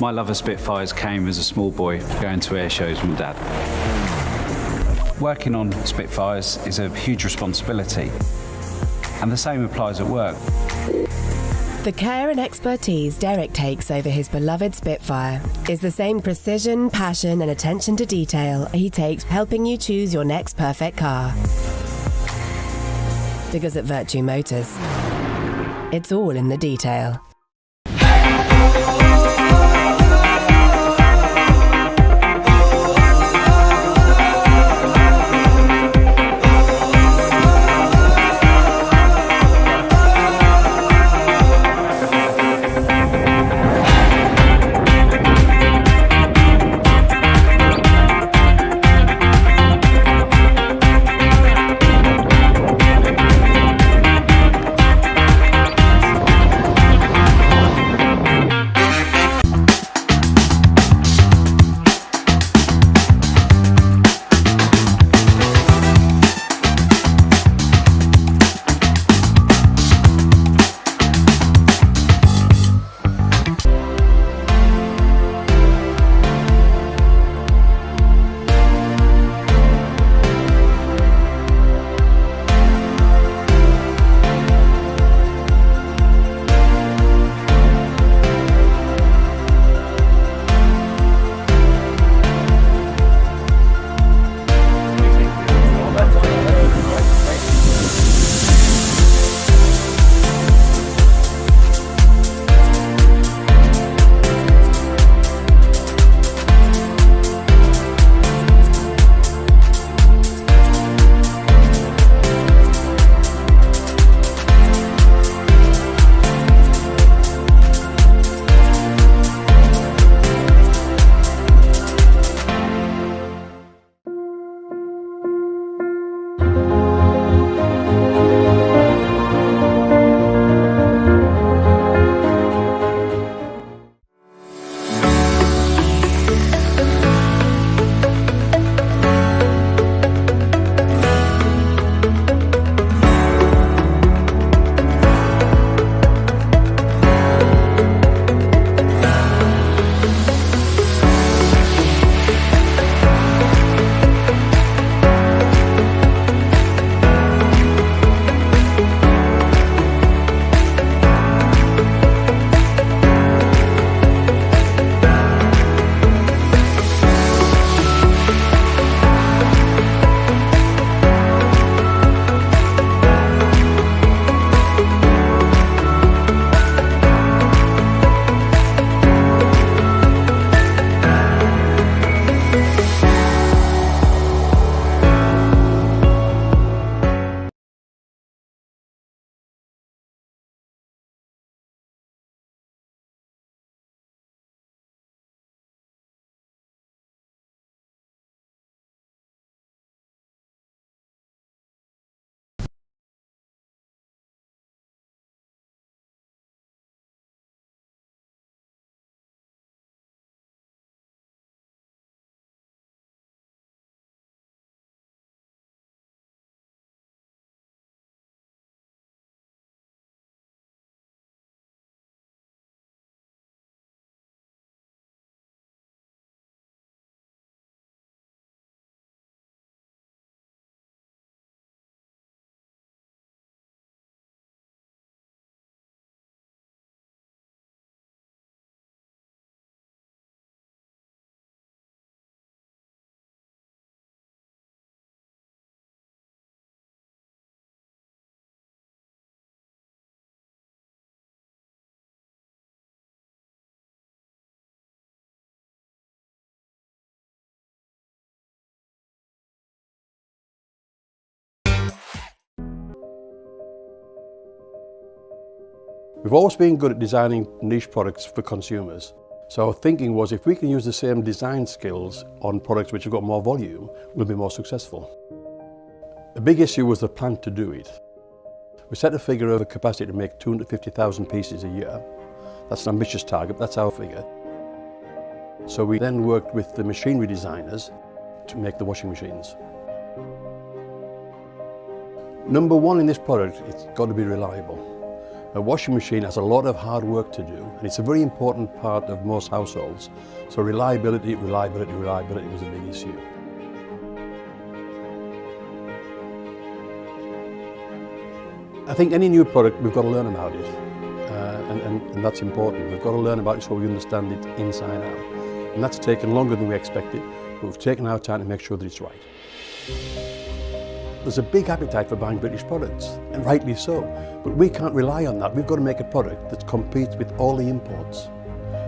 My love of Spitfires came as a small boy going to air shows with my dad. Working on Spitfires is a huge responsibility, and the same applies at work. The care and expertise Derek takes over his beloved Spitfire is the same precision, passion and attention to detail he takes helping you choose your next perfect car. Because at Virtue Motors, it's all in the detail. We've always been good at designing niche products for consumers. So our thinking was if we can use the same design skills on products which have got more volume, we'll be more successful. The big issue was the plan to do it. We set a figure of a capacity to make 250,000 pieces a year. That's an ambitious target, but that's our figure. So we then worked with the machinery designers to make the washing machines. Number one in this product, it's got to be reliable. A washing machine has a lot of hard work to do, and it's a very important part of most households. So reliability was a big issue. I think any new product, we've got to learn about it, and that's important. We've got to learn about it so we understand it inside out. And that's taken longer than we expected, but we've taken our time to make sure that it's right. There's a big appetite for buying British products, and rightly so, but we can't rely on that. We've got to make a product that competes with all the imports.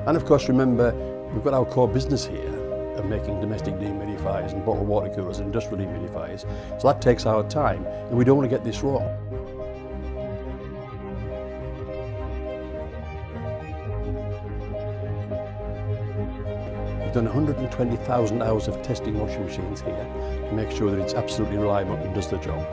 And of course, remember, we've got our core business here of making domestic dehumidifiers and bottled water coolers and industrial dehumidifiers, so that takes our time, and we don't want to get this wrong. We've done 120,000 hours of testing washing machines here to make sure that it's absolutely reliable and does the job.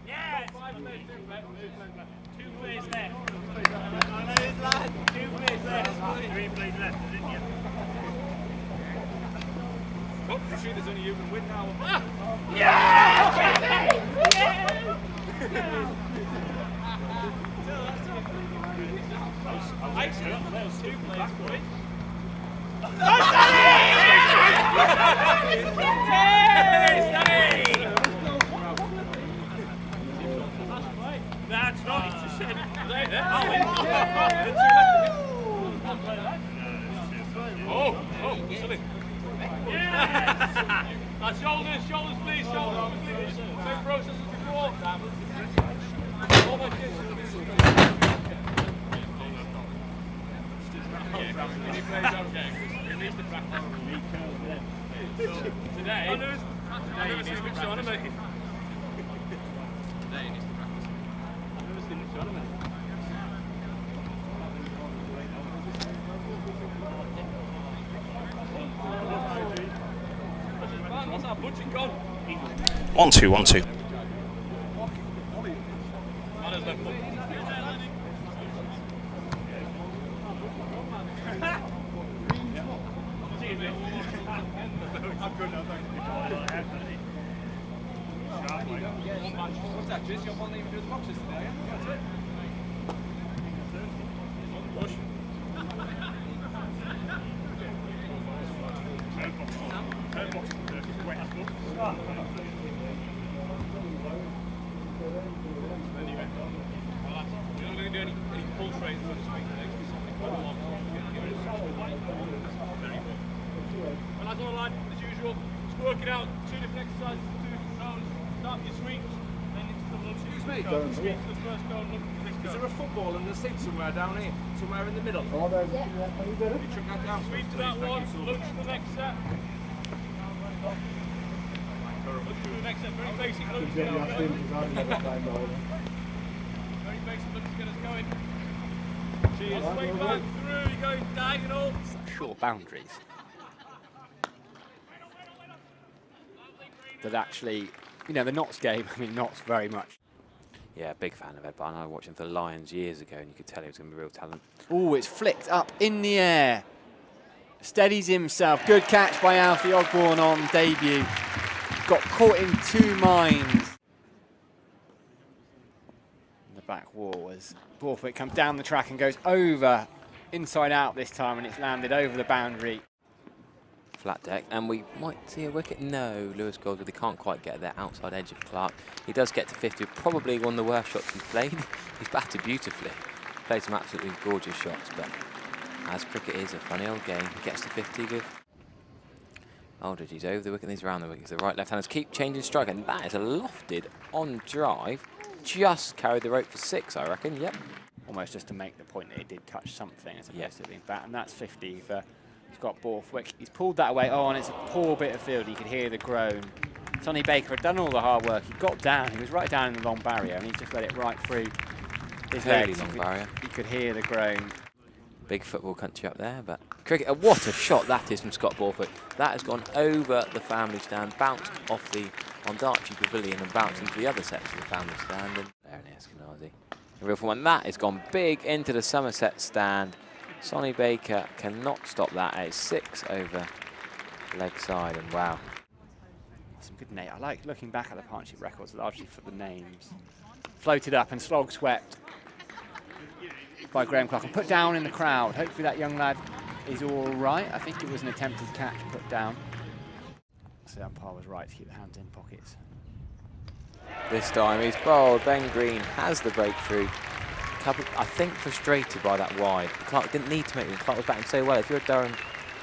Yes! 2 plays left. 2 plays left. 3 plays left, didn't you? Oh, you see there's only you can win now. Yeah! I see that was 2 plays, boy. That's not, it's just said, oh, silly. Yeah! Shoulders please, shoulders please. Same process as before. He plays okay. He needs to practice. Today, he needs to practice. Today he needs to practice. I've never seen this tournament. What's our budget gone? 1-2, 1-2. What's that, Jizz? You're not even doing the boxes today, yeah? Push. You're not going to do any pull trades for this week, next week, something quite a lot. Very good. Well, that's all I like, as usual. Just working out 2 different exercises, 2 different cones. Start with your sweeps, then into the lunge. Excuse me. Sweep to the first cone, look at this cone. Is there a football in the seat somewhere down here? Somewhere in the middle? Oh, there's. Yeah. You chuck that down. Sweep to that one, lunge to the next set. Lunge to the next set. Very basic lunge to get us going. Very basic lunge to get us going. Cheers. Way back through, you're going diagonal. Short boundaries that actually, you know, the Notts game, I mean, Notts very much. Yeah, big fan of Ed Barn. I watched him for the Lions years ago, and you could tell he was going to be real talent. Oh, it's flicked up in the air. Steadies himself. Good catch by Alfie Ogborn on debut. Got caught in 2 minds. The back wall as Borthwick comes down the track and goes over, inside out this time, and it's landed over the boundary. Flat deck, and we might see a wicket. No, Lewis Goldsworthy can't quite get there outside edge of Clark. He does get to 50, probably one of the worst shots he's played. He's batted beautifully, played some absolutely gorgeous shots, but as cricket is a funny old game, he gets to 50 with Aldridge. He's over the wicket and he's around the wicket. The right left-handers keep changing strike, and that is a lofted on drive. Just carried the rope for 6, I reckon, yep. Almost just to make the point that it did touch something as opposed to being bat, and that's 50 for Scott Borthwick. He's pulled that away. Oh, and it's a poor bit of field. You could hear the groan. Sonny Baker had done all the hard work. He got down. He was right down in the long barrier, and he just let it right through his legs. Long barrier. You could hear the groan. Big football country up there, but cricket. What a shot that is from Scott Borthwick. That has gone over the family stand, bounced off the Ondarchi Pavilion, and bounced into the other section of the family stand. And there it is, Eskenazi. A real fun one. That has gone big into the Somerset stand. Sonny Baker cannot stop that. It's 6 over leg side, and wow. Some good name. I like looking back at the partnership records largely for the names. Floated up and slog swept by Graham Clark and put down in the crowd. Hopefully that young lad is all right. I think it was an attempted catch put down. So the umpire was right to keep the hands in pockets. This time he's bowled. Ben Green has the breakthrough. I think frustrated by that wide. Clark didn't need to make it. Clark was batting so well. If you're a Durham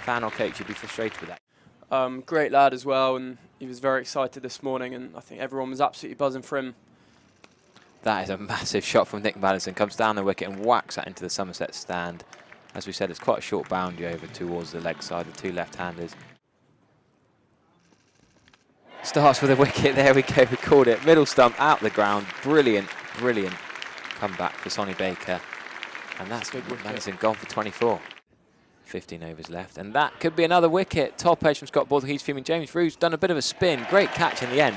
fan or coach, you'd be frustrated with that. Great lad as well, and he was very excited this morning, and I think everyone was absolutely buzzing for him. That is a massive shot from Nick Madison. Comes down the wicket and whacks that into the Somerset stand. As we said, it's quite a short boundary over towards the leg side, the 2 left-handers. Starts with a wicket. There we go. We called it. Middle stump out the ground. Brilliant, brilliant comeback for Sonny Baker. And that's good. Madison gone for 24. 15 overs left, and that could be another wicket. Top edge from Scott Ball, he's fuming. James Rew's done a bit of a spin. Great catch in the end.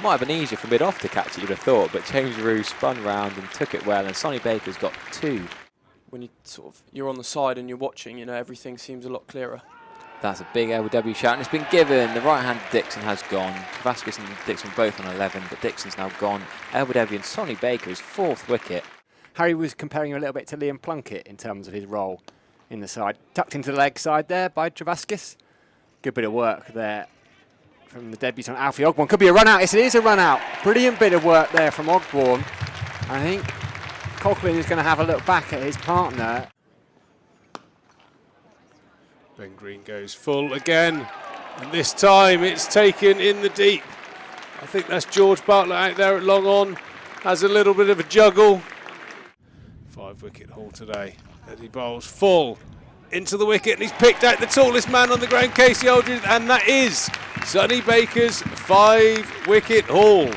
Might have been easier from mid-off to catch it, you'd have thought, but James Rew spun round and took it well, and Sonny Baker's got 2. When you're on the side and you're watching, everything seems a lot clearer. That's a big LBW shout, and it's been given. The right-hand Dixon has gone. Vasquez and Dixon both on 11, but Dixon's now gone. LBW and Sonny Baker is 4th wicket. Harry was comparing him a little bit to Liam Plunkett in terms of his role in the side. Tucked into the leg side there by Travaskis. Good bit of work there from the debutant Alfie Ogborn. Could be a run out. Yes, it is a run out. Brilliant bit of work there from Ogborn. I think Coughlin is going to have a look back at his partner. Ben Green goes full again, and this time it's taken in the deep. I think that's George Bartlett out there at long on. Has a little bit of a juggle. 5-wicket haul today. Eddie bowls full into the wicket, and he's picked out the tallest man on the ground, Casey Aldridge, and that is Sonny Baker's 5-wicket haul.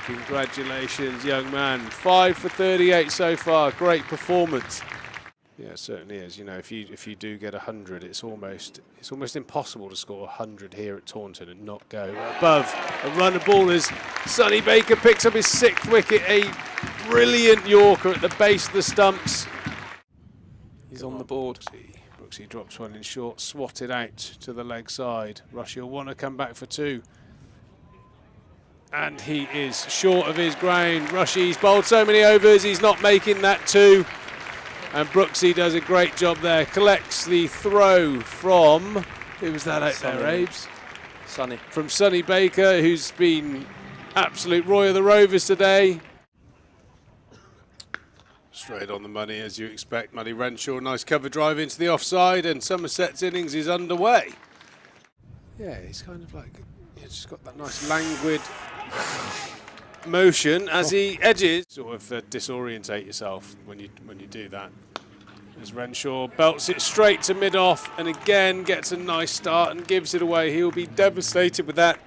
Congratulations, young man. 5 for 38 so far. Great performance. Yeah, it certainly is. If you do get 100, it's almost impossible to score 100 here at Taunton and not go above a run of ball as Sonny Baker picks up his 6th wicket. A brilliant Yorker at the base of the stumps. He's on the board. Brooksy drops one in short, swatted out to the leg side. Rushy will want to come back for 2. And he is short of his ground. Rushy's bowled so many overs, he's not making that 2. And Brooksy does a great job there. Collects the throw from, who was that out there, Abe's? Sonny. From Sonny Baker, who's been absolute Roy of the Rovers today. Straight on the money, as you expect. Muddy Renshaw, nice cover drive into the offside, and Somerset's innings is underway. Yeah, he's kind of like, just got that nice languid motion as he edges. Sort of disorientate yourself when you do that. As Renshaw belts it straight to mid-off and again gets a nice start and gives it away. He'll be devastated with that.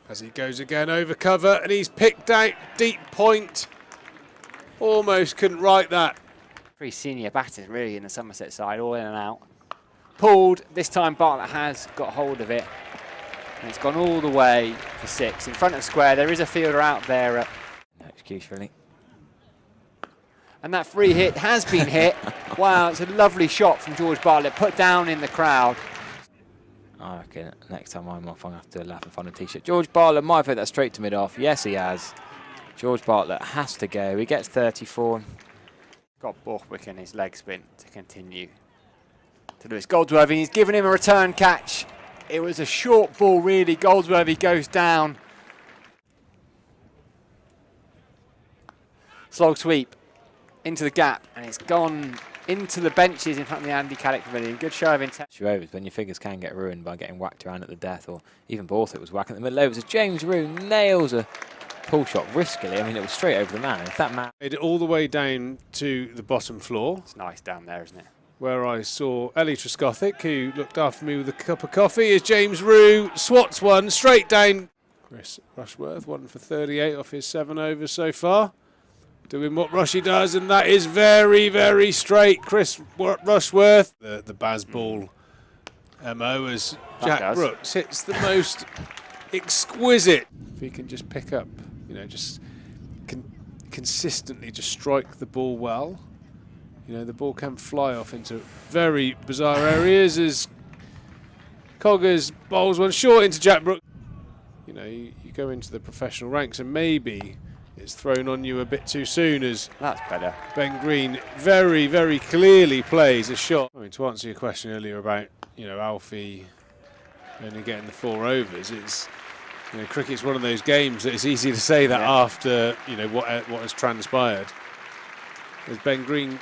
As he goes again over cover, and he's picked out deep point. Almost couldn't write that. 3 senior batters really in the Somerset side, all in and out. Pulled, this time Bartlett has got hold of it. And it's gone all the way for 6. In front of square, there is a fielder out there. No excuse, really. And that free hit has been hit. Wow, it's a lovely shot from George Bartlett, put down in the crowd. I reckon next time I'm off, I'm going to have to do a lap and find a T-shirt. George Bartlett might have hit that straight to mid-off. Yes, he has. George Bartlett has to go. He gets 34. Got Borthwick in his leg spin to continue to Lewis Goldsworthy. He's given him a return catch. It was a short ball, really. Goldsworthy goes down. Slog sweep into the gap, and it's gone into the benches in front of the Andy Caddick Pavilion. Good show of intent. Overs when your figures can get ruined by getting whacked around at the death, or even Borthwick was whacking at the middle overs. As James Rew nails a pull shot riskily. I mean, it was straight over the man. If that man made it all the way down to the bottom floor. It's nice down there, isn't it? Where I saw Ellie Trescothick, who looked after me with a cup of coffee, as James Rew swats one straight down. Chris Rushworth, 1 for 38 off his 7 overs so far. Doing what Rushy does, and that is very, very straight. Chris Rushworth, the Bazball MO, as Jack Brooks hits the most exquisite. If he can just pick up, just consistently just strike the ball well. The ball can fly off into very bizarre areas as Coggers bowls one short into Jack Brooks. You go into the professional ranks and maybe it's thrown on you a bit too soon, as that's better. Ben Green very, very clearly plays a shot. I mean, to answer your question earlier about, Alfie only getting the 4 overs, it's, cricket's one of those games that it's easy to say that after, what has transpired. As Ben Green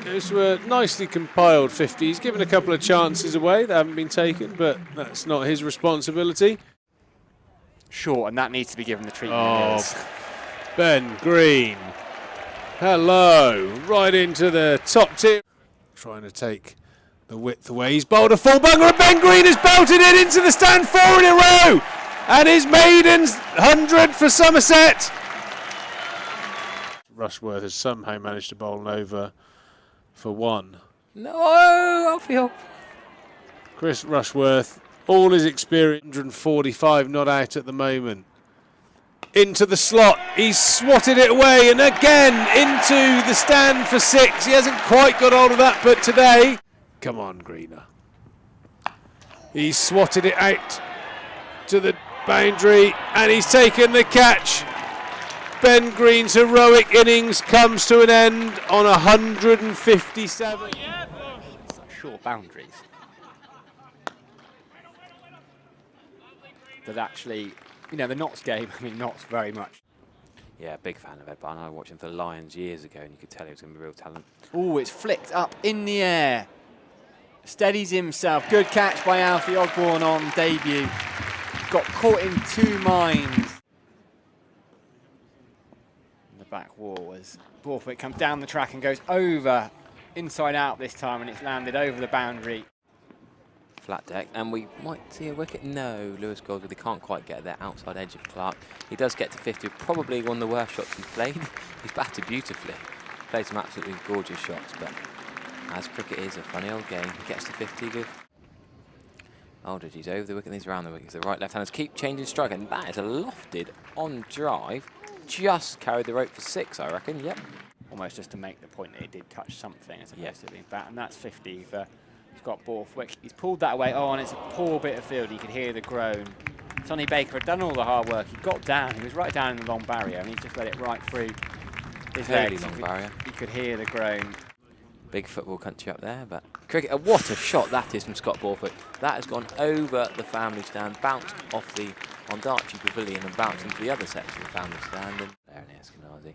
goes to a nicely compiled 50. He's given a couple of chances away that haven't been taken, but that's not his responsibility. Short, and that needs to be given the treatment. Ben Green. Hello. Right into the top tip. Trying to take the width away. He's bowled a full bugger, and Ben Green has belted it into the stand 4 in a row. And his maiden 100 for Somerset. Rushworth has somehow managed to bowl an over for 1. No, outfield. Chris Rushworth, all his experience, 145 not out at the moment. Into the slot, he's swatted it away, and again into the stand for 6. He hasn't quite got hold of that, but today, come on, Greener. He's swatted it out to the boundary, and he's taken the catch. Ben Green's heroic innings comes to an end on 157. Such short boundaries that actually, you know, the Notts game, I mean, Notts very much. Yeah, big fan of Ed Barn. I watched him for the Lions years ago, and you could tell he was going to be real talent. Oh, it's flicked up in the air. Steadies himself. Good catch by Alfie Ogborn on debut. Got caught in 2 minds. The back wall as Borthwick comes down the track and goes over, inside out this time, and it's landed over the boundary. Flat deck, and we might see a wicket. No, Lewis Goldsworthy can't quite get there outside edge of Clark. He does get to 50, probably one of the worst shots he's played. He's batted beautifully. Played some absolutely gorgeous shots, but as cricket is a funny old game, he gets to 50 with Aldridge. Over the wicket, and he's around the wicket. The right left-handers keep changing strike, and that is a lofted on drive. Just carried the rope for 6, I reckon. Yep. Almost just to make the point that he did touch something as opposed to being bat, and that's 50 for Scott Borthwick. He's pulled that away. Oh, and it's a poor bit of field. You could hear the groan. Sonny Baker had done all the hard work. He got down. He was right down in the long barrier, and he just let it right through his Fairly legs. long barrier. You could hear the groan. Big football country up there, but cricket, what a shot that is from Scott Borthwick. That has gone over the family stand, bounced off the Ondarchi Pavilion and bounced into the other section of the family stand. And there it is, Eskenazi.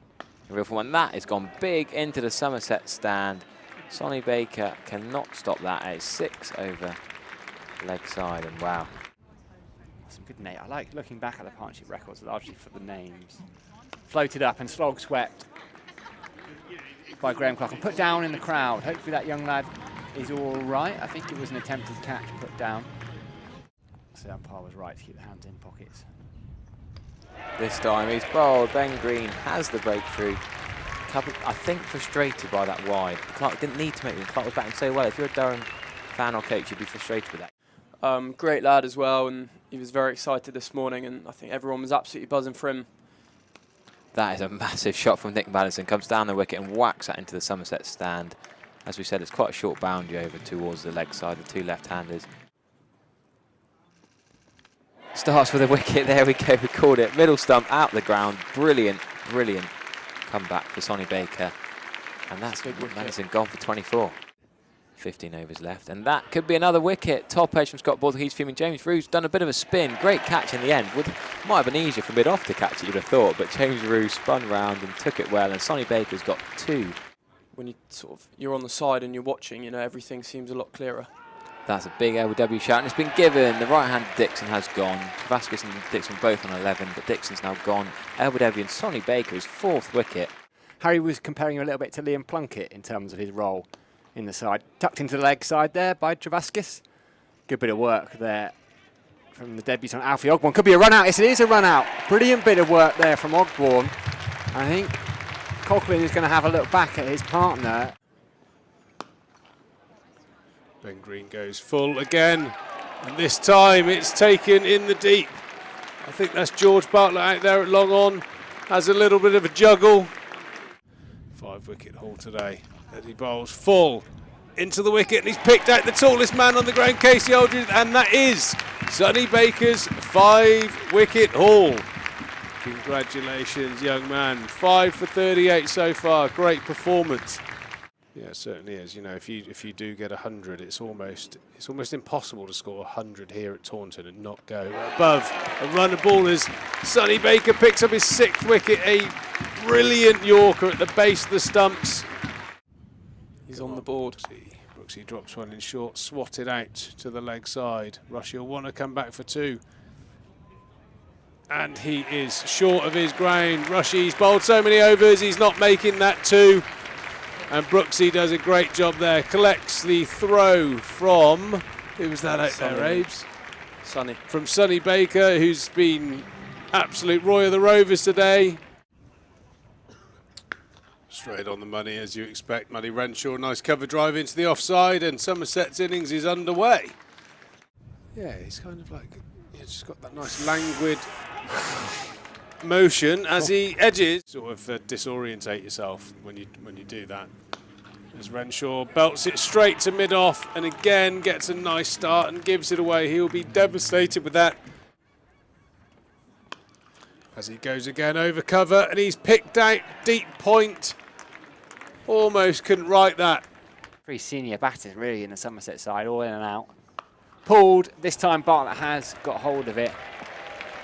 A real fun one. That has gone big into the Somerset stand. Sonny Baker cannot stop that. It's 6 over leg side, and wow. Some good names. I like looking back at the partnership records largely for the names. Floated up and slog swept by Graham Clark and put down in the crowd. Hopefully that young lad is all right. I think it was an attempted catch put down. So the umpire was right to keep the hands in pockets. This time he's bowled. Ben Green has the breakthrough. I think frustrated by that wide. Clark didn't need to make it. Clark was batting so well. If you're a Durham fan or coach, you'd be frustrated with that. Great lad as well, and he was very excited this morning, and I think everyone was absolutely buzzing for him. That is a massive shot from Nick Madison. Comes down the wicket and whacks that into the Somerset stand. As we said, it's quite a short boundary over towards the leg side, the 2 left-handers. Starts with a wicket. There we go. We called it. Middle stump out the ground. Brilliant, brilliant comeback for Sonny Baker. And that's Nick Madison gone for 24. 15 overs left, and that could be another wicket. Top edge from Scott Borthwick. He's fuming. James Ruse done a bit of a spin. Great catch in the end. Might have been easier for mid-off to catch it, you'd have thought, but James Ruse spun round and took it well, and Sonny Baker's got 2. When you're on the side and you're watching, you know, everything seems a lot clearer. That's a big LBW shout, and it's been given. The right-hand Dixon has gone. Vasquez and Dixon both on 11, but Dixon's now gone. LBW and Sonny Baker is 4th wicket. Harry was comparing him a little bit to Liam Plunkett in terms of his role in the side. Tucked into the leg side there by Travaskis. Good bit of work there from the debutant Alfie Ogborn. Could be a run out. Yes, it is a run out. Brilliant bit of work there from Ogborn. I think Coughlin is going to have a look back at his partner. Ben Green goes full again, and this time it's taken in the deep. I think that's George Bartlett out there at long on. Has a little bit of a juggle. 5-wicket haul today. Eddie bowls full into the wicket, and he's picked out the tallest man on the ground, Casey Aldridge, and that is Sonny Baker's 5-wicket haul. Congratulations, young man. 5 for 38 so far. Great performance. Yeah, it certainly is. You know, if you do get 100, it's almost impossible to score 100 here at Taunton and not go above a run of ballers. Sonny Baker picks up his 6th wicket, a brilliant Yorker at the base of the stumps. He's on the board. Brooksy drops one in short, swatted out to the leg side. Rushy will want to come back for 2. And he is short of his ground. Rushy's bowled so many overs, he's not making that 2. And Brooksy does a great job there. Collects the throw from, who was that out there, Abe's? Sonny. From Sonny Baker, who's been absolute Roy of the Rovers today. Straight on the money, as you expect. Matty Renshaw, nice cover drive into the offside, and Somerset's innings is underway. Yeah, he's kind of like, just got that nice languid motion as he edges. Sort of disorientate yourself when you do that. As Renshaw belts it straight to mid-off and again gets a nice start and gives it away. He'll be devastated with that. As he goes again over cover, and he's picked out deep point. Almost couldn't write that. 3 senior batters really in the Somerset side, all in and out. Pulled, this time Bartlett has got hold of it.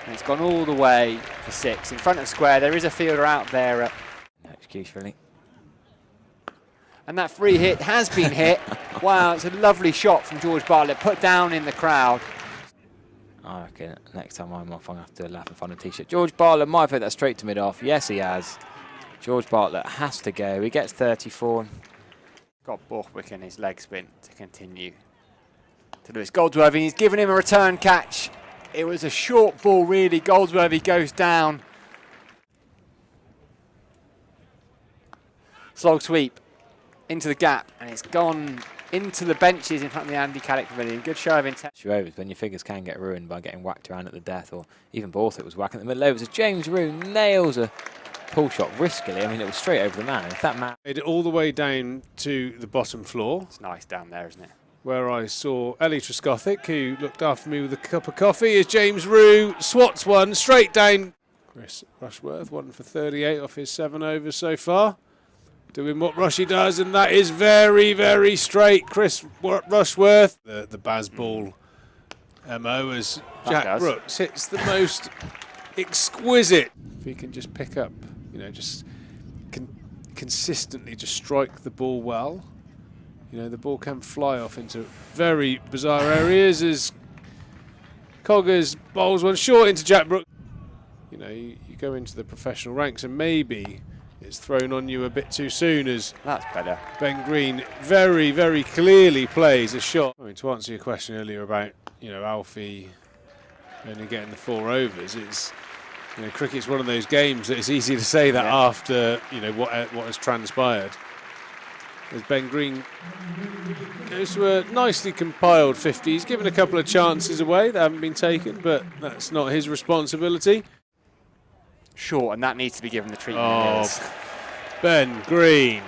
And it's gone all the way for 6. In front of square, there is a fielder out there. No excuse, really. And that free hit has been hit. Wow, it's a lovely shot from George Bartlett, put down in the crowd. I reckon next time I'm off, I'm going to have to laugh and find a t-shirt. George Bartlett might have hit that straight to mid-off. Yes, he has. George Bartlett has to go. He gets 34. Got Borthwick in his leg spin to continue to Lewis Goldsworthy. He's given him a return catch. It was a short ball, really. Goldsworthy goes down. Slog sweep into the gap, and it's gone into the benches in front of the Andy Caddick Pavilion. Good show of intent. Overs when your figures can get ruined by getting whacked around at the death, or even Borthwick was whacking at the middle overs. As James Rue nails a pull shot riskily. I mean, it was straight over the man. If that man made it all the way down to the bottom floor. It's nice down there, isn't it? Where I saw Ellie Truscothick, who looked after me with a cup of coffee, as James Rue swats one straight down. Chris Rushworth, 1 for 38 off his 7 overs so far. Doing what Rushy does, and that is very, very straight. Chris Rushworth, the Bazball MO, as Jack Brooks hits the most exquisite. If he can just pick up, just consistently just strike the ball well. The ball can fly off into very bizarre areas as Coggers bowls one short into Jack Brooks. You go into the professional ranks and maybe it's thrown on you a bit too soon, as that's better. Ben Green very, very clearly plays a shot. I mean, to answer your question earlier about, Alfie only getting the 4 overs, it's, cricket's one of those games that it's easy to say that after, what has transpired. As Ben Green goes to a nicely compiled 50. He's given a couple of chances away that haven't been taken, but that's not his responsibility. Short, and that needs to be given the treatment. Oh, Ben Green.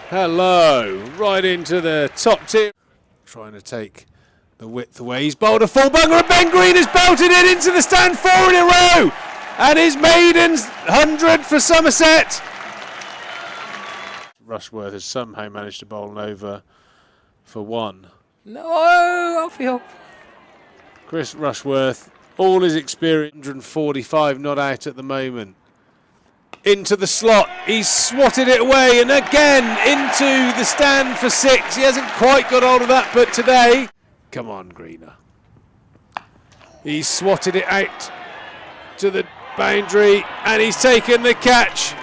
Hello. Right into the top tip. Trying to take the width away. He's bowled a full bunger, and Ben Green has belted it into the stand 4 in a row. And his maiden 100 for Somerset. Rushworth has somehow managed to bowl an over for 1. No, Alfie. Chris Rushworth, all his experience, 145 not out at the moment. Into the slot, he's swatted it away, and again into the stand for 6. He hasn't quite got hold of that, but today, come on, Greener. He's swatted it out to the boundary, and he's taken the catch.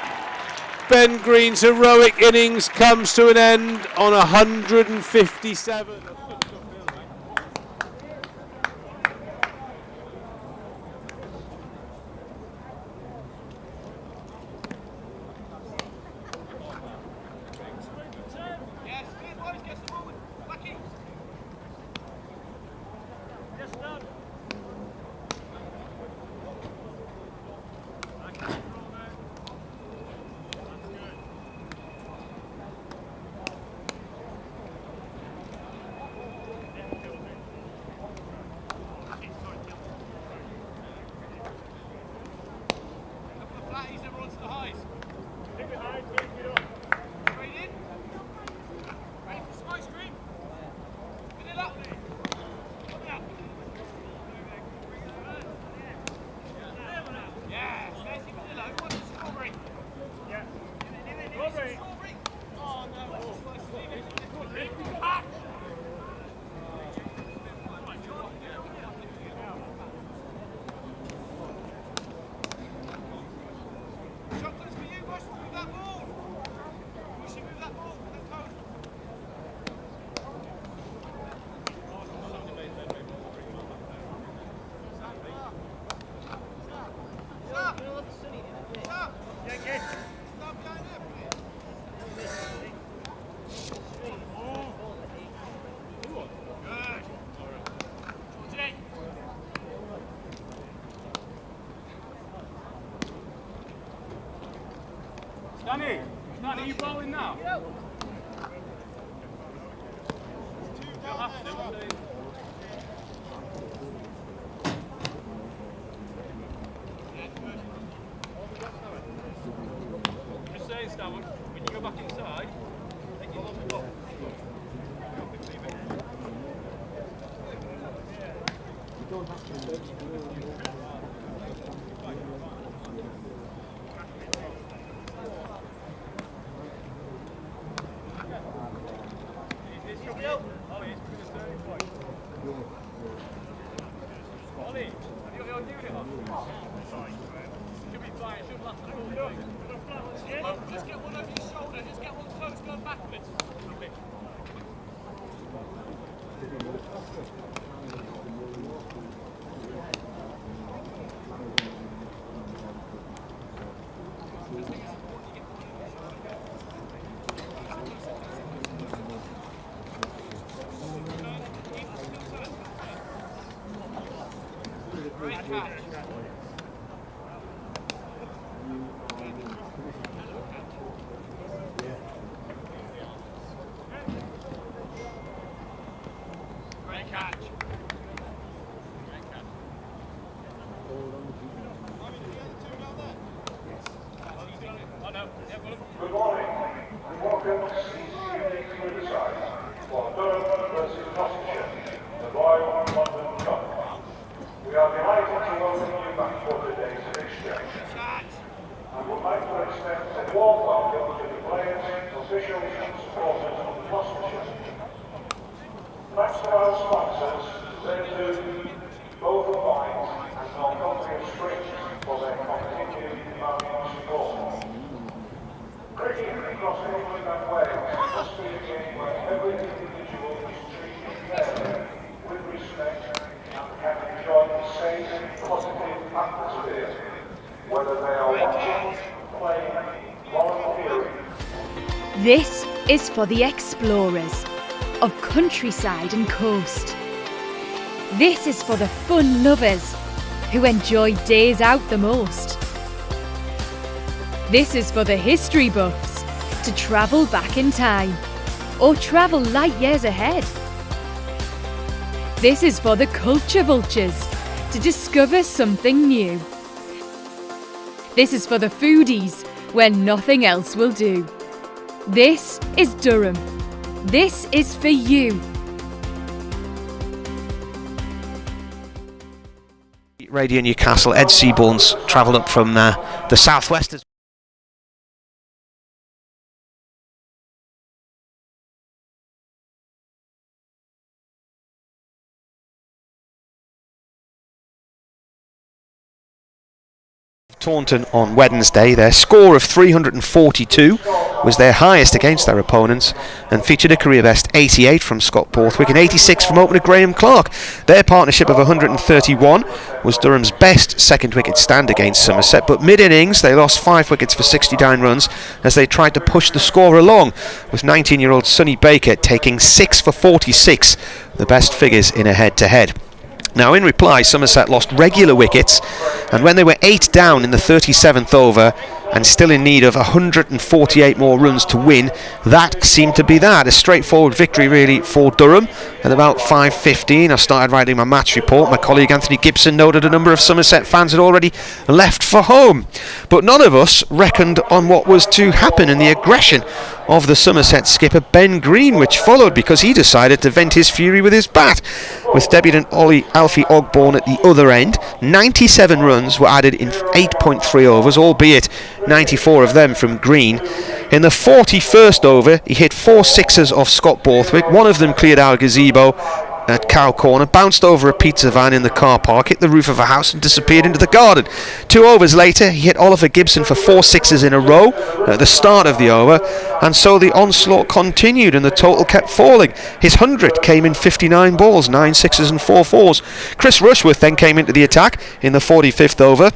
Ben Green's heroic innings comes to an end on 157. Danny, are you bowling now? Yep. Just saying, Stanwood, when you go back inside, take your long ball. Just get one over your shoulder, just get one close going backwards. Great catch. Good morning and welcome to CCUD Riverside for Durham versus Gloucestershire, the Royal London Cup. We are delighted to welcome you back for today's exchange. I would like to extend a warm welcome to the players, officials and supporters of Gloucestershire. Thanks to our sponsors, Z2, both Wines and Northumbria Springs for their continued demanding support. Cricket across England and Wales must be a game where every individual is treated fairly, with respect, and can enjoy the same positive atmosphere, whether they are watching, playing, volunteering. This is for the explorers of countryside and coast. This is for the fun lovers who enjoy days out the most. This is for the history buffs to travel back in time or travel light years ahead. This is for the culture vultures to discover something new. This is for the foodies when nothing else will do. This is Durham. This is for you. Radio Newcastle, Ed Seaborn's travelled up from the southwest. Taunton on Wednesday. Their score of 342 was their highest against their opponents and featured a career best 88 from Scott Borthwick and 86 from opener Graham Clark. Their partnership of 131 was Durham's best second wicket stand against Somerset, but mid-innings they lost 5 wickets for 69 runs as they tried to push the score along, with 19-year-old Sonny Baker taking 6 for 46, the best figures in a head-to-head. Now, in reply, Somerset lost regular wickets, and when they were 8 down in the 37th over and still in need of 148 more runs to win, that seemed to be that. A straightforward victory, really, for Durham. At about 5:15, I started writing my match report. My colleague Anthony Gibson noted a number of Somerset fans had already left for home. But none of us reckoned on what was to happen in the aggression of the Somerset skipper Ben Green, which followed because he decided to vent his fury with his bat. With debutant Alfie Ogborn at the other end, 97 runs were added in 8.3 overs, albeit 94 of them from Green. In the 41st over, he hit 4 sixes off Scott Borthwick. One of them cleared our gazebo at Cow Corner, bounced over a pizza van in the car park, hit the roof of a house and disappeared into the garden. 2 overs later, he hit Oliver Gibson for 4 sixes in a row at the start of the over, and so the onslaught continued and the total kept falling. His 100 came in 59 balls, 9 sixes and 4 fours. Chris Rushworth then came into the attack in the 45th over,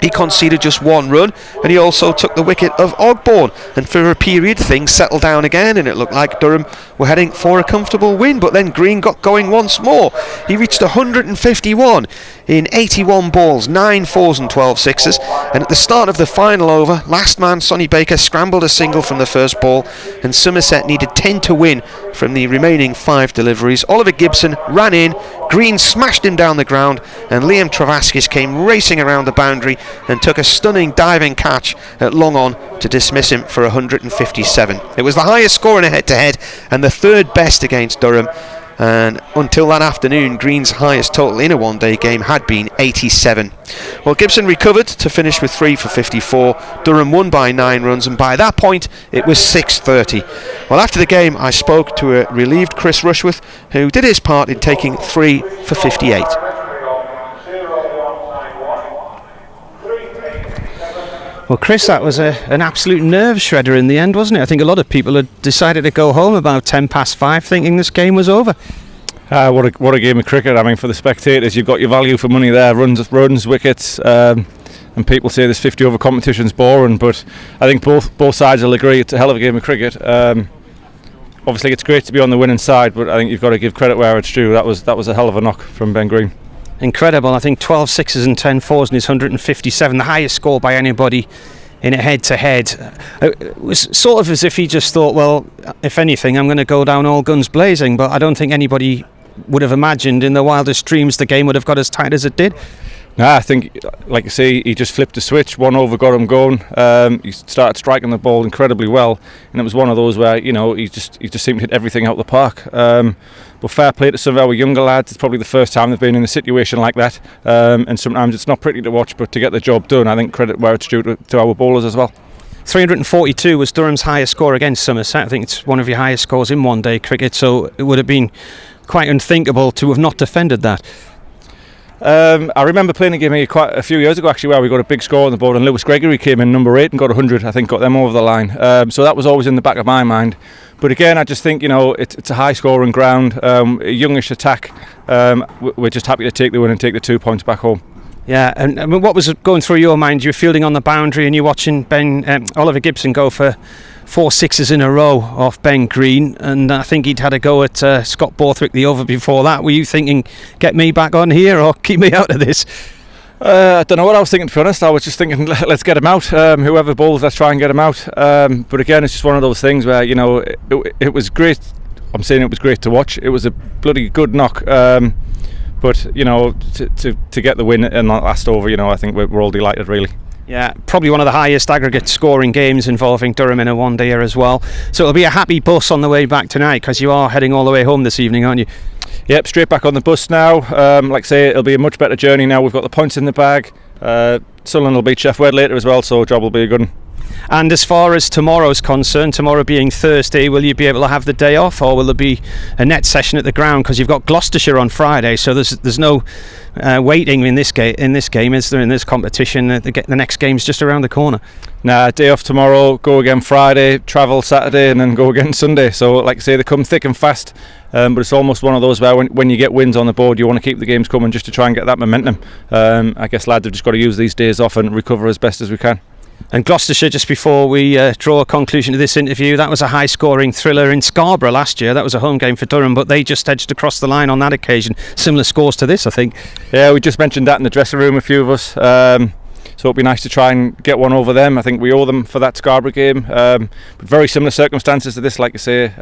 He conceded just 1 run, and he also took the wicket of Ogbourne, and for a period things settled down again and it looked like Durham were heading for a comfortable win, but then Green got going once more. He reached 151 in 81 balls, 9 fours and 12 sixes, and at the start of the final over, last man Sonny Baker scrambled a single from the first ball, and Somerset needed 10 to win from the remaining 5 deliveries. Oliver Gibson ran in, Green smashed him down the ground, and Liam Travaskis came racing around the boundary and took a stunning diving catch at long on to dismiss him for 157. It was the highest score in a head-to-head and the 3rd best against Durham, and until that afternoon Green's highest total in a one-day game had been 87. Well, Gibson recovered to finish with 3 for 54. Durham won by 9 runs, and by that point it was 6:30. Well, after the game I spoke to a relieved Chris Rushworth, who did his part in taking 3 for 58. Well, Chris, that was an absolute nerve shredder in the end, wasn't it? I think a lot of people had decided to go home about 5:10 thinking this game was over. What a game of cricket. I mean, for the spectators, you've got your value for money there, runs, wickets, and people say this 50 over competition's boring, but I think both sides will agree it's a hell of a game of cricket. Obviously it's great to be on the winning side, but I think you've got to give credit where it's due. That was a hell of a knock from Ben Green. Incredible. I think 12 sixes and 10 fours in his 157, the highest score by anybody in a head-to-head. It was sort of as if he just thought, well, if anything, I'm going to go down all guns blazing, but I don't think anybody would have imagined in their wildest dreams the game would have got as tight as it did. I think, like you say, he just flipped the switch, 1 over got him going. He started striking the ball incredibly well, and it was one of those where, he just seemed to hit everything out the park. But fair play to some of our younger lads. It's probably the first time they've been in a situation like that, and sometimes it's not pretty to watch, but to get the job done, I think credit where it's due to our bowlers as well. 342 was Durham's highest score against Somerset. I think it's one of your highest scores in one-day cricket, so it would have been quite unthinkable to have not defended that. I remember playing a game here quite a few years ago actually, where we got a big score on the board and Lewis Gregory came in number 8 and got 100, I think, got them over the line. So that was always in the back of my mind. But again, I just think, it's a high scoring ground, a youngish attack. We're just happy to take the win and take the 2 points back home. Yeah, and I mean, what was going through your mind? You were fielding on the boundary and you're watching Oliver Gibson go for 4 sixes in a row off Ben Green, and I think he'd had a go at Scott Borthwick the over before that. Were you thinking, get me back on here or keep me out of this? I don't know what I was thinking, to be honest. I was just thinking, let's get him out. Whoever bowls, let's try and get him out. But again, it's just one of those things where, it was great. I'm saying it was great to watch. It was a bloody good knock. But, to get the win in that last over, I think we're all delighted, really. Yeah, probably one of the highest aggregate scoring games involving Durham in a one-dayer as well. So it'll be a happy bus on the way back tonight, because you are heading all the way home this evening, aren't you? Yep, straight back on the bus now. Like I say, it'll be a much better journey now. We've got the points in the bag. Sunderland will beat Sheff Wed later as well, so job will be a good one. And as far as tomorrow's concerned, tomorrow being Thursday, will you be able to have the day off, or will there be a net session at the ground? Because you've got Gloucestershire on Friday, so there's no waiting in this game, is there? In this competition, the next game's just around the corner. Nah, day off tomorrow, go again Friday, travel Saturday, and then go again Sunday. So, like I say, they come thick and fast. But it's almost one of those where when you get wins on the board, you want to keep the games coming just to try and get that momentum. I guess lads have just got to use these days off and recover as best as we can. And Gloucestershire, just before we draw a conclusion to this interview, that was a high-scoring thriller in Scarborough last year. That was a home game for Durham, but they just edged across the line on that occasion. Similar scores to this, I think. Yeah, we just mentioned that in the dressing room, a few of us. So it'd be nice to try and get one over them. I think we owe them for that Scarborough game. But very similar circumstances to this, like I say.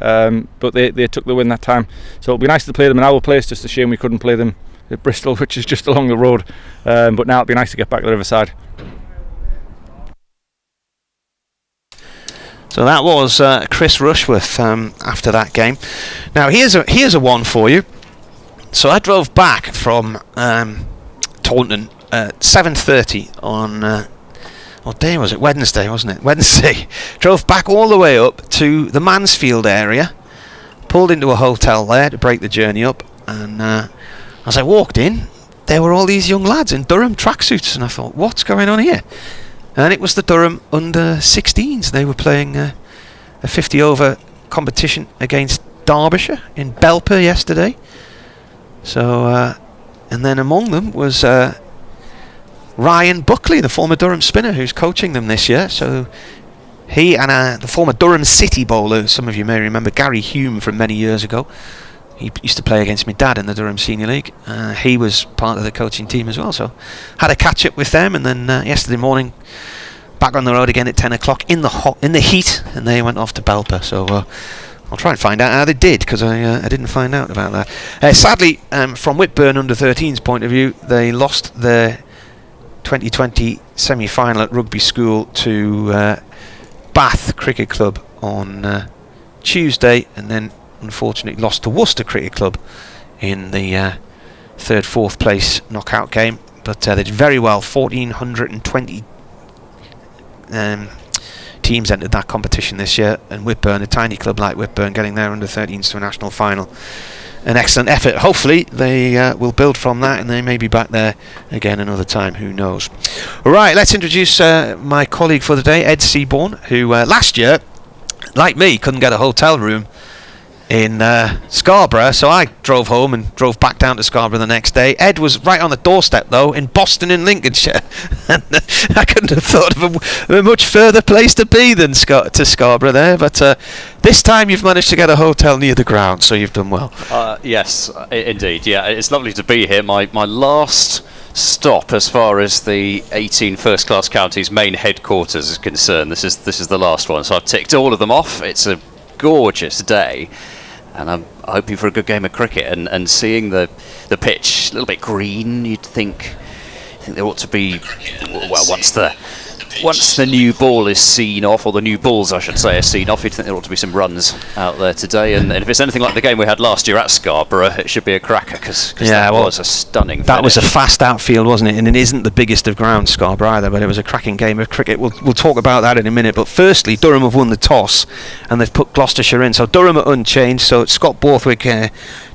But they took the win that time. So it'll be nice to play them in our place. Just a shame we couldn't play them at Bristol, which is just along the road. But now it'll be nice to get back to the Riverside. So that was Chris Rushworth after that game. Now here's a one for you. So I drove back from Taunton at 7:30 on what day was it? Wednesday, wasn't it? Wednesday. Drove back all the way up to the Mansfield area, pulled into a hotel there to break the journey up, and as I walked in, there were all these young lads in Durham tracksuits, and I thought, what's going on here? And it was the Durham under-16s. They were playing a 50-over competition against Derbyshire in Belper yesterday. So, and then among them was Ryan Buckley, the former Durham spinner who's coaching them this year. So he and the former Durham City bowler, some of you may remember Gary Hume from many years ago. He used to play against my dad in the Durham Senior League. He was part of the coaching team as well. So had a catch up with them, and then yesterday morning back on the road again at 10 o'clock in the heat, and they went off to Belper. So I'll try and find out how they did, because I didn't find out about that. Sadly, from Whitburn under 13's point of view, they lost their 2020 semi-final at Rugby School to Bath Cricket Club on Tuesday, and then unfortunately lost to Worcester Cricket Club in the 4th place knockout game. But they did very well. 1,420 teams entered that competition this year, and Whitburn, a tiny club like Whitburn, getting their under 13s to a national final. An excellent effort. Hopefully they will build from that, and they may be back there again another time, who knows. Alright, let's introduce my colleague for the day, Ed Seaborn, who last year, like me, couldn't get a hotel room in Scarborough, so I drove home and drove back down to Scarborough the next day. Ed was right on the doorstep, though, in Boston in Lincolnshire. And I couldn't have thought of a much further place to be than to Scarborough there, but this time you've managed to get a hotel near the ground, so you've done well. Yes, indeed, yeah, it's lovely to be here. My last stop as far as the 18 first-class counties main headquarters is concerned. This is the last one, so I've ticked all of them off. It's a gorgeous day, and I'm hoping for a good game of cricket, and seeing the pitch a little bit green, you'd think there ought to be, well, once the new ball is seen off, or the new balls I should say are seen off, you'd think there ought to be some runs out there today, and if it's anything like the game we had last year at Scarborough, it should be a cracker, because that was a stunning finish. That was a fast outfield, wasn't it? And it isn't the biggest of grounds, Scarborough, either, but it was a cracking game of cricket. We'll talk about that in a minute, but firstly, Durham have won the toss, and they've put Gloucestershire in, so Durham are unchanged. So it's Scott Borthwick,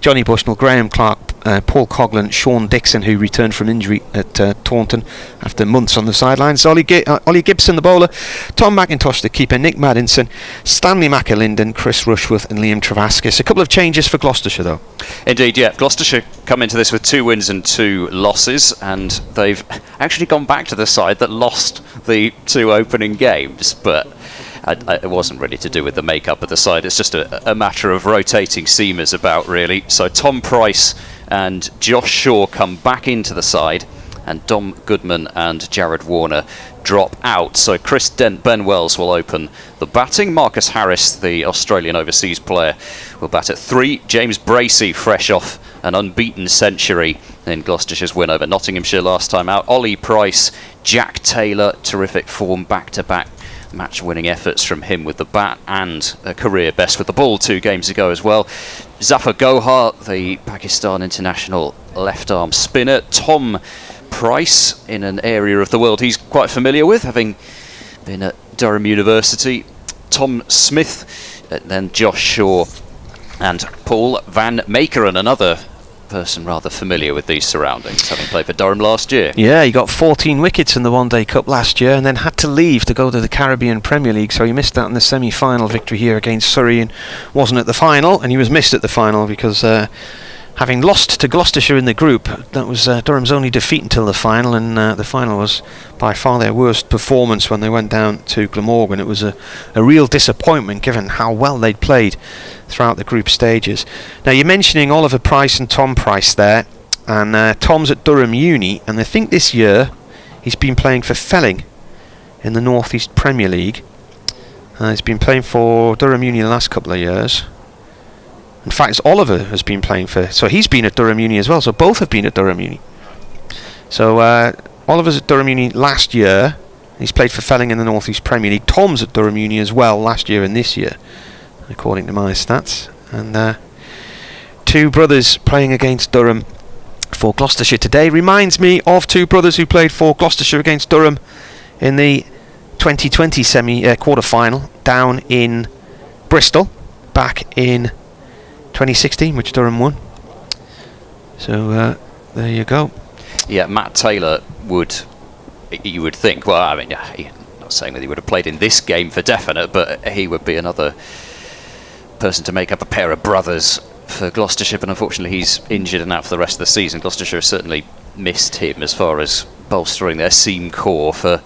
Johnny Bushnell, Graham Clark, Paul Coghlan, Sean Dixon, who returned from injury at Taunton after months on the sidelines, Ollie Gibson, the bowler, Tom McIntosh, the keeper, Nick Maddinson, Stanley McAlinden, Chris Rushworth and Liam Travaskis. A couple of changes for Gloucestershire, though. Indeed, yeah. Gloucestershire come into this with 2 wins and 2 losses, and they've actually gone back to the side that lost the 2 opening games, but it wasn't really to do with the makeup of the side. It's just a matter of rotating seamers about, really. So Tom Price and Josh Shaw come back into the side, and Dom Goodman and Jared Warner drop out. So Chris Ben Wells will open the batting. Marcus Harris, the Australian overseas player, will bat at 3. James Bracey, fresh off an unbeaten century in Gloucestershire's win over Nottinghamshire last time out. Ollie Price, Jack Taylor, terrific form, back-to-back match-winning efforts from him with the bat, and a career best with the ball 2 games ago as well. Zafar Gohar, the Pakistan international left-arm spinner. Tom Price, in an area of the world he's quite familiar with, having been at Durham University. Tom Smith, then Josh Shaw and Paul Van Makeren, another person rather familiar with these surroundings, having played for Durham last year. Yeah, he got 14 wickets in the One Day Cup last year, and then had to leave to go to the Caribbean Premier League, so he missed out in the semi-final victory here against Surrey, and wasn't at the final, and he was missed at the final because having lost to Gloucestershire in the group, that was Durham's only defeat until the final, and the final was by far their worst performance when they went down to Glamorgan. It was a real disappointment given how well they'd played throughout the group stages. Now, you're mentioning Oliver Price and Tom Price there, and Tom's at Durham Uni, and I think this year he's been playing for Felling in the North East Premier League. He's been playing for Durham Uni the last couple of years. In fact, Oliver has been playing so he's been at Durham Uni as well, so both have been at Durham Uni. So Oliver's at Durham Uni last year, he's played for Felling in the North East Premier League. Tom's at Durham Uni as well last year and this year, according to my stats. And 2 brothers playing against Durham for Gloucestershire today. Reminds me of 2 brothers who played for Gloucestershire against Durham in the 2020 quarter-final down in Bristol back in 2016, which Durham won. So there you go. Yeah, Matt Taylor you would think, well, I mean, I'm not saying that he would have played in this game for definite, but he would be another person to make up a pair of brothers for Gloucestershire, but unfortunately he's injured and out for the rest of the season. Gloucestershire certainly missed him as far as bolstering their seam core for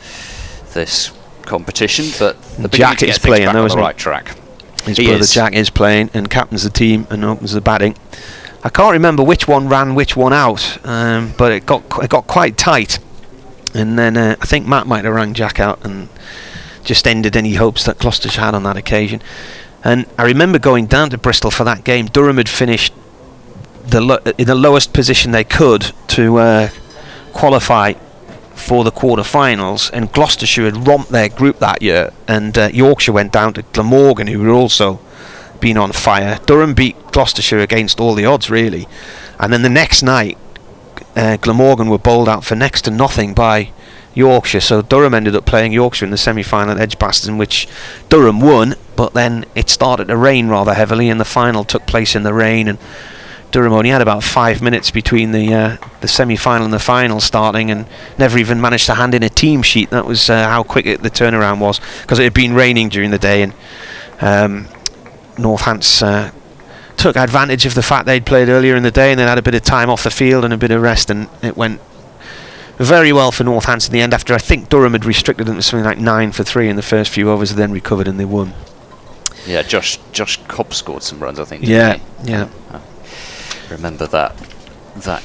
this competition, but Jack is playing though, isn't he? Right track. His brother Jack is playing and captains the team and opens the batting. I can't remember which one ran which one out, but it got quite tight, and then I think Matt might have rang Jack out and just ended any hopes that Gloucestershire had on that occasion. And I remember going down to Bristol for that game. Durham had finished in the lowest position they could to qualify for the quarter-finals, and Gloucestershire had romped their group that year, and Yorkshire went down to Glamorgan, who were also been on fire. Durham beat Gloucestershire against all the odds, really, and then the next night Glamorgan were bowled out for next to nothing by Yorkshire, so Durham ended up playing Yorkshire in the semi-final at Edgbaston, which Durham won, but then it started to rain rather heavily and the final took place in the rain, and Durham only had about 5 minutes between the semi-final and the final starting, and never even managed to hand in a team sheet. That was how quick the turnaround was, because it had been raining during the day, and Northants took advantage of the fact they'd played earlier in the day and then had a bit of time off the field and a bit of rest, and it went very well for Northants in the end, after I think Durham had restricted them to something like 9 for 3 in the first few overs, and then recovered and they won. Yeah, Josh Cobb scored some runs, I think. Yeah. Remember that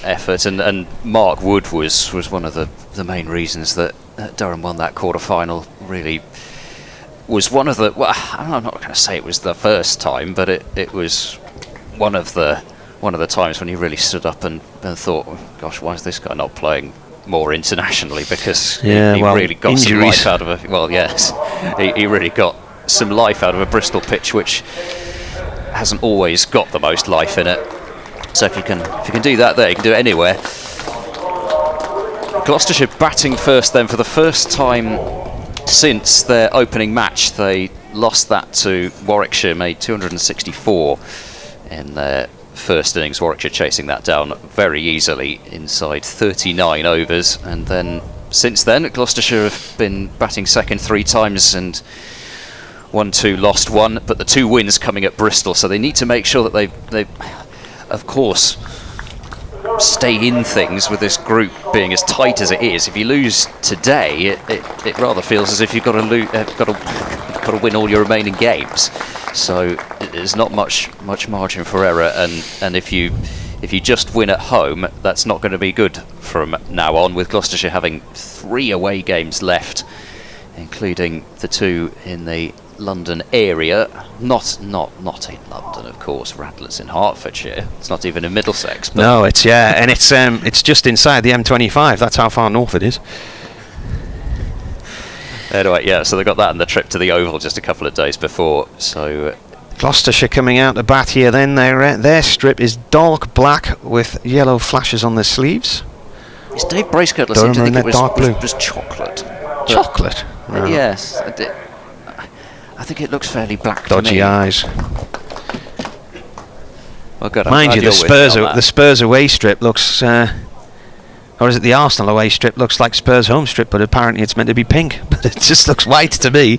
effort, and Mark Wood was one of the main reasons that Durham won that quarter-final. Really was one of the, well, I'm not going to say it was the first time, but it was one of the times when he really stood up and thought, oh, gosh, why is this guy not playing more internationally? Because he really got injuries. some life out of it. Well, yes, he really got some life out of a Bristol pitch, which hasn't always got the most life in it. So if you can do that there, you can do it anywhere. Gloucestershire batting first then for the first time since their opening match. They lost that to Warwickshire, made 264 in their first innings. Warwickshire chasing that down very easily inside 39 overs. And then since then, Gloucestershire have been batting second 3 times and won 2, lost 1. But the 2 wins coming at Bristol, so they need to make sure that they of course stay in things with this group being as tight as it is. If you lose today, it rather feels as if you've got to win all your remaining games. So there's not much margin for error, and if you just win at home, that's not going to be good from now on, with Gloucestershire having 3 away games left, including the 2 in the London area, not in London, of course. Radler's in Hertfordshire. It's not even in Middlesex. But No, it's and it's just inside the M25. That's how far north it is. Anyway, yeah. So they got that and the trip to the Oval just a couple of days before. So Gloucestershire coming out to bat here. Then their strip is dark black with yellow flashes on their sleeves. Is Dave Bracekirtle seemed to think it was chocolate. Chocolate. Right. Yes. I think it looks fairly black. Dodgy to me. eyes. Well, good. Mind you, the Spurs away strip looks, or is it the Arsenal away strip looks like Spurs home strip, but apparently it's meant to be pink. But it just looks white to me.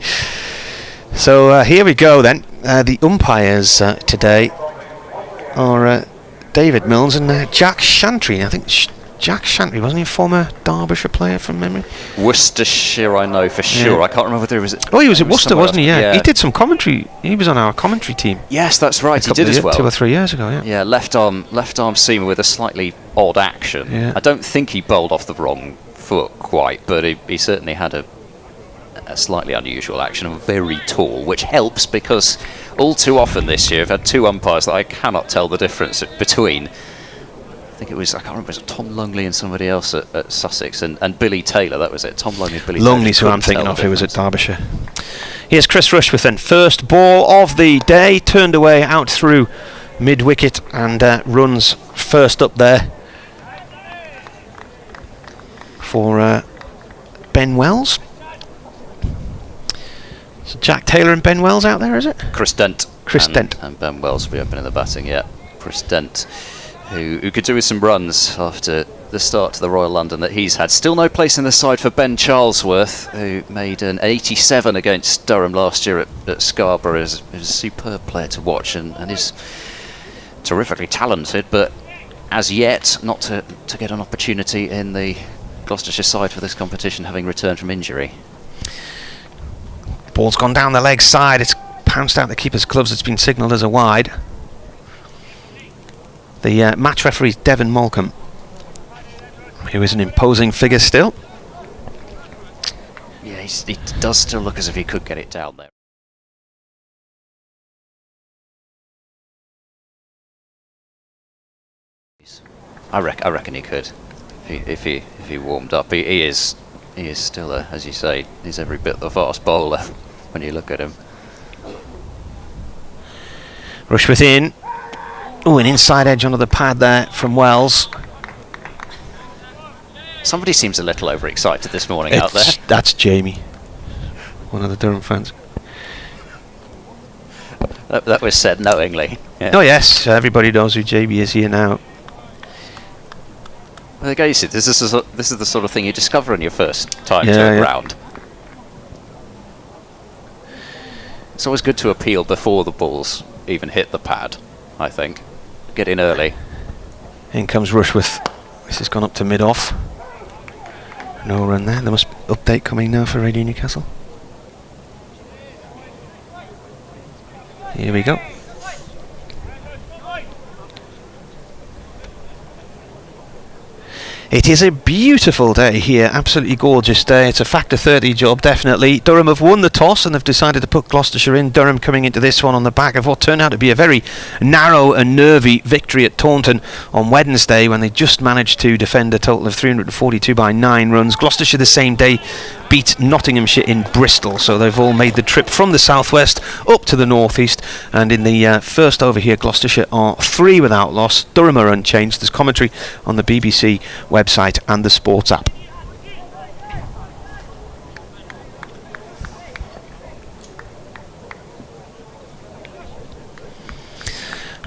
So here we go then. The umpires today are David Mills and Jack Shantry. I think Jack Shantry, wasn't he a former Derbyshire player from memory? Worcestershire, I know for sure. I can't remember whether he was at... Oh, he was at Worcester, wasn't he? Yeah. He did some commentary. He was on our commentary team. Yes, that's right. He did as well. 2 or 3 years ago, yeah. Yeah, left arm seamer with a slightly odd action. Yeah. I don't think he bowled off the wrong foot quite, but he certainly had a slightly unusual action, and very tall, which helps because all too often this year I've had 2 umpires that I cannot tell the difference between. I think it was, I can't remember, it was Tom Longley and somebody else at Sussex, and Billy Taylor, that was it. Tom Longley and Billy Taylor. Longley's who I'm thinking of, who was at Derbyshire. Here's Chris Rushworth then. First ball of the day, turned away out through mid-wicket, and runs first up there for Ben Wells. So Jack Taylor and Ben Wells out there, is it? Chris Dent. Chris Dent. And Ben Wells will be opening the batting, yeah. Chris Dent, who could do with some runs after the start to the Royal London that he's had. Still no place in the side for Ben Charlesworth, who made an 87 against Durham last year at Scarborough. Is a superb player to watch and is terrifically talented, but as yet not to get an opportunity in the Gloucestershire side for this competition, having returned from injury. Ball's gone down the leg side. It's pounced out the keeper's gloves. It's been signalled as a wide. The match referee is Devon Malcolm, who is an imposing figure still. Yeah, he does still look as if he could get it down there. I reckon he could, if he warmed up. He is still as you say, he's every bit the fast bowler when you look at him. Rushworth in. Oh, an inside edge onto the pad there from Wells. Somebody seems a little overexcited this morning out there. That's Jamie, one of the Durham fans. That was said knowingly. Yeah. Oh yes, everybody knows who Jamie is here now. Well, again, this is the sort of thing you discover on your first time to a ground. It's always good to appeal before the balls even hit the pad, I think. Get in early. In comes Rushworth. This has gone up to mid-off. No run there. There must be update coming now for Radio Newcastle. Here we go. It is a beautiful day here, absolutely gorgeous day. It's a factor 30 job, definitely. Durham have won the toss and have decided to put Gloucestershire in. Durham coming into this one on the back of what turned out to be a very narrow and nervy victory at Taunton on Wednesday, when they just managed to defend a total of 342 by 9 runs. Gloucestershire the same day beat Nottinghamshire in Bristol, so they've all made the trip from the southwest up to the northeast, and in the first over here Gloucestershire are 3 without loss. Durham are unchanged. There's commentary on the BBC website and the sports app.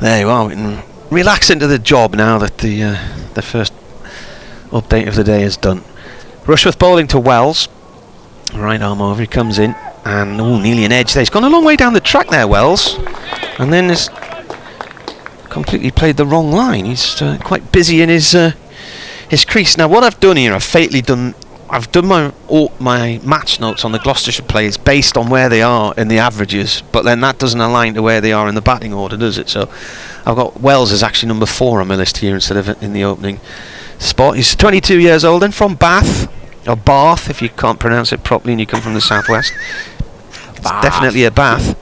There you are. We can relax into the job now that the first update of the day is done. Rushworth bowling to Wells. Right arm over, he comes in, and nearly an edge there. He's gone a long way down the track there, Wells, and then has completely played the wrong line. He's quite busy in his crease. Now, what I've done here, I've done my match notes on the Gloucestershire players based on where they are in the averages, but then that doesn't align to where they are in the batting order, does it? So I've got Wells as actually number 4 on my list here instead of in the opening spot. He's 22 years old and from Bath. Or Bath, if you can't pronounce it properly and you come from the southwest. It's definitely a Bath.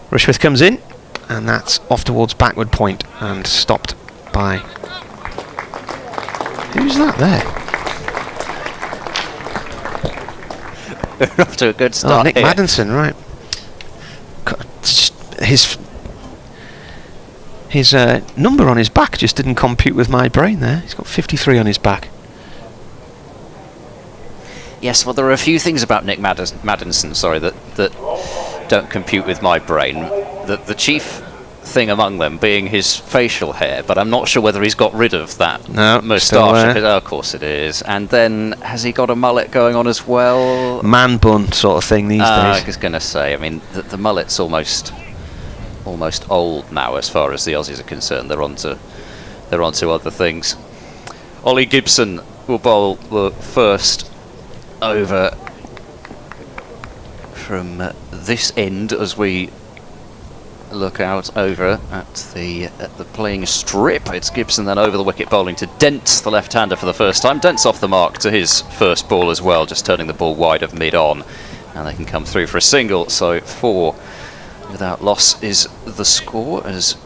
Rushworth comes in, and that's off towards backward point and stopped by... Who's that there? We're off to a good start. Nick Maddinson, right. His number on his back just didn't compute with my brain there. He's got 53 on his back. Yes, well, there are a few things about Nick Maddinson, that don't compute with my brain. The chief thing among them being his facial hair, but I'm not sure whether he's got rid of that moustache. Of course it is. And then, has he got a mullet going on as well? Man bun sort of thing these days. I was going to say, I mean, the mullet's almost old now as far as the Aussies are concerned. They're onto other things. Ollie Gibson will bowl the first over from this end as we look out over at the playing strip. It's Gibson then over the wicket bowling to Dent, the left-hander, for the first time. Dent's off the mark to his first ball as well, just turning the ball wide of mid-on, and they can come through for a single. So 4 without loss is the score as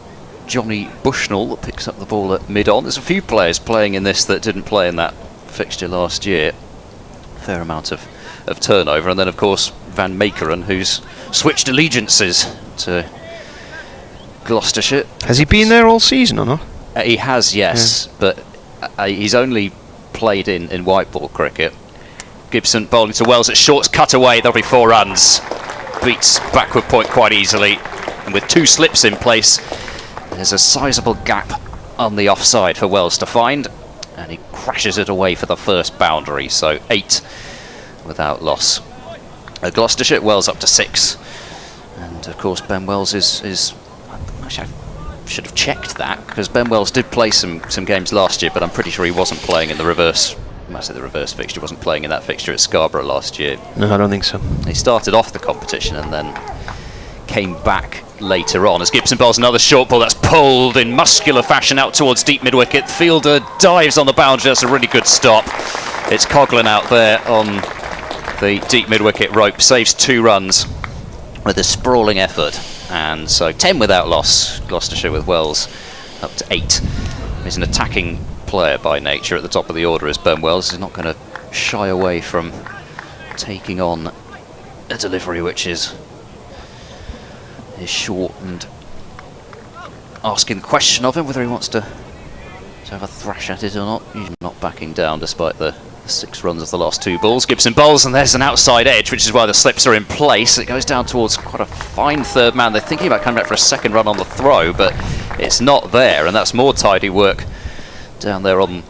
Johnny Bushnell picks up the ball at mid-on. There's a few players playing in this that didn't play in that fixture last year. Fair amount of turnover, and then of course Van Meekeren, who's switched allegiances to Gloucestershire. Has he been there all season or not? He has, yes, but he's only played in white ball cricket. Gibson bowling to Wells at shorts, cut away, there'll be 4 runs. Beats backward point quite easily, and with 2 slips in place, there's a sizable gap on the offside for Wells to find, and he crashes it away for the first boundary. So 8 without loss. Gloucestershire, Wells up to 6, and of course Ben Wells is actually, I should have checked that, because Ben Wells did play some games last year, but I'm pretty sure he wasn't playing in the reverse must say the reverse fixture, wasn't playing in that fixture at Scarborough last year. No, I don't think so. He started off the competition and then came back later on as Gibson bowls another short ball that's pulled in muscular fashion out towards deep mid-wicket. Fielder dives on the boundary. That's a really good stop. It's Coughlin out there on the deep mid-wicket rope, saves 2 runs with a sprawling effort, and so 10 without loss. Gloucestershire with Wells up to 8. He's an attacking player by nature at the top of the order as Ben Wells. He's not going to shy away from taking on a delivery which is short and asking the question of him whether he wants to have a thrash at it or not. He's not backing down despite the 6 runs of the last 2 balls. Gibson bowls and there's an outside edge, which is why the slips are in place. It goes down towards quite a fine third man. They're thinking about coming back for a second run on the throw, but it's not there, and that's more tidy work down there on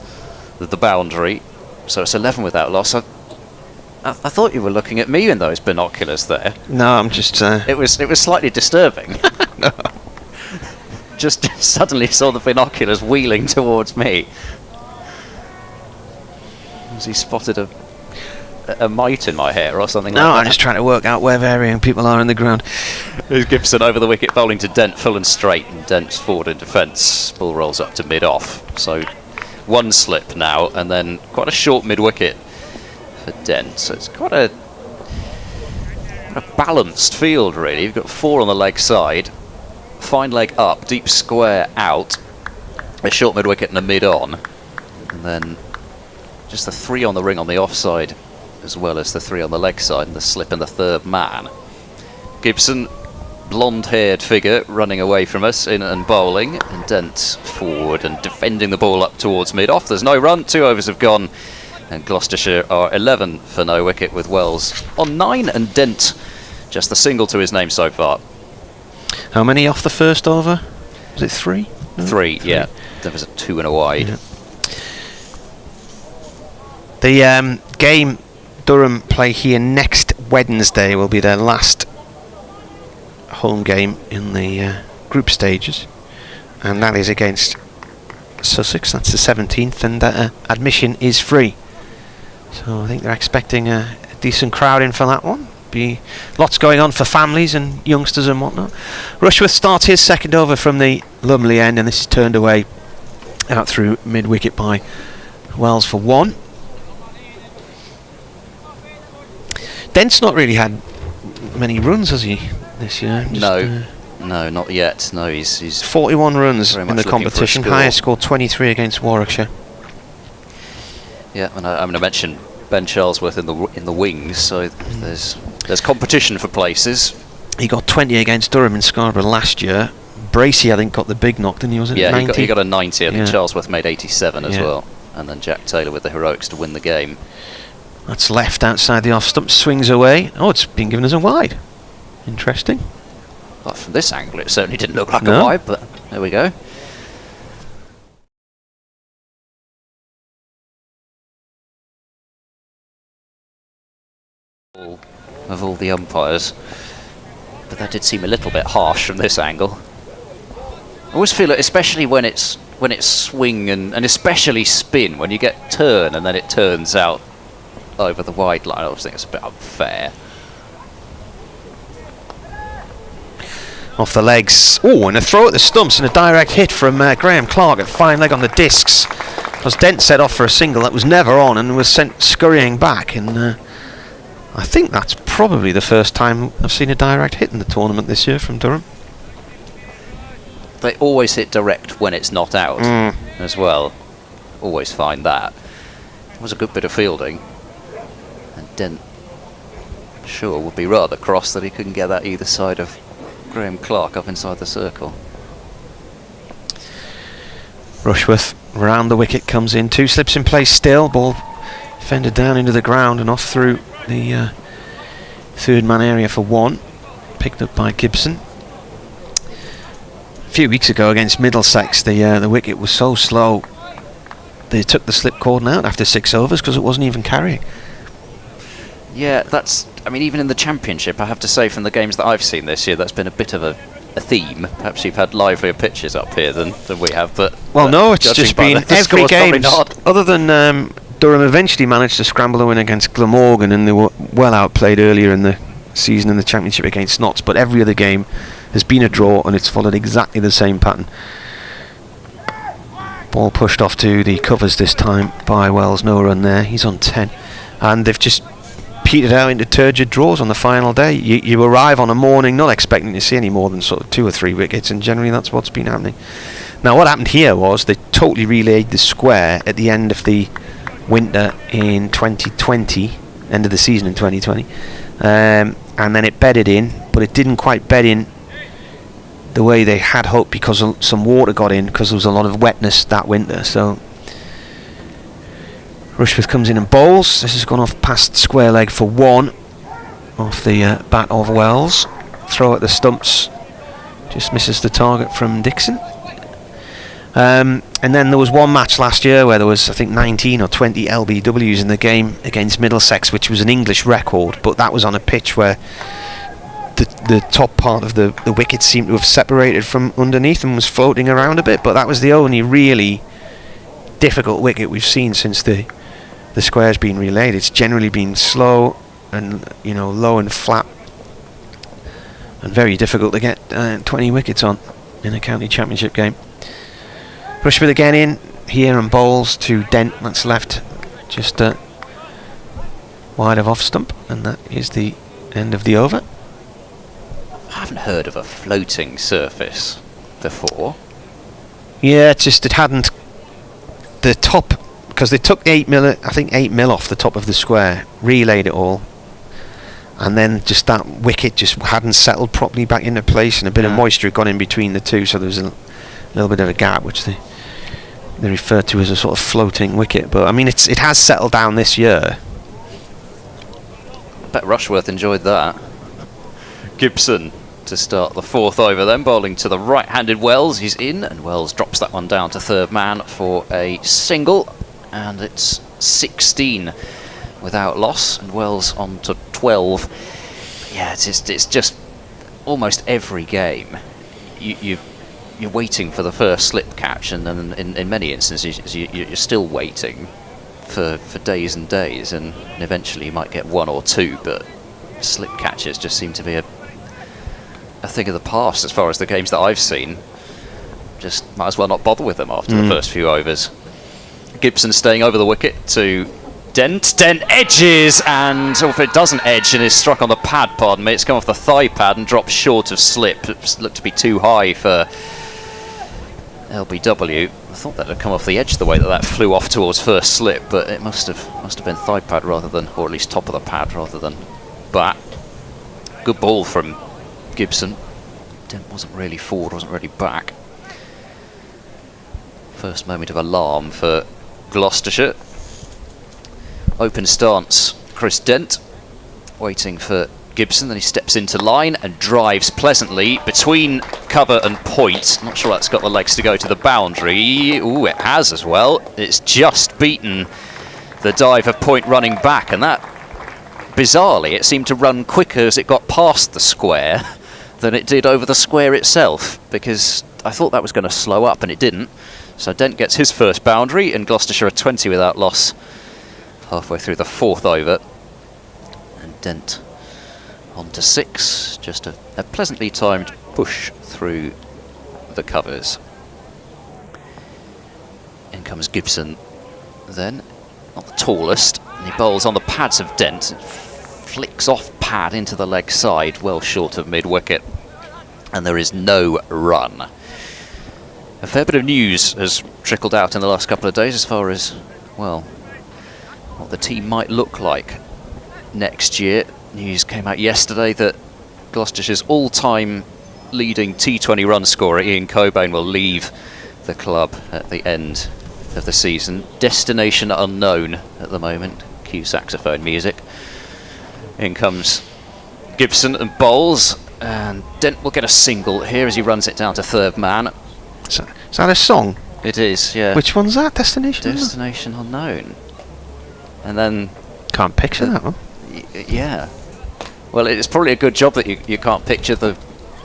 the boundary. So it's 11 without loss. I thought you were looking at me in those binoculars there. No, I'm just... It was slightly disturbing. No. Just suddenly saw the binoculars wheeling towards me. Has he spotted a mite in my hair or something like that? No, I'm just trying to work out where varying people are in the ground. Here's Gibson over the wicket, bowling to Dent, full and straight, and Dent's forward in defence. Ball rolls up to mid-off. So 1 slip now, and then quite a short mid-wicket for Dent. So it's quite a balanced field, really. You've got 4 on the leg side, fine leg up, deep square out, a short mid-wicket and a mid-on, and then just the 3 on the ring on the offside, as well as the 3 on the leg side, and the slip and the third man. Gibson, blonde-haired figure, running away from us, in and bowling, and Dent forward and defending the ball up towards mid-off. There's no run, 2 overs have gone, and Gloucestershire are 11 for no wicket, with Wells on 9 and Dent just the single to his name so far. How many off the first over? Was it 3? No? 3, yeah. There was a 2 and a wide. Yeah. The game Durham play here next Wednesday will be their last home game in the group stages, and that is against Sussex. That's the 17th, and admission is free. So I think they're expecting a decent crowd in for that one. Be lots going on for families and youngsters and whatnot. Rushworth starts his second over from the Lumley end, and this is turned away out through mid-wicket by Wells for 1. Dent's not really had many runs, has he, this year? No, not yet. No, he's 41 runs in the competition. Highest score 23 against Warwickshire. Yeah, and I'm going to mention Ben Charlesworth in the wings. So there's competition for places. He got 20 against Durham in Scarborough last year. Bracey, I think, got the big knock, didn't he? Was it 90? He got a 90. I think Charlesworth made 87 as well, and then Jack Taylor with the heroics to win the game. That's left outside the off stump, swings away. Oh, it's been given as a wide. Interesting. Well, from this angle, it certainly didn't look like a wide, but there we go. Of all the umpires, but that did seem a little bit harsh from this angle. I always feel it, especially when it's swing and especially spin, when you get turn and then it turns out over the wide line. I always think it's a bit unfair. Off the legs. Oh, and a throw at the stumps and a direct hit from Graham Clark at fine leg on the discs. As Dent set off for a single that was never on and was sent scurrying back. And I think that's probably the first time I've seen a direct hit in the tournament this year from Durham. They always hit direct when it's not out as well. Always find that. It was a good bit of fielding. And Dent, sure, would be rather cross that he couldn't get that either side of Graham Clark up inside the circle. Rushworth round the wicket comes in. 2 slips in place still. Ball fended down into the ground and off through the third man area for 1. Picked up by Gibson. A few weeks ago against Middlesex, the wicket was so slow they took the slip cordon out after 6 overs because it wasn't even carrying. Yeah, I mean, even in the Championship, I have to say, from the games that I've seen this year, that's been a bit of a theme. Perhaps you've had livelier pitches up here than we have, but... Well, no, it's just been every game, other than Durham eventually managed to scramble a win against Glamorgan, and they were well outplayed earlier in the season in the championship against Notts, but every other game has been a draw, and it's followed exactly the same pattern. Ball pushed off to the covers this time by Wells. No run there. He's on 10, and they've just petered out into turgid draws on the final day. You arrive on a morning not expecting to see any more than sort of 2 or 3 wickets, and generally that's what's been happening. Now what happened here was they totally relayed the square at the end of the winter in 2020, end of the season in 2020, and then it bedded in, but it didn't quite bed in the way they had hoped because some water got in because there was a lot of wetness that winter. So Rushworth comes in and bowls. This has gone off past square leg for 1 off the bat of Wells. Throw at the stumps, just misses the target from Dixon. And then there was one match last year where there was, I think, 19 or 20 LBWs in the game against Middlesex, which was an English record, but that was on a pitch where the top part of the wicket seemed to have separated from underneath and was floating around a bit, but that was the only really difficult wicket we've seen since the square's been relayed. It's generally been slow and, you know, low and flat, and very difficult to get 20 wickets on in a county championship game. Rushworth again in here and bowls to Dent. That's left just wide of off stump, and that is the end of the over. I haven't heard of a floating surface before. Yeah, it's just it hadn't the top, because they took 8 mil, I think 8 mil off the top of the square, relayed it all, and then just that wicket just hadn't settled properly back into place, and a bit of moisture had gone in between the two, so there was a little bit of a gap, which they refer to as a sort of floating wicket. But I mean, it has settled down this year. I bet Rushworth enjoyed that. Gibson to start the 4th over then, bowling to the right-handed Wells. He's in, and Wells drops that one down to 3rd man for a single, and it's 16 without loss, and Wells on to 12. Yeah, it's just almost every game you're waiting for the first slip catch, and then in many instances you're still waiting for days and days, and eventually you might get 1 or 2, but slip catches just seem to be a thing of the past as far as the games that I've seen. Just might as well not bother with them after the first few overs. Gibson staying over the wicket to Dent. Dent edges, and if it doesn't edge and is struck on the pad, pardon me, it's come off the thigh pad and dropped short of slip. It looked to be too high for LBW. I thought that had come off the edge the way that flew off towards first slip, but it must have been thigh pad rather than, or at least top of the pad rather than bat. Good ball from Gibson. Dent wasn't really forward, wasn't really back. First moment of alarm for Gloucestershire. Open stance, Chris Dent, waiting for Gibson, then he steps into line and drives pleasantly between cover and point. Not sure that's got the legs to go to the boundary. Ooh, it has as well. It's just beaten the dive of point running back, and that, bizarrely, it seemed to run quicker as it got past the square than it did over the square itself, because I thought that was going to slow up and it didn't. So Dent gets his first boundary, and Gloucestershire are 20 without loss halfway through the 4th over. And Dent on to 6, just a pleasantly timed push through the covers. In comes Gibson then, not the tallest, and he bowls on the pads of Dent. It flicks off pad into the leg side, well short of mid-wicket, and there is no run. A fair bit of news has trickled out in the last couple of days as far as, well, what the team might look like next year. News came out yesterday that Gloucestershire's all-time leading T20 run scorer, Ian Cobain, will leave the club at the end of the season. Destination unknown at the moment. Cue saxophone music. In comes Gibson and bowls, and Dent will get a single here as he runs it down to 3rd man. Is that a song? It is, yeah. Which one's that? Destination Destination Unknown. And then... Can't picture that one. Yeah. Well, it's probably a good job that you can't picture the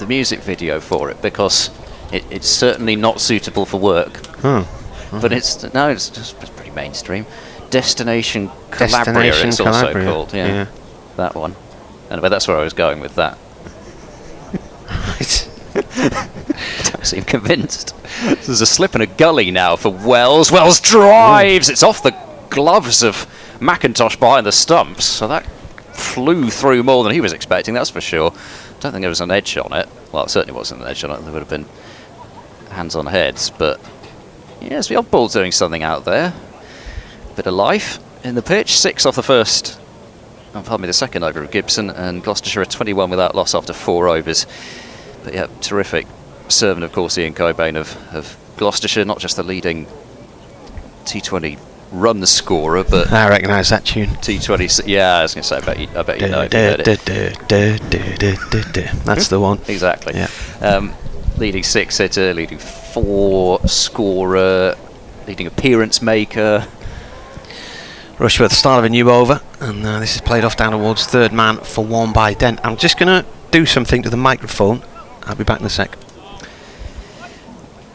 music video for it, because it's certainly not suitable for work. Oh. But it's just pretty mainstream. Destination Calabria, it's also called. Yeah, that one. Anyway, that's where I was going with that. Don't seem convinced. There's a slip and a gully now for Wells. Wells drives. It's off the gloves of McIntosh behind the stumps. So that flew through more than he was expecting, that's for sure. Don't think there was an edge on it. Well, it certainly wasn't an edge on it. There would have been hands on heads. But yeah, it's the odd ball doing something out there. Bit of life in the pitch. 6 off the first. Pardon me, the second over of Gibson, and Gloucestershire are 21 without loss after 4 overs. But yeah, terrific servant, of course, Ian Cobain of Gloucestershire, not just the leading T20 run scorer, but I recognise that tune. T20, yeah, I was going to say, I bet you know if you heard it. That's the one. Exactly. Yeah. Leading 6-hitter, leading 4 scorer, leading appearance maker. Rushworth, start of a new over, and this is played off down towards third man for 1 by Dent. I'm just going to do something to the microphone. I'll be back in a sec.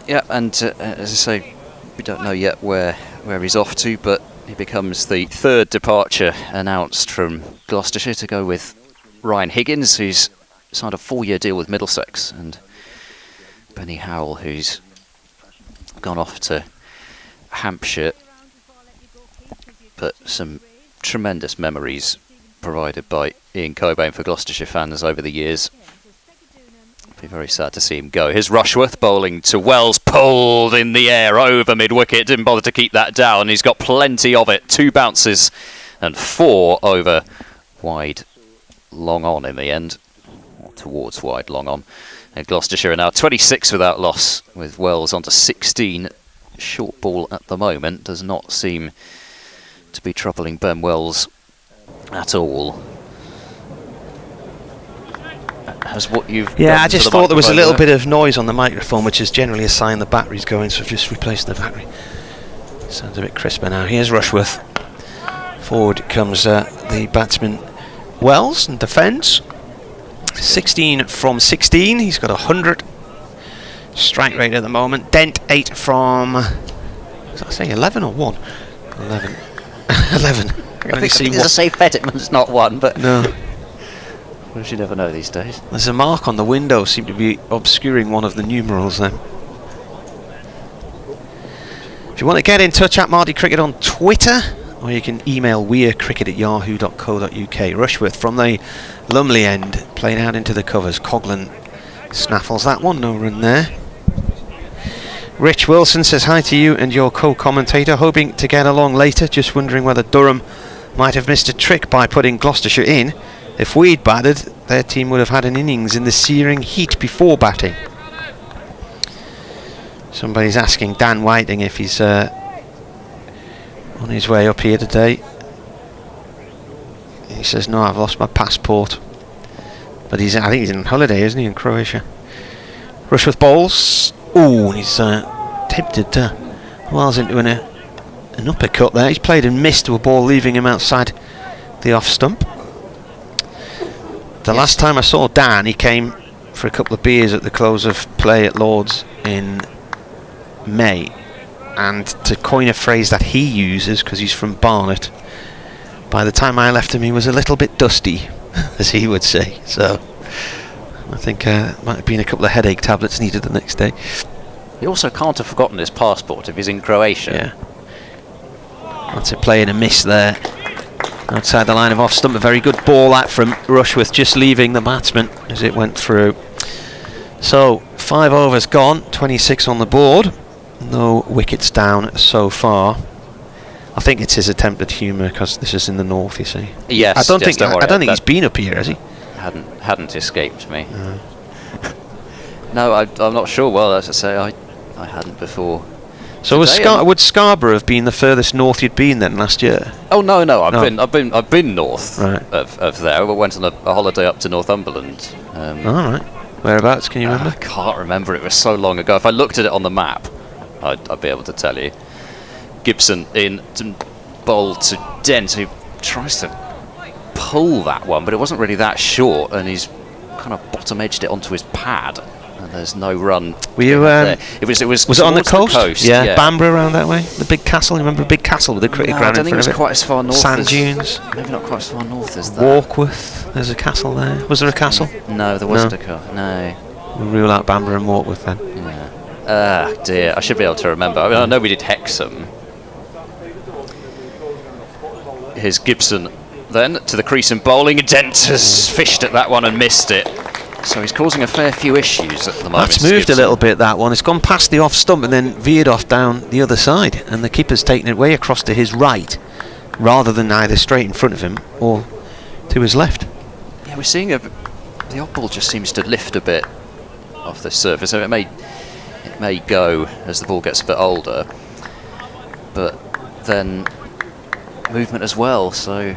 Yeah, and as I say, we don't know yet where he's off to, but he becomes the 3rd departure announced from Gloucestershire to go with Ryan Higgins, who's signed a 4-year deal with Middlesex, and Benny Howell, who's gone off to Hampshire. But some tremendous memories provided by Ian Cobain for Gloucestershire fans over the years. Be very sad to see him go. Here's Rushworth bowling to Wells, pulled in the air over mid-wicket, didn't bother to keep that down. He's got plenty of it. 2 bounces and 4 over wide, long on in the end, or towards wide, long on. And Gloucestershire are now 26 without loss, with Wells onto 16. Short ball at the moment does not seem to be troubling Ben Wells at all. As what you've I just thought there was a little bit of noise on the microphone, which is generally a sign the battery's going, so I've just replaced the battery. Sounds a bit crisper now. Here's Rushworth. Forward comes the batsman Wells and defends. 16 from 16. He's got 100 strike rate at the moment. Dent 8 from, did I say 11 or 1? 11. 11. I think there's a safe bet it's not 1, but no. You never know these days. There's a mark on the window, seem to be obscuring one of the numerals there. If you want to get in touch, at Marty Cricket on Twitter, or you can email weircricket@yahoo.co.uk. Rushworth from the Lumley end, playing out into the covers. Coghlan snaffles that one, no run there. Rich Wilson says hi to you and your co-commentator, hoping to get along later, just wondering whether Durham might have missed a trick by putting Gloucestershire in. If we'd batted, their team would have had an innings in the searing heat before batting. Somebody's asking Dan Whiting if he's on his way up here today. He says, no, I've lost my passport. But I think he's on holiday, isn't he, in Croatia? Rushworth bowls. Ooh, and he's tempted Wells into an uppercut there. He's played and missed to a ball, leaving him outside the off stump. The last time I saw Dan, he came for a couple of beers at the close of play at Lord's in May. And to coin a phrase that he uses, because he's from Barnet, by the time I left him, he was a little bit dusty, as he would say. So I think might have been a couple of headache tablets needed the next day. He also can't have forgotten his passport if he's in Croatia. Yeah. That's a play and a miss there. Outside the line of off stump, a very good ball out from Rushworth, just leaving the batsman as it went through. So 5 overs gone, 26 on the board, no wickets down so far. I think it's his attempt at humour because this is in the north, you see. Yes. I don't think he's been up here, has he? Hadn't escaped me. No, I'm not sure. Well, as I say, I hadn't before. So would Scarborough have been the furthest north you'd been then last year? Oh no, I've been north right. of there. I went on a holiday up to Northumberland. All right. Whereabouts? Can you remember? I can't remember. It was so long ago. If I looked at it on the map, I'd be able to tell you. Gibson in to bowl to Dent, who tries to pull that one, but it wasn't really that short, and he's kind of bottom edged it onto his pad. And there's no run. Were you? It was Was it on the towards coast? Yeah, Bamburgh around that way. The big castle. You remember a big castle with a cricket ground in front of it? I don't think it was quite as far north. Sand dunes. Maybe not quite as far north as that. Warkworth. There's a castle there. Was there a castle? No, there wasn't a castle. No. We'll rule out Bamburgh and Warkworth then. Yeah. Dear, I should be able to remember. I mean, I know we did Hexham. Here's Gibson then to the crease and bowling. Dent has fished at that one and missed it. So he's causing a fair few issues at the moment. That's moved a little bit, that one. It's gone past the off stump and then veered off down the other side. And the keeper's taken it way across to his right, rather than either straight in front of him or to his left. Yeah, we're seeing the odd ball just seems to lift a bit off the surface. So it may go as the ball gets a bit older, but then movement as well. So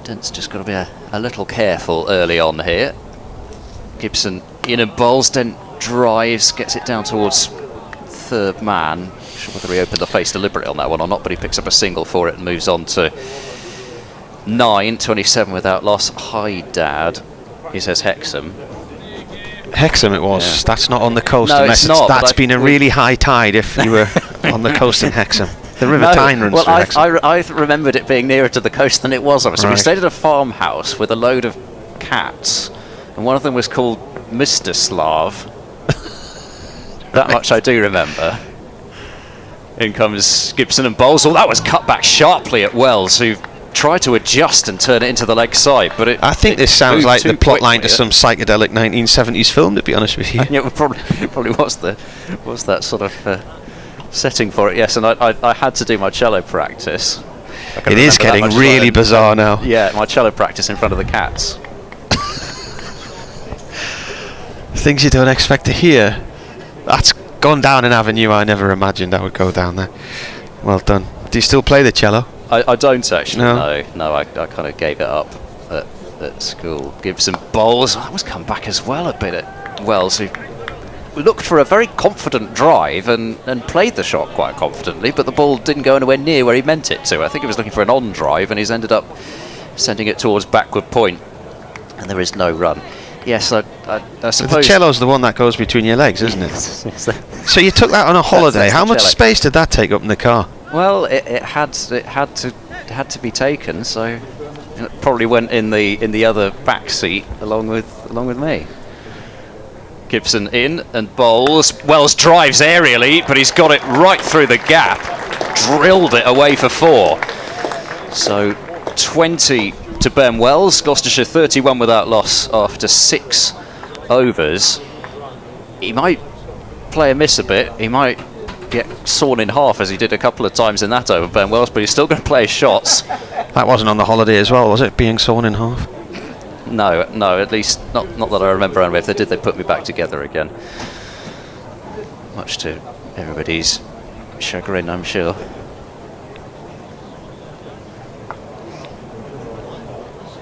Dent's just got to be a little careful early on here. Gibson in and bowls, Dent drives, gets it down towards third man. Not sure whether he opened the face deliberately on that one or not, but he picks up a single for it and moves on to 9, 27 without loss. Hi, Dad. He says Hexham. Hexham it was. Yeah. That's not on the coast. No, unless it's not. That's been a really high tide if you were on the coast in Hexham. The River Tyne runs through Hexham. I remembered it being nearer to the coast than it was. Obviously, Right. we stayed at a farmhouse with a load of cats, and one of them was called Mr. Slav. That much I do remember. In comes Gibson and bowls. Oh, that was cut back sharply at Wells, who tried to adjust and turn it into the leg side, but I think this sounds like the plot line to some psychedelic 1970s film, to be honest with you. Yeah, it probably was that sort of setting for it. Yes, and I had to do my cello practice. It is getting really bizarre now. Yeah, my cello practice in front of the cats. Things you don't expect to hear. That's gone down an avenue I never imagined I would go down there. Well done. Do you still play the cello? I don't actually. No. No, I kind of gave it up at school. Gibson bowls. That was come back as well a bit at Wells, who looked for a very confident drive and played the shot quite confidently, but the ball didn't go anywhere near where he meant it to. I think he was looking for an on drive, and he's ended up sending it towards backward point, and there is no run. Yes, I suppose... The cello's the one that goes between your legs, isn't it? So you took that on a holiday. How much space did that take up in the car? Well, it had to be taken, so it probably went in the other back seat along with me. Gibson in and bowls. Wells drives aerially, but he's got it right through the gap. Drilled it away for 4. So 20 to Ben Wells. Gloucestershire 31 without loss after 6 overs. He might play a miss a bit. He might get sawn in half as he did a couple of times in that over, Ben Wells, but he's still going to play his shots. That wasn't on the holiday as well, was it? Being sawn in half? No, at least not that I remember. Anyway, if they did, they put me back together again. Much to everybody's chagrin, I'm sure.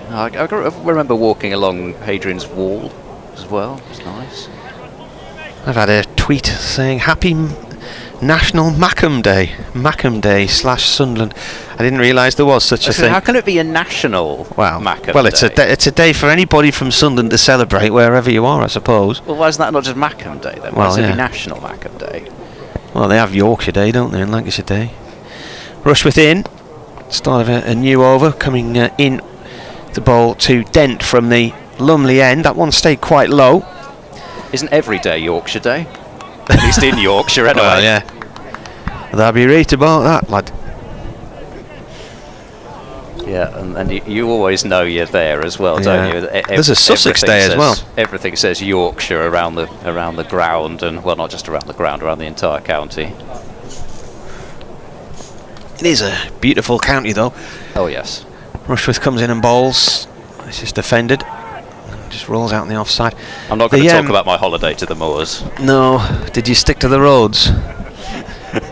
I remember walking along Hadrian's Wall as well. It was nice. I've had a tweet saying Happy National Mackham Day. Mackham Day / Sunderland. I didn't realise there was such a thing. How can it be a national Mackham Well, it's Day? it's a day for anybody from Sunderland to celebrate wherever you are, I suppose. Well, why isn't that not just Mackham Day then? Why does it be National Mackham Day? Well, they have Yorkshire Day, don't they, and Lancashire Day. Rushworth in. Start of a new over, coming in the bowl to Dent from the Lumley end. That one stayed quite low. Isn't every day Yorkshire Day? At least in Yorkshire, anyway. Well, yeah. They'll be right about that, lad. Yeah, and you always know you're there as well, don't you? There's a Sussex Day as well. Everything says Yorkshire around the ground, and well, not just around the ground, around the entire county. It is a beautiful county, though. Oh yes. Rushworth comes in and bowls. It's just defended. Just rolls out on the offside. I'm not going to talk about my holiday to the moors. No. Did you stick to the roads?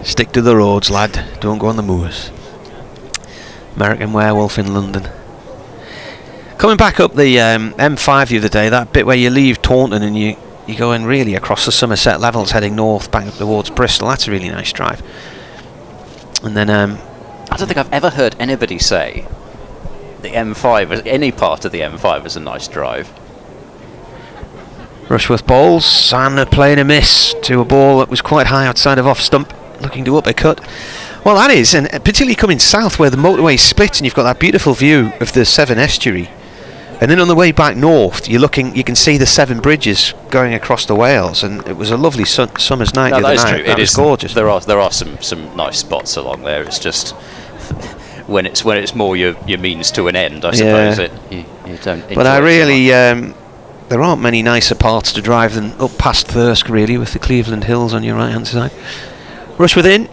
Stick to the roads, lad. Don't go on the moors. American Werewolf in London. Coming back up the M5 the other day, that bit where you leave Taunton and you go in really across the Somerset levels heading north back up towards Bristol. That's a really nice drive. And then I don't think I've ever heard anybody say the M5, any part of the M5 is a nice drive. Rushworth bowls, and they're playing a miss to a ball that was quite high outside of off stump, looking to uppercut. Well, that is, and particularly coming south where the motorway splits and you've got that beautiful view of the Severn estuary. And then on the way back north, you can see the Severn bridges going across the Wales, and it was a lovely summer's night. No, the that other is night. true. That was gorgeous. There are some nice spots along there. It's just when it's more your means to an end, I suppose. You don't. But I really, there aren't many nicer parts to drive than up past Thirsk, really, with the Cleveland Hills on your right hand side. Rushworth in,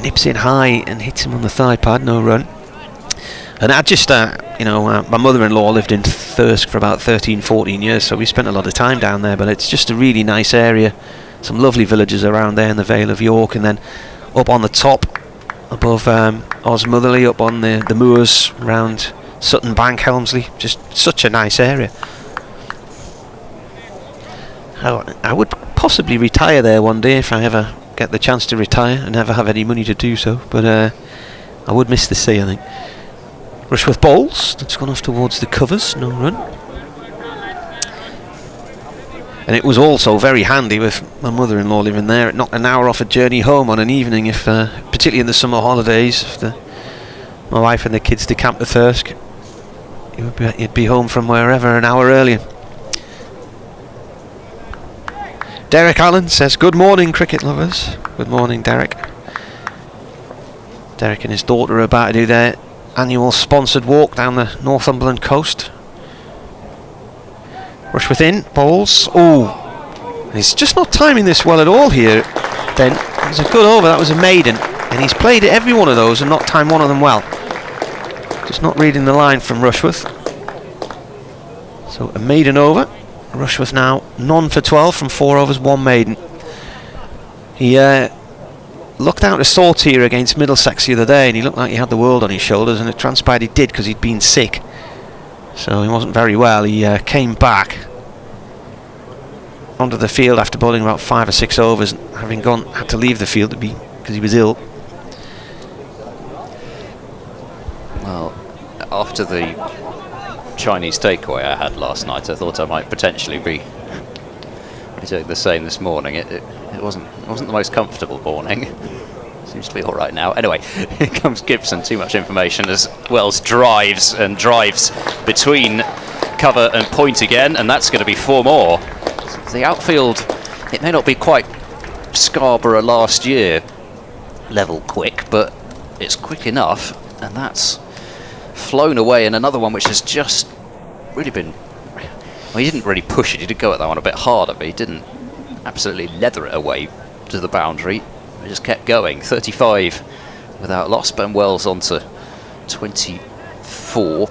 nips in high and hits him on the thigh pad. No run. And I just, my mother-in-law lived in Thirsk for about 13, 14 years, so we spent a lot of time down there, but it's just a really nice area. Some lovely villages around there in the Vale of York, and then up on the top, above Osmotherley, up on the moors around Sutton Bank, Helmsley. Just such a nice area. I would possibly retire there one day if I ever get the chance to retire and never have any money to do so, but I would miss the sea, I think. Rushworth bowls, that's gone off towards the covers, no run. And it was also very handy with my mother-in-law living there. It knocked an hour off a journey home on an evening, if particularly in the summer holidays, if my wife and the kids to camp to Thirsk. You'd be home from wherever an hour earlier. Derek Allen says, good morning, cricket lovers. Good morning, Derek. Derek and his daughter are about to do their annual sponsored walk down the Northumberland coast. Rushworth in, bowls. Oh, he's just not timing this well at all here. Then it was a good over. That was a maiden, and he's played every one of those and not timed one of them well. Just not reading the line from Rushworth. So a maiden over. Rushworth now none for 12 from 4 overs, 1 maiden. He looked out a sore tier against Middlesex the other day, and he looked like he had the world on his shoulders, and it transpired he did because he'd been sick. So he wasn't very well. He came back onto the field after bowling about 5 or 6 overs, having had to leave the field because he was ill. Well, after the Chinese takeaway I had last night, I thought I might potentially be doing the same this morning. It wasn't the most comfortable morning. Seems to be all right now. Anyway, here comes Gibson. Too much information as Wells drives between cover and point again, and that's going to be 4 more. The outfield, it may not be quite Scarborough last year level quick, but it's quick enough, and that's flown away. And another one which has just really been, well, he didn't really push it, he did go at that one a bit harder, but he didn't absolutely leather it away to the boundary. He just kept going. 35 without loss. Ben Wells on to 24,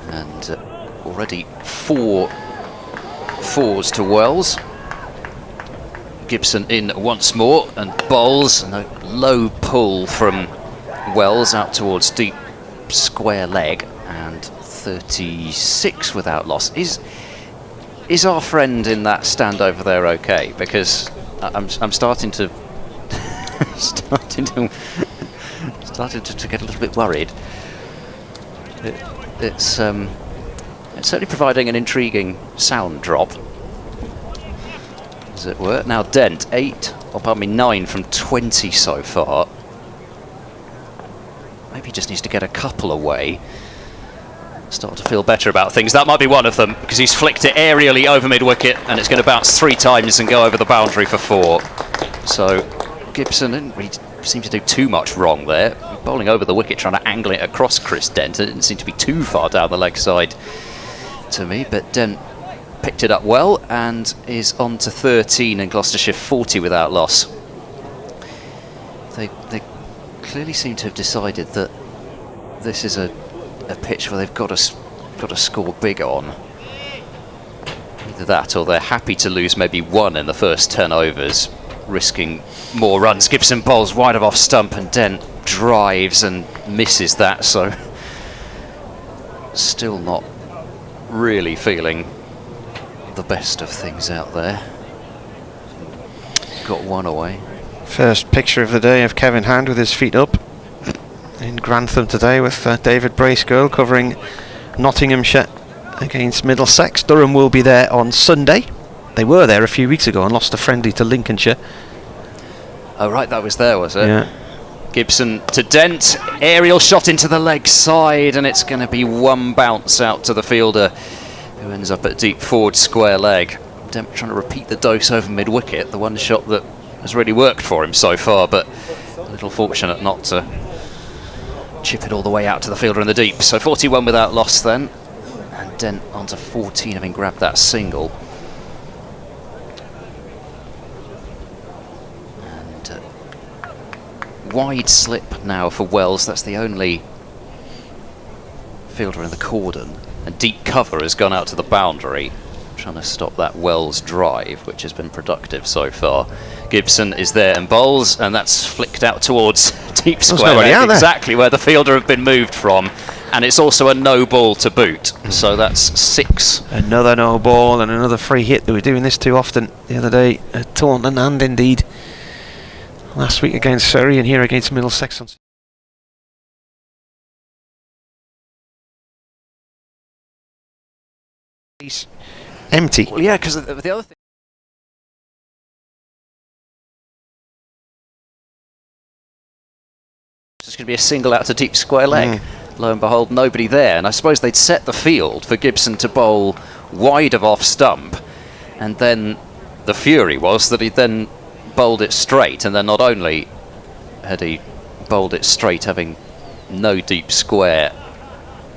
and already 4 fours to Wells. Gibson in once more and bowls, and a low pull from Wells out towards deep square leg, and 36 without loss. Is our friend in that stand over there okay? Because I'm starting to starting to get a little bit worried. It's certainly providing an intriguing sound drop, as it were. Now Dent 9 from 20 so far. Maybe he just needs to get a couple away. Start to feel better about things. That might be one of them, because he's flicked it aerially over mid-wicket, and it's going to bounce 3 times and go over the boundary for 4. So Gibson didn't really seem to do too much wrong there. Bowling over the wicket, trying to angle it across Chris Dent. It didn't seem to be too far down the leg side to me, but Dent picked it up well and is on to 13, and Gloucestershire 40 without loss. They clearly seem to have decided that this is a pitch where they've got to score big on. Either that, or they're happy to lose maybe 1 in the first 10 overs, risking more runs. Gibson bowls wide of off stump, and Dent drives and misses that, so still not really feeling the best of things out there. Got 1 away. First picture of the day of Kevin Hand with his feet up in Grantham today, with David Bracegirdle covering Nottinghamshire against Middlesex. Durham will be there on Sunday. They were there a few weeks ago and lost a friendly to Lincolnshire. Oh right, that was there, was it? Yeah. Gibson to Dent, aerial shot into the leg side, and it's going to be one bounce out to the fielder, who ends up at deep forward square leg. Dent trying to repeat the dose over mid-wicket, the one shot that has really worked for him so far, but a little fortunate not to chip it all the way out to the fielder in the deep. So 41 without loss then, and Dent onto 14 having grabbed that single. Wide slip now for Wells. That's the only fielder in the cordon, and deep cover has gone out to the boundary, trying to stop that Wells drive, which has been productive so far. Gibson is there and bowls, and that's flicked out towards deep square leg, exactly where the fielder had been moved from, and it's also a no ball to boot. So that's 6. Another no ball and another free hit. They were doing this too often the other day at Taunton, and indeed last week against Surrey, and here against Middlesex. He's empty. Well, yeah, because the other thing. It's going to be a single out to deep square leg. Lo and behold, nobody there. And I suppose they'd set the field for Gibson to bowl wide of off stump, and then the fury was that he then bowled it straight, and then not only had he bowled it straight, having no deep square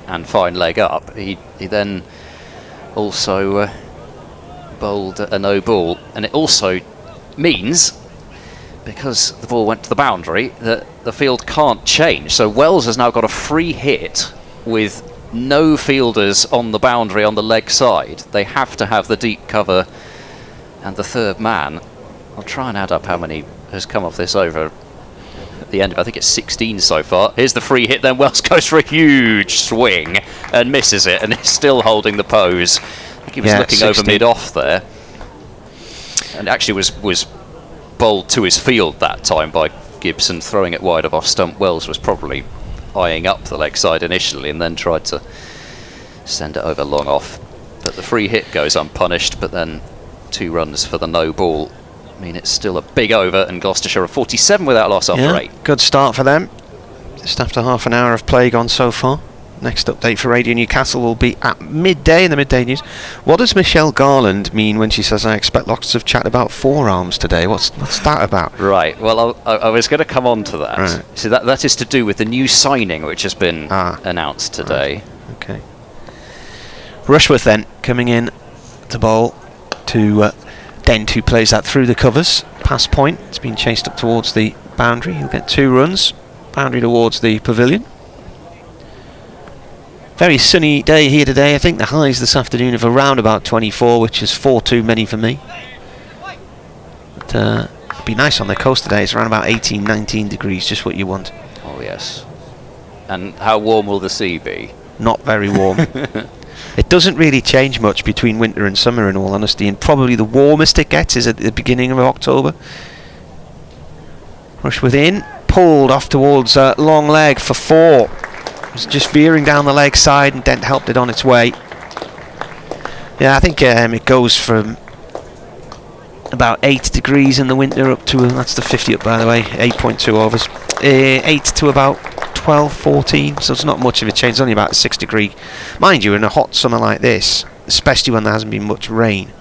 and fine leg up, he then also bowled a no ball, and it also means, because the ball went to the boundary, that the field can't change. So Wells has now got a free hit with no fielders on the boundary on the leg side. They have to have the deep cover and the third man. I'll try and add up how many has come off this over at the end of, I think it's 16 so far. Here's the free hit, then Wells goes for a huge swing and misses it, and is still holding the pose. I think he was looking 16 over mid-off there, and actually was bowled to his field that time by Gibson, throwing it wide of off stump. Wells was probably eyeing up the leg side initially and then tried to send it over long off. But the free hit goes unpunished, but then 2 runs for the no ball. I mean, it's still a big over, and Gloucestershire are 47 without loss after 8. Good start for them. Just after half an hour of play gone so far. Next update for Radio Newcastle will be at midday in the midday news. What does Michelle Garland mean when she says, "I expect lots of chat about forearms today"? What's that about? Right, well, I was going to come on to that. Right. So that is to do with the new signing which has been announced today. Right. Okay. Rushworth then coming in to bowl to Dent, who plays that through the covers. Pass point. It's been chased up towards the boundary. He'll get 2 runs. Boundary towards the pavilion. Very sunny day here today. I think the highs this afternoon of around about 24, which is 4 too many for me. But it'll be nice on the coast today. It's around about 18, 19 degrees, just what you want. Oh yes. And how warm will the sea be? Not very warm. It doesn't really change much between winter and summer, in all honesty, and probably the warmest it gets is at the beginning of October. Rushworth in, pulled off towards long leg for 4. It's just veering down the leg side, and Dent helped it on its way. Yeah, I think it goes from about 8 degrees in the winter up to, that's the 50 up by the way, 8.2 overs. 8 to about 12, 14, so it's not much of a change. It's only about a 6 degree. Mind you, in a hot summer like this, especially when there hasn't been much rain,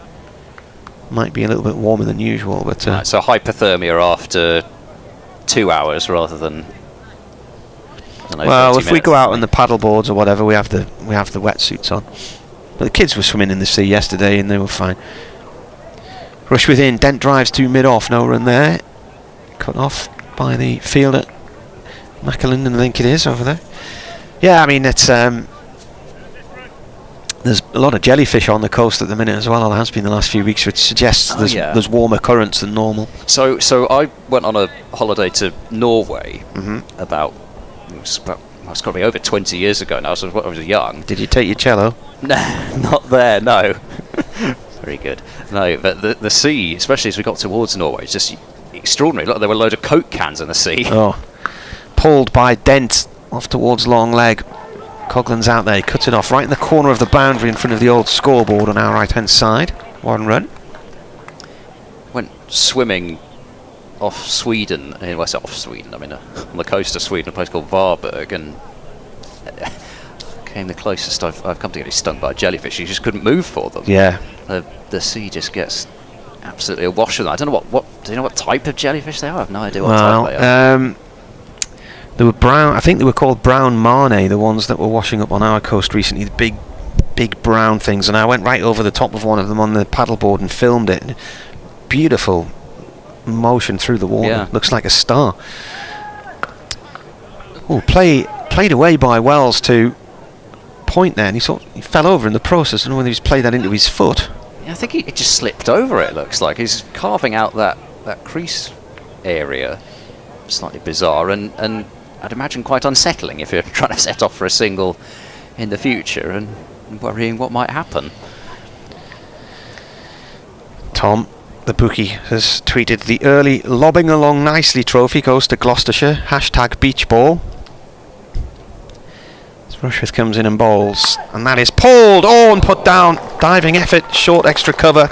might be a little bit warmer than usual. But right, so hypothermia after 2 hours rather than. Well, if we go out on the paddle boards or whatever, we have the wetsuits on. But the kids were swimming in the sea yesterday and they were fine. Rushworth in, Dent drives to mid-off, no run there. Cut off by the fielder, Macklin, I think it is over there. Yeah, I mean it's there's a lot of jellyfish on the coast at the minute as well. There has been the last few weeks, which suggests there's warmer currents than normal. So I went on a holiday to Norway about. It's got to be over 20 years ago now, so I was young. Did you take your cello? No, not there, no. Very good. No, but the sea, especially as we got towards Norway, is just extraordinary. Look, there were a load of Coke cans in the sea. Oh. Pulled by Dent off towards long leg. Coughlin's out there, he cuts it off right in the corner of the boundary in front of the old scoreboard on our right hand side. 1 run. Went swimming off Sweden, well, I say off Sweden, I mean on the coast of Sweden, a place called Varberg, and came the closest I've come to getting stung by a jellyfish. You just couldn't move for them. Yeah. The sea just gets absolutely awash with them. I don't know what do you know what type of jellyfish they are? I have no idea what type they are. They were brown, I think they were called brown marnie, the ones that were washing up on our coast recently, the big brown things, and I went right over the top of one of them on the paddleboard and filmed it. Beautiful motion through the water. Yeah. Looks like a star. Oh, played away by Wells to point there, and he fell over in the process. I don't know whether he's played that into his foot. Yeah, I think he just slipped over it, looks like. He's carving out that crease area. Slightly bizarre, and I'd imagine quite unsettling if you're trying to set off for a single in the future and worrying what might happen. Tom, the bookie, has tweeted the early lobbing along nicely trophy goes to Gloucestershire. #beachball. As Rushworth comes in and bowls, and that is pulled and put down. Diving effort, short extra cover,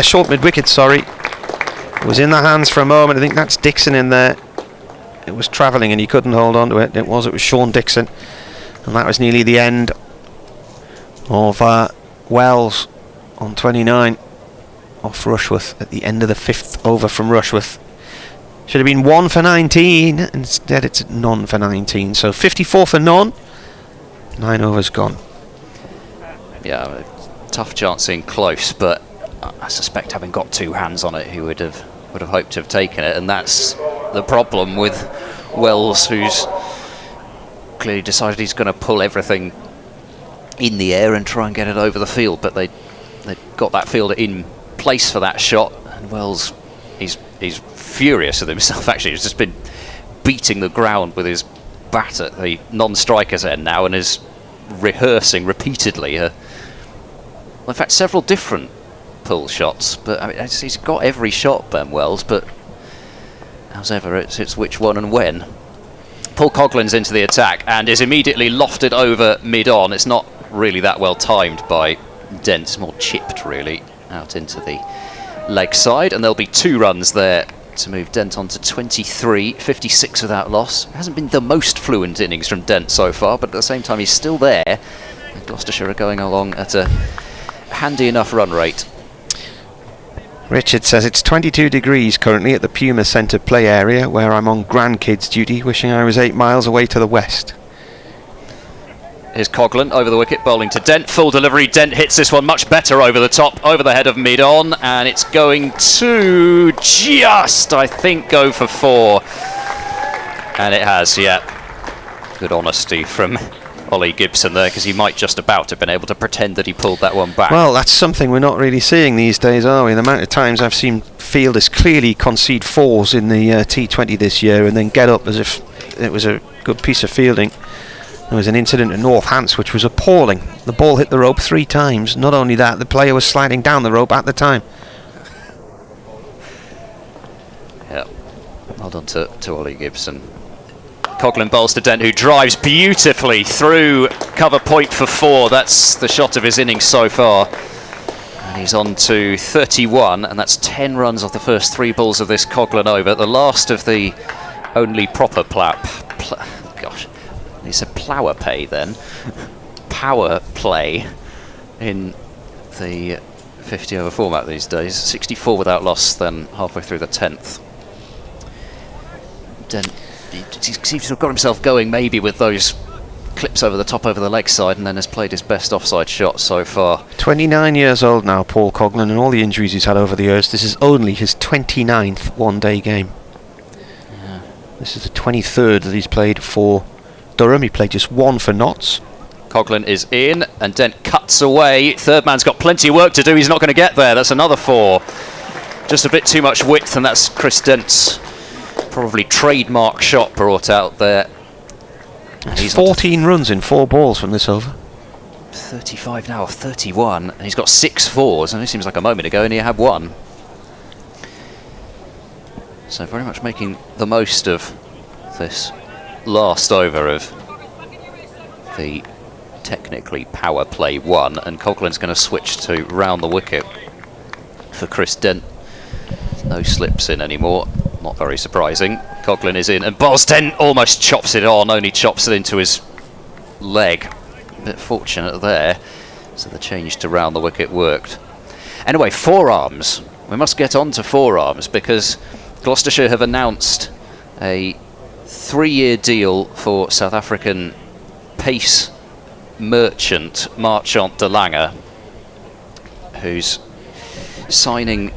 short mid wicket, sorry. It was in the hands for a moment. I think that's Dixon in there. It was travelling and he couldn't hold on to it. It was Sean Dixon, and that was nearly the end of Wells on 29 off Rushworth at the end of the 5th over from Rushworth. Should have been 1 for 19, instead it's none for 19. So 54 for none. 9 overs gone. Yeah, tough chance in close, but I suspect having got 2 hands on it, he would have hoped to have taken it, and that's the problem with Wells, who's clearly decided he's going to pull everything in the air and try and get it over the field, but they got that fielder in place for that shot, and Wells, he's furious with himself actually. He's just been beating the ground with his bat at the non-striker's end now and is rehearsing repeatedly in fact several different pull shots, but I mean, he's got every shot, Ben Wells, but as ever it's which one and when. Paul Coughlin's into the attack and is immediately lofted over mid-on. It's not really that well timed by Dent, it's more chipped really out into the leg side, and there'll be 2 runs there to move Dent on to 23, 56 without loss. It hasn't been the most fluent innings from Dent so far, but at the same time he's still there, and Gloucestershire are going along at a handy enough run rate. Richard says it's 22 degrees currently at the Puma Centre play area where I'm on grandkids duty, wishing I was 8 miles away to the west. Here's Coughlin over the wicket, bowling to Dent. Full delivery. Dent hits this one much better over the top, over the head of mid-on, and it's going to just, I think, go for 4. And it has, yeah. Good honesty from Ollie Gibson there, because he might just about have been able to pretend that he pulled that one back. Well, that's something we're not really seeing these days, are we? The amount of times I've seen fielders clearly concede 4s in the T20 this year and then get up as if it was a good piece of fielding. There was an incident at North Hants which was appalling. The ball hit the rope 3 times. Not only that, the player was sliding down the rope at the time. Yeah, well done to Ollie Gibson. Coughlin bowls to Dent, who drives beautifully through cover point for 4. That's the shot of his innings so far. And he's on to 31, and that's 10 runs off the first 3 balls of this Coughlin over. The last of the only proper it's a plower pay then. Power play in the 50 over format these days. 64 without loss then halfway through the 10th. Dent, he seems to have got himself going maybe with those clips over the top over the leg side, and then has played his best offside shot so far. 29 years old now, Paul Coughlin, and all the injuries he's had over the years. This is only his 29th one-day game. Yeah. This is the 23rd that he's played for Durham. He played just 1 for Notts. Coughlin is in, and Dent cuts away. Third man's got plenty of work to do. He's not going to get there. That's another 4. Just a bit too much width, and that's Chris Dent's probably trademark shot brought out there. And he's 14 runs in 4 balls from this over. 35 now, 31, and he's got 6 4s, and it seems like a moment ago, and he had 1. So very much making the most of this last over of the technically power play 1, and Coughlin's going to switch to round the wicket for Chris Dent. No slips in anymore, not very surprising. Coughlin is in, and bowls Dent almost chops it on, only chops it into his leg. A bit fortunate there, so the change to round the wicket worked. Anyway, forearms. We must get on to forearms, because Gloucestershire have announced a 3-year deal for South African pace merchant Marchant de Lange, who's signing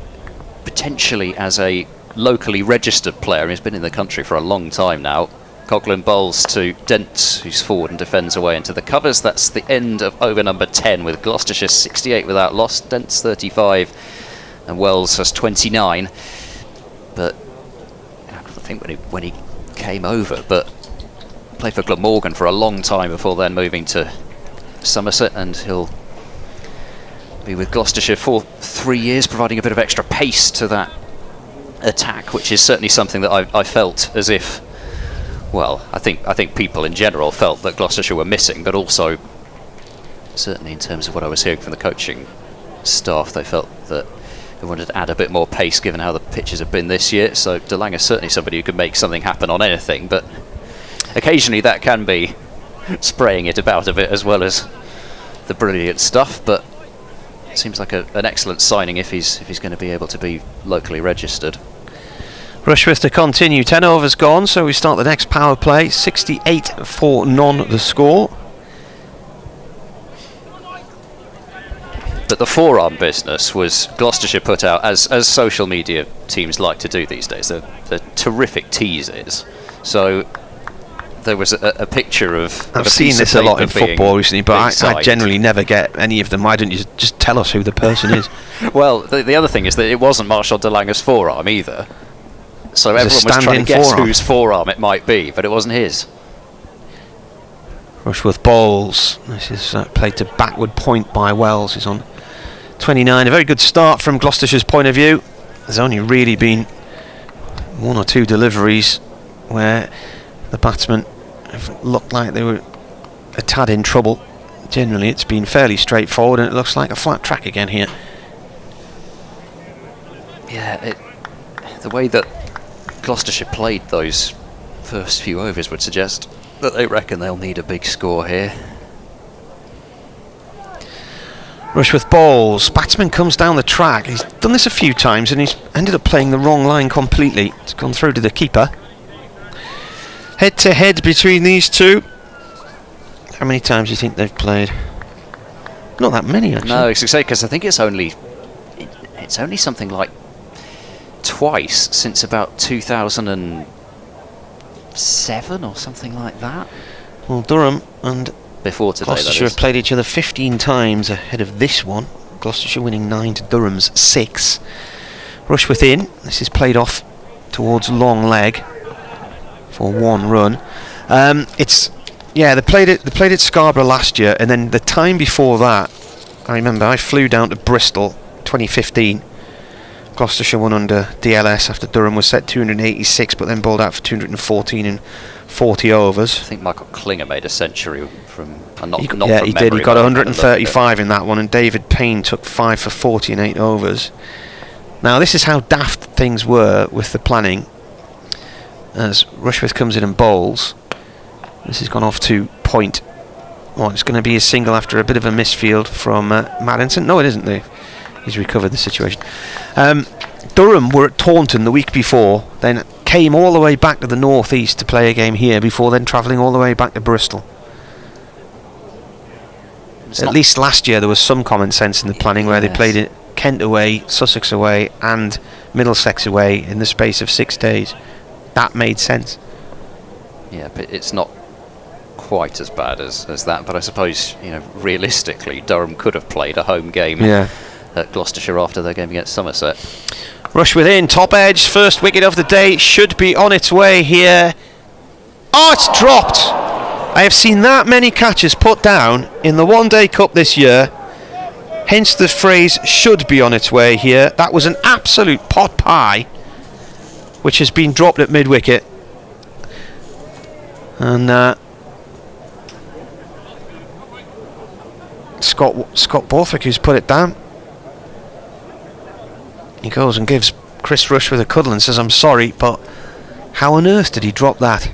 potentially as a locally registered player. He's been in the country for a long time now. Coughlin bowls to Dent, who's forward and defends away into the covers. That's the end of over number 10, with Gloucestershire 68 without loss, Dent's 35 and Wells has 29. But I think when he came over, but played for Glamorgan for a long time before then moving to Somerset, and he'll be with Gloucestershire for 3 years, providing a bit of extra pace to that attack, which is certainly something that I felt as if, well, I think people in general felt that Gloucestershire were missing, but also certainly in terms of what I was hearing from the coaching staff, they felt that they wanted to add a bit more pace given how the pitches have been this year. So de Lange is certainly somebody who could make something happen on anything, but occasionally that can be spraying it about a bit as well as the brilliant stuff. But it seems like an excellent signing if he's going to be able to be locally registered. Rushworth to continue. 10 overs gone, so we start the next power play. 68 for none the score. But the forearm business was Gloucestershire put out, as social media teams like to do these days. They're terrific teasers. So there was a picture of. I've seen this a lot in football recently, but I generally never get any of them. Why don't you just tell us who the person is? Well, the other thing is that it wasn't Marshall de Lange's forearm either. So everyone was trying to guess whose forearm it might be, but it wasn't his. Rushworth bowls. This is played to backward point by Wells. He's on 29. A very good start from Gloucestershire's point of view. There's only really been 1 or 2 deliveries where the batsmen have looked like they were a tad in trouble. Generally it's been fairly straightforward, and it looks like a flat track again here. Yeah, the way that Gloucestershire played those first few overs would suggest that they reckon they'll need a big score here. Rushworth bowls. Batsman comes down the track. He's done this a few times and he's ended up playing the wrong line completely. It's gone through to the keeper. Head to head between these two. How many times do you think they've played? Not that many, actually. No, because I think it's only something like twice since about 2007 or something like that. Well, Durham and before today, Gloucestershire have played each other 15 times ahead of this one. Gloucestershire winning 9 to Durham's 6. Rushworth in. This is played off towards long leg for 1 run. They played at Scarborough last year, and then the time before that, I remember I flew down to Bristol 2015. Gloucestershire won under DLS after Durham was set 286, but then bowled out for 214 in 40 overs. I think Michael Klinger made a century from he did. He got 135 in that one, and David Payne took 5 for 40 in 8 overs. Now this is how daft things were with the planning. As Rushworth comes in and bowls, this has gone off to point. Oh, it's going to be a single after a bit of a misfield from Maddinson. No, it isn't. He's recovered the situation. Durham were at Taunton the week before, then came all the way back to the northeast to play a game here before then travelling all the way back to Bristol. At least last year there was some common sense in the planning where they played it Kent away, Sussex away and Middlesex away in the space of 6 days. That made sense. Yeah, but it's not quite as bad as that, but I suppose, realistically Durham could have played a home game at Gloucestershire after their game against Somerset. Rushworth in, top edge, first wicket of the day, should be on its way here. Oh, it's dropped! I have seen that many catches put down in the One Day Cup this year, hence the phrase should be on its way here. That was an absolute pot pie which has been dropped at mid-wicket, and Scott Borthwick who's put it down. He goes and gives Chris Rushworth a cuddle and says, "I'm sorry, but how on earth did he drop that?"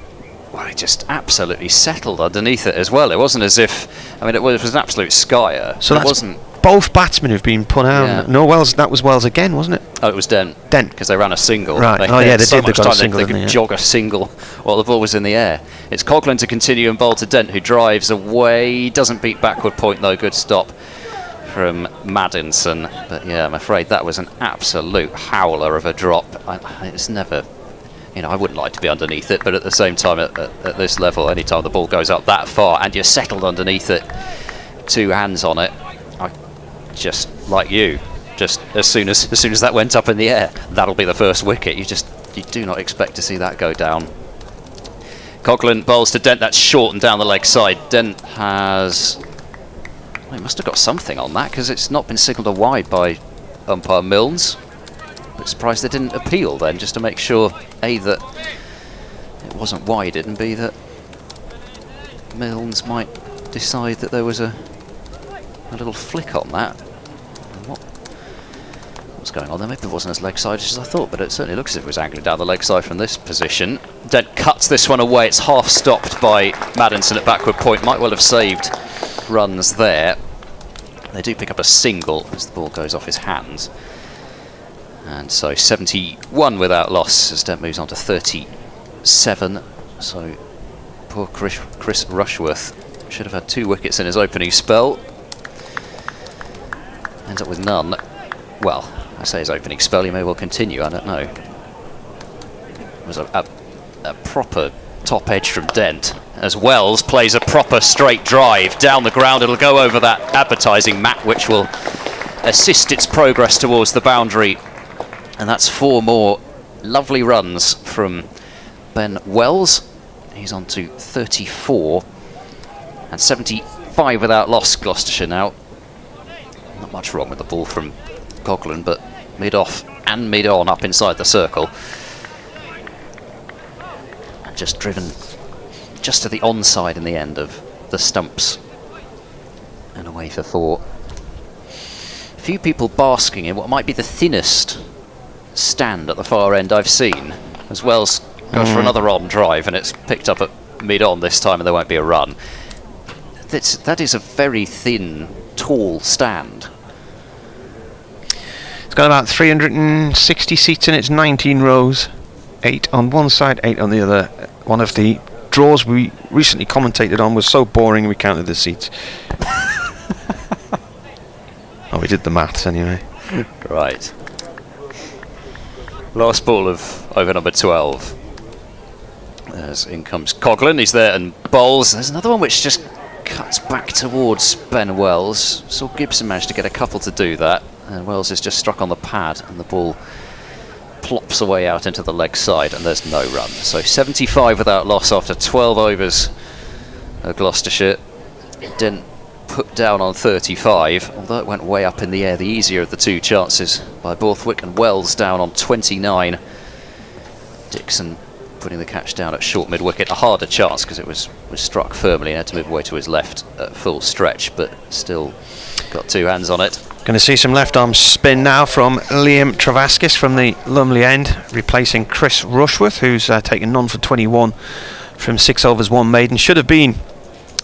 Well, he just absolutely settled underneath it as well. It wasn't as if, I mean, it was an absolute skyer. So it that's wasn't. Both batsmen who've been put out. Yeah. No, Wells. That was Wells again, wasn't it? Oh, it was Dent. Because they ran a single. Right. They They had did. so They much got a time single. they could jog a single while the ball was in the air. It's Coghlan to continue and bowl to Dent, who drives away. Doesn't beat backward point though. Good stop from Maddinson. But yeah, I'm afraid that was an absolute howler of a drop. It's never. I wouldn't like to be underneath it, but at the same time, at this level, any time the ball goes up that far and you're settled underneath it, 2 hands on it, I just like you. Just as soon as that went up in the air, that'll be the first wicket. You do not expect to see that go down. Coghlan bowls to Dent. That's short and down the leg side. Dent has. Well, he must have got something on that because it's not been signalled a wide by umpire Milnes. But surprised they didn't appeal then, just to make sure A, that it wasn't wide, and B, that Milnes might decide that there was a little flick on that. What's going on there? Maybe it wasn't as leg side as I thought, but it certainly looks as if it was angling down the leg side from this position. Dent cuts this one away. It's half stopped by Maddinson at backward point. Might well have saved runs there. They do pick up a single as the ball goes off his hands. And so 71 without loss as Dent moves on to 37. So poor Chris Rushworth should have had 2 wickets in his opening spell. Ends up with none. Well, I say his opening spell, he may well continue, I don't know. It was a proper top edge from Dent. As Wells plays a proper straight drive down the ground. It'll go over that advertising mat, which will assist its progress towards the boundary. And that's 4 more lovely runs from Ben Wells. He's on to 34 and 75 without loss. Gloucestershire now. Not much wrong with the ball from Coghlan, but mid-off and mid-on up inside the circle. And just driven just to the onside in the end of the stumps. And away for 4. A few people basking in what might be the thinnest stand at the far end I've seen, as Wells goes for another on drive, and it's picked up at mid-on this time, and there won't be a run. That is a very thin, tall stand. It's got about 360 seats in it. It's 19 rows, 8 on one side, 8 on the other. One of the draws we recently commentated on was so boring we counted the seats. Oh, we did the maths anyway. Right. Last ball of over number 12. As in comes Coghlan. He's there and bowls. There's another one which just cuts back towards Ben Wells. Saw Gibson managed to get a couple to do that, and Wells is just struck on the pad, and the ball plops away out into the leg side, and there's no run. So 75 without loss after 12 overs of Gloucestershire. Didn't put down on 35, although it went way up in the air. The easier of the 2 chances by Borthwick, and Wells down on 29. Dixon putting the catch down at short mid-wicket. A harder chance because it was struck firmly and had to move away to his left at full stretch, but still got 2 hands on it. Going to see some left arm spin now from Liam Travaskis from the Lumley end, replacing Chris Rushworth, who's taken none for 21 from 6 overs 1 maiden. Should have been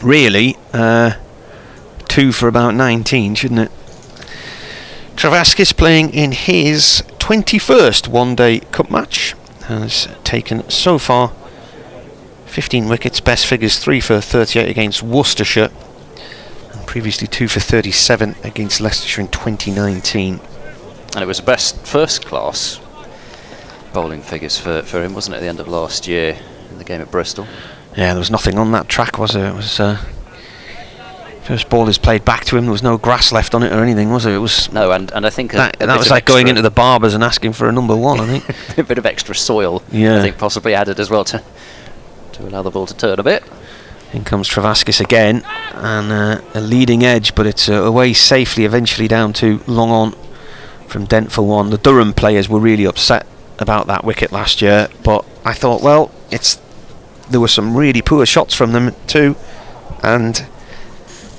really 2 for about 19, shouldn't it? Travaskis playing in his 21st one-day cup match, has taken so far 15 wickets, best figures 3 for 38 against Worcestershire, and previously 2 for 37 against Leicestershire in 2019. And it was the best first class bowling figures for him, wasn't it, at the end of last year in the game at Bristol? Yeah, there was nothing on that track, was there? It was first ball is played back to him. There was no grass left on it or anything, was there? It was no, and I think that was like going into the barbers and asking for a number 1. I think a bit of extra soil. Yeah, I think possibly added as well to allow the ball to turn a bit. In comes Travaskis again, and a leading edge, but it's away safely eventually down to long on from Dent for 1. The Durham players were really upset about that wicket last year, but I thought, well, there were some really poor shots from them too, and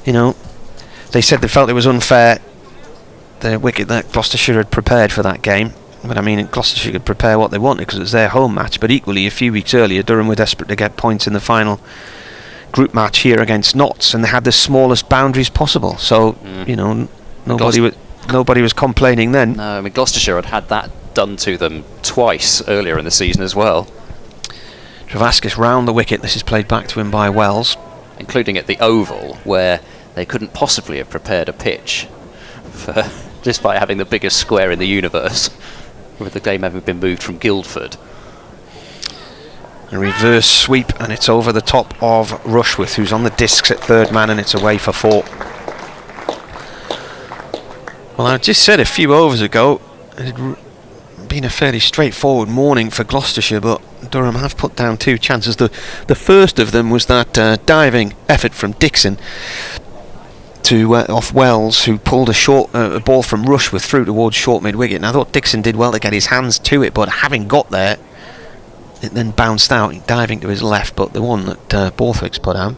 you know, they said they felt it was unfair, the wicket that Gloucestershire had prepared for that game. But I mean, Gloucestershire could prepare what they wanted because it was their home match, but equally a few weeks earlier Durham were desperate to get points in the final group match here against Notts, and they had the smallest boundaries possible, so you know, nobody was complaining then. No, I mean, Gloucestershire had that done to them twice earlier in the season as well. Travaskis round the wicket. This is played back to him by Wells, including at the Oval, where they couldn't possibly have prepared a pitch for, despite having the biggest square in the universe, with the game having been moved from Guildford. A reverse sweep, and it's over the top of Rushworth, who's on the discs at third man, and it's away for 4. Well, I just said a few overs ago it had been a fairly straightforward morning for Gloucestershire, but Durham have put down 2 chances. The first of them was that diving effort from Dixon to off Wells, who pulled a ball from Rushworth through towards short mid-wicket. And I thought Dixon did well to get his hands to it, but having got there, it then bounced out, diving to his left. But the one that Borthwick's put out,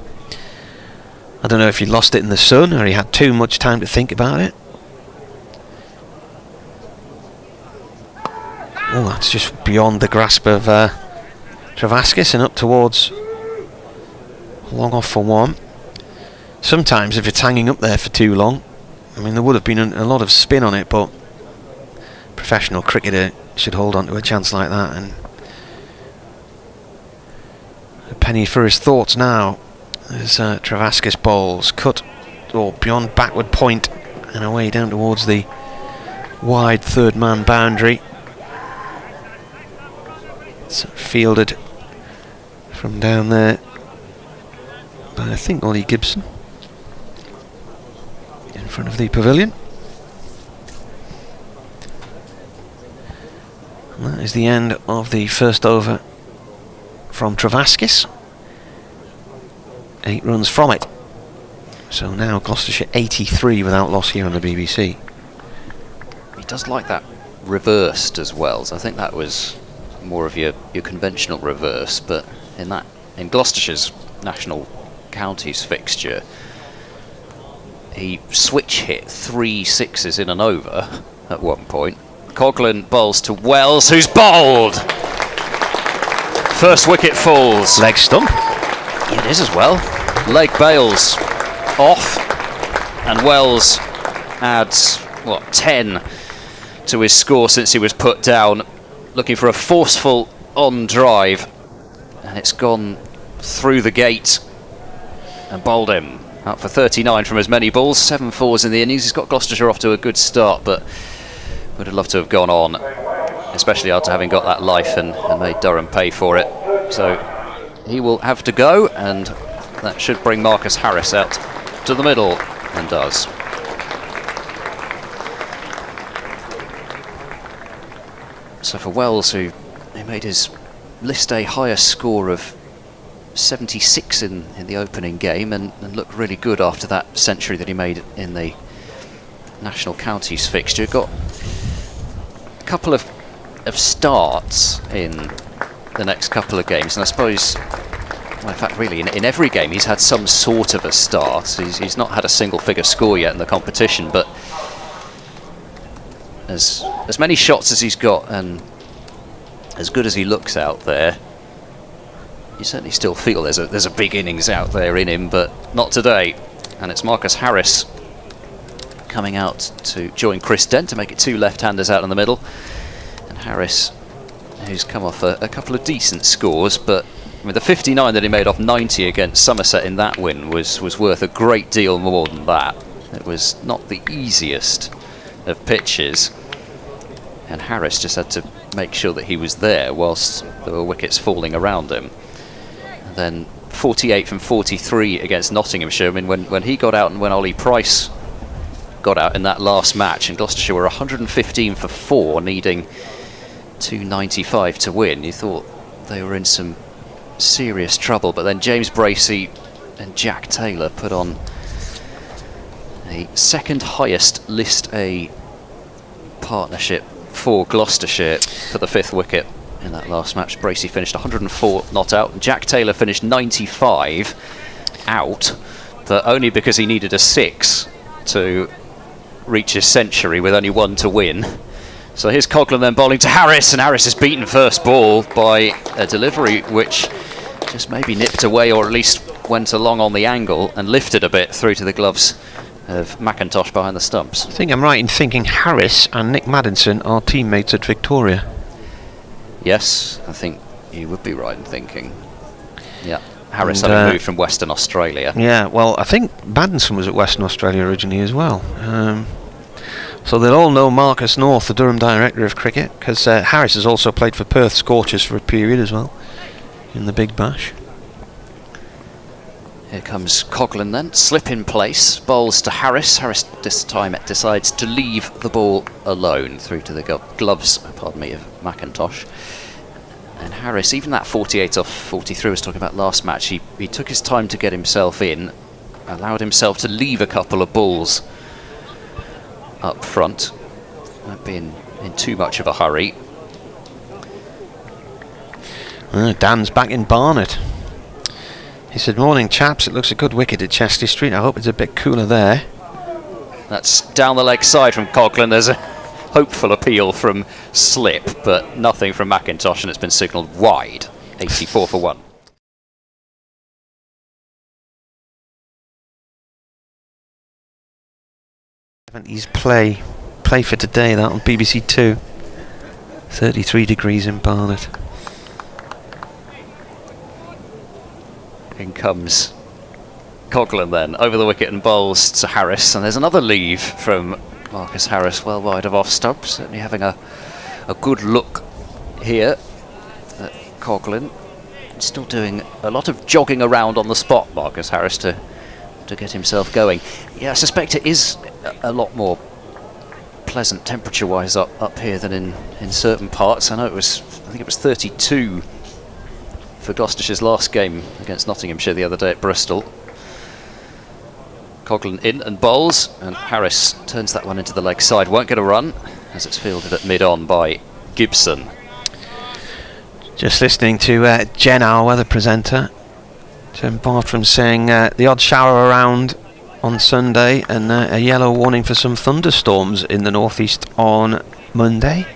I don't know if he lost it in the sun or he had too much time to think about it. Oh, that's just beyond the grasp of Travaskis and up towards long off for 1. Sometimes if it's hanging up there for too long, I mean, there would have been a lot of spin on it, but professional cricketer should hold on to a chance like that. And a penny for his thoughts now as Travaskis bowls, cut or beyond backward point and away down towards the wide third man boundary. It's fielded from down there by, I think, Ollie Gibson in front of the pavilion. And that is the end of the first over from Travaskis. 8 runs from it. So now Gloucestershire 83 without loss here on the BBC. He does like that reversed as well, so I think that was more of your conventional reverse, but in Gloucestershire's national counties fixture, he switch hit 3 sixes in an over at one point. Coghlan bowls to Wells, who's bowled. First wicket falls. Leg stump. It is as well. Leg bails off, and Wells adds 10 to his score since he was put down, looking for a forceful on drive, and it's gone through the gate and bowled him out for 39 from as many balls. 7 fours in the innings. He's got Gloucestershire off to a good start, but would have loved to have gone on, especially after having got that life and made Durham pay for it. So he will have to go, and that should bring Marcus Harris out to the middle, and does. So for Wells, who he made his list A highest score of 76 in the opening game, and looked really good after that century that he made in the national counties fixture, got a couple of starts in the next couple of games, and I suppose, well, in fact really in every game he's had some sort of a start. He's not had a single figure score yet in the competition, but as many shots as he's got and as good as he looks out there, you certainly still feel there's a big innings out there in him, but not today. And it's Marcus Harris coming out to join Chris Dent to make it 2 left-handers out in the middle. And Harris, who's come off a couple of decent scores, but I mean, the 59 that he made off 90 against Somerset in that win was worth a great deal more than that. It was not the easiest of pitches, and Harris just had to make sure that he was there whilst there were wickets falling around him. And then 48 from 43 against Nottinghamshire. I mean, when he got out and when Ollie Price got out in that last match, and Gloucestershire were 115 for 4, needing 295 to win, you thought they were in some serious trouble. But then James Bracey and Jack Taylor put on a second highest List A partnership for Gloucestershire for the 5th wicket in that last match. Bracey finished 104 not out, and Jack Taylor finished 95 out, but only because he needed a 6 to reach his century with only one to win. So here's Coghlan then bowling to Harris, and Harris is beaten first ball by a delivery which just maybe nipped away, or at least went along on the angle and lifted a bit through to the gloves of McIntosh behind the stumps. I think I'm right in thinking Harris and Nick Maddinson are teammates at Victoria. Yes, I think you would be right in thinking. Yeah, Harris having moved from Western Australia. Yeah, well, I think Maddinson was at Western Australia originally as well. So they'll all know Marcus North, the Durham Director of Cricket, because Harris has also played for Perth Scorchers for a period as well, in the Big Bash. Here comes Coghlan then, slip in place, bowls to Harris. Harris this time decides to leave the ball alone through to the gloves, of McIntosh. And Harris, even that 48 off 43 I was talking about last match, he took his time to get himself in, allowed himself to leave a couple of balls up front, not being in too much of a hurry. Dan's back in Barnet. He said, "Morning chaps, it looks a good wicket at Chester Street. I hope it's a bit cooler there." That's down the leg side from Coghlan. There's a hopeful appeal from slip, but nothing from McIntosh, and it's been signalled wide. 84 for 1. He's play for today, that on BBC 2. 33 degrees in Barnet. In comes Coghlan then, over the wicket and bowls to Harris, and there's another leave from Marcus Harris, well wide of off stump, certainly having a good look here at Coghlan. Still doing a lot of jogging around on the spot, Marcus Harris, to get himself going. Yeah, I suspect it is a lot more pleasant temperature-wise up here than in certain parts. I think it was 32 for Gloucestershire's last game against Nottinghamshire the other day at Bristol. Coghlan in and bowls, and Harris turns that one into the leg side. Won't get a run as it's fielded at mid-on by Gibson. Just listening to Jen, our weather presenter, Jen Bartram saying the odd shower around on Sunday and a yellow warning for some thunderstorms in the northeast on Monday.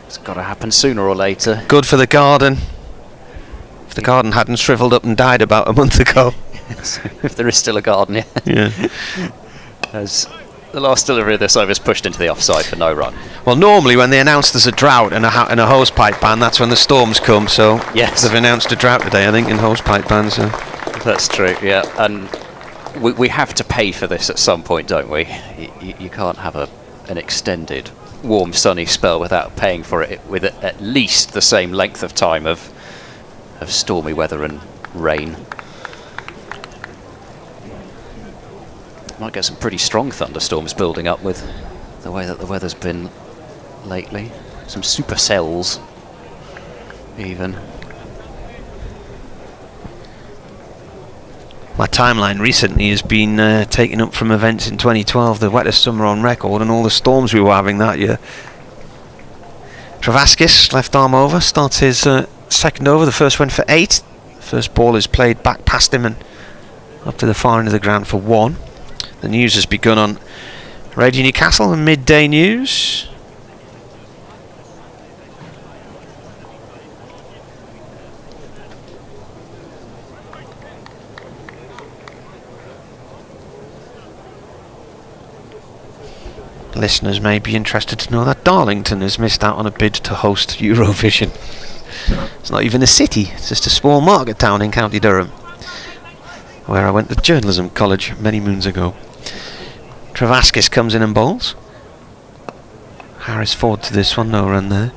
It's got to happen sooner or later. Good for the garden. If the garden hadn't shriveled up and died about a month ago. If there is still a garden, yeah. As the last delivery of this over is pushed into the offside for no run. Well, normally when they announce there's a drought and a hosepipe ban, that's when the storms come. So yes, they've announced a drought today, I think, in hosepipe bans. So. That's true, yeah. And we have to pay for this at some point, don't we? You can't have an extended warm sunny spell without paying for it with at least the same length of time of stormy weather and rain. Might get some pretty strong thunderstorms building up with the way that the weather's been lately. Some supercells even. My timeline recently has been taken up from events in 2012, the wettest summer on record, and all the storms we were having that year. Travaskis, left arm over, starts his second over, the first one for 8. First ball is played back past him and up to the far end of the ground for 1. The news has begun on Radio Newcastle and Midday News. Listeners may be interested to know that Darlington has missed out on a bid to host Eurovision. It's not even a city, it's just a small market town in County Durham, where I went to journalism college many moons ago. Travaskis comes in and bowls. Harris forward to this one, no run there.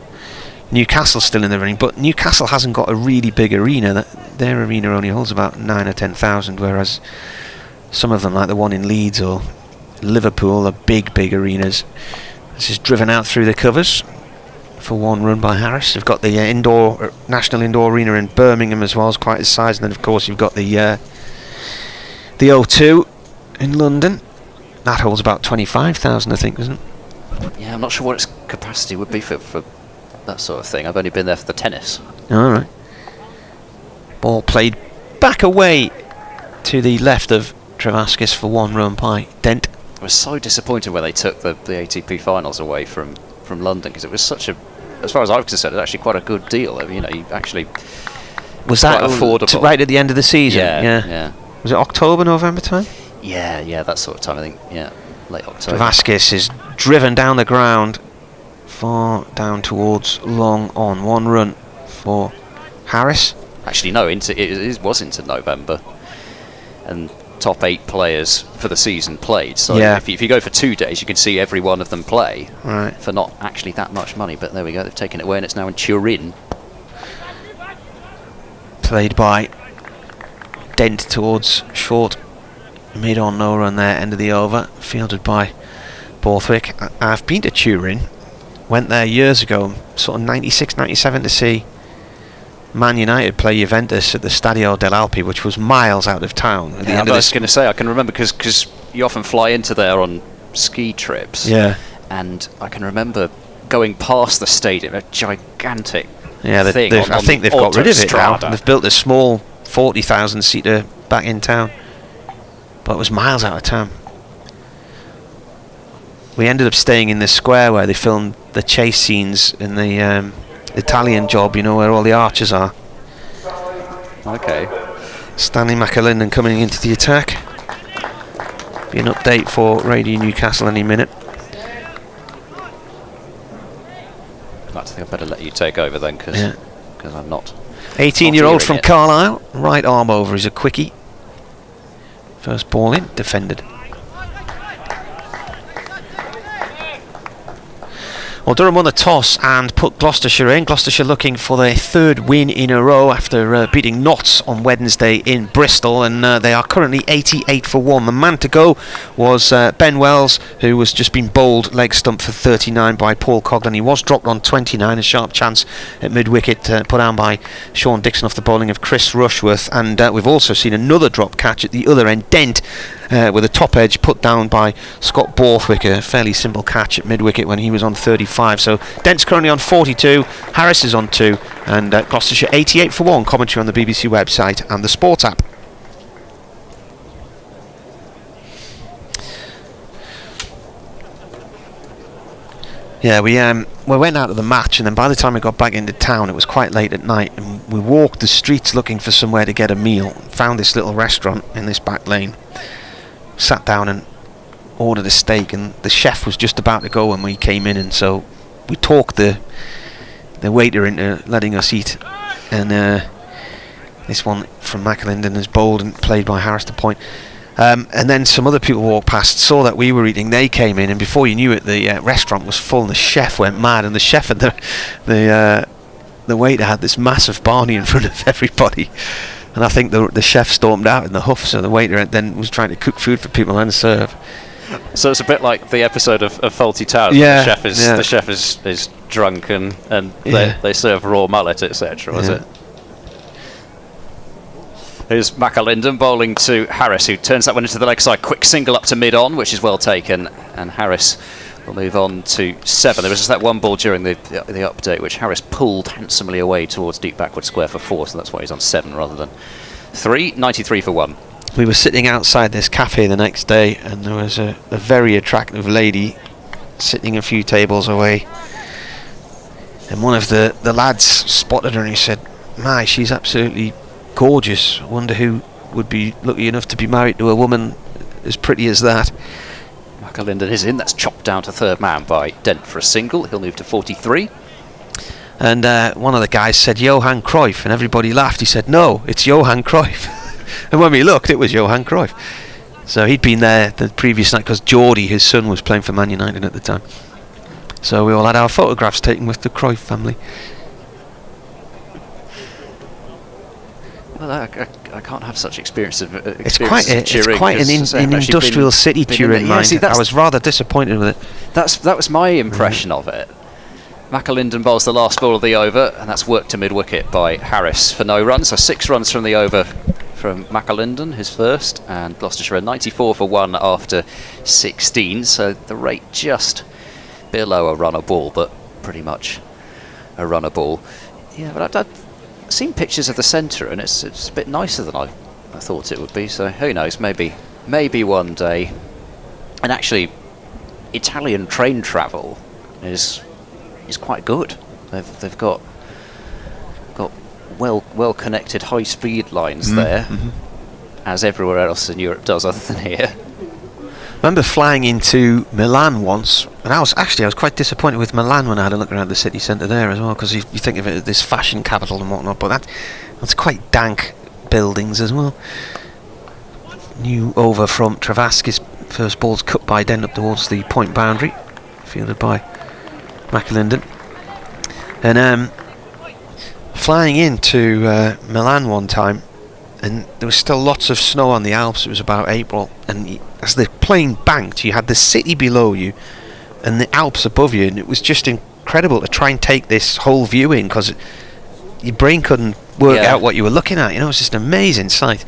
Newcastle's still in the running, but Newcastle hasn't got a really big arena. Their arena only holds about 9,000 or 10,000, whereas some of them, like the one in Leeds or Liverpool, are big arenas. This is driven out through the covers for 1 run by Harris. They've got the National Indoor Arena in Birmingham as well, as quite its size, and then of course you've got the O2 in London. That holds about 25,000, I think, doesn't it? Yeah, I'm not sure what its capacity would be for that sort of thing. I've only been there for the tennis. Alright. Ball played back away to the left of Travaskis for 1 run by Dent. I was so disappointed when they took the ATP finals away from London, because it was such a, as far as I was concerned, it was actually quite a good deal. You know, you actually was that affordable. Right at the end of the season? Yeah. Was it October, November time? Yeah, that sort of time, I think. Yeah, late October. Vasquez is driven down the ground, far down towards long on. One run for Harris. Actually, no, it was into November, and top 8 players for the season played. So if you go for 2 days, you can see every one of them play for not actually that much money. But there we go, they've taken it away, and it's now in Turin. Played by Dent towards short, mid on, no run there, end of the over, fielded by Borthwick. I've been to Turin, went there years ago, sort of 96, 97, to see Man United play Juventus at the Stadio dell'Alpi, which was miles out of town. At the end I was going to say, I can remember, because you often fly into there on ski trips. Yeah. And I can remember going past the stadium, a gigantic thing. I think they've got rid of it now. They've built a small 40,000 seater back in town, but it was miles out of town. We ended up staying in the square where they filmed the chase scenes in the Italian Job, you know, where all the archers are. Okay. Stanley McAlinden coming into the attack. Be an update for Radio Newcastle any minute. I think I'd better let you take over then, because I'm not. 18-year-old from Carlisle, right arm over is a quickie. First ball in, defended. Well, Durham won the toss and put Gloucestershire in. Gloucestershire looking for their 3rd win in a row after beating Notts on Wednesday in Bristol, and they are currently 88 for 1. The man to go was Ben Wells, who was just been bowled leg stump for 39 by Paul Coglan. He was dropped on 29, a sharp chance at mid-wicket put down by Sean Dixon off the bowling of Chris Rushworth, and we've also seen another drop catch at the other end. Dent with a top edge put down by Scott Borthwick, a fairly simple catch at mid-wicket when he was on 35. So Dent's currently on 42, Harris is on 2, and Gloucestershire 88 for 1. Commentary on the BBC website and the Sport app. Yeah, we went out of the match, and then by the time we got back into town, it was quite late at night, and we walked the streets looking for somewhere to get a meal. Found this little restaurant in this back lane, sat down and ordered a steak, and the chef was just about to go when we came in, and so we talked the waiter into letting us eat. And this one from McAlinden is bowled and played by Harris to point. And then some other people walked past, saw that we were eating, they came in, and before you knew it, the restaurant was full, and the chef went mad, and the chef and the waiter had this massive Barney in front of everybody, and I think the chef stormed out in the huff, so the waiter then was trying to cook food for people and serve. So it's a bit like the episode of Fawlty Towers. Yeah, the chef is drunk and they serve raw mullet, etc. Was it? Here's McAlinden bowling to Harris, who turns that one into the leg side. Quick single up to mid-on, which is well taken, and Harris will move on to 7. There was just that one ball during the update, which Harris pulled handsomely away towards deep backward square for 4, so that's why he's on 7 rather than 3. 93 for 1. We were sitting outside this cafe the next day, and there was a very attractive lady sitting a few tables away, and one of the lads spotted her, and he said, "My, she's absolutely gorgeous. I wonder who would be lucky enough to be married to a woman as pretty as that." McAlinden is in. That's chopped down to 3rd man by Dent for a single. He'll move to 43. And one of the guys said Johan Cruyff, and everybody laughed. He said, "No, it's Johan Cruyff." And when we looked, it was Johan Cruyff. So he'd been there the previous night because Geordie, his son, was playing for Man United at the time. So we all had our photographs taken with the Cruyff family. Well, I can't have such experience of it's quite an industrial city, Turin. I was rather disappointed with it. That was my impression of it. McAlinden bowls the last ball of the over, and that's worked to mid-wicket by Harris for no runs. So 6 runs from the over from McAlinden, his first, and Gloucestershire 94 for 1 after 16. So the rate just below a runner ball, but pretty much a runner ball. Yeah, but I've seen pictures of the centre, and it's a bit nicer than I thought it would be. So who knows? Maybe one day. And actually, Italian train travel is quite good. They've got well connected high speed lines there, as everywhere else in Europe does, other than here. I remember flying into Milan once, and I was quite disappointed with Milan when I had a look around the city centre there as well, because you think of it as this fashion capital and whatnot, but that's quite dank buildings as well. New over from Travaskis, first ball's cut by Dent up towards the point boundary, fielded by McAlinden. And flying into Milan one time, and there was still lots of snow on the Alps. It was about April, and as the plane banked, you had the city below you and the Alps above you, and it was just incredible to try and take this whole view in, because your brain couldn't work out what you were looking at. It was just an amazing sight.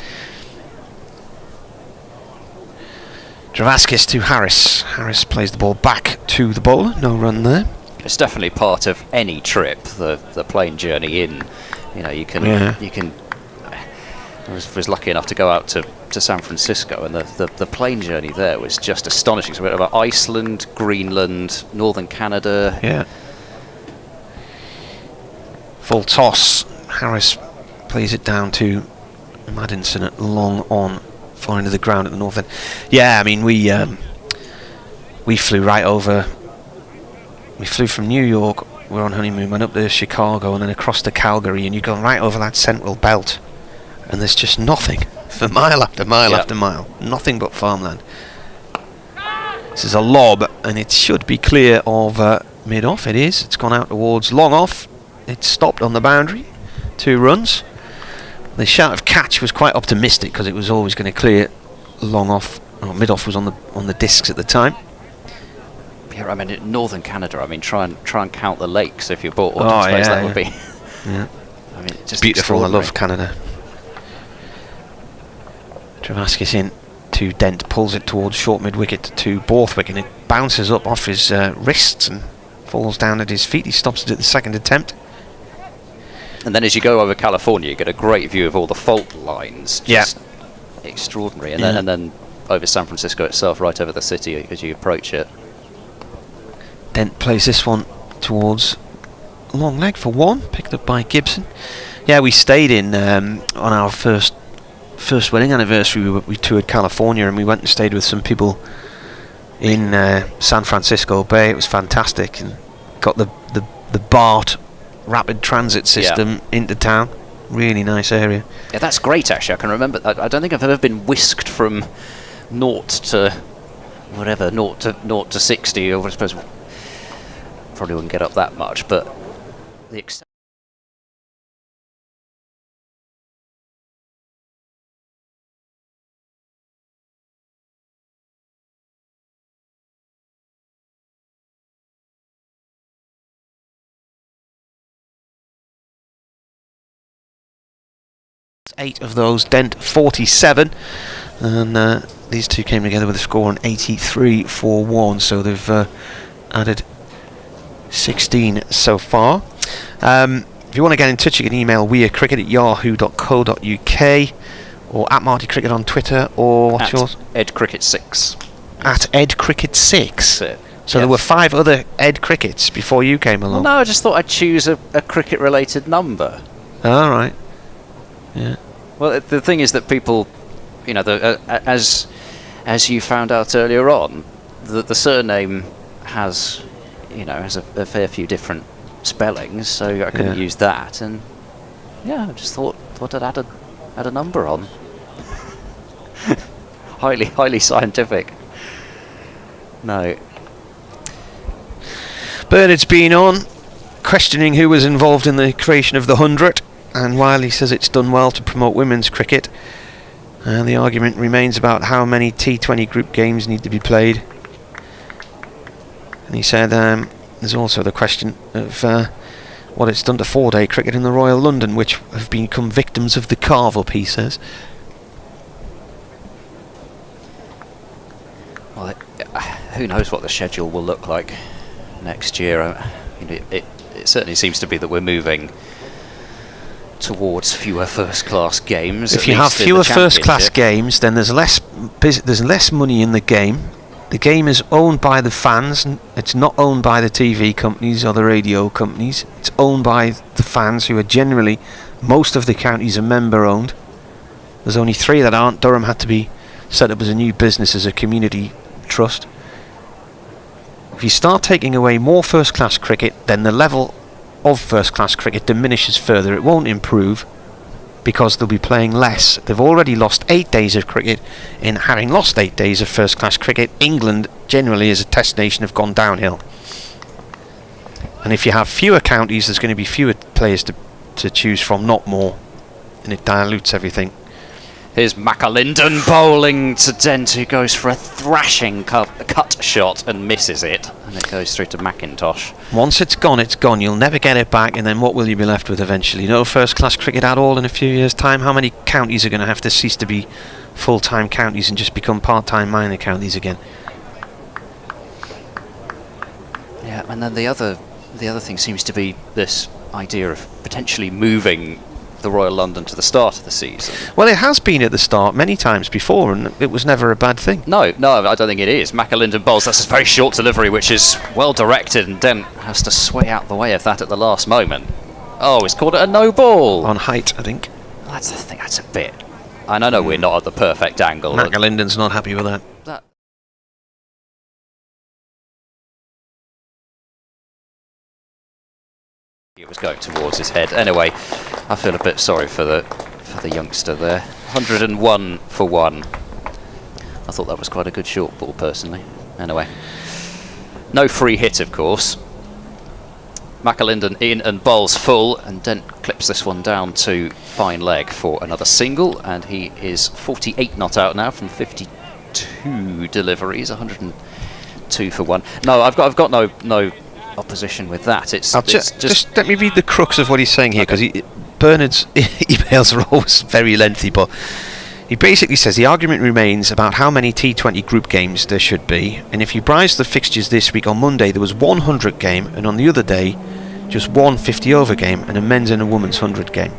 Travaskis to Harris. Harris plays the ball back to the bowler. No run there. It's definitely part of any trip, the plane journey in. You can. I was lucky enough to go out to San Francisco, and the plane journey there was just astonishing. So we went over Iceland, Greenland, northern Canada. Yeah. Full toss. Harris plays it down to Maddinson at long on, flying to the ground at the north end. Yeah, I mean, we flew right over. We flew from New York, we were on honeymoon, went up to Chicago and then across to Calgary, and you're going right over that central belt, and there's just nothing for mile after mile after mile. Nothing but farmland. This is a lob, and it should be clear of mid-off. It is. It's gone out towards long off. It's stopped on the boundary. 2 runs. The shout of catch was quite optimistic, because it was always going to clear long off. Mid-off was on the discs at the time. Yeah, I mean, in northern Canada, I mean, try and count the lakes if you're bored. I suppose that would be. Yeah. I mean, just beautiful. I love Canada. Travaskis in to Dent, pulls it towards short mid-wicket to Borthwick, and it bounces up off his wrists and falls down at his feet. He stops it at the second attempt. And then as you go over California, you get a great view of all the fault lines. Just extraordinary. And then over San Francisco itself, right over the city as you approach it. Dent plays this one towards long leg for 1, picked up by Gibson. Yeah, we stayed in on our first wedding anniversary. We toured California, and we went and stayed with some people in San Francisco Bay. It was fantastic, and got the BART rapid transit system into town. Really nice area. Yeah, that's great. Actually, I can remember. I don't think I've ever been whisked from 0 to whatever, 0 to 60, or I suppose probably wouldn't get up that much, but the Eight of those, Dent 47, and these two came together with a score on 83 for 1, so they've added 16 so far. If you want to get in touch, you can email wearecricket@yahoo.co.uk, or at Marty Cricket on Twitter, or what's yours? EdCricket6. At EdCricket6. So there were 5 other Ed Crickets before you came along. Well, no, I just thought I'd choose a cricket-related number. All right. Yeah. Well, the thing is that people, as you found out earlier on, the surname has, has a fair few different spellings, so I couldn't use that, and I just thought I'd add a number on. highly scientific. No. Bernard's been on, questioning who was involved in the creation of the 100. And while he says it's done well to promote women's cricket, the argument remains about how many T20 group games need to be played. And he said there's also the question of what it's done to 4-day cricket in the Royal London, which have become victims of the carve-up, he says. Well, who knows what the schedule will look like next year. It certainly seems to be that we're moving towards fewer first-class games. If you have fewer first-class games, then there's less money in the game. The game is owned by the fans. It's not owned by the TV companies or the radio companies. It's owned by the fans, who are generally, most of the counties are member owned. There's only 3 that aren't. Durham had to be set up as a new business, as a community trust. If you start taking away more first class cricket, then the level of first class cricket diminishes further. It won't improve, because they'll be playing less. They've already lost 8 days of cricket. In having lost 8 days of first class cricket, England generally as a test nation have gone downhill. And if you have fewer counties, there's going to be fewer players to choose from, not more, and it dilutes everything. Here's McAlinden bowling to Dent, who goes for a thrashing cut shot and misses it, and it goes through to McIntosh. Once it's gone, it's gone. You'll never get it back, and then what will you be left with eventually? No first class cricket at all in a few years' time. How many counties are going to have to cease to be full-time counties and just become part-time minor counties again? Yeah, and then the other thing seems to be this idea of potentially moving the Royal London to the start of the season. Well, it has been at the start many times before, and it was never a bad thing. No, I don't think it is. McAlinden bowls. That's a very short delivery, which is well directed, and Dent has to sway out the way of that at the last moment. Oh, he's called it a no ball. On height, I think. I think that's a bit. I know we're not at the perfect angle. McAlinden's not happy with that. It was going towards his head. Anyway, I feel a bit sorry for the youngster there. 101 for 1. I thought that was quite a good short ball, personally. Anyway, no free hit, of course. McAlinden in and bowls full, and Dent clips this one down to fine leg for another single, and he is 48 not out now from 52 deliveries. 102 for 1. No, I've got no opposition with that. Just let me read the crux of what he's saying here, because Bernard's emails are always very lengthy, but he basically says the argument remains about how many T20 group games there should be, and if you browse the fixtures this week, on Monday there was 100 game, and on the other day just one 50 over game, and a men's and a women's 100 game.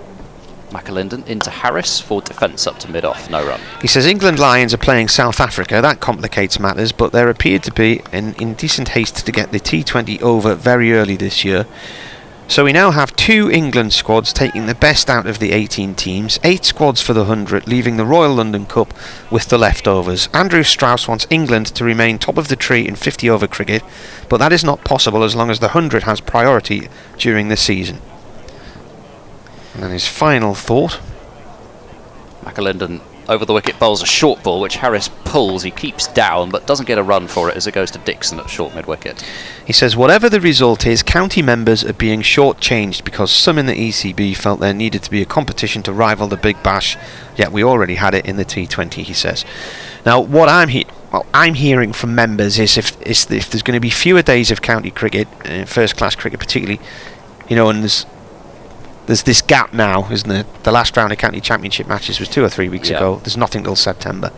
McAlinden into Harris for defence up to mid-off, no run. He says England Lions are playing South Africa. That complicates matters, but there appeared to be an indecent haste to get the T20 over very early this year. So we now have 2 England squads taking the best out of the 18 teams, 8 squads for the 100, leaving the Royal London Cup with the leftovers. Andrew Strauss wants England to remain top of the tree in 50 over cricket, but that is not possible as long as the 100 has priority during the season. And then his final thought. McAlinden over the wicket bowls a short ball, which Harris pulls. He keeps down, but doesn't get a run for it as it goes to Dixon at short mid-wicket. He says, whatever the result is, county members are being short-changed because some in the ECB felt there needed to be a competition to rival the Big Bash, yet we already had it in the T20, he says. Now, what I'm hearing from members is if there's going to be fewer days of county cricket, first-class cricket particularly, and there's this gap now, isn't there? The last round of county championship matches was 2 or 3 weeks ago. There's nothing till September.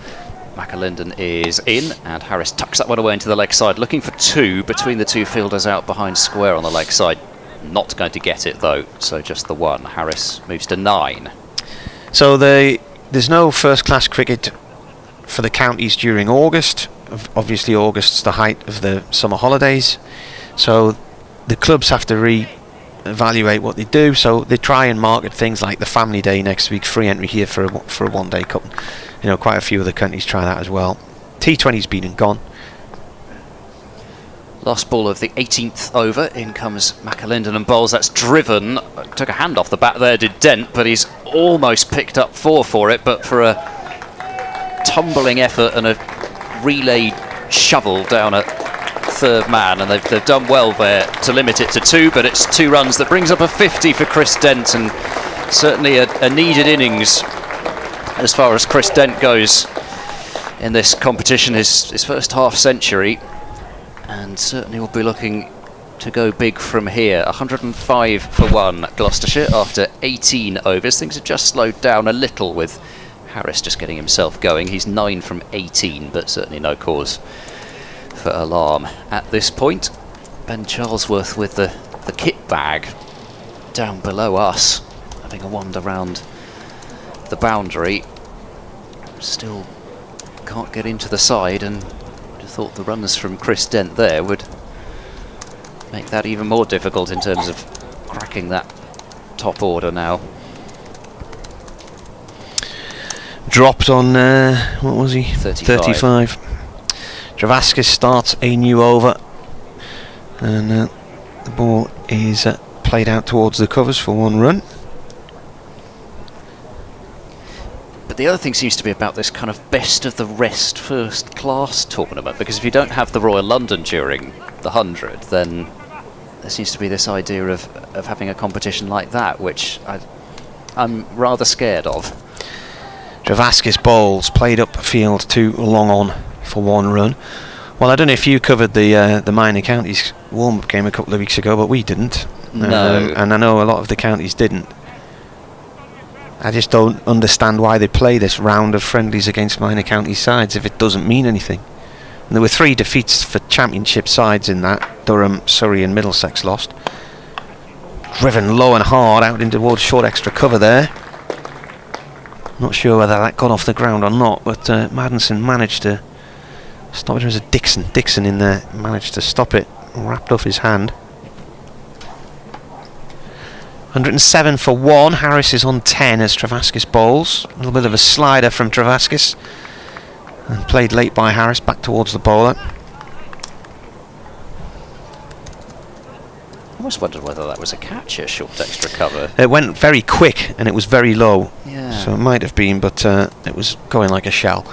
McAlinden is in, and Harris tucks that one away into the leg side, looking for 2 between the 2 fielders out behind square on the leg side. Not going to get it though, so just the 1. Harris moves to 9. So there's no first-class cricket for the counties during August. Obviously August's the height of the summer holidays, so the clubs have to evaluate what they do, so they try and market things like the family day next week, free entry here for a one-day cup. Quite a few other countries try that as well. T20's been and gone. Last ball of the 18th over, in comes McAlinden and bowls. That's driven, took a hand off the bat there, did Dent, but he's almost picked up 4 for it, but for a tumbling effort and a relay shovel down a third man, and they've done well there to limit it to 2, but it's 2 runs that brings up a 50 for Chris Dent, and certainly a needed innings as far as Chris Dent goes in this competition, his first half century, and certainly will be looking to go big from here. 105 for 1 Gloucestershire after 18 overs. Things have just slowed down a little with Harris just getting himself going. He's 9 from 18, but certainly no cause for alarm at this point. Ben Charlesworth with the kit bag down below us, having a wander round the boundary. Still can't get into the side, and would have thought the runs from Chris Dent there would make that even more difficult in terms of cracking that top order now. Dropped on, what was he? 35. Travaskis starts a new over, and the ball is played out towards the covers for 1 run. But the other thing seems to be about this kind of best of the rest first class tournament, because if you don't have the Royal London during the 100, then there seems to be this idea of having a competition like that, which I'm rather scared of. Travaskis bowls, played up field too long on for 1 run. Well, I don't know if you covered the minor counties warm-up game a couple of weeks ago, but we didn't. No. And I know a lot of the counties didn't. I just don't understand why they play this round of friendlies against minor county sides if it doesn't mean anything. And there were 3 defeats for championship sides in that. Durham, Surrey and Middlesex lost. Driven low and hard out into towards short extra cover there. Not sure whether that got off the ground or not, but Maddenson managed to stop it. There was a Dixon in there, managed to stop it, wrapped off his hand. 107 for 1. Harris is on 10 as Travaskis bowls. A little bit of a slider from Travaskis, and played late by Harris, back towards the bowler. I almost wondered whether that was a catch, a short extra cover. It went very quick and it was very low, Yeah. so it might have been, but it was going like a shell.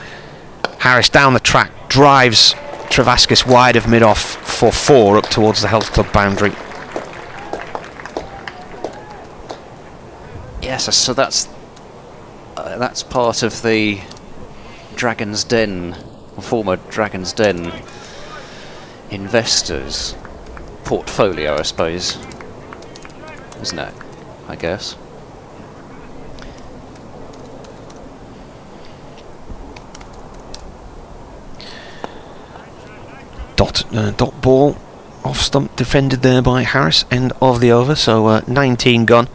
Harris down the track, drives Travaskis wide of mid-off for 4 up towards the Health Club boundary. Yes, so that's part of the Dragon's Den, former Dragon's Den investors' portfolio, I suppose, isn't it? I guess. Dot ball off stump, defended there by Harris. End of the over, so 19 gone.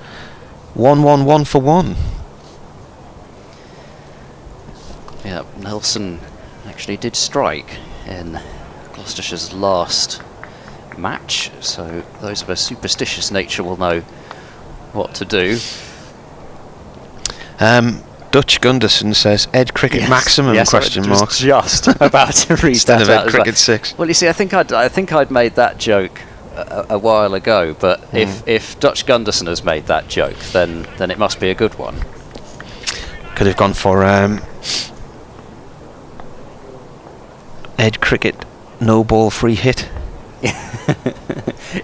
1-1-1 for 1. Yeah, Nelson actually did strike in Gloucestershire's last match, so those of a superstitious nature will know what to do. Dutch Gunderson says Ed Cricket maximum question I was mark. just about to read Instead that of out Ed as Cricket well. 6. Well, you see, I think I'd made that joke a while ago, but if Dutch Gunderson has made that joke, then it must be a good one. Could have gone for Ed Cricket no ball free hit.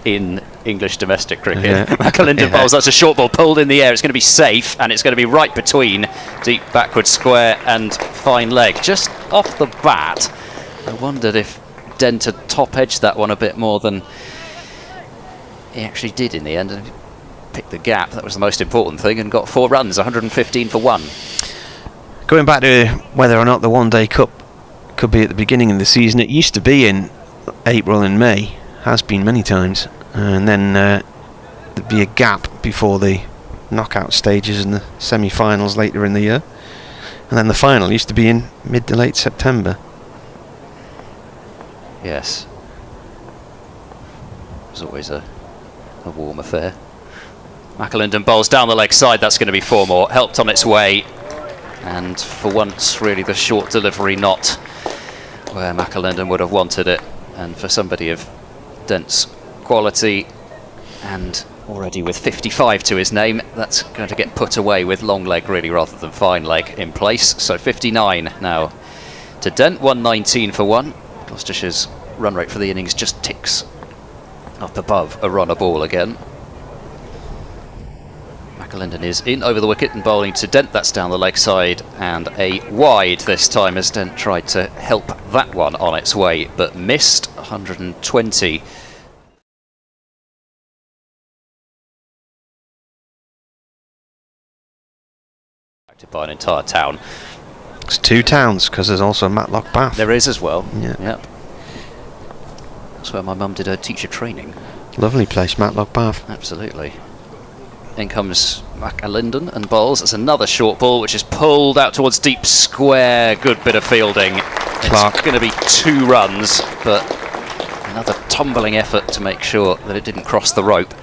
In English domestic cricket. McAlinden bowls, that's a short ball pulled in the air. It's going to be safe, and it's going to be right between deep backward square and fine leg. Just off the bat, I wondered if Dent had top edged that one a bit more than he actually did in the end, and picked the gap. That was the most important thing, and got 4 runs, 115 for 1. Going back to whether or not the One Day Cup could be at the beginning of the season, it used to be in April and May, has been many times, and then there'd be a gap before the knockout stages and the semi-finals later in the year, and then the final used to be in mid to late September. Yes. It was always a warm affair. McAlinden bowls down the leg side, that's going to be 4 more. Helped on its way, and for once really the short delivery not where McAlinden would have wanted it, and for somebody of Dent's quality and already with 55 to his name, that's going to get put away with long leg really rather than fine leg in place. So 59 now to Dent, 119 for 1. Gloucestershire's run rate for the innings just ticks up above a run a ball again. McAlinden is in over the wicket and bowling to Dent. That's down the leg side and a wide this time as Dent tried to help that one on its way but missed. 120. By an entire town. It's 2 towns because there's also Matlock Bath. There is as well. Yeah. Yep. That's where my mum did her teacher training. Lovely place, Matlock Bath. Absolutely. In comes McAlinden and bowls. That's another short ball which is pulled out towards deep square. Good bit of fielding. Clark. It's going to be 2 runs, but another tumbling effort to make sure that it didn't cross the rope.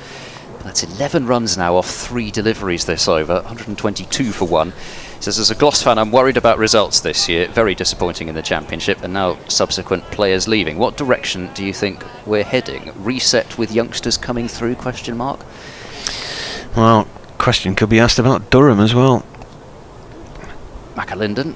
That's 11 runs now off 3 deliveries this over, 122 for 1. He says, as a Glos fan, I'm worried about results this year. Very disappointing in the championship, and now subsequent players leaving. What direction do you think we're heading? Reset with youngsters coming through? Question mark. Well, question could be asked about Durham as well. McAlinden,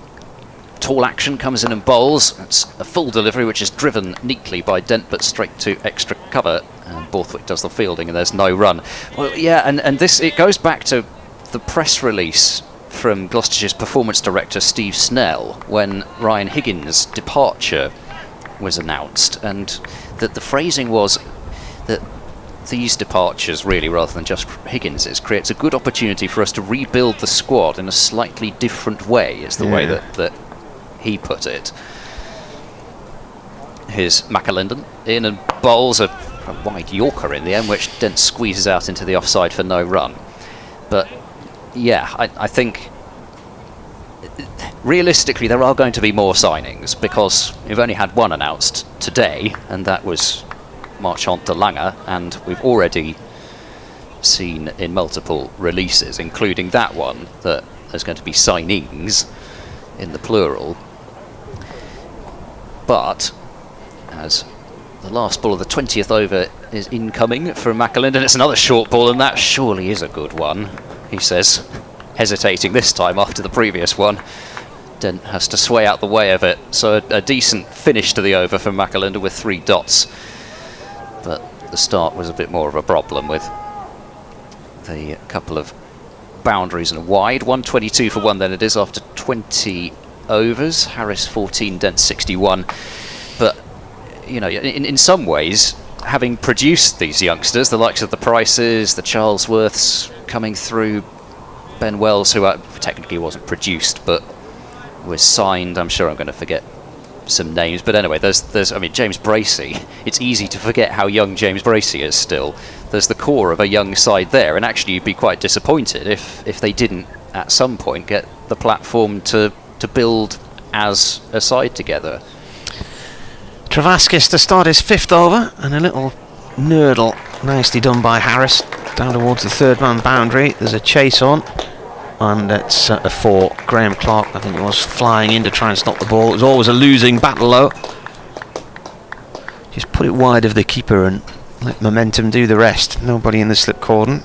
tall action, comes in and bowls. That's a full delivery, which is driven neatly by Dent, but straight to extra cover. And Borthwick does the fielding, and there's no run. Well, yeah, and this, it goes back to the press release from Gloucestershire's performance director Steve Snell when Ryan Higgins' departure was announced, and that the phrasing was that these departures, really, rather than just Higgins's, creates a good opportunity for us to rebuild the squad in a slightly different way, is the way that he put it. Here's McAlinden in and bowls a wide Yorker in the end, which Dent squeezes out into the offside for no run. But yeah, I think realistically there are going to be more signings, because we've only had one announced today, and that was Marchant de Lange, and we've already seen in multiple releases, including that one, that there's going to be signings in the plural. But as the last ball of the 20th over is incoming from McAlinden, it's another short ball, and that surely is a good one, he says, hesitating this time after the previous one. Dent has to sway out the way of it, so a decent finish to the over from McAlinden with 3 dots. But the start was a bit more of a problem with the couple of boundaries and a wide. 122 for 1 then it is after 20 overs. Harris 14, Dent 61. But, you know, in some ways, having produced these youngsters, the likes of the Prices, the Charlesworths coming through, Ben Wells, who technically wasn't produced but was signed, I'm sure I'm going to forget some names, but anyway, there's I mean, James Bracey, it's easy to forget how young James Bracey is still. There's the core of a young side there, and actually you'd be quite disappointed if they didn't at some point get the platform to build as a side together. Travaskis to start his 5th over, and a little nurdle nicely done by Harris down towards the 3rd man boundary. There's a chase on, and it's a 4. Graham Clark, I think it was, flying in to try and stop the ball. It was always a losing battle though. Just put it wide of the keeper and let momentum do the rest. Nobody in the slip cordon.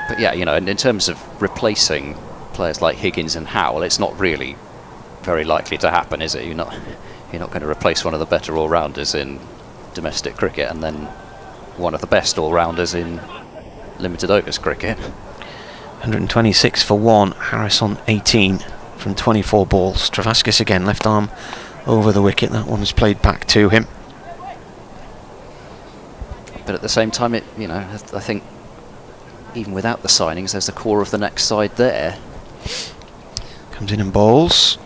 But yeah, you know, in terms of replacing players like Higgins and Howell, it's not really very likely to happen, is it? You're not going to replace one of the better all-rounders in domestic cricket and then one of the best all-rounders in limited overs cricket. 126 for 1. Harris on 18 from 24 balls. Travaskis again, left arm over the wicket. That one's played back to him. But at the same time, I think even without the signings, there's the core of the next side there. Comes in and bowls.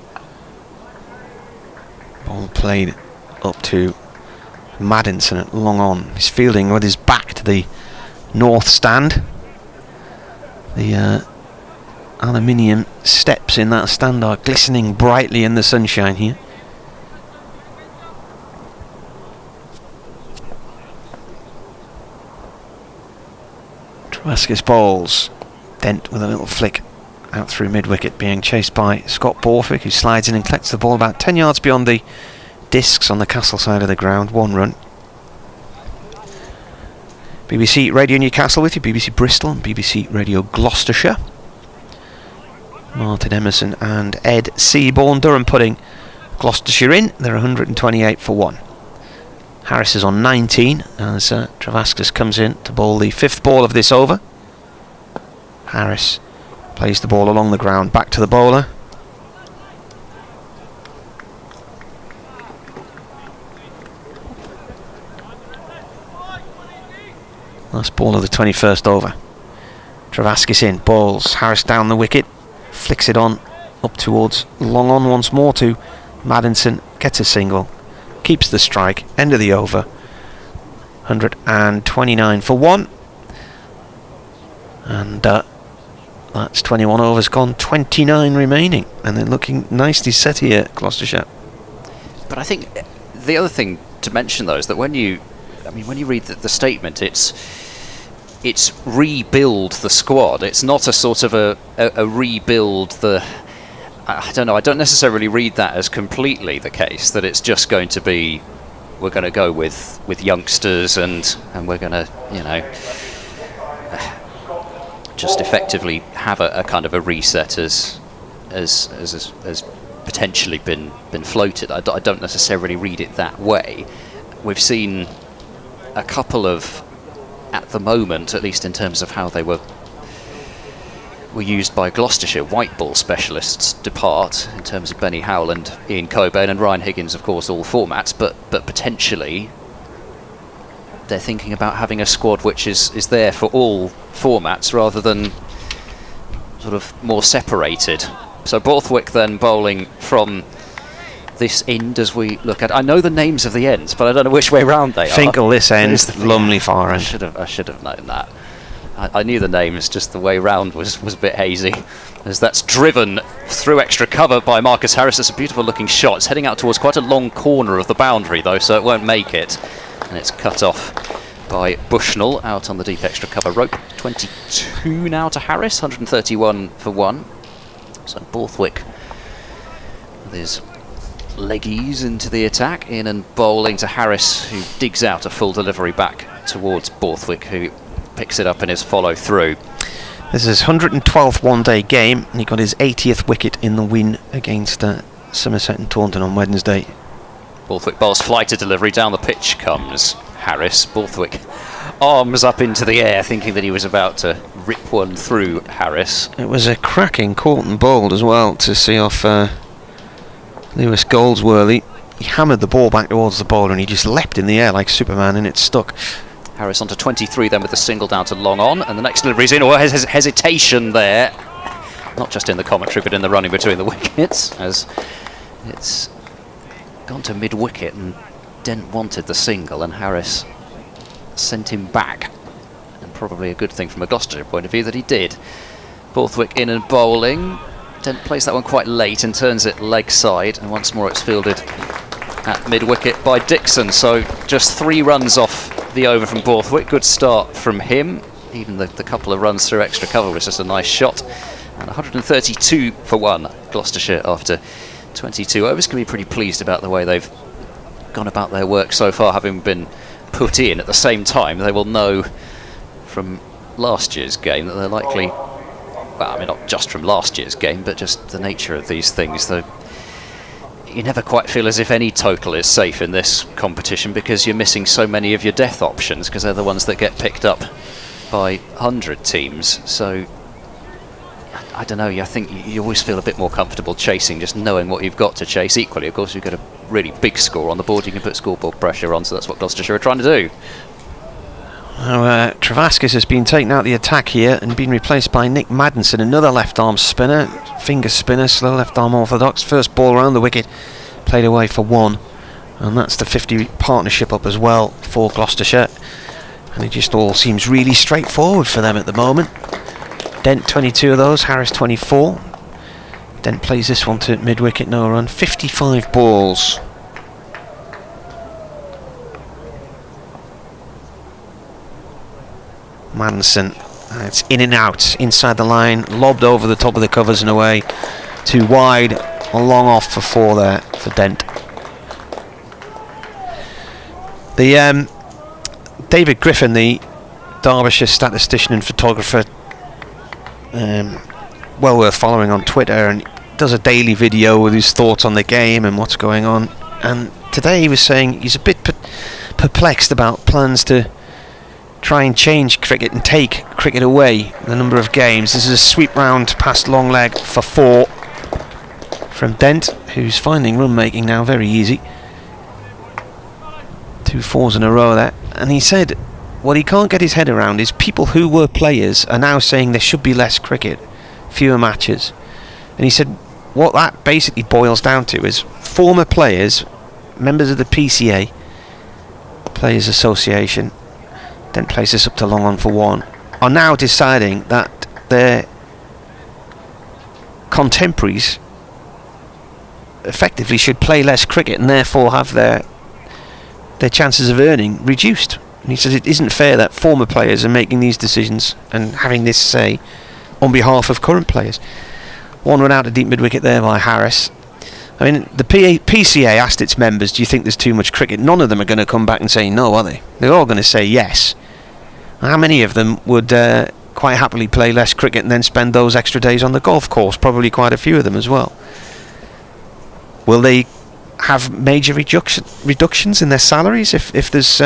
Ball played up to Maddinson at long on. He's fielding with his back to the north stand. The aluminium steps in that stand are glistening brightly in the sunshine here. Travaskis bowls. Dent with a little flick out through mid-wicket, being chased by Scott Borthwick, who slides in and collects the ball about 10 yards beyond the discs on the castle side of the ground. 1 run. BBC Radio Newcastle with you, BBC Bristol and BBC Radio Gloucestershire. Martin Emerson and Ed Seaborn. Durham putting Gloucestershire in. They're 128 for 1. Harris is on 19 as Travaskis comes in to bowl the 5th ball of this over. Harris plays the ball along the ground back to the bowler. Last ball of the 21st over. Travaskis in, bowls. Harris down the wicket, flicks it on up towards long on once more to Maddinson, gets a single, keeps the strike, end of the over. 129 for 1. And That's 21 overs gone, 29 remaining, and they're looking nicely set here, Gloucestershire. But I think the other thing to mention, though, is that when you read the statement, it's rebuild the squad. It's not a sort of a rebuild the. I don't know. I don't necessarily read that as completely the case. That it's just going to be, we're going to go with youngsters and we're going to, you know, just effectively have a kind of a reset as potentially been floated. I don't necessarily read it that way. We've seen a couple of, at the moment, at least in terms of how they were used by Gloucestershire, white ball specialists depart, in terms of Benny Howland, Ian Coburn and Ryan Higgins, of course, all formats, but potentially they're thinking about having a squad which is there for all formats rather than sort of more separated. So Borthwick then bowling from this end as we look at. I know the names of the ends, but I don't know which way round they are. Finkel this end, Lumley far end. I should have known that. I knew the names, just the way round was a bit hazy. As that's driven through extra cover by Marcus Harris. It's a beautiful looking shot. It's heading out towards quite a long corner of the boundary though, so it won't make it. And it's cut off by Bushnell out on the deep extra cover rope. 22 now to Harris, 131 for 1. So Borthwick with his leggies into the attack, in and bowling to Harris, who digs out a full delivery back towards Borthwick, who picks it up in his follow through. This is his 112th one-day game, and he got his 80th wicket in the win against Somerset and Taunton on Wednesday. Borthwick bowls flighted delivery, down the pitch comes Harris. Borthwick arms up into the air, thinking that he was about to rip one through Harris. It was a cracking caught and bowled as well to see off Lewis Goldsworthy. He hammered the ball back towards the bowler and he just leapt in the air like Superman, and it stuck. Harris onto 23 then with the single down to long on, and the next delivery's in. Or hesitation there, not just in the commentary but in the running between the wickets, as it's gone to mid-wicket and Dent wanted the single and Harris sent him back, and probably a good thing from a Gloucestershire point of view that he did. Borthwick in and bowling. Dent plays that one quite late and turns it leg side, and once more it's fielded at mid-wicket by Dixon. So just 3 runs off the over from Borthwick. Good start from him. Even the couple of runs through extra cover was just a nice shot. And 132 for 1 Gloucestershire after 22 overs. Can be pretty pleased about the way they've gone about their work so far, having been put in at the same time. They will know from last year's game that they're likely, well, I mean, not just from last year's game, but just the nature of these things, though. You never quite feel as if any total is safe in this competition, because you're missing so many of your death options, because they're the ones that get picked up by 100 teams. So I don't know, I think you always feel a bit more comfortable chasing, just knowing what you've got to chase. Equally, of course, you've got a really big score on the board, you can put scoreboard pressure on, so that's what Gloucestershire are trying to do. Now, Travaskis has been taken out the attack here and been replaced by Nick Maddinson, another left-arm spinner, finger spinner, slow left-arm orthodox. First ball around the wicket, played away for 1, and that's the 50 partnership up as well for Gloucestershire. And it just all seems really straightforward for them at the moment. Dent 22 of those, Harris 24. Dent plays this one to mid-wicket, no run. 55 balls. Manson, it's in and out, inside the line, lobbed over the top of the covers and away. Too wide, a long off for 4 there for Dent. The David Griffin, the Derbyshire statistician and photographer, well worth following on Twitter, and does a daily video with his thoughts on the game and what's going on. And today he was saying he's a bit perplexed about plans to try and change cricket and take cricket away the number of games. This is a sweep round past long leg for 4 from Dent, who's finding run making now very easy. 2 4s in a row there. And he said what he can't get his head around is people who were players are now saying there should be less cricket, fewer matches. And he said what that basically boils down to is former players, members of the PCA, Players Association, then plays this up to long on for 1, are now deciding that they're contemporaries effectively should play less cricket and therefore have their chances of earning reduced. And he says it isn't fair that former players are making these decisions and having this say on behalf of current players. One run out a deep mid-wicket there by Harris. I mean, the PCA asked its members, do you think there's too much cricket? None of them are going to come back and say no, are they? They're all going to say yes. How many of them would quite happily play less cricket and then spend those extra days on the golf course? Probably quite a few of them as well. Will they have major reductions in their salaries if there's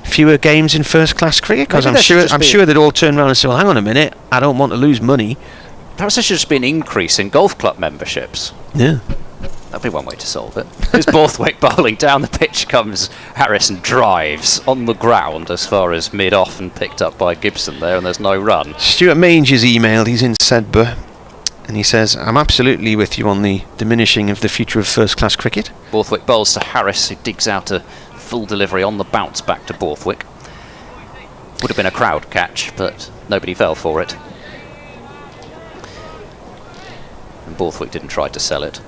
fewer games in first class cricket? Because I'm sure they'd all turn around and say, well, hang on a minute, I don't want to lose money. Perhaps there should just be an increase in golf club memberships. Yeah. That'd be one way to solve it. As Borthwick bowling down the pitch comes Harris and drives on the ground as far as mid-off and picked up by Gibson there, and there's no run. Stuart Mange has emailed, he's in Sedbergh, and he says, I'm absolutely with you on the diminishing of the future of first-class cricket. Borthwick bowls to Harris, who digs out a full delivery on the bounce back to Borthwick. Would have been a crowd catch, but nobody fell for it. And Borthwick didn't try to sell it.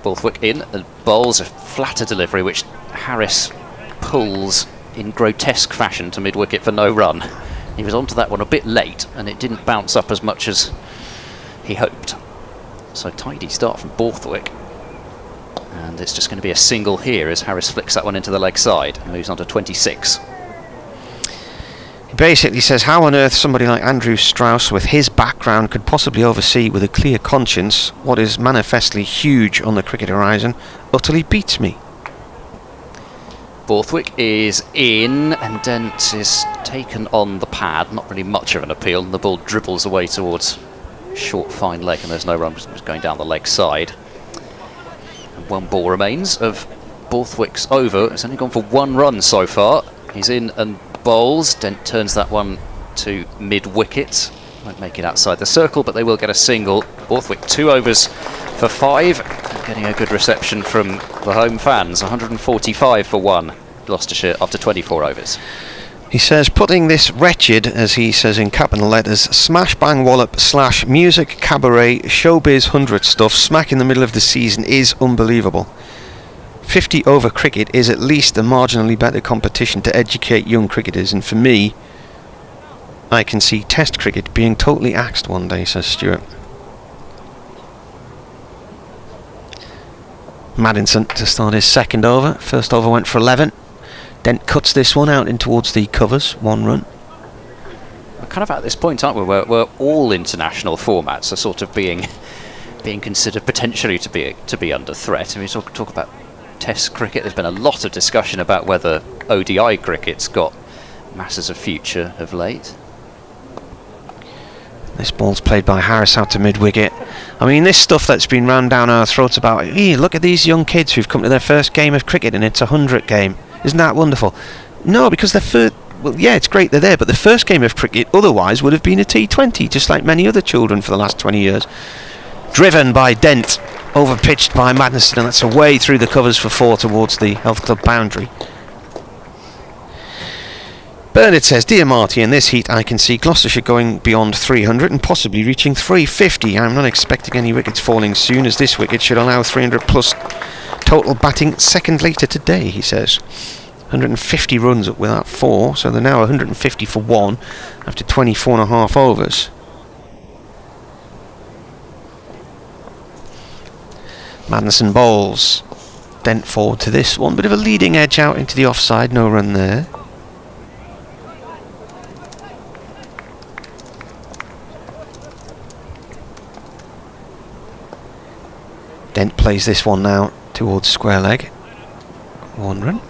Borthwick in and bowls a flatter delivery, which Harris pulls in grotesque fashion to mid-wicket for no run. He was onto that one a bit late, and it didn't bounce up as much as he hoped. So tidy start from Borthwick. And it's just going to be a single here as Harris flicks that one into the leg side and moves on to 26. He basically says how on earth somebody like Andrew Strauss with his background could possibly oversee with a clear conscience what is manifestly huge on the cricket horizon utterly beats me. Borthwick is in, and Dent is taken on the pad. Not really much of an appeal, and the ball dribbles away towards short, fine leg, and there's no run going down the leg side. And one ball remains of Borthwick's over. It's only gone for one run so far. He's in and bowls. Dent turns that one to mid-wicket. Won't make it outside the circle, but they will get a single. Borthwick 2 overs for 5, and getting a good reception from the home fans. 145 for 1, Gloucestershire after 24 overs. He says, putting this wretched, as he says in capital letters, smash bang wallop / music cabaret showbiz 100 stuff smack in the middle of the season is unbelievable. 50 over cricket is at least a marginally better competition to educate young cricketers, and for me, I can see Test cricket being totally axed one day, says Stuart. Maddinson to start his second over. First over went for 11. Dent cuts this one out in towards the covers, 1 run. We're kind of at this point, aren't we, where all international formats are sort of being considered potentially to be under threat. And we talk about Test cricket. There's been a lot of discussion about whether ODI cricket's got masses of future of late. This ball's played by Harris out to mid-wicket. I mean, this stuff that's been rammed down our throats about, hey, look at these young kids who've come to their first game of cricket and it's a 100 game. Isn't that wonderful? No, because the first, well, yeah, it's great they're there, but the first game of cricket otherwise would have been a T20, just like many other children for the last 20 years. Driven by Dent, over-pitched by Maddinson, and that's away through the covers for 4 towards the Health Club boundary. Bernard says, Dear Marty, in this heat I can see Gloucestershire going beyond 300 and possibly reaching 350. I'm not expecting any wickets falling soon, as this wicket should allow 300 plus total batting second later today, he says. 150 runs up without 4, so they're now 150 for 1 after 24.5 overs. Maddinson bowls. Dent forward to this one. Bit of a leading edge out into the offside, no run there. Dent plays this one now towards square leg. 1 run.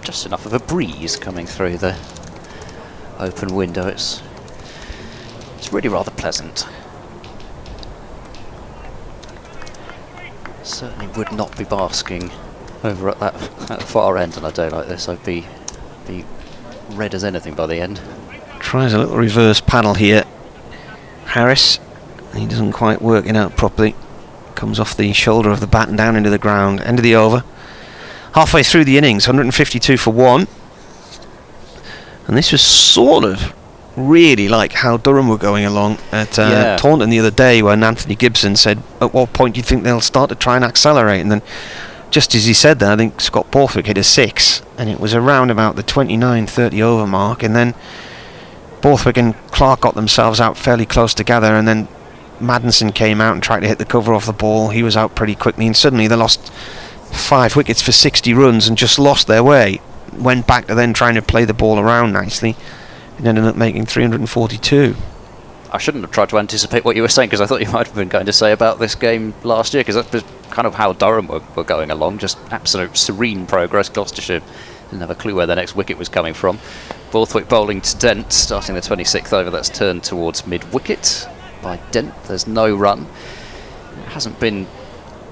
Just enough of a breeze coming through the open window. It's really rather pleasant. Certainly would not be basking over at that far end on a day like this. I'd be red as anything by the end. Tries a little reverse paddle here. Harris, he doesn't quite work it out properly. Comes off the shoulder of the bat and down into the ground. End of the over. Halfway through the innings, 152 for 1. And this was sort of really like how Durham were going along at Taunton the other day, when Anthony Gibson said, at what point do you think they'll start to try and accelerate? And then just as he said that, I think Scott Borthwick hit a 6, and it was around about the 29-30 over mark, and then Borthwick and Clark got themselves out fairly close together, and then Maddinson came out and tried to hit the cover off the ball. He was out pretty quickly, and suddenly they lost 5 wickets for 60 runs and just lost their way. Went back to then trying to play the ball around nicely and ended up making 342. I shouldn't have tried to anticipate what you were saying, because I thought you might have been going to say about this game last year, because that was kind of how Durham were going along, just absolute serene progress. Gloucestershire didn't have a clue where the next wicket was coming from. Borthwick bowling to Dent, starting the 26th over. That's turned towards mid-wicket by Dent. There's no run. It hasn't been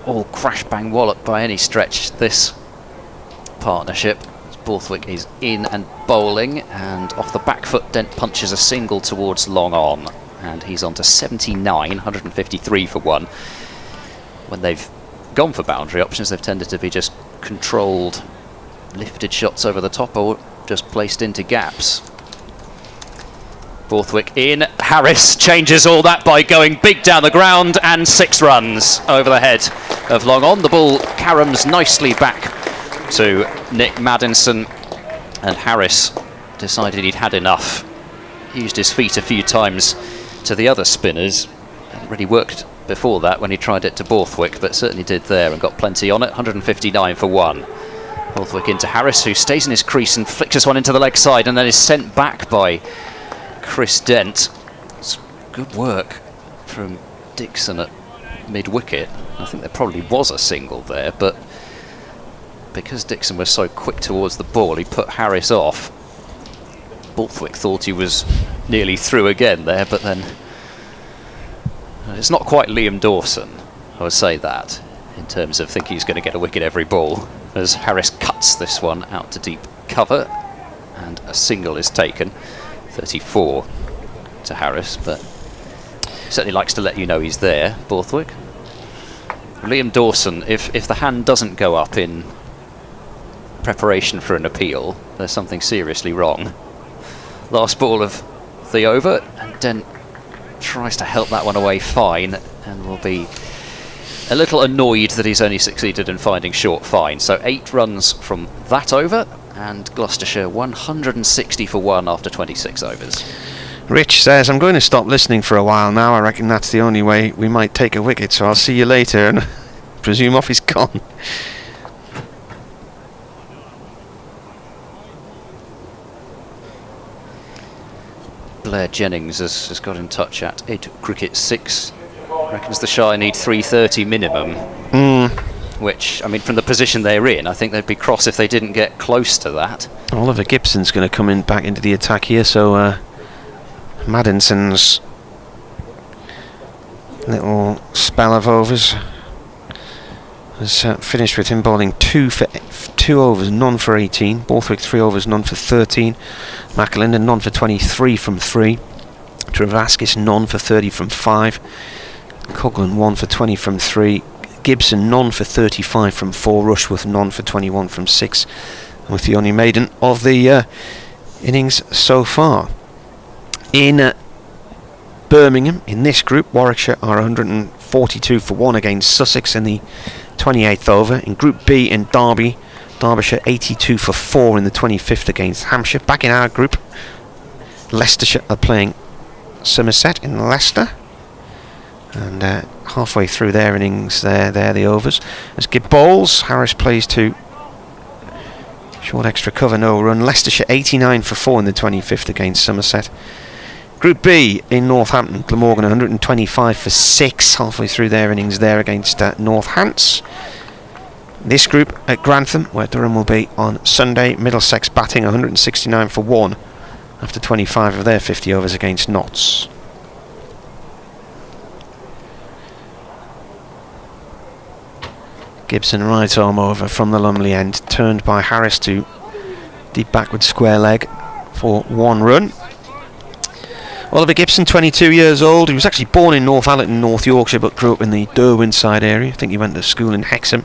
all crash bang wallop by any stretch, this partnership. Borthwick is in and bowling, and off the back foot Dent punches a single towards long on, and he's on to 79, 153 for 1. When they've gone for boundary options, they've tended to be just controlled lifted shots over the top or just placed into gaps. Borthwick in, Harris changes all that by going big down the ground, and 6 runs over the head of long on. The ball caroms nicely back to Nick Maddinson, and Harris decided he'd had enough. Used his feet a few times to the other spinners. Hadn't really worked before that when he tried it to Borthwick, but certainly did there and got plenty on it. 159 for 1. Borthwick into Harris, who stays in his crease and flicks this one into the leg side, and then is sent back by Chris Dent. It's good work from Dixon at mid-wicket. I think there probably was a single there, but because Dixon was so quick towards the ball, he put Harris off. Borthwick thought he was nearly through again there, but then it's not quite Liam Dawson, I would say that, in terms of thinking he's going to get a wicket every ball, as Harris cuts this one out to deep cover, and a single is taken. 34 to Harris, but he certainly likes to let you know he's there, Borthwick. Liam Dawson, if the hand doesn't go up in preparation for an appeal, there's something seriously wrong. Last ball of the over, and Dent tries to help that one away fine, and will be a little annoyed that he's only succeeded in finding short fine. So 8 runs from that over, and Gloucestershire 160 for 1 after 26 overs. Rich says, I'm going to stop listening for a while now. I reckon that's the only way we might take a wicket, so I'll see you later, and presume off he's gone. Blair Jennings has got in touch at Ed Cricket 6. Reckons the Shire need 330 minimum. Which, I mean, from the position they're in, I think they'd be cross if they didn't get close to that. Oliver Gibson's going to come in back into the attack here, so Maddinson's little spell of overs has finished with him bowling 2 overs, none for 18. Borthwick 3 overs, none for 13. McAlinden none for 23 from 3. Travaskis none for 30 from 5. Coughlin 1 for 20 from 3. Gibson none for 35 from 4. Rushworth none for 21 from 6. With the only maiden of the innings so far. In Birmingham, in this group, Warwickshire are 142 for 1 against Sussex in the 28th over. In Group B in Derby, Derbyshire 82 for 4 in the 25th against Hampshire. Back in our group, Leicestershire are playing Somerset in Leicester. And halfway through their innings, they're the overs. As Gibb bowls, Harris plays to short extra cover, no run. Leicestershire 89 for 4 in the 25th against Somerset. Group B in Northampton, Glamorgan 125 for 6 halfway through their innings there against Northants. This group at Grantham, where Durham will be on Sunday, Middlesex batting 169 for 1 after 25 of their 50 overs against Notts. Gibson right arm over from the Lumley end, turned by Harris to deep backward square leg for 1 run. Oliver Gibson, 22 years old. He was actually born in Northallerton, North Yorkshire, but grew up in the Derwent-side area. I think he went to school in Hexham.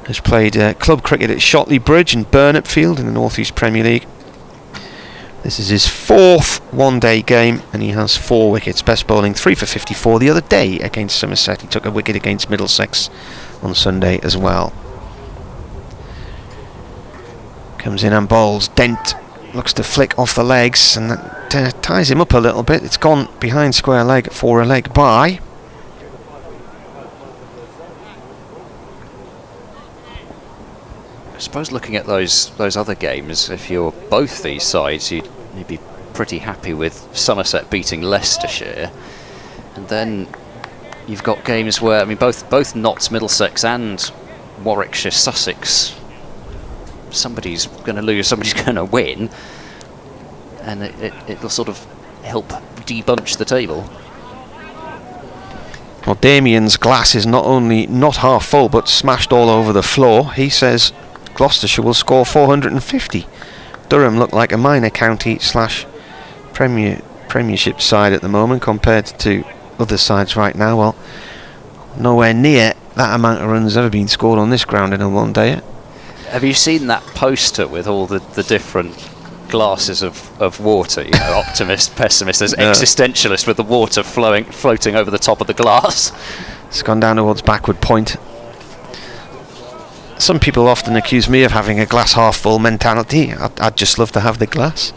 Has played club cricket at Shotley Bridge and Burnett Field in the North East Premier League. This is his 4th one-day game, and he has 4 wickets. Best bowling 3 for 54 the other day against Somerset. He took a wicket against Middlesex on Sunday as well. Comes in and bowls. Dent looks to flick off the legs, and that ties him up a little bit. It's gone behind square leg for a leg bye. I suppose looking at those other games, if you're both these sides, you'd be pretty happy with Somerset beating Leicestershire, and then you've got games where, I mean, both Notts, Middlesex and Warwickshire, Sussex, somebody's going to lose, somebody's going to win, and it'll sort of help debunch the table. Well, Damien's glass is not only not half full, but smashed all over the floor. He says Gloucestershire will score 450. Durham look like a minor county / premiership side at the moment compared to other sides right now. Well, nowhere near that amount of runs ever been scored on this ground in a one day. Have you seen that poster with all the different glasses of water? You know, optimist, pessimist. There's existentialist with the water floating over the top of the glass. It's gone down towards backward point. Some people often accuse me of having a glass half full mentality. I'd just love to have the glass.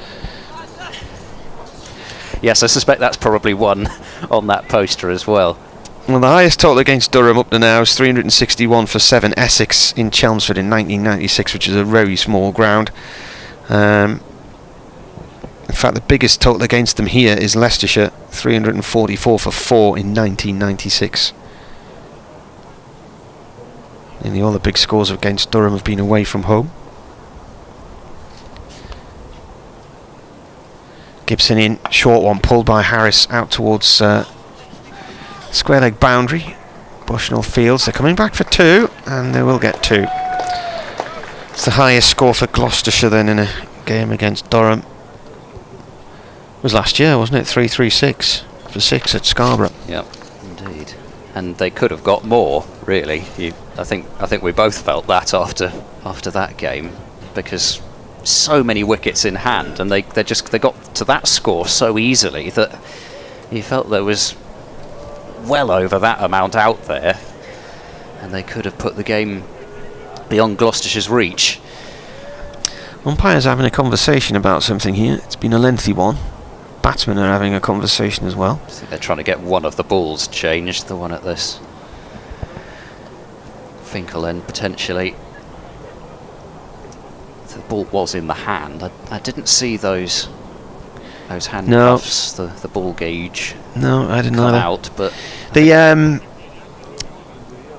Yes, I suspect that's probably one on that poster as well. Well, the highest total against Durham up to now is 361 for 7. Essex in Chelmsford in 1996, which is a very small ground. In fact, the biggest total against them here is Leicestershire, 344 for 4 in 1996. Nearly all the big scores against Durham have been away from home. Gibson in, short one pulled by Harris out towards square leg boundary. Bushnell Fields, they're coming back for 2, and they will get 2. It's the highest score for Gloucestershire then in a game against Durham. It was last year, wasn't it? 336 for 6 at Scarborough. Yep, indeed. And they could have got more, really. I think we both felt that after that game, because so many wickets in hand, and they got to that score so easily that you felt there was well over that amount out there, and they could have put the game beyond Gloucestershire's reach. Umpires are having a conversation about something here. It's been a lengthy one. Batsmen are having a conversation as well. I think they're trying to get one of the balls changed, the one at this Finkel end potentially. The ball was in the hand. I didn't see those handcuffs, the ball gauge. No, I didn't know out, but the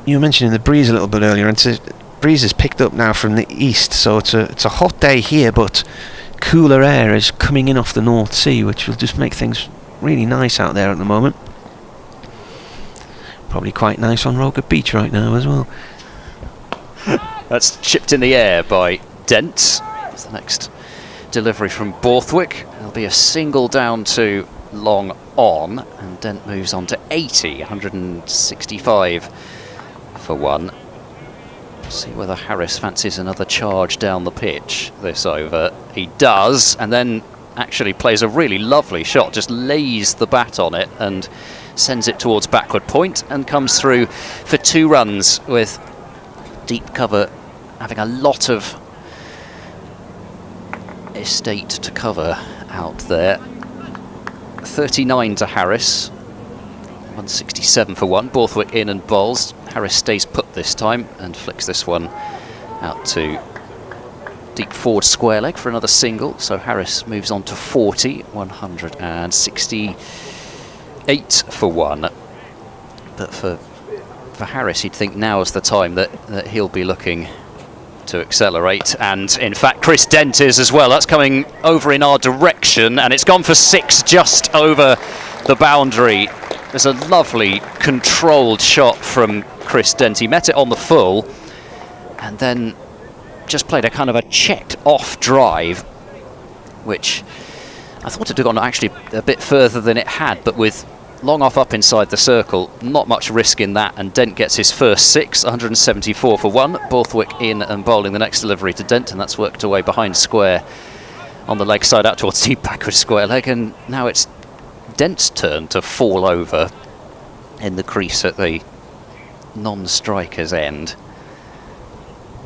you were mentioning the breeze a little bit earlier, and the breeze has picked up now from the east, so it's a hot day here, but cooler air is coming in off the North Sea, which will just make things really nice out there at the moment. Probably quite nice on Roker Beach right now as well. That's chipped in the air by Dent. That's the next delivery from Borthwick. There'll be a single down to long on, and Dent moves on to 80, 165 for 1. See whether Harris fancies another charge down the pitch this over. He does, and then actually plays a really lovely shot, just lays the bat on it and sends it towards backward point, and comes through for 2 runs with deep cover having a lot of estate to cover out there. 39 to Harris, 167 for 1. Borthwick in and bowls. Harris stays put this time and flicks this one out to deep forward square leg for another single. So Harris moves on to 40, 168 for 1. But for Harris, you'd think now is the time that he'll be looking to accelerate, and in fact Chris Dent is as well. That's coming over in our direction, and it's gone for 6 just over the boundary. There's a lovely controlled shot from Chris Dent. He met it on the full and then just played a kind of a checked off drive, which I thought it had gone actually a bit further than it had, but with long off up inside the circle, not much risk in that, and Dent gets his first 6, 174 for 1. Borthwick in and bowling the next delivery to Dent, and that's worked away behind square on the leg side out towards deep backward square leg, and now it's Dent's turn to fall over in the crease at the non-striker's end.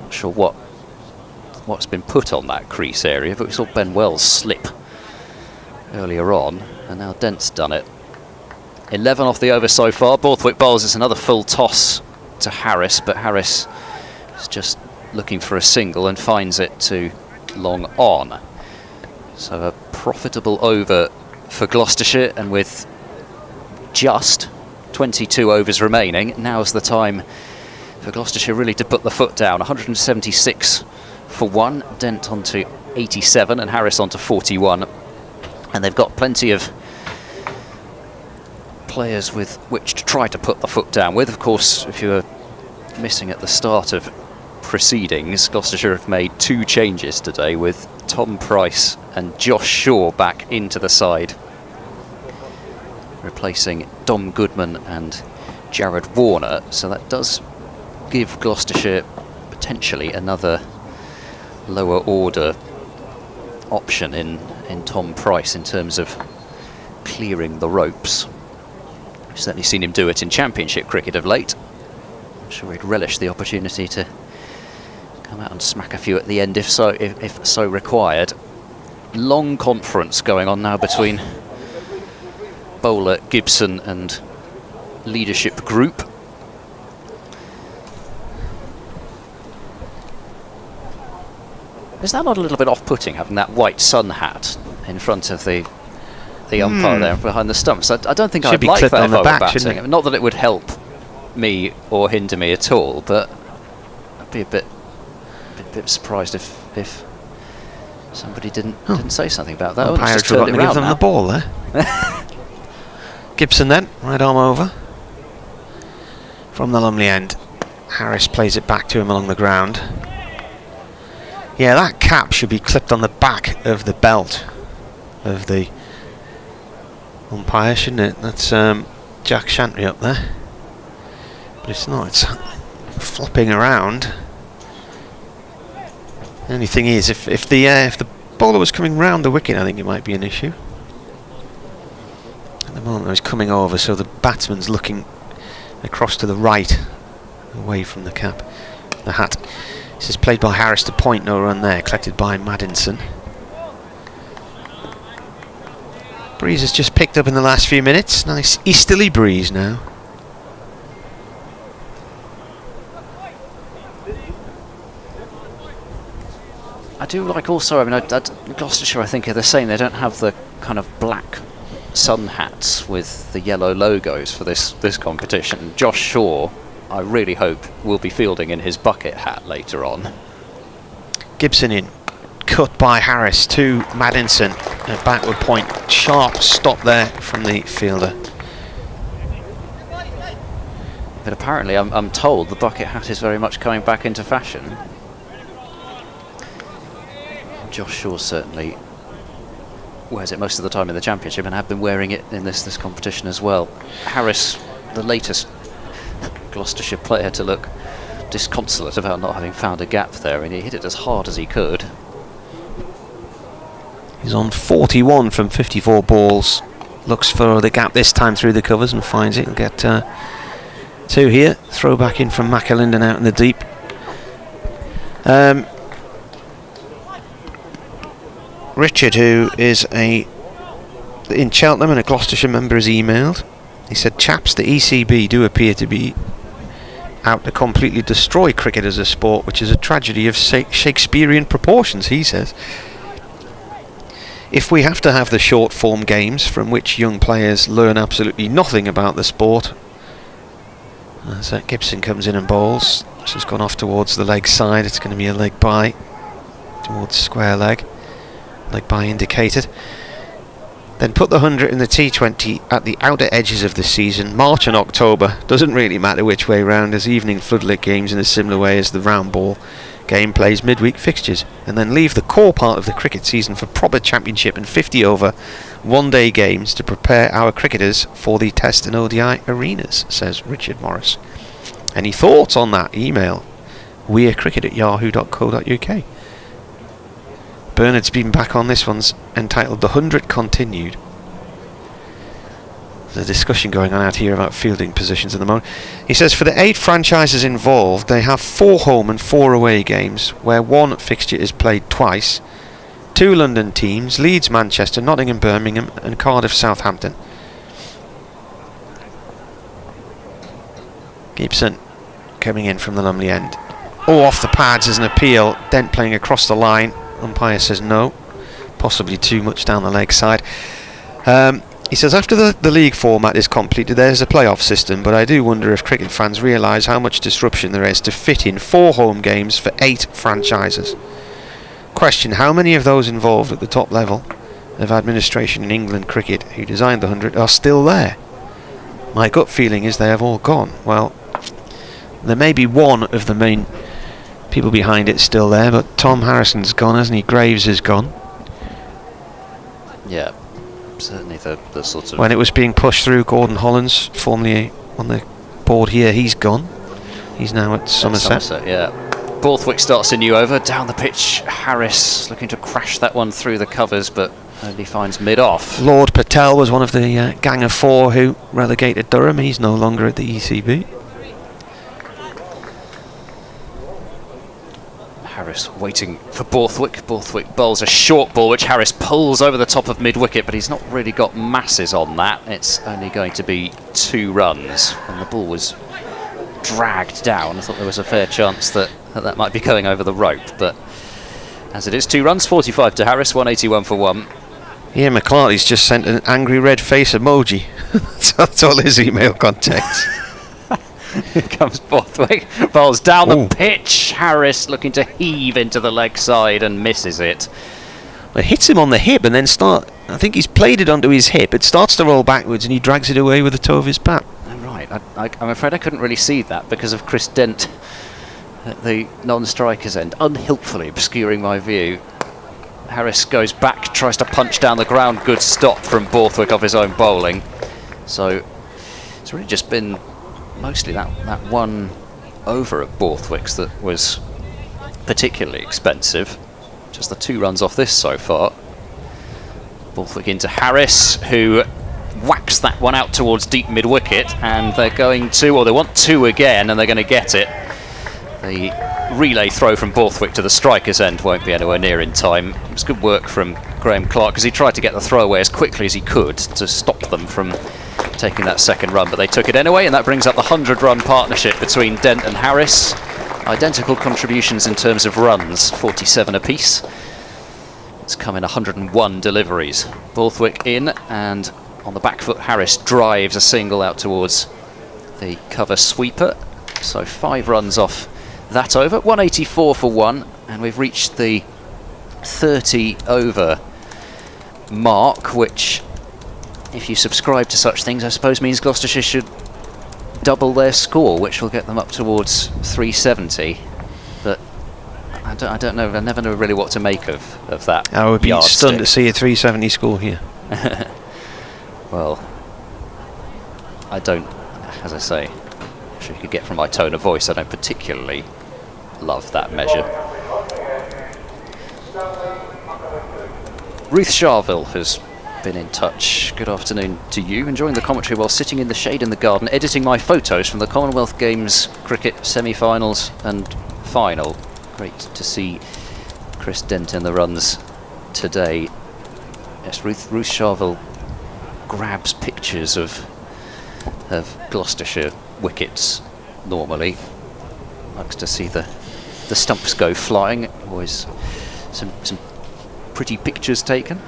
Not sure what's been put on that crease area, but we saw Ben Wells slip earlier on, and now Dent's done it. 11 off the over so far. Borthwick bowls. It's another full toss to Harris, but Harris is just looking for a single and finds it to long on. So a profitable over for Gloucestershire, and with just 22 overs remaining, now's the time for Gloucestershire really to put the foot down. 176 for one, Dent onto 87 and Harris onto 41, and they've got plenty of players with which to try to put the foot down with. Of course, if you were missing at the start of proceedings, Gloucestershire have made 2 changes today, with Tom Price and Josh Shaw back into the side, replacing Dom Goodman and Jared Warner. So that does give Gloucestershire potentially another lower order option in Tom Price in terms of clearing the ropes. We've certainly seen him do it in Championship cricket of late. I'm sure he'd relish the opportunity to come out and smack a few at the end if so required. Long conference going on now between bowler Gibson and leadership group. Is that not a little bit off-putting, having that white sun hat in front of the umpire there behind the stumps? I don't think I'd like that if I were batting. Not that it would help me or hinder me at all, but I'd be a bit surprised if somebody didn't say something about that. Umpire had forgotten to give them the ball there. Gibson then, right arm over from the Lumley end. Harris plays it back to him along the ground. Yeah, that cap should be clipped on the back of the belt of the umpire, shouldn't it? That's Jack Shantry up there, but it's not. It's flopping around. The only thing is, if the bowler was coming round the wicket, I think it might be an issue. At the moment, he's coming over, so the batsman's looking across to the right, away from the cap, the hat. This is played by Harris to point, no run there, collected by Maddinson. Breeze has just picked up in the last few minutes. Nice easterly breeze now. I do like also, I mean, Gloucestershire, I think, are the same. They don't have the kind of black sun hats with the yellow logos for this competition. Josh Shaw, I really hope, will be fielding in his bucket hat later on. Gibson in, cut by Harris to Maddinson. A backward point, sharp stop there from the fielder. But apparently, I'm told the bucket hat is very much coming back into fashion. Josh Shaw certainly wears it most of the time in the Championship and have been wearing it in this competition as well. Harris, the latest Gloucestershire player to look disconsolate about not having found a gap there, and he hit it as hard as he could. He's on 41 from 54 balls. Looks for the gap this time through the covers and finds it. He'll get 2 here. Throw back in from McAlinden out in the deep. Richard, who is in Cheltenham and a Gloucestershire member, has emailed. He said, chaps, the ECB do appear to be out to completely destroy cricket as a sport, which is a tragedy of Shakespearean proportions, he says. If we have to have the short form games from which young players learn absolutely nothing about the sport, as Gibson comes in and bowls, which has gone off towards the leg side, it's going to be a leg bye towards square leg. Leg bye indicated. Then put the 100 in the T20 at the outer edges of the season. March and October, doesn't really matter which way round, as evening floodlit games in a similar way as the round ball game plays midweek fixtures, and then leave the core part of the cricket season for proper Championship and 50 over one-day games to prepare our cricketers for the Test and ODI arenas, says Richard Morris. Any thoughts on that? Email wearecricket@yahoo.co.uk. Bernard's been back on. This one's entitled The 100 Continued. There's a discussion going on out here about fielding positions at the moment. He says for the 8 franchises involved, they have 4 home and 4 away games, where 1 fixture is played twice. 2 London teams, Leeds, Manchester, Nottingham, Birmingham and Cardiff, Southampton. Gibson coming in from the Lumley end. Oh, off the pads as an appeal. Dent playing across the line. Umpire says no. Possibly too much down the leg side. He says after the league format is completed, there's a playoff system, but I do wonder if cricket fans realise how much disruption there is to fit in 4 home games for 8 franchises. Question, how many of those involved at the top level of administration in England cricket who designed the 100 are still there? My gut feeling is they have all gone. Well, there may be one of the main people behind it still there, but Tom Harrison's gone, hasn't he? Graves is gone. Yeah, certainly the sort of... When it was being pushed through, Gordon Hollands, formerly on the board here, he's gone. He's now at Somerset. Yeah. Borthwick starts a new over. Down the pitch, Harris looking to crash that one through the covers, but only finds mid-off. Lord Patel was one of the gang of 4 who relegated Durham. He's no longer at the ECB. Harris waiting for Borthwick. Borthwick bowls a short ball, which Harris pulls over the top of mid-wicket, but he's not really got masses on that. It's only going to be 2 runs, and the ball was dragged down. I thought there was a fair chance that might be going over the rope, but as it is, 2 runs, 45 to Harris, 181 for 1. Ian McClarty's just sent an angry red face emoji. That's all his email context. Here comes Borthwick, bowls down the pitch. Harris looking to heave into the leg side and misses it. Well, it hits him on the hip and then I think he's played it onto his hip. It starts to roll backwards and he drags it away with the toe of his bat. Right, I'm afraid I couldn't really see that because of Chris Dent at the non-striker's end, unhelpfully obscuring my view. Harris goes back, tries to punch down the ground. Good stop from Borthwick off his own bowling. So it's really just been mostly that one over at Borthwick's that was particularly expensive. Just the 2 runs off this so far. Borthwick into Harris, who whacks that one out towards deep mid-wicket, and they're going to, or they want 2 again, and they're going to get it. The relay throw from Borthwick to the striker's end won't be anywhere near in time. It was good work from Graham Clark, because he tried to get the throw away as quickly as he could to stop them from taking that second run, but they took it anyway, and that brings up the 100-run partnership between Dent and Harris. Identical contributions in terms of runs, 47 apiece. It's come in 101 deliveries. Borthwick in, and on the back foot, Harris drives a single out towards the cover sweeper. So 5 runs off that over, 184 for 1, and we've reached the 30 over mark, which, if you subscribe to such things, I suppose means Gloucestershire should double their score, which will get them up towards 370. But I don't know. I never know really what to make of that. I would be yardstick. stunned to see a 370 score here. Well, I don't, as I say, I'm sure you could get from my tone of voice, I don't particularly love that measure. Ruth Charville has been in touch. Good afternoon to you. Enjoying the commentary while sitting in the shade in the garden, editing my photos from the Commonwealth Games cricket semi-finals and final. Great to see Chris Dent in the runs today. Yes, Ruth Charville grabs pictures of Gloucestershire wickets normally. Likes to see the stumps go flying. Always some pretty pictures taken.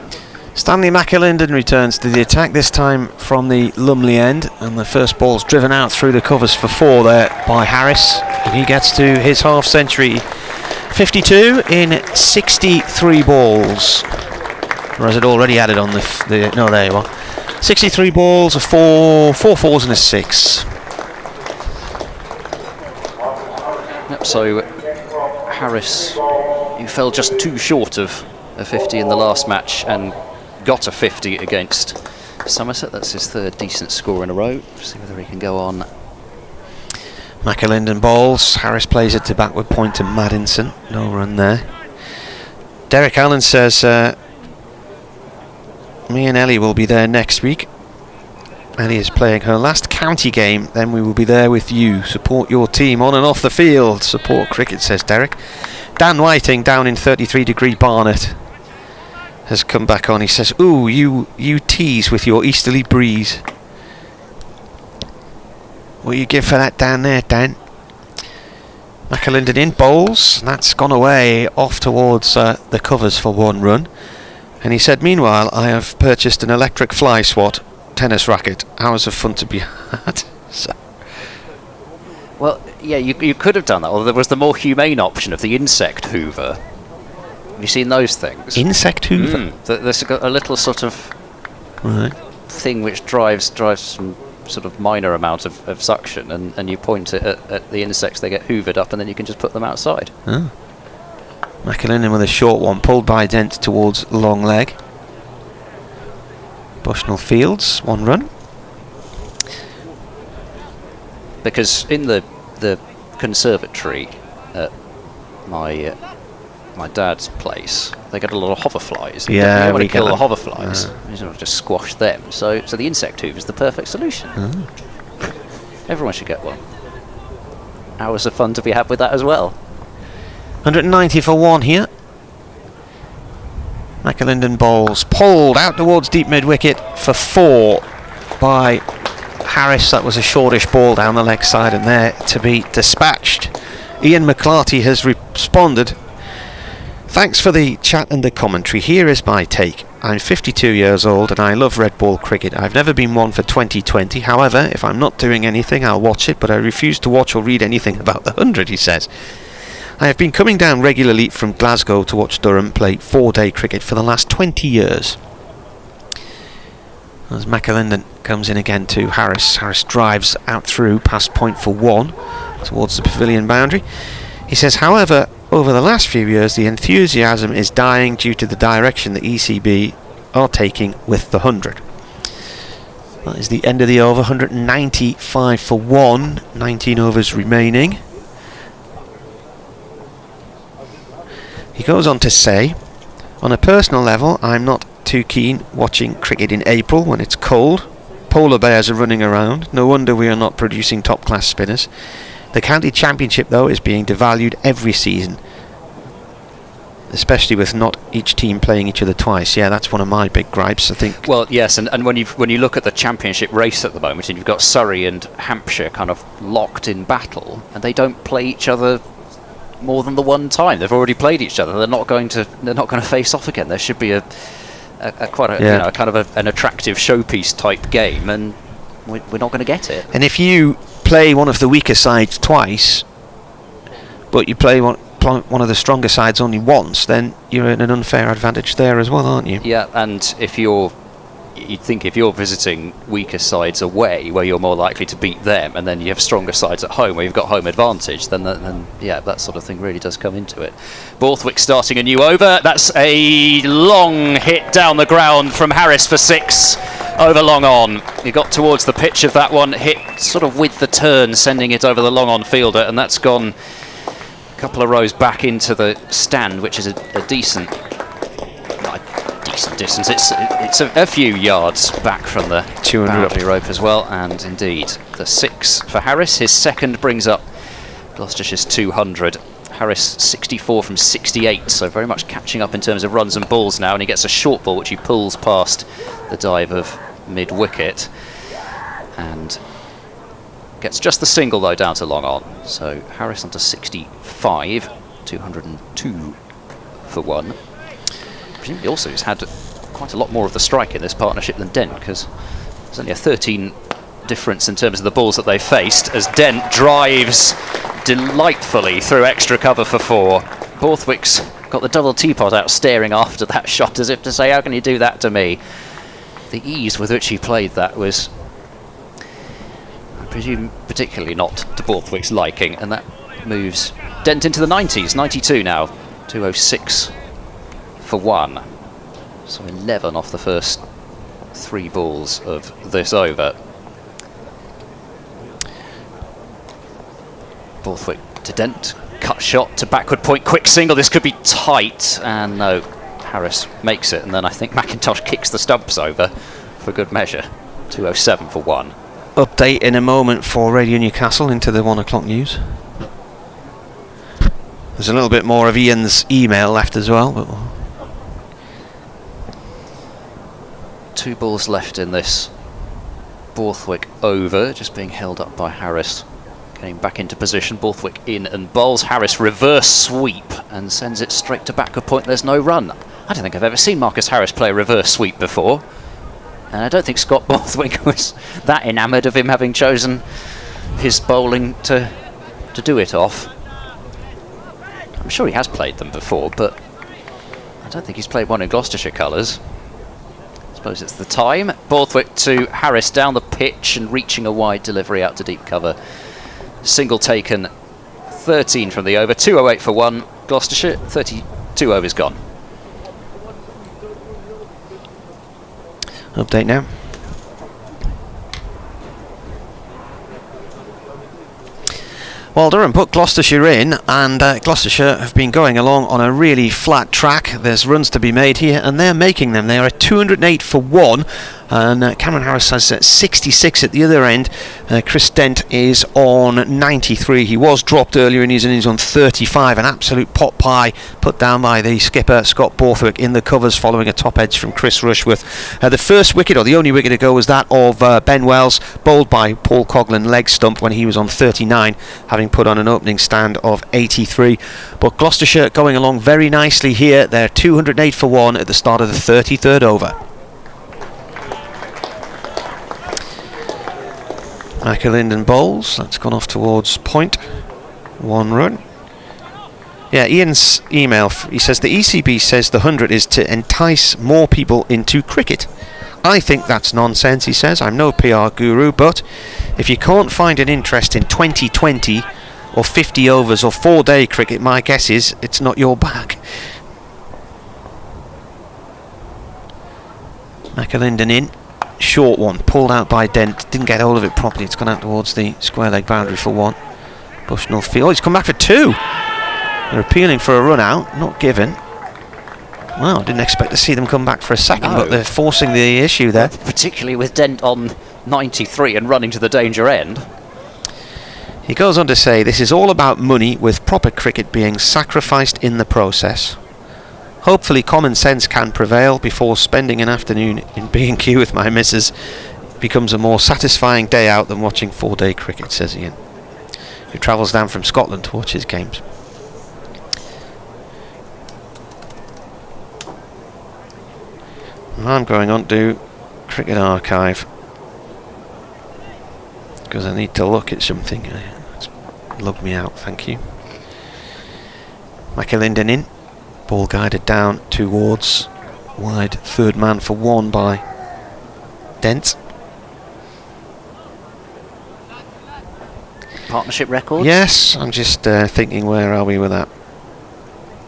Stanley McAlinden returns to the attack, this time from the Lumley end, and the first ball's driven out through the covers for 4 there by Harris, and he gets to his half century, 52 in 63 balls. Or has it already added on the no, there you are. 63 balls, 4 4s and a 6. Yep, so Harris, who fell just 2 short of a 50 in the last match and got a 50 against Somerset. That's his 3rd decent score in a row. See whether he can go on. McAlinden bowls. Harris plays it to backward point to Maddinson. No run there. Derek Allen says, me and Ellie will be there next week. Ellie is playing her last county game, then we will be there with you. Support your team on and off the field. Support cricket, says Derek. Dan Whiting down in 33-degree Barnet has come back on. He says, ooh, you tease with your easterly breeze. What do you give for that down there, Dan? McAlinden in bowls. That's gone away off towards the covers for 1 run. And he said, meanwhile, I have purchased an electric fly swat tennis racket. Hours of fun to be had. So. Well, yeah, you could have done that, or there was the more humane option of the insect hoover. Have you seen those things? Insect hoover? There's a little sort of thing which drives some sort of minor amount of suction, and you point it at the insects, they get hoovered up, and then you can just put them outside. Oh. McAlinden with a short one, pulled by Dent towards long leg. Bushnell Fields, 1 run. Because in the conservatory at my dad's place, they get a lot of hoverflies. Yeah, you don't want we to kill get the them. hoverflies. You don't just squash them. So the insect hoover is the perfect solution. Everyone should get one. Hours of fun to be had with that as well. 190 for 1 here. McAlinden bowls, pulled out towards deep mid-wicket for 4 by Harris. That was a shortish ball down the leg side, and there to be dispatched. Ian McClarty has responded. Thanks for the chat and the commentary. Here is my take. I'm 52 years old and I love red ball cricket. I've never been one for 2020. However, if I'm not doing anything, I'll watch it, but I refuse to watch or read anything about the 100, he says. I have been coming down regularly from Glasgow to watch Durham play 4-day cricket for the last 20 years. As McAlinden comes in again to Harris. Harris drives out through past point for 1 towards the pavilion boundary. He says, however, over the last few years the enthusiasm is dying due to the direction the ECB are taking with the 100. That is the end of the over. 195 for 1, 19 overs remaining. He goes on to say, on a personal level, I'm not too keen watching cricket in April when it's cold. Polar bears are running around. No wonder we are not producing top-class spinners. The county championship, though, is being devalued every season, especially with not each team playing each other twice. Yeah, that's one of my big gripes, I think. Well, yes, and when you look at the championship race at the moment, and you've got Surrey and Hampshire kind of locked in battle, and they don't play each other more than the one time. They've already played each other. They're not going to face off again. There should be a kind of an attractive showpiece type game, and we're not going to get it. And if you play one of the weaker sides twice, but you play one of the stronger sides only once, then you're in an unfair advantage there as well, aren't you? Yeah, and you'd think if you're visiting weaker sides away, where you're more likely to beat them, and then you have stronger sides at home, where you've got home advantage, then yeah, that sort of thing really does come into it. Borthwick starting a new over. That's a long hit down the ground from Harris for 6 over long on. He got towards the pitch of that one, hit sort of with the turn, sending it over the long on fielder, and that's gone a couple of rows back into the stand, which is a decent distance. It's a few yards back from the 200 boundary rope as well, and indeed the 6 for Harris. His second brings up Gloucestershire's 200. Harris 64 from 68, so very much catching up in terms of runs and balls now, and he gets a short ball which he pulls past the dive of mid-wicket and gets just the single though down to long on. So Harris onto 65, 202 for 1. Presumably also he's had quite a lot more of the strike in this partnership than Dent, because there's only a 13 difference in terms of the balls that they faced, as Dent drives delightfully through extra cover for 4. Borthwick's got the double teapot out staring after that shot as if to say, how can you do that to me? The ease with which he played that was, I presume, particularly not to Borthwick's liking, and that moves Dent into the 90s, 92 now, 206 for 1. So 11 off the first 3 balls of this over. Borthwick to Dent, cut shot to backward point, quick single. This could be tight, and no, Harris makes it, and then I think McIntosh kicks the stumps over for good measure. 207 for 1. Update in a moment for Radio Newcastle into the 1 o'clock news. There's a little bit more of Ian's email left as well. But 2 balls left in this Borthwick over, just being held up by Harris. Getting back into position, Borthwick in and bowls. Harris reverse sweep and sends it straight to backward point. There's no run. I don't think I've ever seen Marcus Harris play a reverse sweep before. And I don't think Scott Borthwick was that enamoured of him having chosen his bowling to do it off. I'm sure he has played them before, but I don't think he's played one in Gloucestershire colours. I suppose it's the time. Borthwick to Harris down the pitch and reaching a wide delivery out to deep cover. Single taken, 13 from the over. 208 for 1. Gloucestershire, 32 overs gone. Update now. Well, Durham put Gloucestershire in, and Gloucestershire have been going along on a really flat track. There's runs to be made here, and they're making them. They are at 208 for 1, and Cameron Harris has 66 at the other end. Chris Dent is on 93. He was dropped earlier in his innings on 35. An absolute pot pie put down by the skipper, Scott Borthwick, in the covers following a top edge from Chris Rushworth. The first wicket, or the only wicket to go, was that of Ben Wells, bowled by Paul Coghlan leg stump when he was on 39, having put on an opening stand of 83. But Gloucestershire going along very nicely here. They're 208 for 1 at the start of the 33rd over. McAlinden bowls. That's gone off towards point. 1 run. Yeah, Ian's email, he says the ECB says the 100 is to entice more people into cricket. I think that's nonsense, he says. I'm no PR guru, but if you can't find an interest in 2020 or 50 overs or 4-day cricket, my guess is it's not your bag. McAlinden in. Short one, pulled out by Dent. Didn't get hold of it properly. It's gone out towards the square leg boundary for 1. Bushnell field. Oh, he's come back for 2. They're appealing for a run out, not given. Well, I didn't expect to see them come back for a second, but they're forcing the issue there. Particularly with Dent on 93 and running to the danger end. He goes on to say, this is all about money, with proper cricket being sacrificed in the process. Hopefully common sense can prevail before spending an afternoon in B&Q with my missus becomes a more satisfying day out than watching 4-day cricket, says Ian, who travels down from Scotland to watch his games. I'm going on to Cricket Archive because I need to look at something. It's logged me out, thank you. McAlinden in. Ball guided down towards wide, 3rd man for 1 by Dent. Partnership records? Yes, I'm just thinking, where are we with that?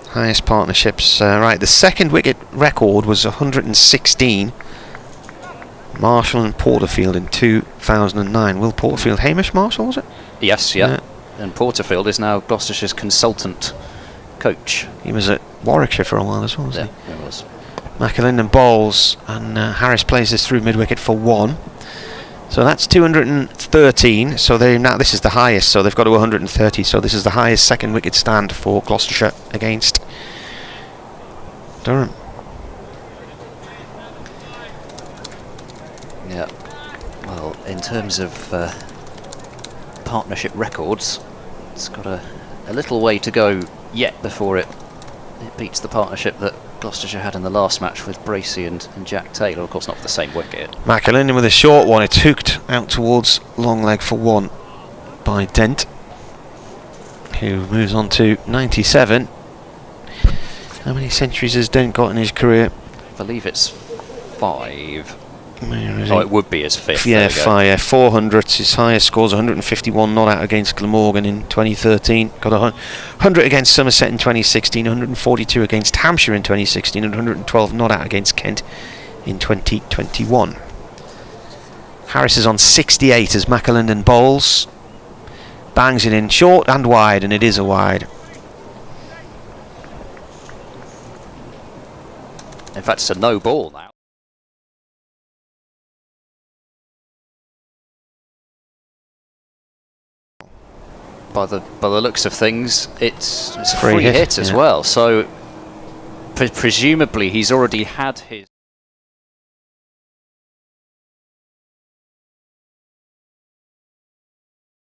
Highest partnerships. Right, the second wicket record was 116. Marshall and Porterfield in 2009. Will Porterfield, Hamish Marshall, was it? Yes, yeah. And Porterfield is now Gloucestershire's consultant coach. He was at Warwickshire for a while as well, wasn't he? Yeah, he was. McAlinden bowls, and Harris plays this through mid-wicket for 1. So that's 213. So this is the highest. So they've got to 130. So this is the highest second wicket stand for Gloucestershire against Durham. Yeah. Well, in terms of partnership records, it's got a little way to go yet before it beats the partnership that Gloucestershire had in the last match with Bracey and Jack Taylor. Of course, not for the same wicket. McAlinden with a short one. It's hooked out towards long leg for 1 by Dent, who moves on to 97. How many centuries has Dent got in his career? I believe it's 5. Oh, it would be his 5th. Yeah, 5. Yeah, 400s. His highest scores 151 not out against Glamorgan in 2013. Got 100 against Somerset in 2016. 142 against Hampshire in 2016, and 112 not out against Kent in 2021. Harris is on 68 as McAlinden bowls. Bangs it in short and wide, and it is a wide. In fact, it's a no ball now. By the looks of things, it's a free hit as well. So presumably he's already had his.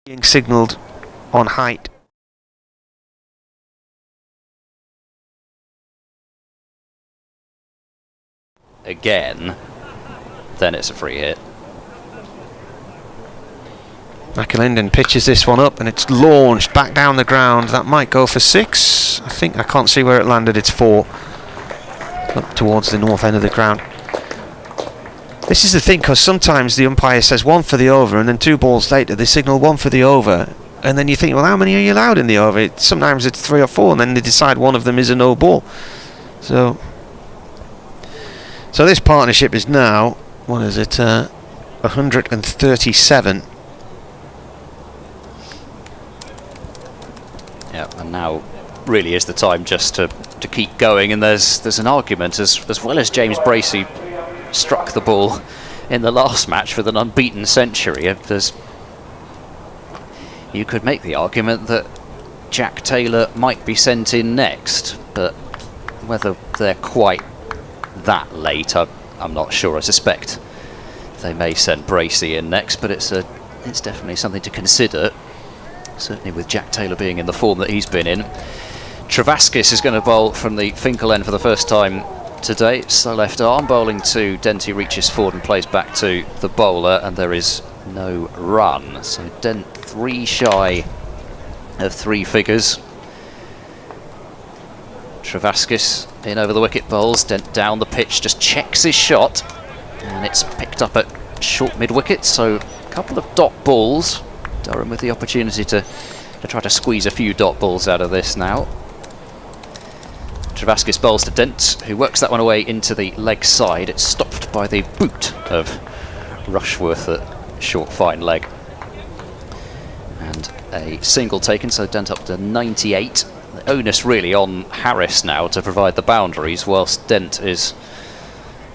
Being signalled on height. Again, then it's a free hit. McAlinden pitches this one up and it's launched back down the ground. That might go for 6. I can't see where it landed. It's 4. Up towards the north end of the ground. This is the thing, because sometimes the umpire says 1 for the over, and then 2 balls later they signal 1 for the over, and then you think, well, how many are you allowed in the over? Sometimes it's 3 or 4, and then they decide one of them is a no ball. So this partnership is now, what is it, 137. Yeah, and now really is the time just to keep going, and there's an argument, as well as James Bracey struck the ball in the last match with an unbeaten century. You could make the argument that Jack Taylor might be sent in next, but whether they're quite that late, I'm not sure. I suspect they may send Bracey in next, but it's definitely something to consider, certainly with Jack Taylor being in the form that he's been in. Travaskis is going to bowl from the Finkel end for the first time today. So left arm, bowling to Dent, who reaches forward and plays back to the bowler, and there is no run. So Dent 3 shy of 3 figures. Travaskis in over the wicket, bowls. Dent down the pitch, just checks his shot, and it's picked up at short mid-wicket. So a couple of dot balls. Durham with the opportunity to try to squeeze a few dot balls out of this now. Travaskis bowls to Dent, who works that one away into the leg side. It's stopped by the boot of Rushworth at short fine leg. And a single taken, so Dent up to 98. The onus really on Harris now to provide the boundaries, whilst Dent is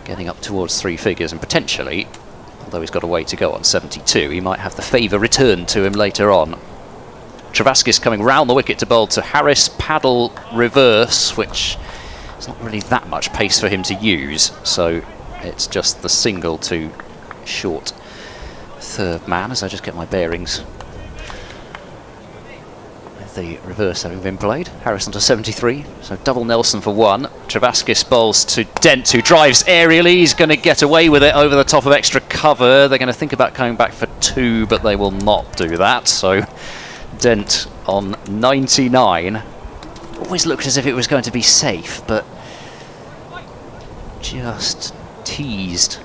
getting up towards 3 figures, and potentially, although he's got a way to go on 72, he might have the favour returned to him later on. Travaskis coming round the wicket to bowl to Harris, paddle reverse, which is not really that much pace for him to use, so it's just the single to short third man, as I just get my bearings with the reverse having been played. Harris onto 73, so double Nelson for 1. Travaskis bowls to Dent, who drives aerially. He's going to get away with it over the top of extra cover. They're going to think about coming back for 2, but they will not do that, so Dent on 99. Always looked as if it was going to be safe, but just teased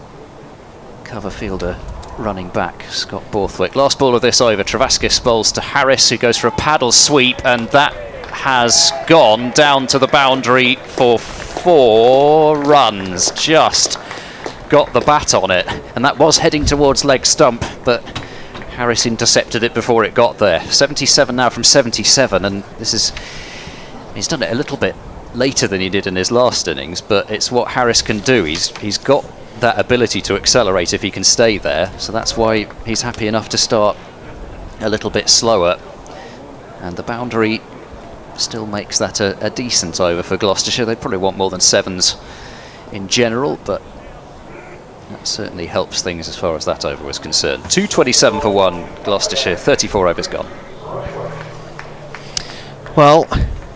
cover fielder running back, Scott Borthwick. Last ball of this over, Travaskis bowls to Harris, who goes for a paddle sweep, and that has gone down to the boundary for 4 runs. Just got the bat on it, and that was heading towards leg stump, but Harris intercepted it before it got there. 77 now from 77, and he's done it a little bit later than he did in his last innings, but it's what Harris can do. He's got that ability to accelerate if he can stay there, so that's why he's happy enough to start a little bit slower, and the boundary still makes that a decent over for Gloucestershire. They probably want more than 7s in general, but that certainly helps things as far as that over was concerned. 227 for 1, Gloucestershire, 34 overs gone. Well,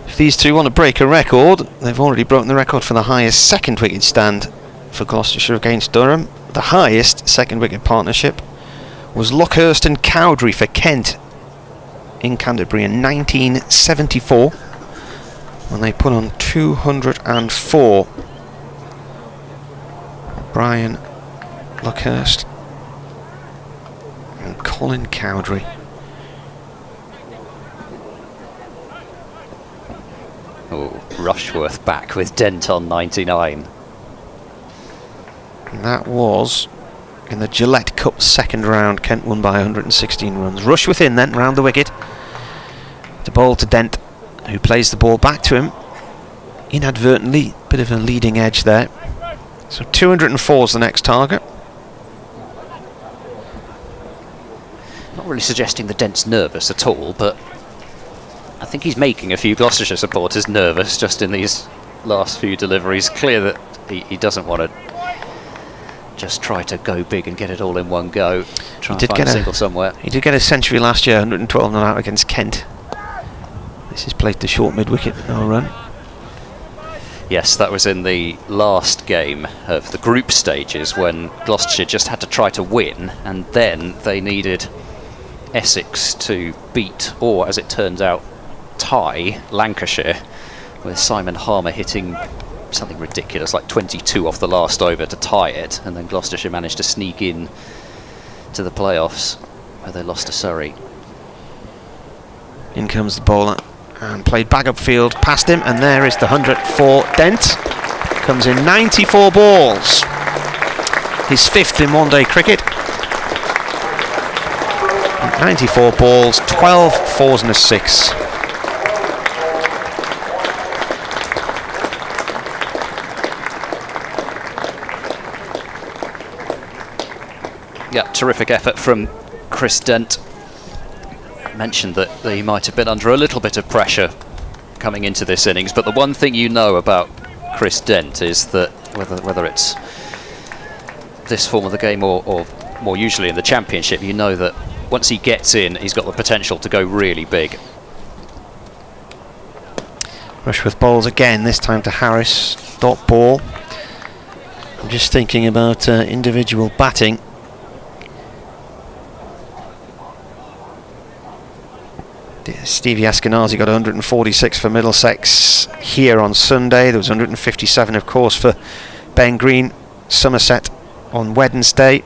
if these two want to break a record, they've already broken the record for the highest second wicket stand for Gloucestershire against Durham. The highest second wicket partnership was Lockhurst and Cowdrey for Kent in Canterbury in 1974, when they put on 204. Brian Lockhurst and Colin Cowdrey. Oh, Rushworth back with Dent on 99. And that was in the Gillette Cup second round. Kent won by 116 runs. Rushworth in then, round the wicket, to bowl to Dent, who plays the ball back to him inadvertently. Bit of a leading edge there. So 204 is the next target. Not really suggesting the Dent's nervous at all, but I think he's making a few Gloucestershire supporters nervous just in these last few deliveries. Clear that he doesn't want to just try to go big and get it all in one go. Try and find a single somewhere. He did get a century last year, 112 not out against Kent. This is played to short mid-wicket, no run. Yes, that was in the last game of the group stages when Gloucestershire just had to try to win, and then they needed Essex to beat, or as it turns out, tie Lancashire, with Simon Harmer hitting something ridiculous like 22 off the last over to tie it, and then Gloucestershire managed to sneak in to the playoffs where they lost to Surrey. In comes the bowler and played back upfield past him, and there is the 100 for Dent. Comes in 94 balls, his 5th in one-day cricket. 94 balls, 12 fours and a 6. Yeah, terrific effort from Chris Dent. Mentioned that he might have been under a little bit of pressure coming into this innings, but the one thing you know about Chris Dent is that whether it's this form of the game or more usually in the Championship, you know that once he gets in, he's got the potential to go really big. Rushworth bowls again, this time to Harris. Dot ball. I'm just thinking about individual batting. Stevie Ashkenazi got 146 for Middlesex here on Sunday. There was 157, of course, for Ben Green, Somerset on Wednesday.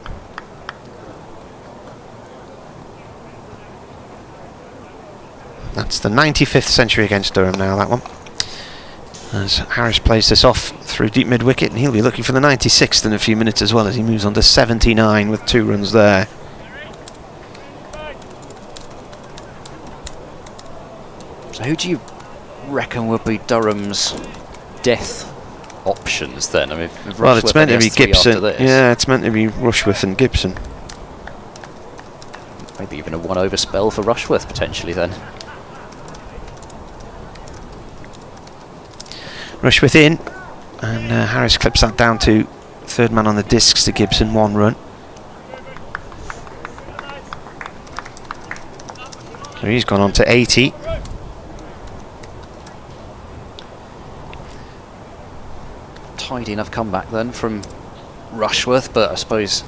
That's the 95th century against Durham now, that one. As Harris plays this off through deep mid-wicket, and he'll be looking for the 96th in a few minutes as well, as he moves on to 79 with 2 runs there. So who do you reckon would be Durham's death options then? I mean, well, it's meant to be Gibson. Yeah, it's meant to be Rushworth and Gibson. Maybe even a one-over spell for Rushworth potentially then. Rushworth in, and Harris clips that down to 3rd man on the discs to Gibson, 1 run. So he's gone on to 80. Tidy enough comeback then from Rushworth, but I suppose,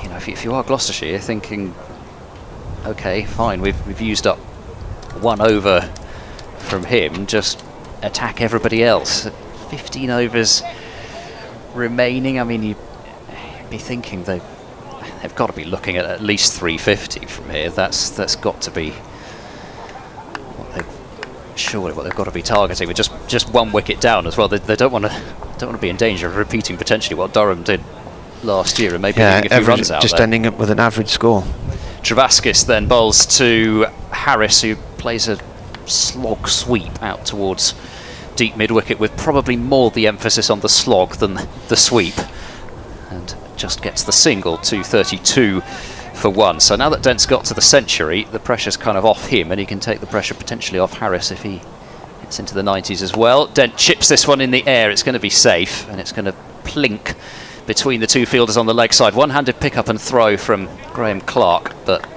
you know, if you are Gloucestershire, you're thinking, okay, fine, we've used up 1 over from him, just attack everybody else. 15 overs remaining. I mean, you'd be thinking they've got to be looking at least 350 from here. That's got to be what they've got to be targeting, with just 1 wicket down as well. They don't want to be in danger of repeating potentially what Durham did last year and maybe leaving a few runs out just there. ending up with an average score. Travaskis then bowls to Harris, who plays a slog sweep out towards deep mid-wicket, with probably more the emphasis on the slog than the sweep, and just gets the single to 32 for 1. So now that Dent's got to the century, the pressure's kind of off him, and he can take the pressure potentially off Harris if he gets into the 90s as well. Dent chips this one in the air. It's going to be safe, and it's going to plink between the 2 fielders on the leg side. One-handed pick up and throw from Graham Clark, but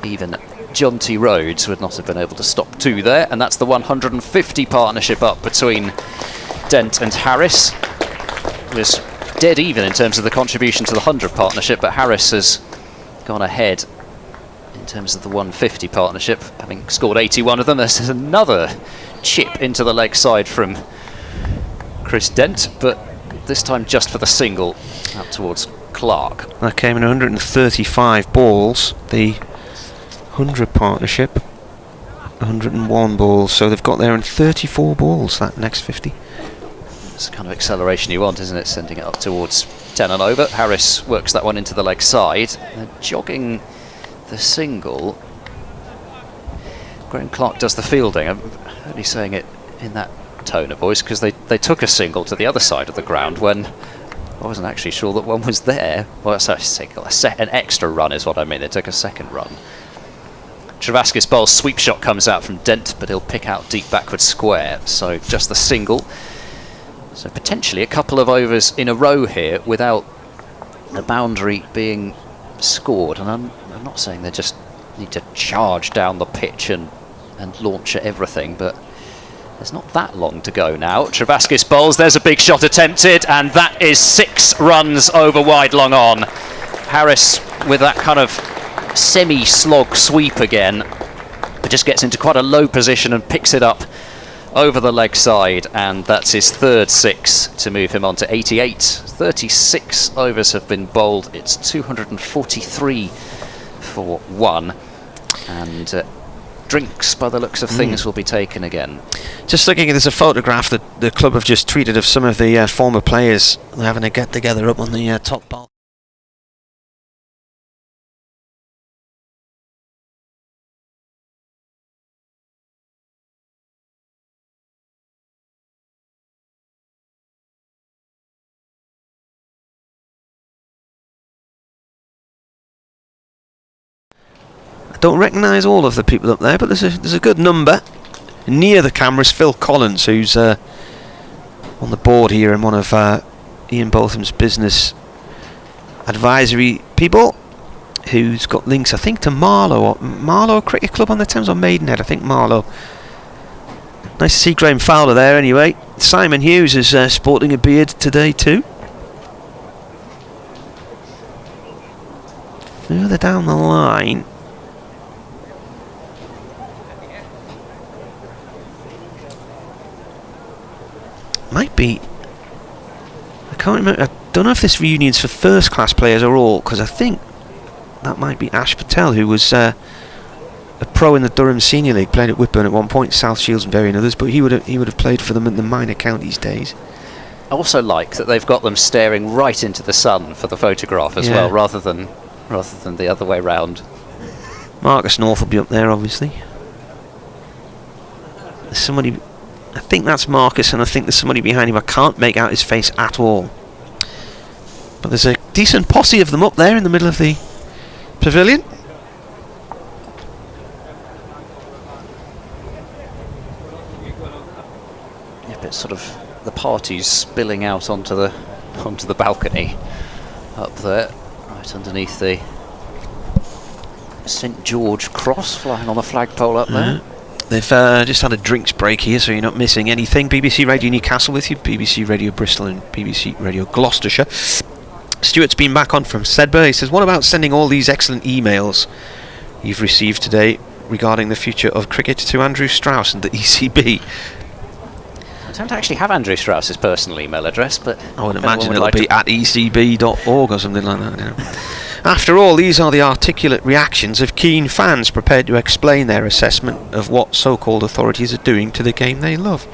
even John T. Rhodes would not have been able to stop 2 there, and that's the 150 partnership up between Dent and Harris. It was dead even in terms of the contribution to the 100 partnership, but Harris has gone ahead in terms of the 150 partnership, having scored 81 of them. There's another chip into the leg side from Chris Dent, but this time just for the single out towards Clark. That came in 135 balls. The 100 partnership, 101 balls, so they've got there in 34 balls, that next 50. It's the kind of acceleration you want, isn't it? Sending it up towards 10 and over. Harris works that one into the leg side. Jogging the single. Graham Clark does the fielding. I'm only saying it in that tone of voice because they took a single to the other side of the ground when I wasn't actually sure that one was there. Well, so an extra run is what I mean. They took a second run. Travaskis bowls, sweep shot comes out from Dent, but he'll pick out deep backward square. So just the single. So potentially a couple of overs in a row here without the boundary being scored. And I'm not saying they just need to charge down the pitch and launch at everything, but there's not that long to go now. Travaskis bowls, there's a big shot attempted, and that is 6 runs over wide long on. Harris with that kind of semi-slog sweep again, but just gets into quite a low position and picks it up over the leg side, and that's his third 6 to move him on to 88. 36 overs have been bowled. It's 243 for 1, and drinks, by the looks of things, will be taken again. Just looking at, there's a photograph that the club have just tweeted of some of the former players. They're having a get together up on the top balcony. Don't recognise all of the people up there, but there's a good number. Near the camera is Phil Collins, who's on the board here and one of Ian Botham's business advisory people, who's got links, I think, to Marlow Cricket Club on the Thames, or Maidenhead, I think Marlow. Nice to see Graham Fowler there anyway. Simon Hughes is sporting a beard today too. Further down the line, might be, I can't remember, I don't know if this reunion's for first class players or all, because I think that might be Ash Patel, who was a pro in the Durham Senior League, played at Whitburn at one point, South Shields and various others, but he would have played for them in the minor counties days. I also like that they've got them staring right into the sun for the photograph as well, rather than the other way round. Marcus North will be up there, obviously. There's somebody, I think that's Marcus, and I think there's somebody behind him. I can't make out his face at all. But there's a decent posse of them up there in the middle of the pavilion. Yeah, but sort of the party's spilling out onto the balcony up there, right underneath the St George Cross flying on the flagpole up there. They've just had a drinks break here, so you're not missing anything. BBC Radio Newcastle with you, BBC Radio Bristol and BBC Radio Gloucestershire. Stuart's been back on from Sedbergh. He says, what about sending all these excellent emails you've received today regarding the future of cricket to Andrew Strauss and the ECB? I don't actually have Andrew Strauss's personal email address, but I would imagine it'll be at ecb.org or something like that. You know. After all, these are the articulate reactions of keen fans prepared to explain their assessment of what so-called authorities are doing to the game they love,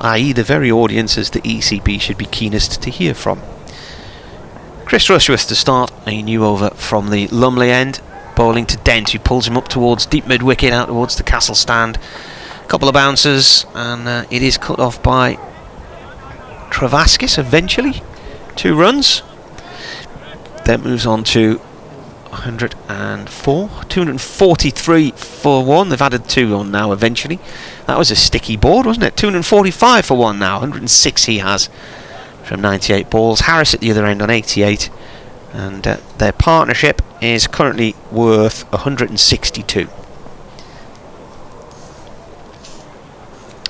i.e. the very audiences the ECB should be keenest to hear from. Chris Rushworth to start a new over from the Lumley end, bowling to Dent, who pulls him up towards deep mid-wicket, out towards the Castle stand. A couple of bounces, and it is cut off by Travaskis eventually. 2 runs. Then moves on to 104, 243 for 1. They've added 2 on now eventually. That was a sticky board, wasn't it? 245 for 1 now. 106 he has from 98 balls. Harris at the other end on 88. And their partnership is currently worth 162.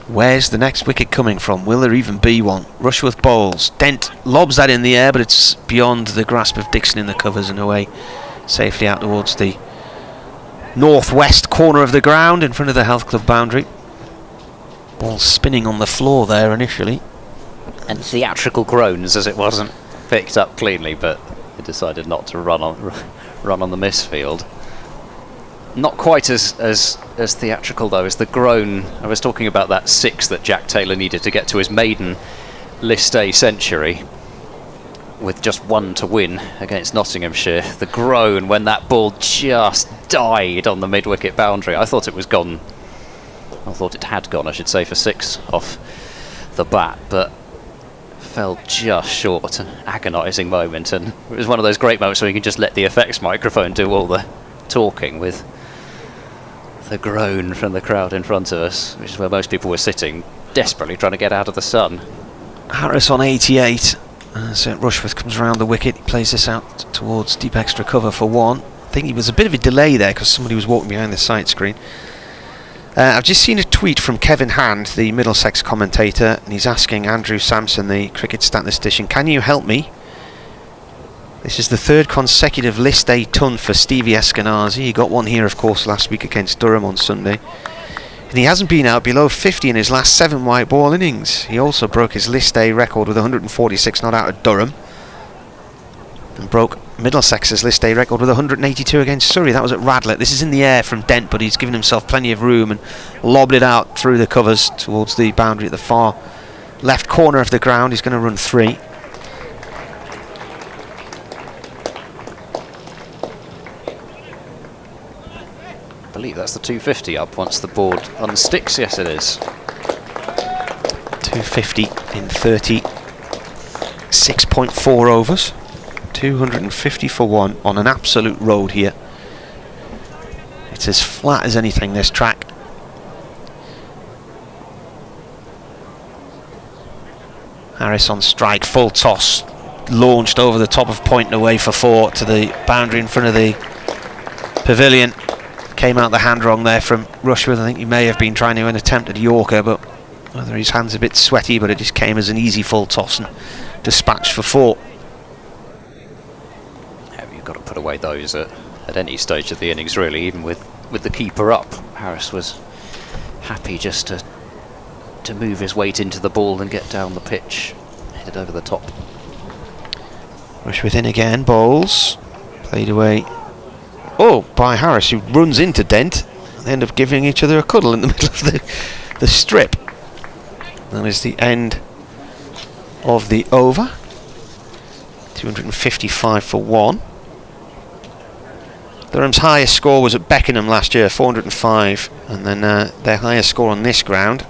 Where's the next wicket coming from? Will there even be one? Rushworth bowls. Dent lobs that in the air, but it's beyond the grasp of Dixon in the covers and away safely out towards the northwest corner of the ground in front of the Health Club boundary. Ball spinning on the floor there initially. And theatrical groans as it wasn't picked up cleanly, but they decided not to run on the misfield. Not quite as theatrical though as the groan. I was talking about that 6 that Jack Taylor needed to get to his maiden List A century, with just 1 to win against Nottinghamshire. The groan when that ball just died on the mid-wicket boundary. I thought it was gone. I thought it had gone, I should say, for 6 off the bat, but fell just short, an agonising moment, and it was one of those great moments where you can just let the effects microphone do all the talking with the groan from the crowd in front of us, which is where most people were sitting, desperately trying to get out of the sun. Harris on 88. As Rushworth comes around the wicket, he plays this out towards deep extra cover for 1. I think it was a bit of a delay there because somebody was walking behind the sight screen. I've just seen a tweet from Kevin Hand, the Middlesex commentator, and he's asking Andrew Sampson, the cricket statistician, can you help me? This is the 3rd consecutive list A ton for Stevie Eskenazi. He got one here, of course, last week against Durham on Sunday. And he hasn't been out below 50 in his last 7 white ball innings. He also broke his list A record with 146 not out at Durham, and broke Middlesex's list A record with 182 against Surrey. That was at Radlett. This is in the air from Dent, but he's given himself plenty of room and lobbed it out through the covers towards the boundary at the far left corner of the ground. He's going to run 3. I believe that's the 250 up once the board unsticks. Yes, it is. 250 in 36.4 overs. 250 for 1 on an absolute road here. It's as flat as anything, this track. Harris on strike, full toss, launched over the top of point and away for 4 to the boundary in front of the pavilion. Came out the hand wrong there from Rushworth. I think he may have been trying to attempt at Yorker, but whether his hand's a bit sweaty, but it just came as an easy full toss and dispatched for 4. Yeah, you've got to put away those at any stage of the innings, really, even with the keeper up. Harris was happy just to move his weight into the ball and get down the pitch, headed over the top. Rushworth in again, bowls, played away. Oh, by Harris, who runs into Dent. They end up giving each other a cuddle in the middle of the strip. That is the end of the over. 255 for 1. Durham's highest score was at Beckenham last year, 405, and then their highest score on this ground,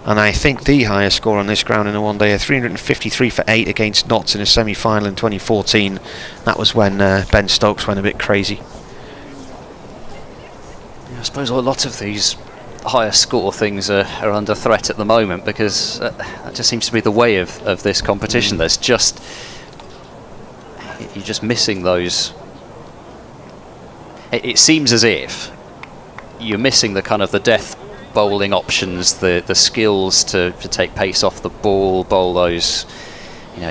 and I think the highest score on this ground in a one-day, 353 for 8 against Notts in a semi-final in 2014. That was when Ben Stokes went a bit crazy. I suppose a lot of these higher score things are under threat at the moment, because that just seems to be the way of this competition. There's just, you're just missing those. It seems as if you're missing the kind of the death bowling options, the skills to take pace off the ball, bowl those,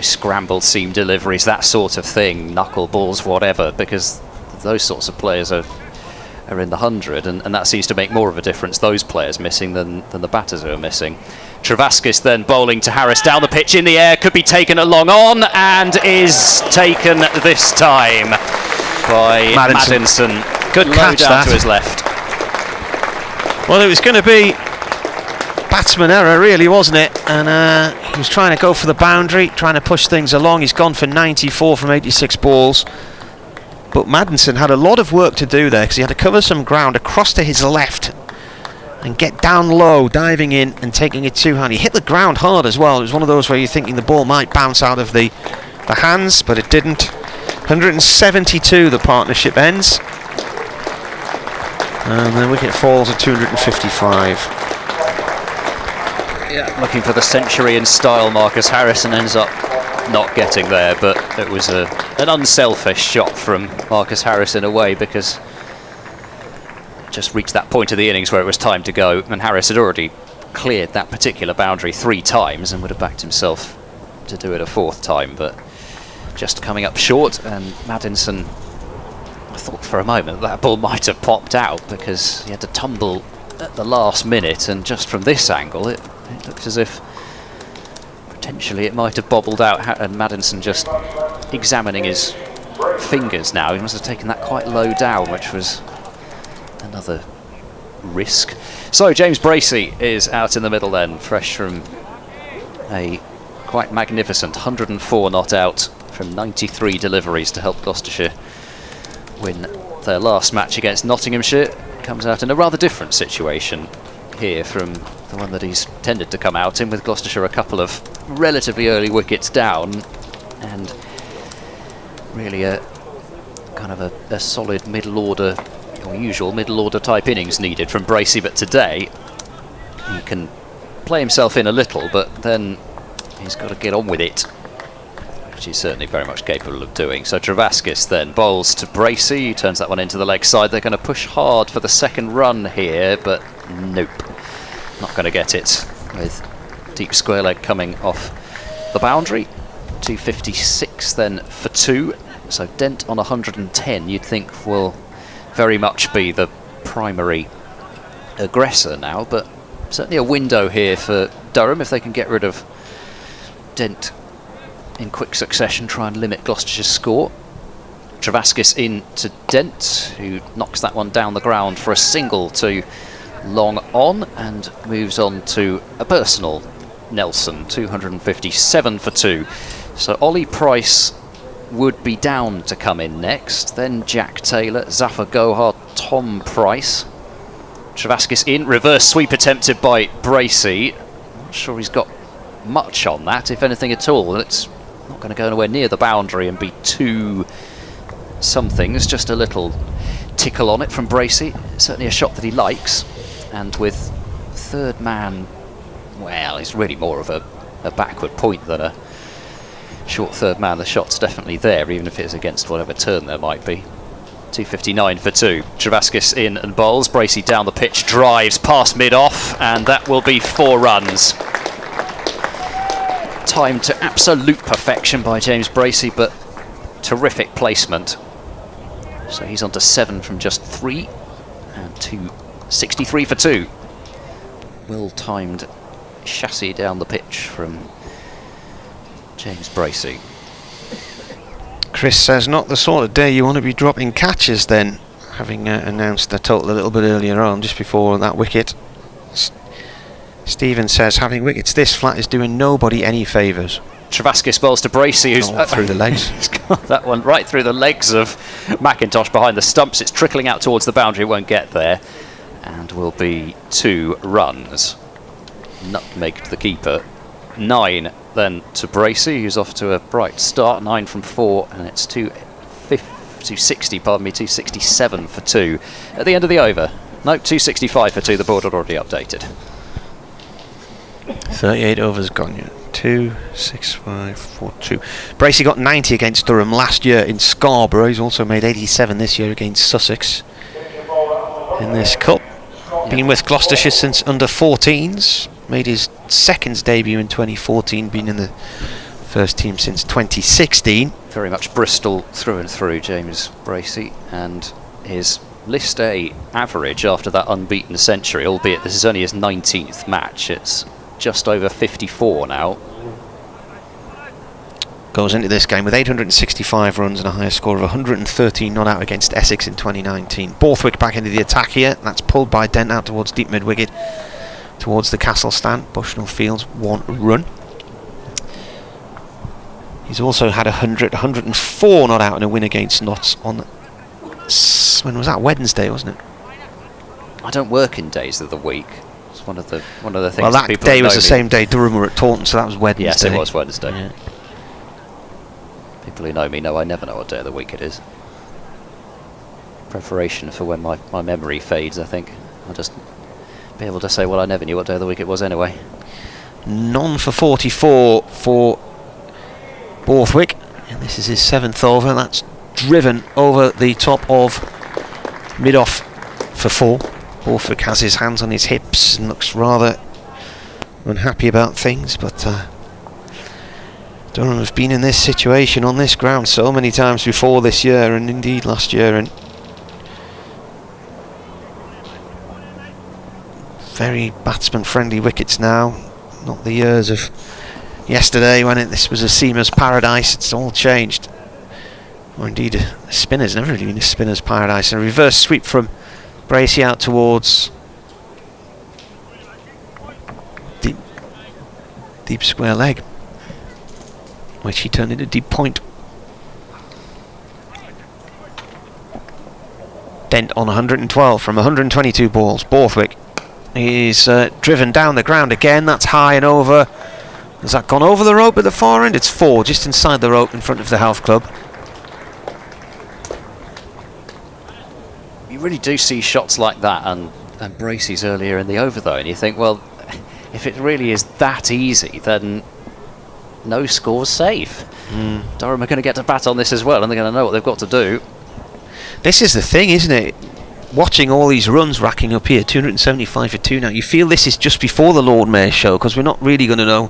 scrambled seam deliveries, that sort of thing, knuckle balls, whatever, because those sorts of players are in the 100, and that seems to make more of a difference, those players missing, than the batters who are missing. Travaskis then bowling to Harris down the pitch in the air, could be taken along on, and is taken this time by Maddinson. Good catch down that. To his left. Well, it was going to be batsman error, really, wasn't it? And he was trying to go for the boundary, trying to push things along. He's gone for 94 from 86 balls. But Maddinson had a lot of work to do there, because he had to cover some ground across to his left and get down low, diving in and taking it too hard. He hit the ground hard as well. It was one of those where you're thinking the ball might bounce out of the hands, but it didn't. 172 the partnership ends. And the wicket falls at 255. Yeah, looking for the century in style, Marcus Harrison ends up not getting there, but it was an unselfish shot from Marcus Harris in a way, because it just reached that point of the innings where it was time to go, and Harris had already cleared that particular boundary 3 times and would have backed himself to do it a 4th time, but just coming up short. And Maddinson, I thought for a moment that ball might have popped out, because he had to tumble at the last minute, and just from this angle it looks as if potentially it might have bobbled out, and Maddinson just examining his fingers now. He must have taken that quite low down, which was another risk. So James Bracey is out in the middle then, fresh from a quite magnificent 104 not out from 93 deliveries to help Gloucestershire win their last match against Nottinghamshire. Comes out in a rather different situation here from the one that he's tended to come out in, with Gloucestershire a couple of relatively early wickets down, and really a kind of a solid middle order, or usual middle order type innings needed from Bracey. But today he can play himself in a little, but then he's got to get on with it, which he's certainly very much capable of doing. So Travaskis then bowls to Bracey, he turns that one into the leg side. They're going to push hard for the second run here, but nope, not going to get it, with deep square leg coming off the boundary. 256 then for 2, so Dent on 110 you'd think will very much be the primary aggressor now, but certainly a window here for Durham if they can get rid of Dent in quick succession, try and limit Gloucestershire's score. Travaskis in to Dent, who knocks that one down the ground for a single to long on, and moves on to a personal Nelson, 257 for 2. So Ollie Price would be down to come in next, then Jack Taylor, Zafar Gohar, Tom Price. Travaskis in, reverse sweep attempted by Bracey. Not sure he's got much on that, if anything at all. It's not going to go anywhere near the boundary and be 2 somethings, just a little tickle on it from Bracey. Certainly a shot that he likes, and with third man, well, it's really more of a backward point than a short third man. The shot's definitely there, even if it's against whatever turn there might be. 259 for 2. Travaskis in and bowls. Bracey down the pitch, drives past mid-off, and that will be 4 runs. Timed to absolute perfection by James Bracey, but terrific placement. So he's on to 7 from just 3, and 263 for 2. Well-timed chassis down the pitch from James Bracey. Chris says not the sort of day you want to be dropping catches then, having announced the total a little bit earlier on, just before that wicket. Stephen says having wickets this flat is doing nobody any favours. Travaskis bowls to Bracey, who's through the legs. He's got that one right through the legs of McIntosh behind the stumps. It's trickling out towards the boundary, it won't get there, and will be 2 runs. Nutmeg to the keeper. 9 then to Bracey, who's off to a bright start. 9 from 4, and it's 260, pardon me, 267 for 2 at the end of the over. No, 265 for 2. The board had already updated. 38 overs gone. Yeah. 2, 6, 5, 4, 2. Bracey got 90 against Durham last year in Scarborough. He's also made 87 this year against Sussex in this cup. Been with Gloucestershire since under 14s. Made his second debut in 2014, been in the first team since 2016. Very much Bristol through and through, James Bracey, and his List A average after that unbeaten century, albeit this is only his 19th match, it's just over 54 now. Goes into this game with 865 runs and a higher score of 113 not out against Essex in 2019. Borthwick back into the attack here. That's pulled by Dent out towards deep mid-wicket, towards the Castle stand. Bushnell Fields 1 run. He's also had 104 not out in a win against Notts on, when was that? Wednesday, wasn't it? I don't work in days of the week. It's one of the things. Well, that day was the same day Durham were at Taunton, so that was Wednesday. Yes, it was Wednesday. Yeah. People who know me know I never know what day of the week it is. Preparation for when my memory fades, I think. I'll just be able to say, well, I never knew what day of the week it was anyway. None for 44 for Borthwick, and this is his 7th over. That's driven over the top of mid-off for 4. Borthwick has his hands on his hips and looks rather unhappy about things, but Durham have been in this situation on this ground so many times before this year, and indeed last year, and very batsman-friendly wickets now. Not the years of yesterday when this was a seamer's paradise. It's all changed. Or indeed a spinner's never really been a spinner's paradise. And a reverse sweep from Bracey out towards deep square leg, which he turned into deep point. Dent on 112 from 122 balls. Borthwick is driven down the ground again. That's high and over. Has that gone over the rope at the far end? It's 4, just inside the rope in front of the Health Club. You really do see shots like that and Bracey's earlier in the over though, and you think, well, if it really is that easy, then no score's safe. Durham are going to get to bat on this as well, and they're going to know what they've got to do. This is the thing, isn't it? Watching all these runs racking up here, 275 for 2 now, you feel this is just before the Lord Mayor's show, because we're not really going to know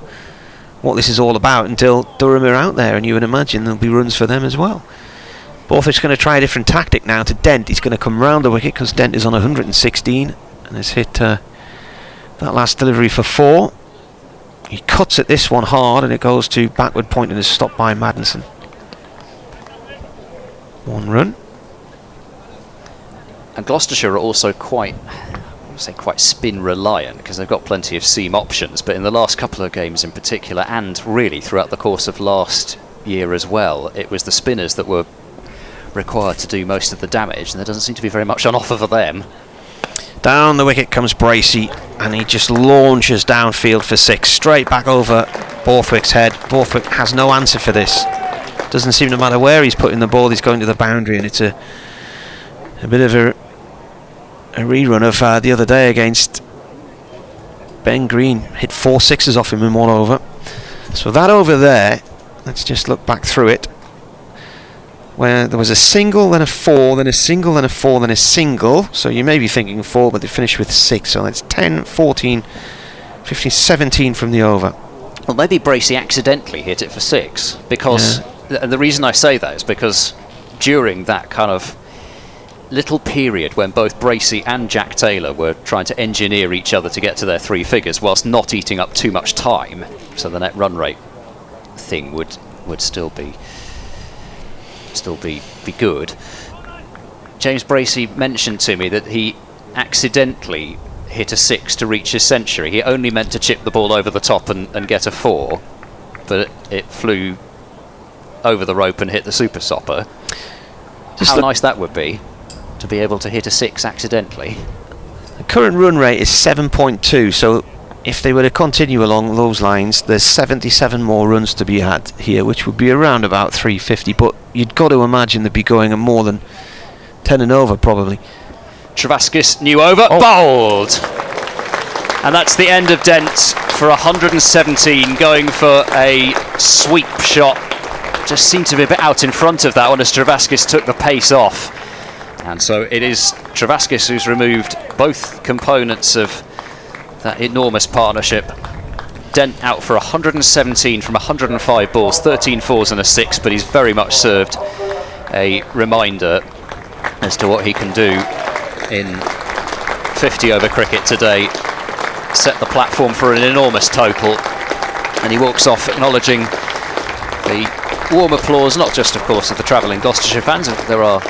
what this is all about until Durham are out there, and you would imagine there'll be runs for them as well. Borthwick's going to try a different tactic now to Dent. He's going to come round the wicket because Dent is on 116 and has hit that last delivery for 4. He cuts at this one hard and it goes to backward point and is stopped by Madison. 1 run. And Gloucestershire are also quite spin reliant because they've got plenty of seam options, but in the last couple of games in particular, and really throughout the course of last year as well, it was the spinners that were required to do most of the damage, and there doesn't seem to be very much on offer for them. Down the wicket comes Bracey, and he just launches downfield for 6, straight back over Borthwick's head. Borthwick has no answer for this. Doesn't seem to matter where he's putting the ball, he's going to the boundary, and it's a bit of a rerun of the other day against Ben Green. Hit 4 sixes off him in 1 over. So that over there, let's just look back through it, where there was a single, then a 4, then a single, then a 4, then a single. So you may be thinking 4, but they finished with 6. So that's 10, 14, 15, 17 from the over. Well, maybe Bracey accidentally hit it for 6, because the reason I say that is because during that kind of little period when both Bracey and Jack Taylor were trying to engineer each other to get to their 3 figures whilst not eating up too much time, so the net run rate thing would still be good. James Bracey mentioned to me that he accidentally hit a 6 to reach his century. He only meant to chip the ball over the top and get a 4, but it flew over the rope and hit the super stopper. How nice that would be to be able to hit a 6 accidentally. The current run rate is 7.2, so if they were to continue along those lines, there's 77 more runs to be had here, which would be around about 350, but you'd got to imagine they'd be going at more than 10 and over probably. Travaskis, new over, bowled! And that's the end of Dent for 117, going for a sweep shot. Just seemed to be a bit out in front of that one as Travaskis took the pace off. And so it is Travaskis who's removed both components of that enormous partnership. Dent out for 117 from 105 balls, 13 fours and a 6, but he's very much served a reminder as to what he can do in 50 over cricket today. Set the platform for an enormous total, and he walks off acknowledging the warm applause, not just of course of the travelling Gloucestershire fans, there are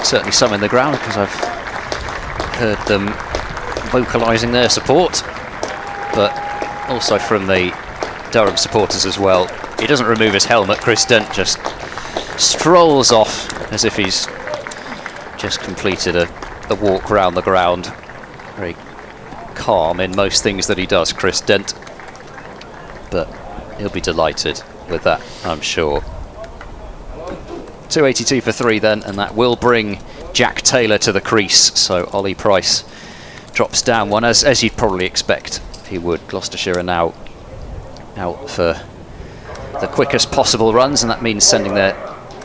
certainly some in the ground because I've heard them vocalising their support, but also from the Durham supporters as well. He doesn't remove his helmet. Chris Dent just strolls off as if he's just completed a walk around the ground. Very calm in most things that he does, Chris Dent, but he'll be delighted with that, I'm sure. 282 for 3 then, and that will bring Jack Taylor to the crease, so Ollie Price drops down one, as you'd probably expect he would. Gloucestershire are now out for the quickest possible runs, and that means sending their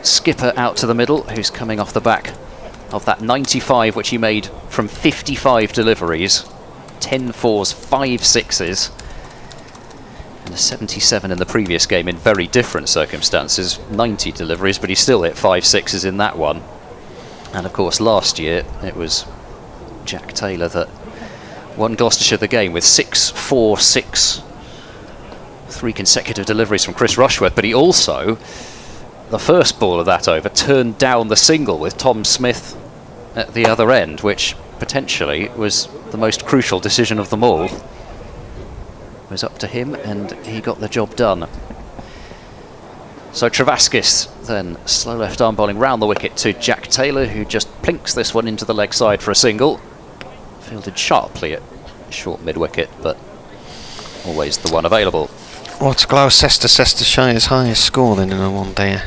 skipper out to the middle, who's coming off the back of that 95 which he made from 55 deliveries, 10 fours, 5 sixes, and a 77 in the previous game in very different circumstances, 90 deliveries, but he still hit 5 sixes in that one. And of course last year it was Jack Taylor that won Gloucestershire the game with 6, 4, 6, 3 consecutive deliveries from Chris Rushworth, but he also, the first ball of that over, turned down the single with Tom Smith at the other end, which potentially was the most crucial decision of them all. It was up to him and he got the job done. So Travaskis then slow left arm bowling round the wicket to Jack Taylor, who just plinks this one into the leg side for a single. Fielded sharply at short mid wicket, but always the one available. What's Gloucestershire's highest score then in a one-dayer?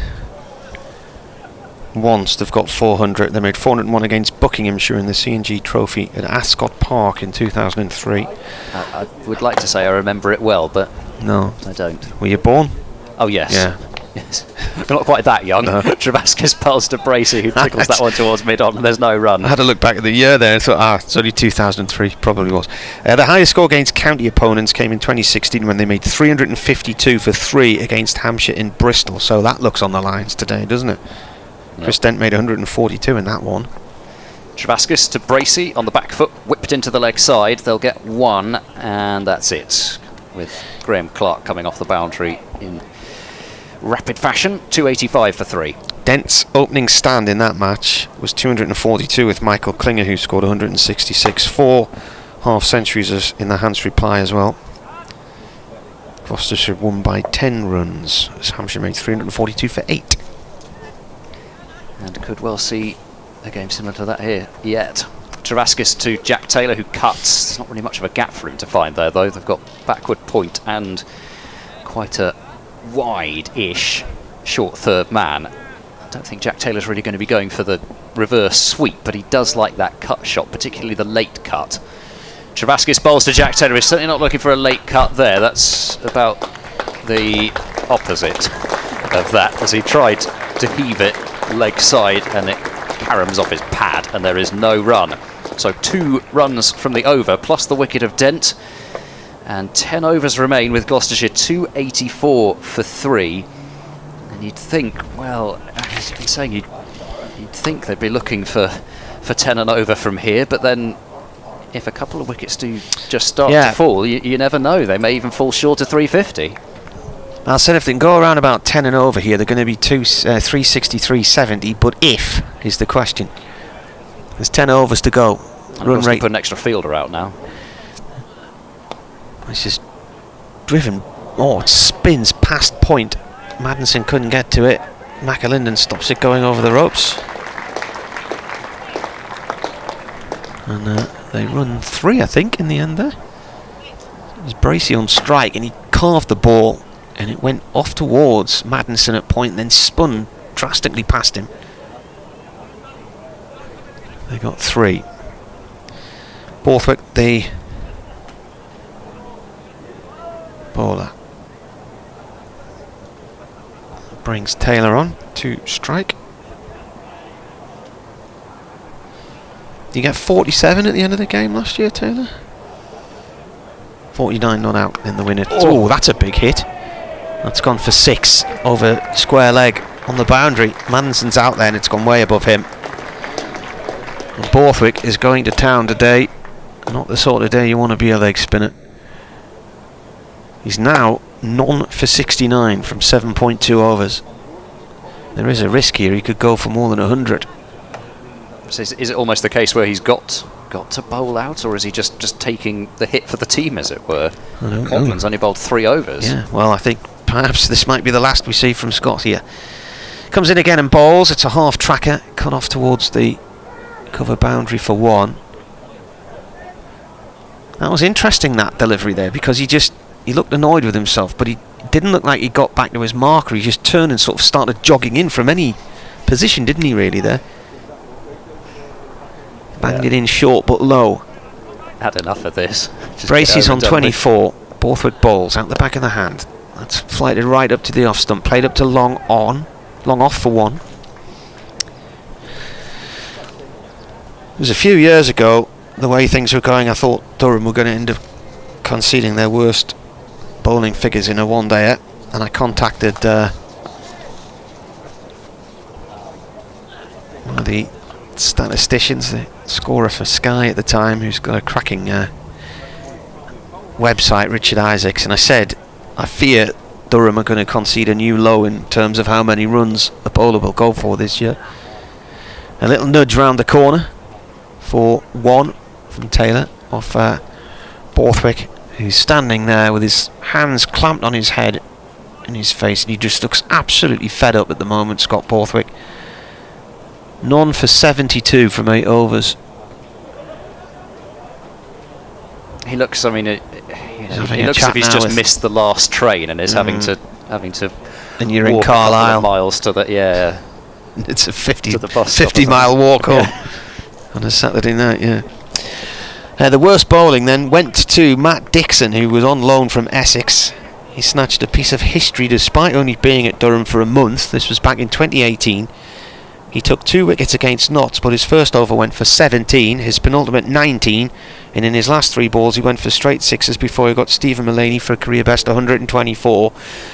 Once they've got 400. They made 401 against Buckinghamshire in the C&G Trophy at Ascot Park in 2003. I would like to say I remember it well, but no, I don't. Were you born? Oh yes. Yeah. Yes. We're not quite that young. No. Travaskis pulls to Bracey, who tickles that one towards mid-on, and there's no run. I had to look back at the year there and thought, it's only 2003, probably was. The highest score against county opponents came in 2016 when they made 352 for 3 against Hampshire in Bristol, so that looks on the lines today, doesn't it? Yep. Chris Dent made 142 in that one. Travaskis to Bracey on the back foot, whipped into the leg side. They'll get 1, and that's it, with Graham Clark coming off the boundary in rapid fashion. 285 for 3. Dent's opening stand in that match was 242 with Michael Klinger, who scored 166. 4 half centuries in the Hans reply as well. Gloucestershire won by 10 runs as Hampshire made 342 for 8. And could well see a game similar to that here yet. Travaskis to Jack Taylor, who cuts. There's not really much of a gap for him to find there, though. They've got backward point and quite a wide-ish short third man. I don't think Jack Taylor's really going to be going for the reverse sweep, but he does like that cut shot, particularly the late cut. Travaskis bowls to Jack Taylor. He's certainly not looking for a late cut there. That's about the opposite of that, as he tried to heave it leg side and it caroms off his pad, and there is no run. So 2 runs from the over plus the wicket of Dent, and 10 overs remain with Gloucestershire 284 for 3. And you'd think, well, as you've been saying, you'd think they'd be looking for 10 and over from here, but then if a couple of wickets do just start to fall, you never know. They may even fall short of 350. I said if they can go around about 10 and over here, they're going to be 363.70, but if is the question. There's 10 overs to go. Run rate. Put an extra fielder out now. It's just driven. Oh, it spins past point. Madison couldn't get to it. McAlinden stops it going over the ropes. And they run 3, I think, in the end there. It was Bracey on strike, and he carved the ball, and it went off towards Madison at point, and then spun drastically past him. They got 3. Borthwick, the bowler, brings Taylor on to strike. Did you get 47 at the end of the game last year, Taylor? 49 not out in the winner. Oh, that's a big hit. That's gone for 6 over square leg on the boundary. Manson's out there and it's gone way above him. And Borthwick is going to town today. Not the sort of day you want to be a leg spinner. He's now none for 69 from 7.2 overs. There is a risk here. He could go for more than 100. So is it almost the case where he's got to bowl out, or is he just taking the hit for the team, as it were? Cotman's only bowled 3 overs. Yeah, well, I think perhaps this might be the last we see from Scott here. Comes in again and bowls. It's a half tracker, cut off towards the cover boundary for 1. That was interesting, that delivery there, because he looked annoyed with himself, but he didn't look like he got back to his marker. He just turned and sort of started jogging in from any position, didn't he, really, there? Banged it in short but low. Had enough of this. Bracey's on 24. Borthwick bowls out the back of the hand. That's flighted right up to the off stump. Played up to long off for 1. It was a few years ago, the way things were going, I thought Durham were going to end up conceding their worst bowling figures in a one-dayer, and I contacted one of the statisticians, the scorer for Sky at the time, who's got a cracking website, Richard Isaacs, and I said, I fear Durham are going to concede a new low in terms of how many runs a bowler will go for this year. A little nudge round the corner for 1 from Taylor off Borthwick, who's standing there with his hands clamped on his head and his face, and he just looks absolutely fed up at the moment, Scott Borthwick. None for 72 from 8 overs. He looks, I mean, He looks as if he's just missed the last train and is having to And you're in walk a couple of Carlisle. miles to the It's a 50 to the bus stop or 50-mile walk home Yeah. on a Saturday night. Yeah. The worst bowling then went to Matt Dixon, who was on loan from Essex. He snatched a piece of history despite only being at Durham for a month. This was back in 2018. He took 2 wickets against Notts, but his first over went for 17, his penultimate 19, and in his last 3 balls he went for straight sixes before he got Stephen Mullaney for a career best 124.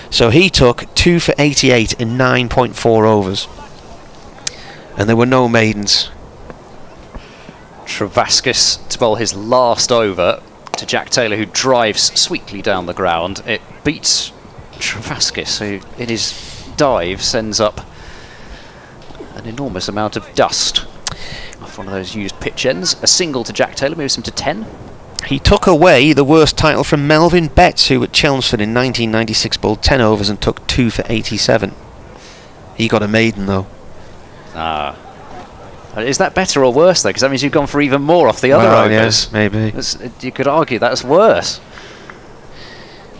So he took 2 for 88 in 9.4 overs. And there were no maidens. Travaskis to bowl his last over to Jack Taylor, who drives sweetly down the ground. It beats Travaskis, who in his dive sends up an enormous amount of dust off one of those used pitch ends. A single to Jack Taylor moves him to 10. He took away the worst title from Melvin Betts, who at Chelmsford in 1996 bowled 10 overs and took 2 for 87. He got a maiden though. Ah. Is that better or worse though? Because that means you've gone for even more off the other overs. Yes, maybe. You could argue that's worse.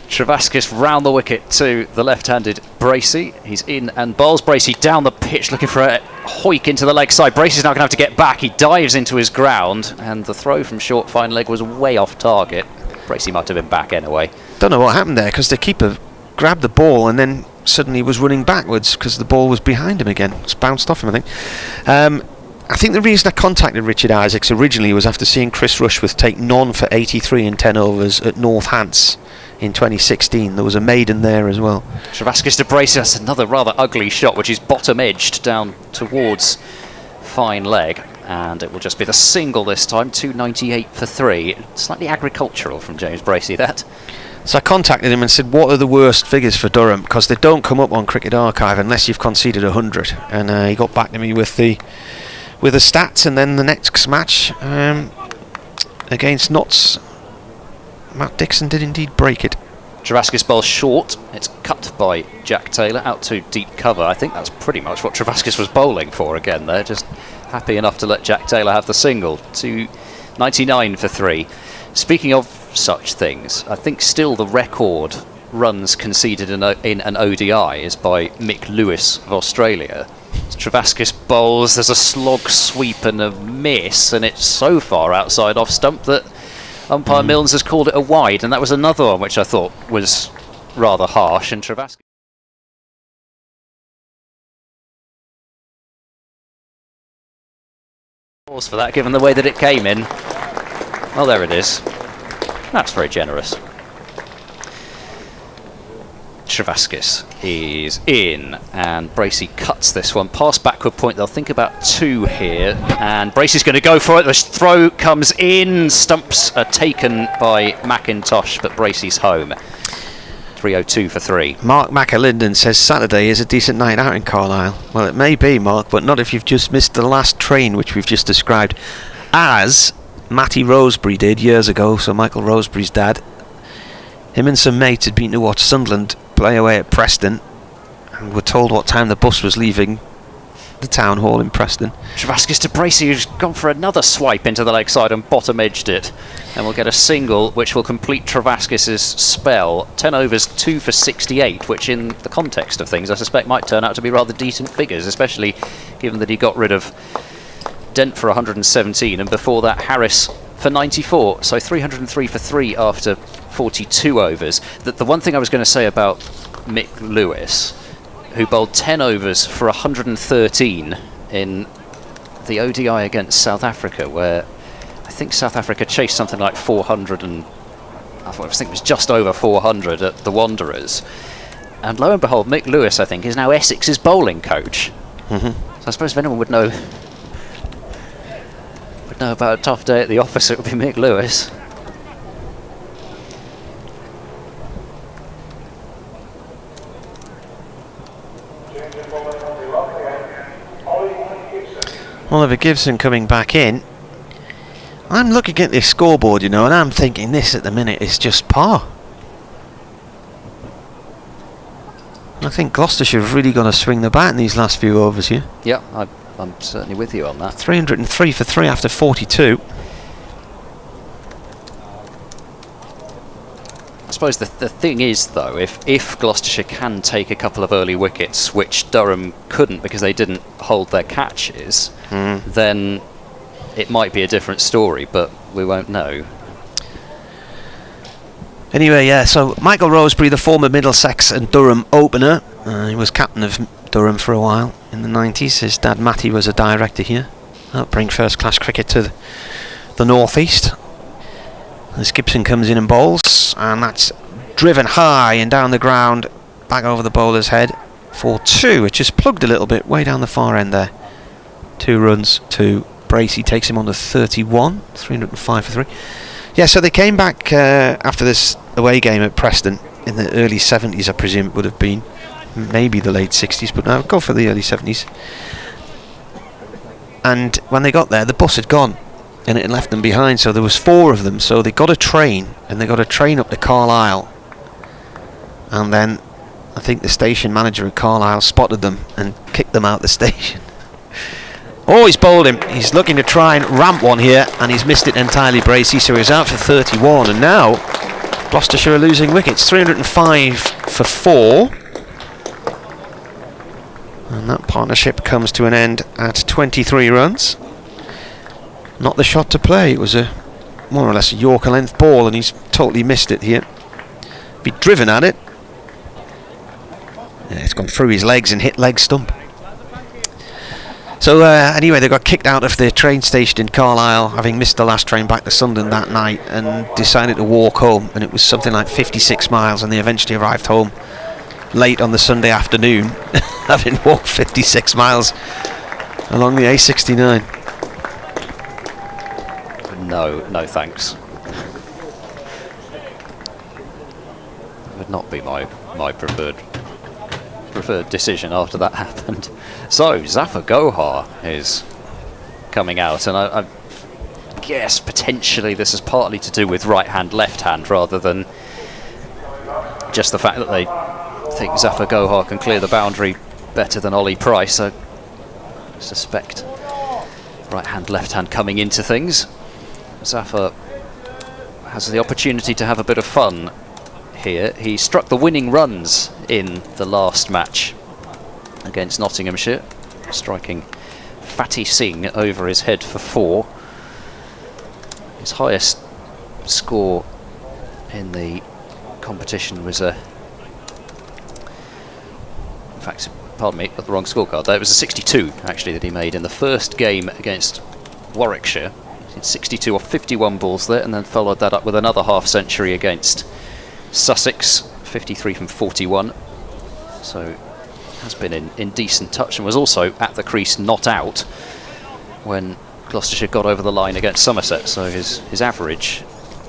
Travaskis round the wicket to the left-handed Bracey. He's in and bowls Bracey down the pitch looking for a hoik into the leg side. Bracey's now going to have to get back. He dives into his ground and the throw from short fine leg was way off target. Bracey might have been back anyway. Don't know what happened there because the keeper grabbed the ball and then suddenly was running backwards because the ball was behind him again. It's bounced off him, I think. I think the reason I contacted Richard Isaacs originally was after seeing Chris Rushworth take none for 83 in 10 overs at North Hants in 2016. There was a maiden there as well. Travaskis to Bracey, that's another rather ugly shot which is bottom edged down towards fine leg, and it will just be the single this time. 298 for 3. Slightly agricultural from James Bracey, that. So I contacted him and said, what are the worst figures for Durham, because they don't come up on Cricket Archive unless you've conceded 100, and he got back to me with the stats. And then the next match against Notts, Matt Dixon did indeed break it. Travaskis bowls short. It's cut by Jack Taylor out to deep cover. I think that's pretty much what Travaskis was bowling for again there. Just happy enough to let Jack Taylor have the single. 299 for 3. Speaking of such things, I think still the record runs conceded in an ODI is by Mick Lewis of Australia. Travaskis bowls, there's a slog sweep and a miss, and it's so far outside off stump that umpire Milnes has called it a wide, and that was another one which I thought was rather harsh. And Travaskis pause for that, given the way that it came in. Oh, there it is. That's very generous. Travaskis is in, and Bracey cuts this one. Pass backward point, they'll think about 2 here, and Bracey's going to go for it. The throw comes in, stumps are taken by McIntosh, but Bracey's home. 302 for 3. Mark McAlinden says Saturday is a decent night out in Carlisle. Well, it may be, Mark, but not if you've just missed the last train, which we've just described, as Matty Rosebery did years ago. So Michael Rosebery's dad, him and some mates had been to watch Sunderland play away at Preston and were told what time the bus was leaving the town hall in Preston. Travaskis to Bracey, who's gone for another swipe into the leg side and bottom edged it, and we'll get a single which will complete Travaskis' spell. 10 overs, 2 for 68, which in the context of things I suspect might turn out to be rather decent figures, especially given that he got rid of Dent for 117 and before that Harris for 94. So 303 for 3 after 42 overs. The one thing I was going to say about Mick Lewis, who bowled 10 overs for 113 in the ODI against South Africa, where I think South Africa chased something like 400 and I think it was just over 400 at the Wanderers. And lo and behold, Mick Lewis, I think, is now Essex's bowling coach. So I suppose if anyone would know about a tough day at the office, it would be Mick Lewis. Oliver Gibson coming back in. I'm looking at this scoreboard, you know, and I'm thinking this at the minute is just par. I think Gloucestershire have really going to swing the bat in these last few overs here. Yeah, I'm certainly with you on that. 303 for 3 after 42. suppose the thing is, though, if Gloucestershire can take a couple of early wickets, which Durham couldn't because they didn't hold their catches, then it might be a different story, but we won't know. Anyway, yeah, so Michael Rosebery, the former Middlesex and Durham opener, he was captain of Durham for a while in the 90s. His dad Matty was a director here. That'll bring first class cricket to the northeast. As Gibson comes in and bowls, and that's driven high and down the ground, back over the bowler's head for 2. It just plugged a little bit way down the far end there. 2 runs to Bracey, takes him on to 31, 305 for 3. Yeah, so they came back after this away game at Preston in the early 70s, I presume it would have been. Maybe the late 60s, but no, go for the early 70s. And when they got there, the bus had gone, and it had left them behind, so there was 4 of them, so they got a train, and they got a train up to Carlisle. And then I think the station manager at Carlisle spotted them and kicked them out the station. Oh, he's bowled him. He's looking to try and ramp one here, and he's missed it entirely, Bracey, so he's out for 31. And now Gloucestershire are losing wickets. 305 for 4. And that partnership comes to an end at 23 runs. Not the shot to play. It was a more or less a Yorker length ball, and he's totally missed it here. Be driven at it. Yeah, it's gone through his legs and hit leg stump. So anyway, they got kicked out of the train station in Carlisle, having missed the last train back to Sunderland that night, and decided to walk home. And it was something like 56 miles, and they eventually arrived home late on the Sunday afternoon, having walked 56 miles along the A69. No thanks. That would not be my preferred decision after that happened. So Zafar Gohar is coming out, and I guess potentially this is partly to do with right hand, left hand, rather than just the fact that they think Zafar Gohar can clear the boundary better than Ollie Price. I suspect right hand, left hand coming into things. Zafar has the opportunity to have a bit of fun here. He struck the winning runs in the last match against Nottinghamshire, striking Fatty Singh over his head for 4. His highest score in the competition was in fact, pardon me, got the wrong scorecard there. It was a 62 actually that he made in the first game against Warwickshire. He did 62 off 51 balls there, and then followed that up with another half century against Sussex, 53 from 41. So has been in decent touch, and was also at the crease not out when Gloucestershire got over the line against Somerset. So his average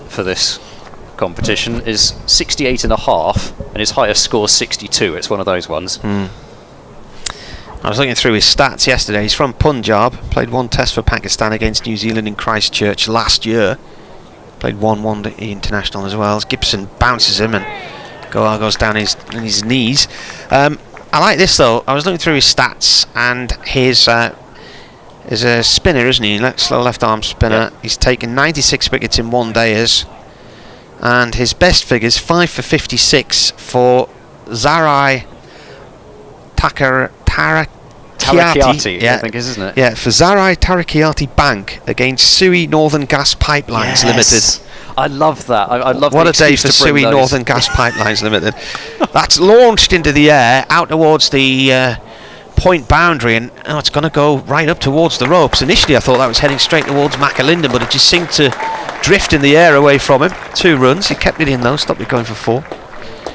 for this competition is 68.5, and his highest score is 62. It's one of those ones. I was looking through his stats yesterday. He's from Punjab, played 1 test for Pakistan against New Zealand in Christchurch last year, played 1 one-day international as well. Gibson bounces him, and Gohar goes down on his knees. I like this though. I was looking through his stats, and his is a spinner, isn't he? Slow left arm spinner. Yeah. He's taken 96 wickets in one-dayers, and his best figures 5 for 56 for Zarai Tarakiati, I think isn't it? Yeah, for Zarai Tarakiati Bank against Sui Northern Gas Pipelines Limited. I love that. I love what a day for Sui Northern Gas Pipelines Limited. That's launched into the air out towards the point boundary, and it's going to go right up towards the ropes. Initially I thought that was heading straight towards Macalinden, but it just seemed to drift in the air away from him. 2 runs. He kept it in though, stopped it going for 4.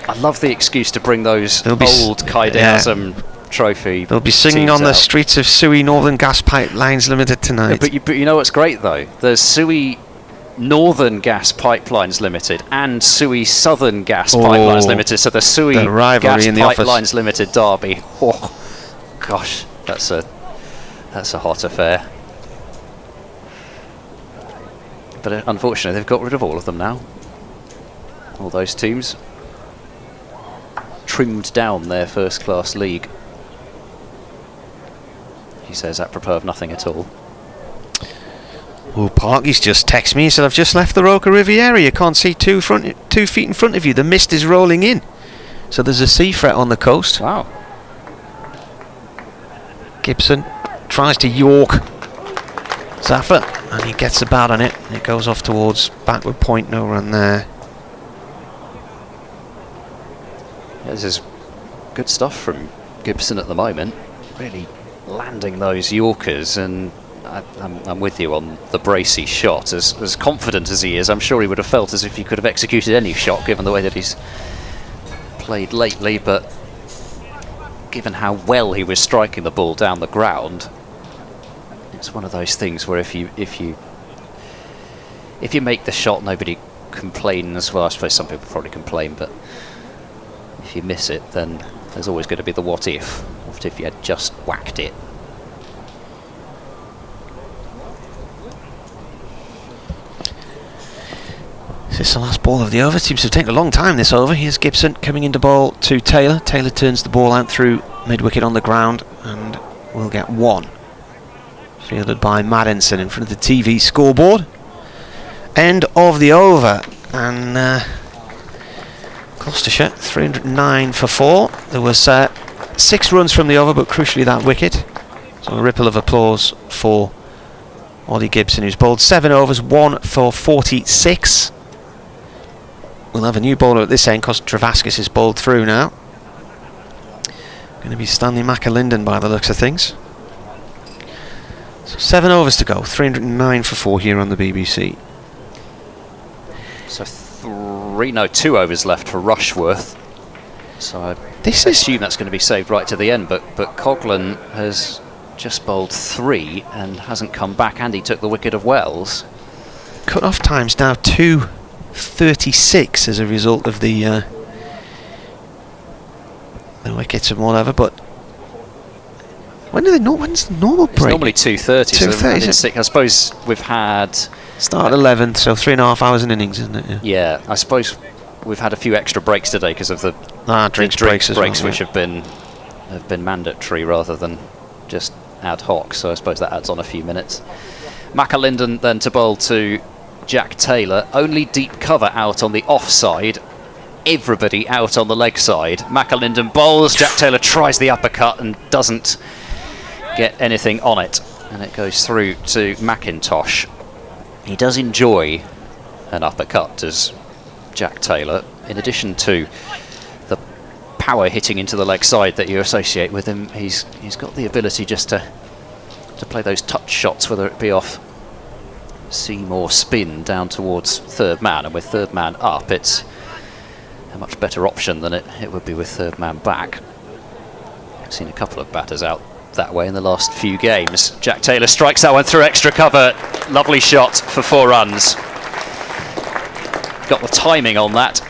I love the excuse to bring those old Qaid-e-Azam trophy. They'll be singing on the streets of Sui Northern Gas Pipelines Limited tonight. Yeah, but you know what's great though? There's Sui Northern Gas Pipelines Limited and Sui Southern Gas Pipelines Limited. So the Sui Gas Pipelines Limited derby. Oh, gosh, that's a hot affair. But unfortunately, they've got rid of all of them now. All those teams trimmed down their first-class league. He says apropos of nothing at all. Oh, Parky's just texted me. He said, I've just left the Roca Riviera. You can't see 2 feet in front of you. The mist is rolling in. So there's a sea threat on the coast. Wow. Gibson tries to York Zaffa, and he gets a bat on it. It goes off towards backward point. No run there. Yeah, this is good stuff from Gibson at the moment. Really landing those Yorkers, and I'm with you on the Bracey shot. As confident as he is, I'm sure he would have felt as if he could have executed any shot given the way that he's played lately, but given how well he was striking the ball down the ground, it's one of those things where if you make the shot, nobody complains. Well, I suppose some people probably complain, but if you miss it, then there's always going to be the what if. What if you had just whacked it? Is this the last ball of the over? Seems to have taken a long time, this over. Here's Gibson coming into ball to Taylor. Taylor turns the ball out through mid-wicket on the ground and will get 1. Fielded by Maddinson in front of the TV scoreboard. End of the over. And Gloucestershire 309 for 4. There was 6 runs from the over, but crucially that wicket. So a ripple of applause for Ollie Gibson, who's bowled 7 overs, 1 for 46. We'll have a new bowler at this end because Travaskis is bowled through now. Going to be Stanley McAlinden by the looks of things. So 7 overs to go, 309 for 4 here on the BBC. So 2 overs left for Rushworth. So I assume that's going to be saved right to the end, but Coghlan has just bowled 3 and hasn't come back, and he took the wicket of Wells. Cut-off time's now 2:36 as a result of the wickets and whatever, but when do they know? When's the normal break? It's normally 2:30. 2:30. I suppose we've had start at 11, so 3.5 hours an innings, isn't it? Yeah, I suppose we've had a few extra breaks today because of the drinks breaks, which have been mandatory rather than just ad hoc. So I suppose that adds on a few minutes. McAlinden then to bowl to Jack Taylor. Only deep cover out on the offside. Everybody out on the leg side. McAlinden bowls. Jack Taylor tries the uppercut and doesn't get anything on it, and it goes through to McIntosh. He does enjoy an uppercut, does Jack Taylor, in addition to the power hitting into the leg side that you associate with him. He's got the ability just to play those touch shots, whether it be off seam or spin down towards third man, and with third man up it's a much better option than it would be with third man back. I've seen a couple of batters out that way in the last few games. Jack Taylor strikes that one through extra cover. Lovely shot for 4 runs. Got the timing on that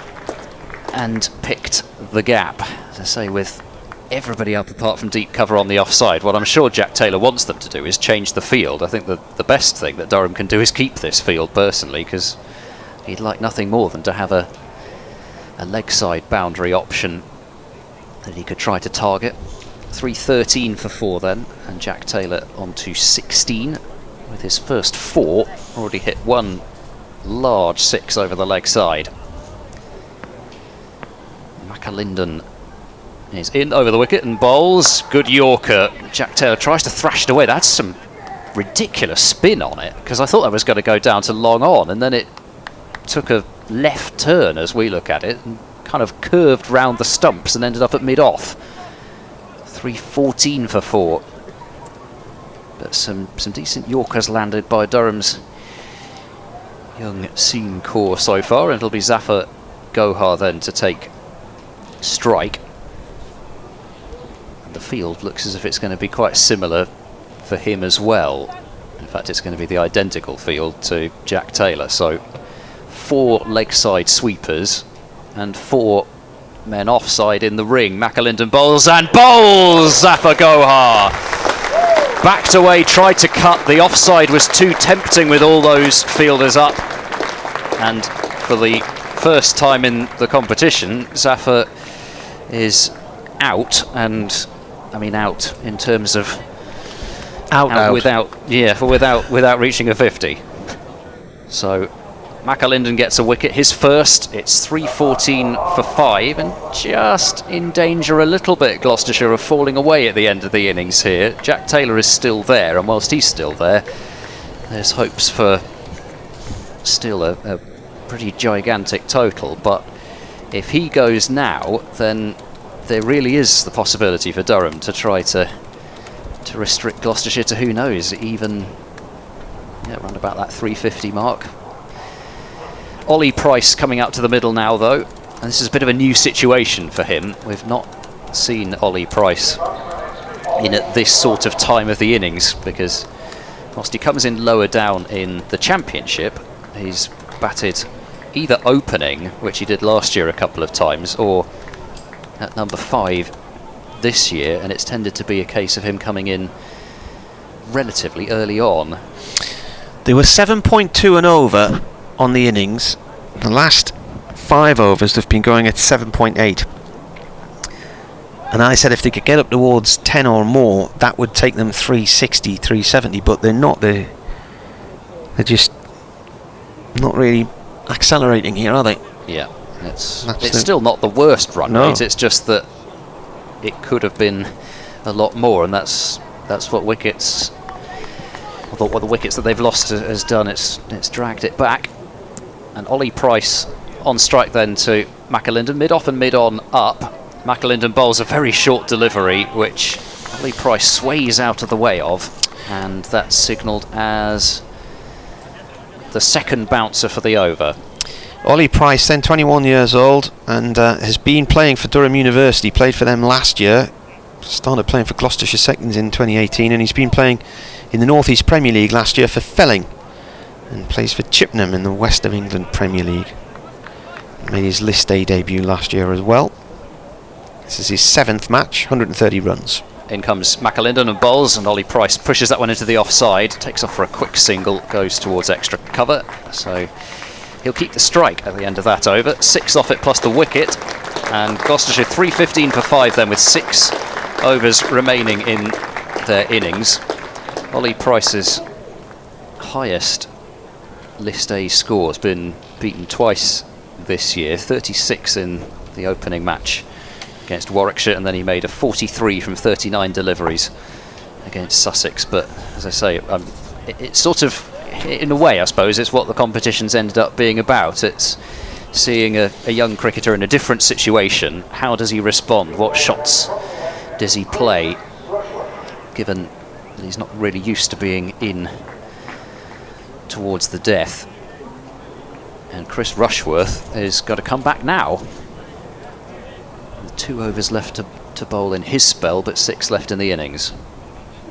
and picked the gap. As I say, with everybody up apart from deep cover on the offside, what I'm sure Jack Taylor wants them to do is change the field. I think that the best thing that Durham can do is keep this field personally, because he'd like nothing more than to have a leg side boundary option that he could try to target. 313 for 4 then, and Jack Taylor on to 16 with his first 4. Already hit 1 large 6 over the leg side. McAlinden is in over the wicket and bowls. Good Yorker. Jack Taylor tries to thrash it away. That's some ridiculous spin on it, because I thought that was going to go down to long on, and then it took a left turn as we look at it and kind of curved round the stumps and ended up at mid-off. 314 for 4. But some decent Yorkers landed by Durham's young seam core so far, and it'll be Zafar Gohar then to take strike. And the field looks as if it's going to be quite similar for him as well. In fact, it's going to be the identical field to Jack Taylor. So 4 leg side sweepers and 4 men offside in the ring. McAlinden bowls and bowls! Zafar Gohar backed away, tried to cut. The offside was too tempting with all those fielders up. And for the first time in the competition, Zafar is out, and I mean out in terms of out without reaching a 50. So McAlinden gets a wicket, his first. It's 3:14 for 5, and just in danger a little bit, Gloucestershire, of falling away at the end of the innings here. Jack Taylor is still there, and whilst he's still there, there's hopes for still a pretty gigantic total. But if he goes now, then there really is the possibility for Durham to try to restrict Gloucestershire to, who knows, even around about that 350 mark. Ollie Price coming out to the middle now, though, and this is a bit of a new situation for him. We've not seen Ollie Price in at this sort of time of the innings, because whilst he comes in lower down in the Championship, he's batted either opening, which he did last year a couple of times, or at number 5 this year, and it's tended to be a case of him coming in relatively early on. They were 7.2 and over on the innings. The last 5 overs they've been going at 7.8. And I said if they could get up towards 10 or more, that would take them 360, 370, but they're not. They're just not really accelerating here, are they? Yeah, it's still not the worst run rate. It's just that it could have been a lot more, and that's what wickets, what the wickets that they've lost has done. It's dragged it back. And Ollie Price on strike then to McAlinden, mid-off and mid-on up. McAlinden bowls a very short delivery, which Ollie Price sways out of the way of, and that's signalled as the second bouncer for the over. Ollie Price, then 21 years old, and has been playing for Durham University, played for them last year, started playing for Gloucestershire Seconds in 2018, and he's been playing in the North East Premier League last year for Felling, and plays for Chippenham in the West of England Premier League. Made his List A debut last year as well. This is his 7th match, 130 runs. In comes McAlinden and bowls, and Ollie Price pushes that one into the offside, takes off for a quick single, goes towards extra cover, so he'll keep the strike at the end of that over. 6 off it plus the wicket, and Gloucestershire 3:15 for 5 then, with 6 overs remaining in their innings. Ollie Price's highest List A score has been beaten twice this year, 36 in the opening match against Warwickshire, and then he made a 43 from 39 deliveries against Sussex. But as I say, it's sort of, in a way, I suppose, it's what the competition's ended up being about. It's seeing a young cricketer in a different situation. How does he respond? What shots does he play, given that he's not really used to being in towards the death? And Chris Rushworth has got to come back now. With 2 overs left to bowl in his spell, but 6 left in the innings.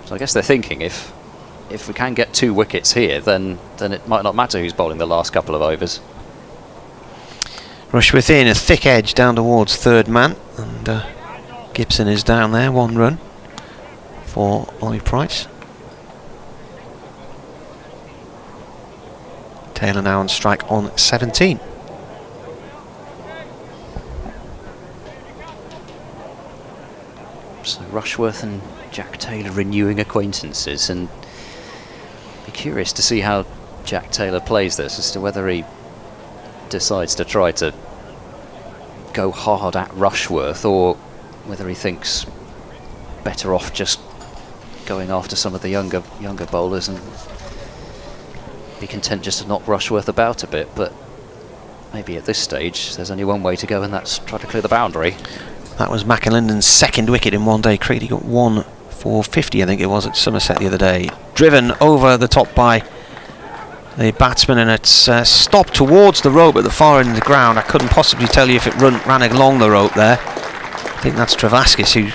So I guess they're thinking if we can get 2 wickets here, then it might not matter who's bowling the last couple of overs. Rushworth in, a thick edge down towards third man, and Gibson is down there, 1 run for Ollie Price. Taylor now on strike on 17. So Rushworth and Jack Taylor renewing acquaintances, and be curious to see how Jack Taylor plays this, as to whether he decides to try to go hard at Rushworth, or whether he thinks better off just going after some of the younger bowlers and be content just to knock Rushworth about a bit. But maybe at this stage there's only one way to go, and that's try to clear the boundary. That was McAlinden's 2nd wicket in one day cricket. He got 1 for 50, I think it was, at Somerset the other day. Driven over the top by the batsman, and it's stopped towards the rope at the far end of the ground. I couldn't possibly tell you if it ran along the rope there. I think that's Travaskis, who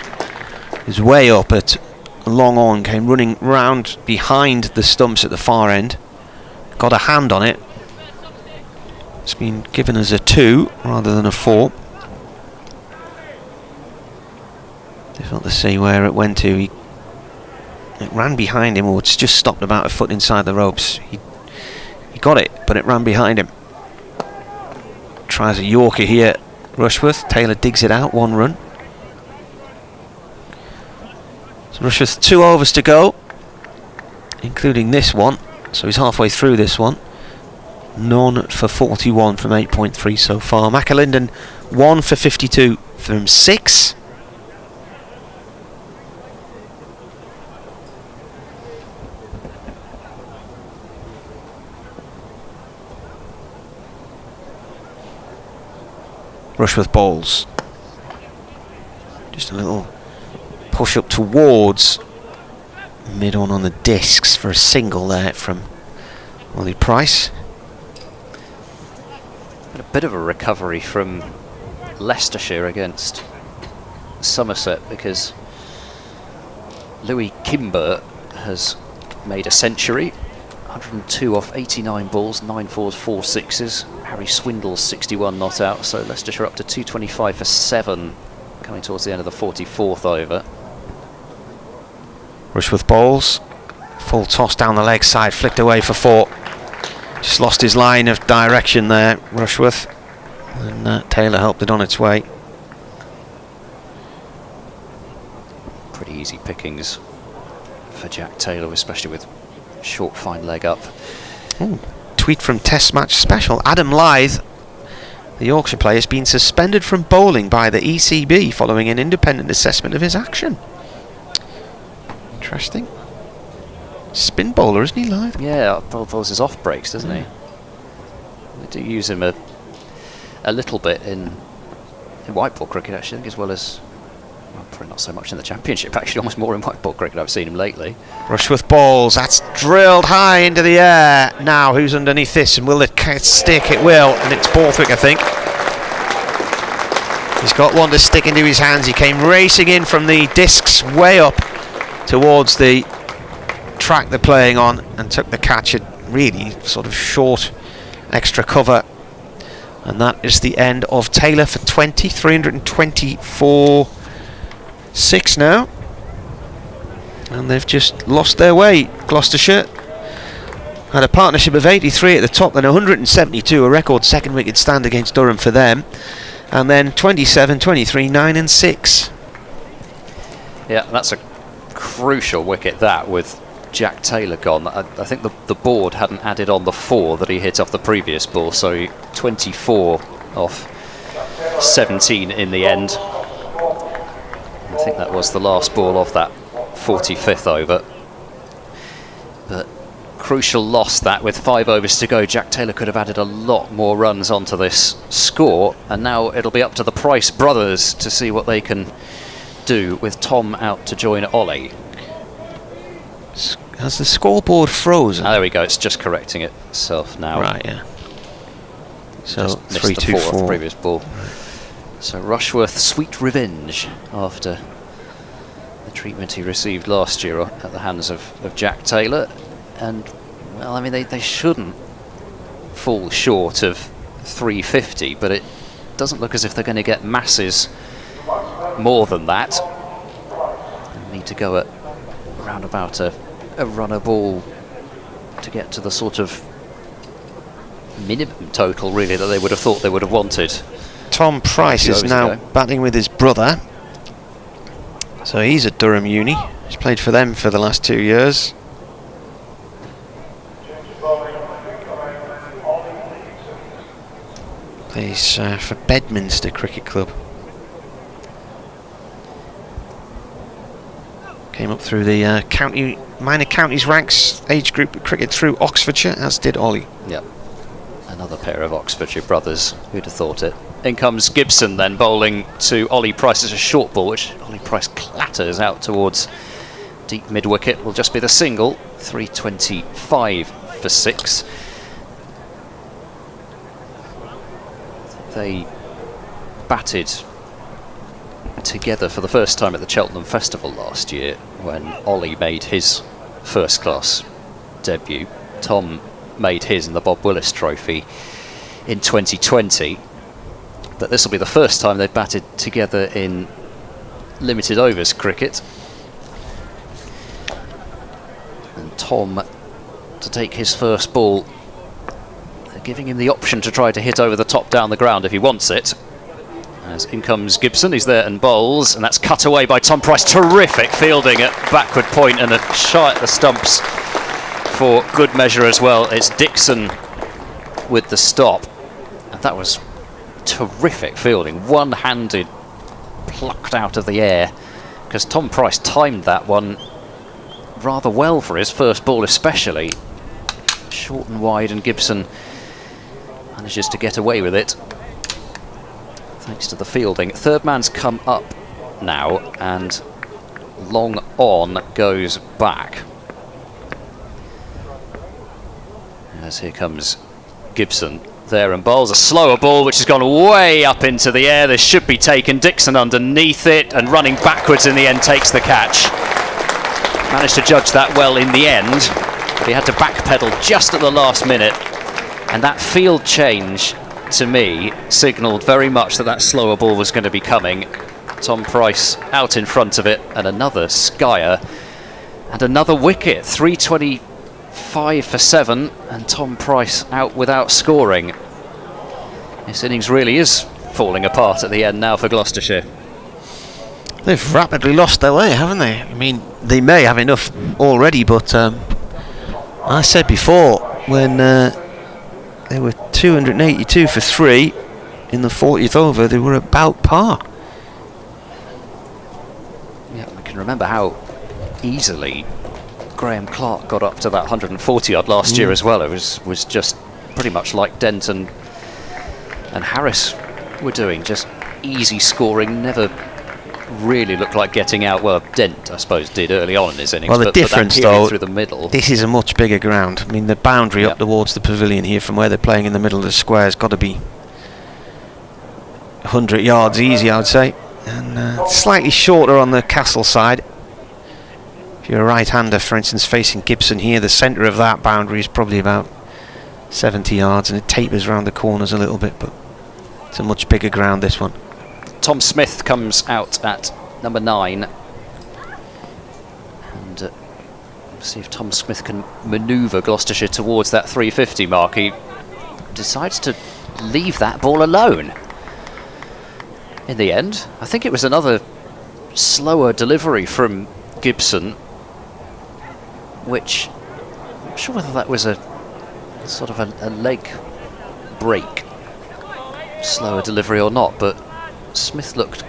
is way up at long on, came running round behind the stumps at the far end, got a hand on it. It's been given as a 2 rather than a 4. Difficult to see where it went to. It ran behind him, or it's just stopped about a foot inside the ropes. He got it, but it ran behind him. Tries a Yorker here, Rushworth. Taylor digs it out, 1 run. So Rushworth 2 overs to go, including this one. So he's halfway through this one. none for 41 from 8.3 so far. McAlinden 1 for 52 from 6. Rushworth bowls. Just a little push up towards mid on the discs for a single there from Ollie Price. A bit of a recovery from Leicestershire against Somerset, because Louis Kimber has made a century, 102 off 89 balls, 9 fours, 4 sixes. Harry Swindle's 61 not out, so Leicestershire up to 225 for 7, coming towards the end of the 44th over. Rushworth bowls, full toss down the leg side, flicked away for 4. Just lost his line of direction there, Rushworth, and Taylor helped it on its way. Pretty easy pickings for Jack Taylor, especially with short fine leg up. Ooh. Tweet from Test Match Special. Adam Lythe, the Yorkshire player, has been suspended from bowling by the ECB following an independent assessment of his action. Interesting. Spin bowler, isn't he, Lythe? Yeah, bowls his off breaks, doesn't he? They do use him a little bit in white ball cricket, actually, I think, as well as, well, probably not so much in the Championship, actually, almost more in white ball cricket. I've seen him lately. Rushworth balls, that's drilled high into the air. Now, who's underneath this, and will it stick? It will, and it's Borthwick, I think. He's got one to stick into his hands. He came racing in from the discs way up towards the track they're playing on and took the catch at really sort of short extra cover. And that is the end of Taylor for 20, 324 6 now. And they've just lost their way. Gloucestershire had a partnership of 83 at the top, then 172, a record second wicket stand against Durham for them. And then 27, 23, 9 and 6. Yeah, that's a crucial wicket, that, with Jack Taylor gone. I think the board hadn't added on the 4 that he hit off the previous ball, so 24 off 17 in the end. I think that was the last ball of that 45th over. But crucial loss, that, with 5 overs to go. Jack Taylor could have added a lot more runs onto this score, and now it'll be up to the Price brothers to see what they can do with Tom out to join Ollie. Has the scoreboard frozen? Oh, there we go, it's just correcting itself now. Right, yeah. So just missed 3, the 2, 4 4 off the previous ball. So Rushworth, sweet revenge after the treatment he received last year at the hands of Jack Taylor. And, well, I mean, they shouldn't fall short of 350, but it doesn't look as if they're going to get masses more than that. They need to go at around about a runner ball to get to the sort of minimum total, really, that they would have thought they would have wanted. Tom Price is now batting with his brother. So he's at Durham Uni. He's played for them for the last 2 years. Plays for Bedminster Cricket Club. Came up through the minor counties ranks, age group cricket through Oxfordshire, as did Ollie. Yep. Another pair of Oxfordshire brothers. Who'd have thought it? In comes Gibson then, bowling to Ollie Price as a short ball, which Ollie Price clatters out towards deep mid-wicket. Will just be the single, 325 for 6. They batted together for the first time at the Cheltenham Festival last year when Ollie made his first-class debut. Tom made his in the Bob Willis Trophy in 2020. But this will be the first time they've batted together in limited overs cricket. And Tom to take his first ball. They're giving him the option to try to hit over the top down the ground if he wants it. As in comes Gibson, he's there and bowls, and that's cut away by Tom Price. Terrific fielding at backward point and a shy at the stumps for good measure as well. It's Dixon with the stop. And that was terrific fielding, one-handed, plucked out of the air, because Tom Price timed that one rather well for his first ball especially. Short and wide, and Gibson manages to get away with it thanks to the fielding. Third man's come up now, and long on goes back. As here comes Gibson there, and bowls a slower ball which has gone way up into the air. This should be taken. Dixon underneath it and running backwards in the end takes the catch. Managed to judge that well in the end, but he had to backpedal just at the last minute, and that field change to me signalled very much that slower ball was going to be coming. Tom Price out in front of it, and another skyer and another wicket. 325 for 7, and Tom Price out without scoring. This innings really is falling apart at the end now for Gloucestershire. They've rapidly lost their way, haven't they? I mean, they may have enough already, but I said before, when they were 282 for 3 in the 40th over, they were about par. Yeah, I can remember how easily Graham Clark got up to that 140 odd last year as well. It was just pretty much like Dent and Harris were doing, just easy scoring, never really looked like getting out. Well, Dent, I suppose, did early on in his innings. Well, the difference, though, through the middle. This is a much bigger ground. I mean, the boundary up towards the pavilion here from where they're playing in the middle of the square has got to be 100 yards easy, I would say. And slightly shorter on the Castle side. If you're a right-hander, for instance, facing Gibson here, the centre of that boundary is probably about 70 yards, and it tapers around the corners a little bit, but it's a much bigger ground, this one. Tom Smith comes out at number 9, and see if Tom Smith can manoeuvre Gloucestershire towards that 350 mark. He decides to leave that ball alone in the end. I think it was another slower delivery from Gibson, which I'm not sure whether that was a sort of a leg break slower delivery or not, but Smith looked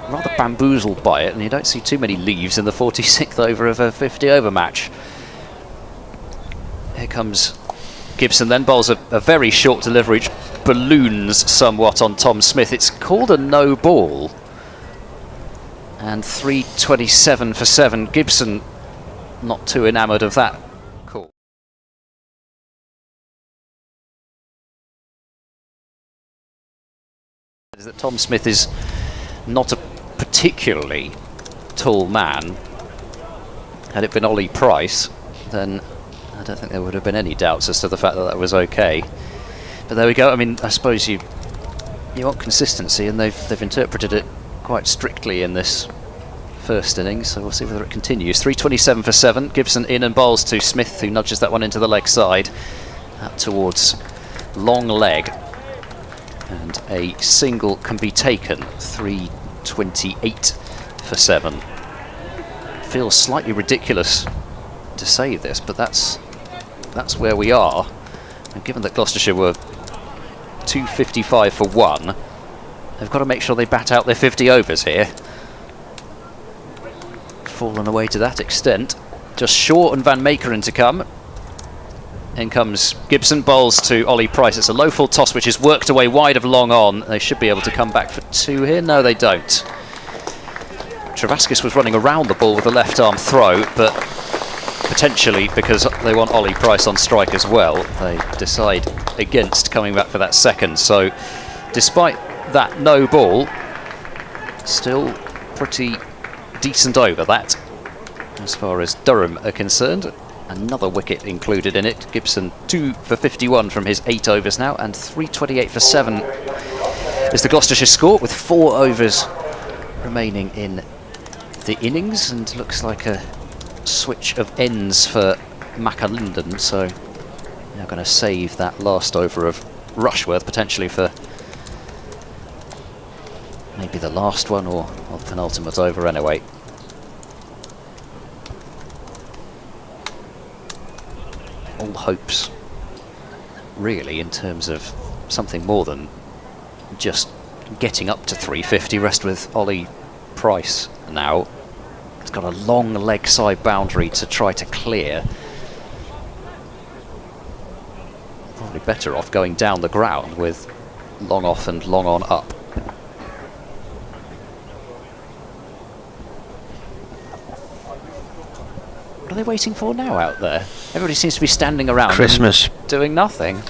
rather bamboozled by it, and you don't see too many leaves in the 46th over of a 50 over match. Here comes Gibson, then bowls a very short delivery which balloons somewhat on Tom Smith. It's called a no ball, and 327 for 7. Gibson not too enamoured of that call. Is that Tom Smith is not a particularly tall man. Had it been Ollie Price, then I don't think there would have been any doubts as to the fact that that was okay. But there we go. I mean, I suppose you want consistency, and they've interpreted it quite strictly in this first innings, so we'll see whether it continues. 327 for 7. Gibson in and bowls to Smith, who nudges that one into the leg side, out towards long leg, and a single can be taken. 328 for 7. Feels slightly ridiculous to say this, but that's where we are. And given that Gloucestershire were 255 for 1, they've got to make sure they bat out their 50 overs here. Fallen away to that extent. Just Shaw and Van Meekeren to come. In comes Gibson, bowls to Ollie Price. It's a low full toss which is worked away wide of long on. They should be able to come back for 2 here. No, they don't. Travaskis was running around the ball with a left arm throw, but potentially, because they want Ollie Price on strike as well, they decide against coming back for that second. So despite that no ball, still pretty decent over that as far as Durham are concerned. Another wicket included in it. Gibson 2 for 51 from his 8 overs now, and 328 for 7 is the Gloucestershire score, with 4 overs remaining in the innings, and looks like a switch of ends for McAlinden, so they're going to save that last over of Rushworth potentially for maybe the last one or penultimate over anyway. All hopes really, in terms of something more than just getting up to 350. Rest with Ollie Price now. He's got a long leg side boundary to try to clear. Probably better off going down the ground with long off and long on up. What are they waiting for now out there? Everybody seems to be standing around. Christmas. Doing nothing.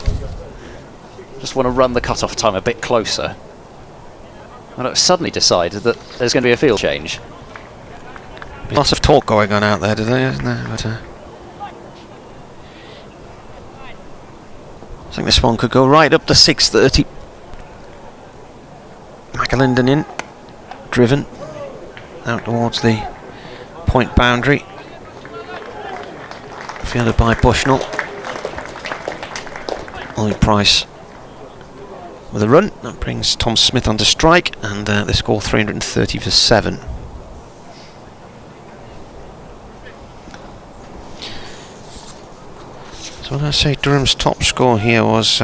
Just want to run the cut-off time a bit closer. And it suddenly decided that there's going to be a field change. Lots of talk going on out there today, isn't there? But, I think this one could go right up to 6:30. McAlinden in, driven out towards the point boundary. Fielded by Bushnell. Ollie Price with a run. That brings Tom Smith onto strike, and they score 330 for 7. So what did I say? Durham's top score here was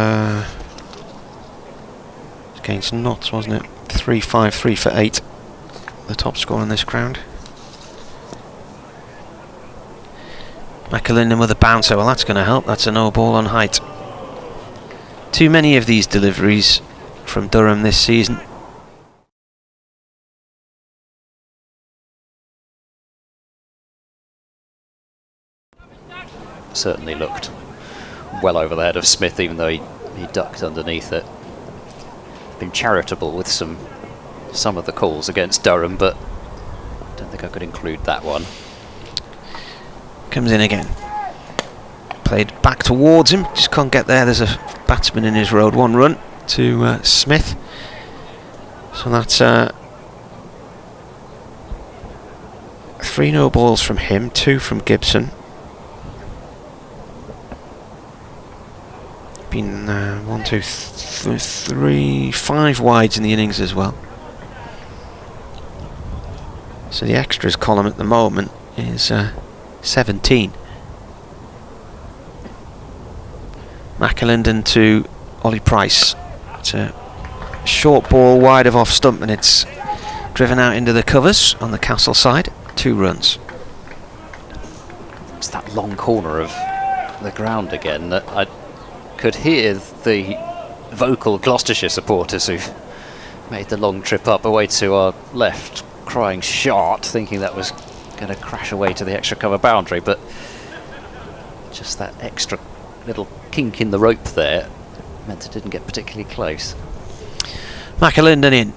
against Notts, wasn't it? 353 for 8. The top score in this ground. McAlinden with a bouncer. Well, that's going to help. That's a no ball on height. Too many of these deliveries from Durham this season. Certainly looked well over the head of Smith, even though he ducked underneath it. Been charitable with some of the calls against Durham, but I don't think I could include that one. Comes in again. Played back towards him. Just can't get there. There's a batsman in his road. 1 run to Smith. So that's 3 no balls from him, 2 from Gibson. Been 1, 2, 3, 5 wides in the innings as well. So the extras column at the moment is 17. McAlinden to Ollie Price. It's a short ball wide of off stump, and it's driven out into the covers on the Castle side. 2 runs. It's that long corner of the ground again that I could hear the vocal Gloucestershire supporters who've made the long trip up away to our left crying short, thinking that was going to crash away to the extra cover boundary, but just that extra little kink in the rope there meant it didn't get particularly close. McAlinden in.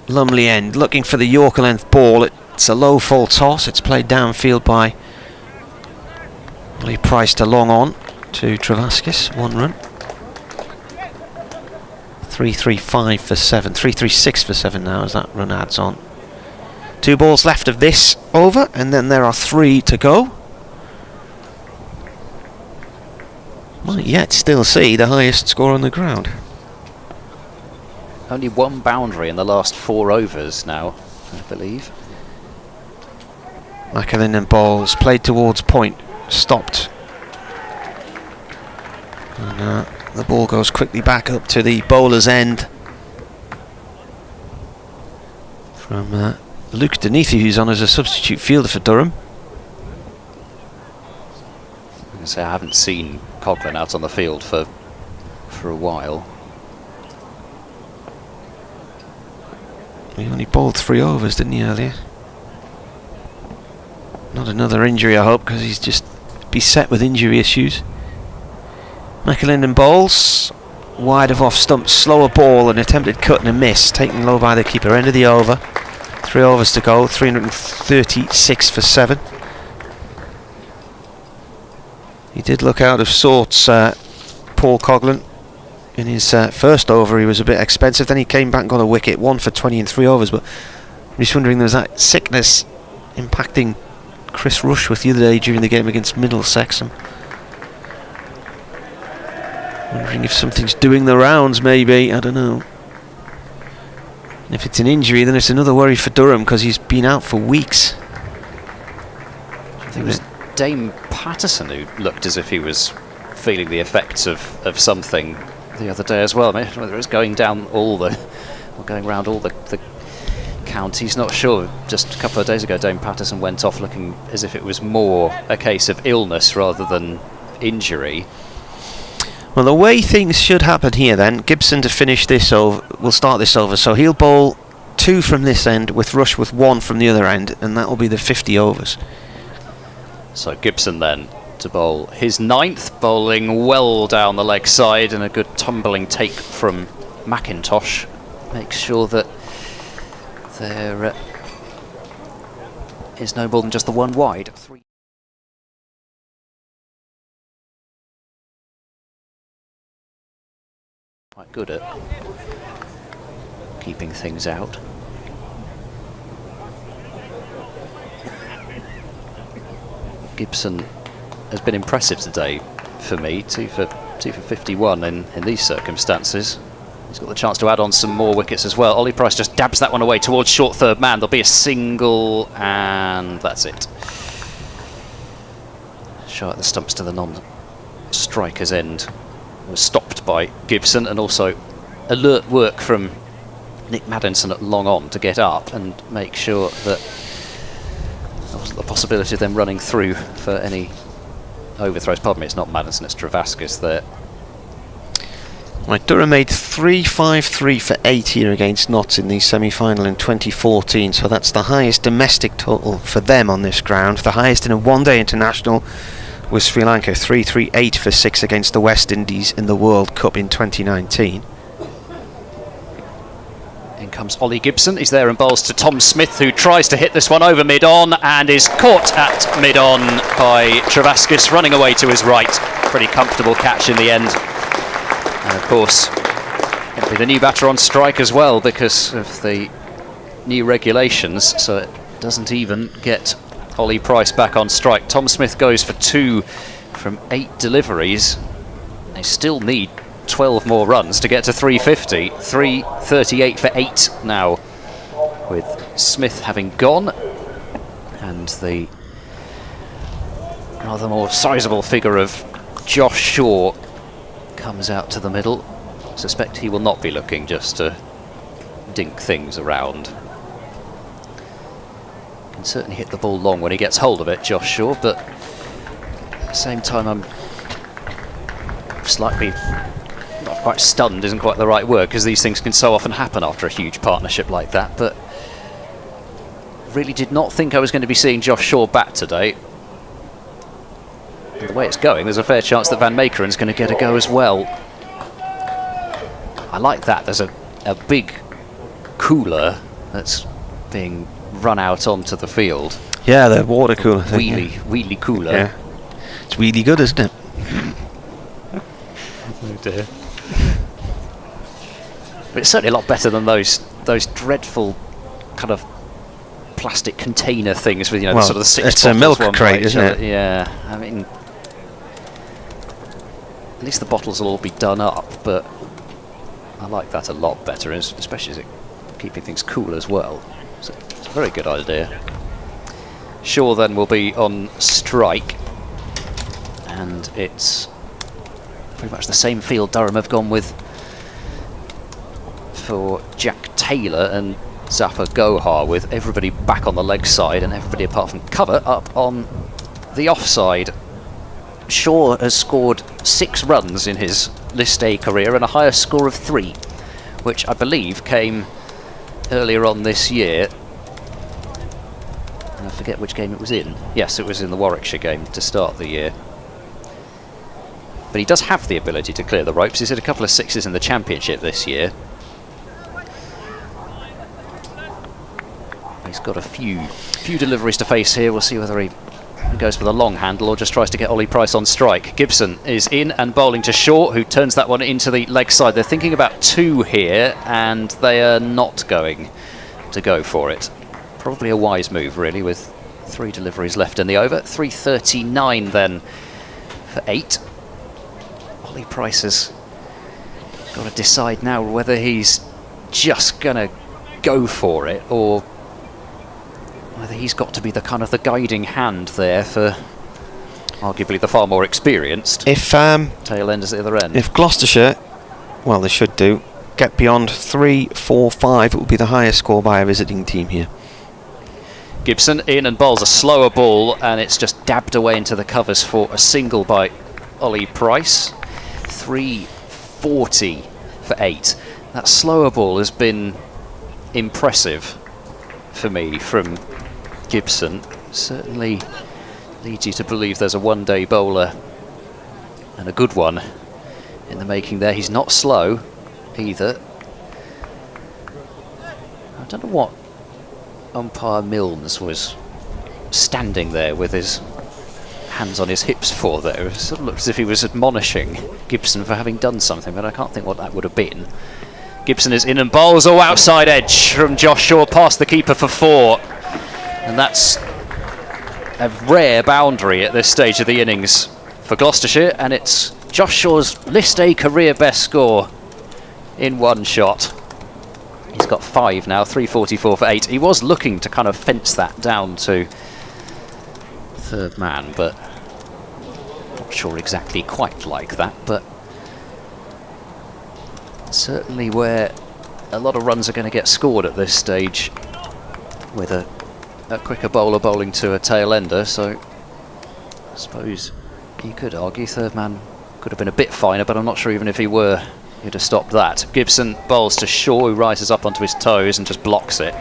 Lumley end, looking for the Yorker length ball. It's a low full toss. It's played downfield by Ollie Price to long on to Travaskis. 1 run. 335 for 7. 336 for 7 now as that run adds on. 2 balls left of this over, and then there are 3 to go. Might yet still see the highest score on the ground. Only 1 boundary in the last 4 overs now, I believe. McAlinden bowls, played towards point, stopped. And the ball goes quickly back up to the bowler's end. From Luke Deneathy, who's on as a substitute fielder for Durham. I haven't seen Coughlin out on the field for a while. He only bowled 3 overs, didn't he, earlier? Not another injury, I hope, because he's just beset with injury issues. McAlinden bowls, wide of off stump, slower ball, an attempted cut and a miss, taken low by the keeper. End of the over. 3 overs to go, 336 for 7. He did look out of sorts, Paul Coughlin. In his first over he was a bit expensive, then he came back and got a wicket, 1 for 20 in 3 overs, but I'm just wondering, there's that sickness impacting Chris Rushworth the other day during the game against Middlesex. I'm wondering if something's doing the rounds, maybe, I don't know. And if it's an injury, then it's another worry for Durham, because he's been out for weeks. I think it was Dame Patterson who looked as if he was feeling the effects of something the other day as well. I mean, whether it's going down or going around all the counties, not sure. Just a couple of days ago, Dame Patterson went off looking as if it was more a case of illness rather than injury. Well, the way things should happen here then, Gibson to finish this over, will start this over, so he'll bowl 2 from this end with Rush with 1 from the other end, and that will be the 50 overs. So Gibson then to bowl his 9th, bowling well down the leg side, and a good tumbling take from McIntosh makes sure that there is no more than just the one wide. Quite good at keeping things out. Gibson has been impressive today for me. 2 for 51 in these circumstances. He's got the chance to add on some more wickets as well. Ollie Price just dabs that one away towards short third man. There'll be a single, and that's it. Shot at the stumps to the non-striker's end was stopped by Gibson, and also alert work from Nick Maddinson at long on to get up and make sure that there wasn't the possibility of them running through for any overthrows. Pardon me, it's not Maddinson, it's Travaskis there. Right, Durham made 353 for 8 here against Notts in the semi-final in 2014, so that's the highest domestic total for them on this ground. The highest in a one-day international was Sri Lanka, 338 for 6 against the West Indies in the World Cup in 2019. In comes Ollie Gibson, he's there and bowls to Tom Smith, who tries to hit this one over mid-on and is caught at mid-on by Travaskis, running away to his right. Pretty comfortable catch in the end. And of course, it'll be the new batter on strike as well because of the new regulations, so it doesn't even get Ollie Price back on strike. Tom Smith goes for 2 from 8 deliveries. They still need 12 more runs to get to 350. 338 for 8 now, with Smith having gone, and the rather more sizable figure of Josh Shaw comes out to the middle. I suspect he will not be looking just to dink things around. Can certainly hit the ball long when he gets hold of it, Josh Shaw, but at the same time I'm slightly, not quite stunned isn't quite the right word, because these things can so often happen after a huge partnership like that, but really did not think I was going to be seeing Josh Shaw bat today. The way it's going, there's a fair chance that Van Meekeren's going to get a go as well. I like that. There's a big cooler that's being run out onto the field. Yeah, the water cooler thing. Wheelie cooler. Yeah. It's really good, isn't it? Oh dear. But it's certainly a lot better than those dreadful kind of plastic container things with, you know, well, the sort of the 6 it's a milk bottles, crate, isn't it? Yeah, I mean, at least the bottles will all be done up, but I like that a lot better, especially as it keeping things cool as well. So it's a very good idea. Shaw then will be on strike, and it's pretty much the same field Durham have gone with for Jack Taylor and Zappa Gohar, with everybody back on the leg side and everybody apart from cover up on the offside. Shaw has scored 6 runs in his List A career and a higher score of 3, which I believe came earlier on this year. And I forget which game it was in. Yes, it was in the Warwickshire game to start the year. But he does have the ability to clear the ropes. He's hit a couple of 6s in the Championship this year. He's got a few deliveries to face here. We'll see whether he goes for the long handle or just tries to get Ollie Price on strike. Gibson is in and bowling to Shaw, who turns that one into the leg side. They're thinking about 2 here, and they are not going to go for it. Probably a wise move, really, with 3 deliveries left in the over. 339 then for 8. Ollie Price has got to decide now whether he's just going to go for it, or whether he's got to be the kind of the guiding hand there for arguably the far more experienced tail enders at the other end. If Gloucestershire, well, they should do, get beyond 3-4-5, it will be the highest score by a visiting team here. Gibson in and bowls a slower ball, and it's just dabbed away into the covers for a single by Ollie Price. 340 for 8. That slower ball has been impressive for me from Gibson. Certainly leads you to believe there's a one-day bowler, and a good one, in the making there. He's not slow either. I don't know what umpire Milnes was standing there with his hands on his hips for there. It sort of looked as if he was admonishing Gibson for having done something, but I can't think what that would have been. Gibson is in and bowls, outside edge from Josh Shaw past the keeper for 4, and that's a rare boundary at this stage of the innings for Gloucestershire, and it's Josh Shaw's List A career best score in one shot. He's got 5 now, 344 for 8. He was looking to kind of fence that down to third man, but not sure exactly quite like that, but certainly where a lot of runs are going to get scored at this stage with a quicker bowler bowling to a tail ender. So I suppose you could argue third man could have been a bit finer, but I'm not sure even if he were, he'd have stopped that. Gibson bowls to Shaw, who rises up onto his toes and just blocks it.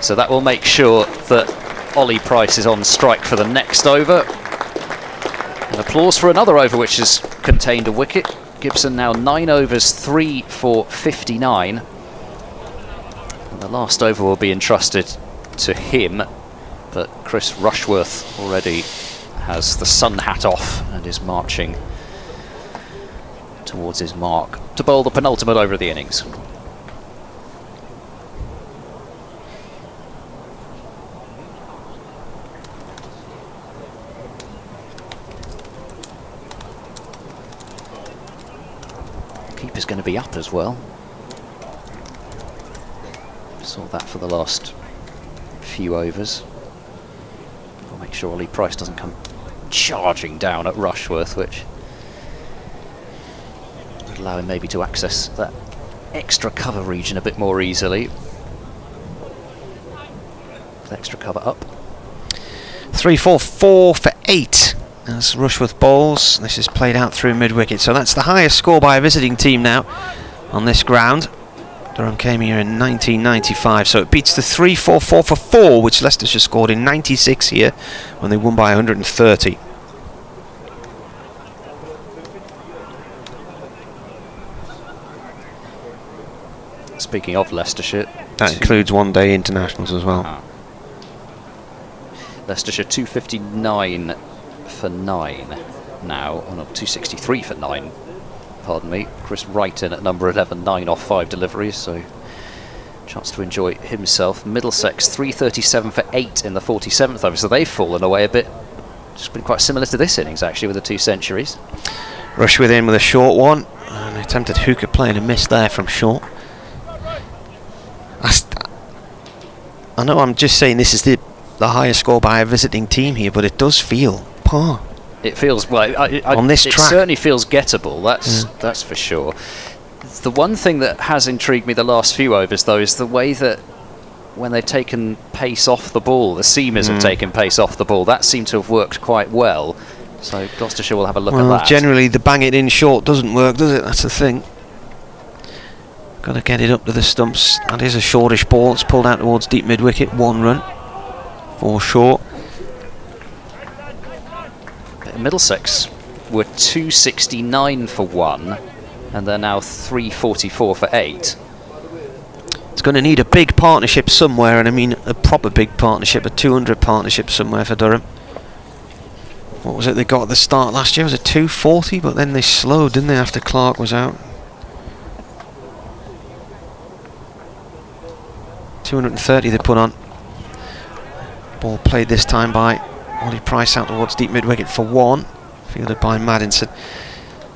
So that will make sure that Ollie Price is on strike for the next over. And applause for another over which has contained a wicket. Gibson now 9 overs, 3 for 59. And the last over will be entrusted to him, but Chris Rushworth already has the sun hat off and is marching towards his mark to bowl the penultimate over of the innings. Keeper's going to be up as well. Saw that for the last few overs. I'll make sure Ollie Price doesn't come charging down at Rushworth, which would allow him maybe to access that extra cover region a bit more easily. With extra cover up. 3-4-4 for 8 as Rushworth bowls. This is played out through mid-wicket, so that's the highest score by a visiting team now on this ground. Durham came here in 1995, so it beats the 3-4-4 for 4 which Leicestershire scored in 96 here when they won by 130. Speaking of Leicestershire, that includes one-day internationals as well. Leicestershire 259 for 9 now, or not 263 for 9. Pardon me. Chris Wright in at number 11, 9 off 5 deliveries, so chance to enjoy himself. Middlesex 337 for 8 in the 47th over, so they've fallen away a bit. It's been quite similar to this innings actually, with the 2 centuries. Rushworth in with a short one, an attempted hooker play and a miss there from short. I know I'm just saying this is the highest score by a visiting team here, but it does feel par. It feels, well, on this track. It certainly feels gettable, that's for sure. The one thing that has intrigued me the last few overs, though, is the way that when they've taken pace off the ball, the seamers have taken pace off the ball, that seemed to have worked quite well. So Gloucestershire will have a look at that. Generally the bang it in short doesn't work, does it? That's the thing. Got to get it up to the stumps. That is a shortish ball. It's pulled out towards deep mid-wicket. 1 run for short. Middlesex were 269 for 1, and they're now 344 for 8. It's going to need a big partnership somewhere, and I mean a proper big partnership, a 200 partnership somewhere for Durham. What was it they got at the start last year? Was it 240? But then they slowed, didn't they, after Clark was out? 230 they put on. Ball played this time by Ollie Price out towards deep mid-wicket for 1. Fielded by Maddinson.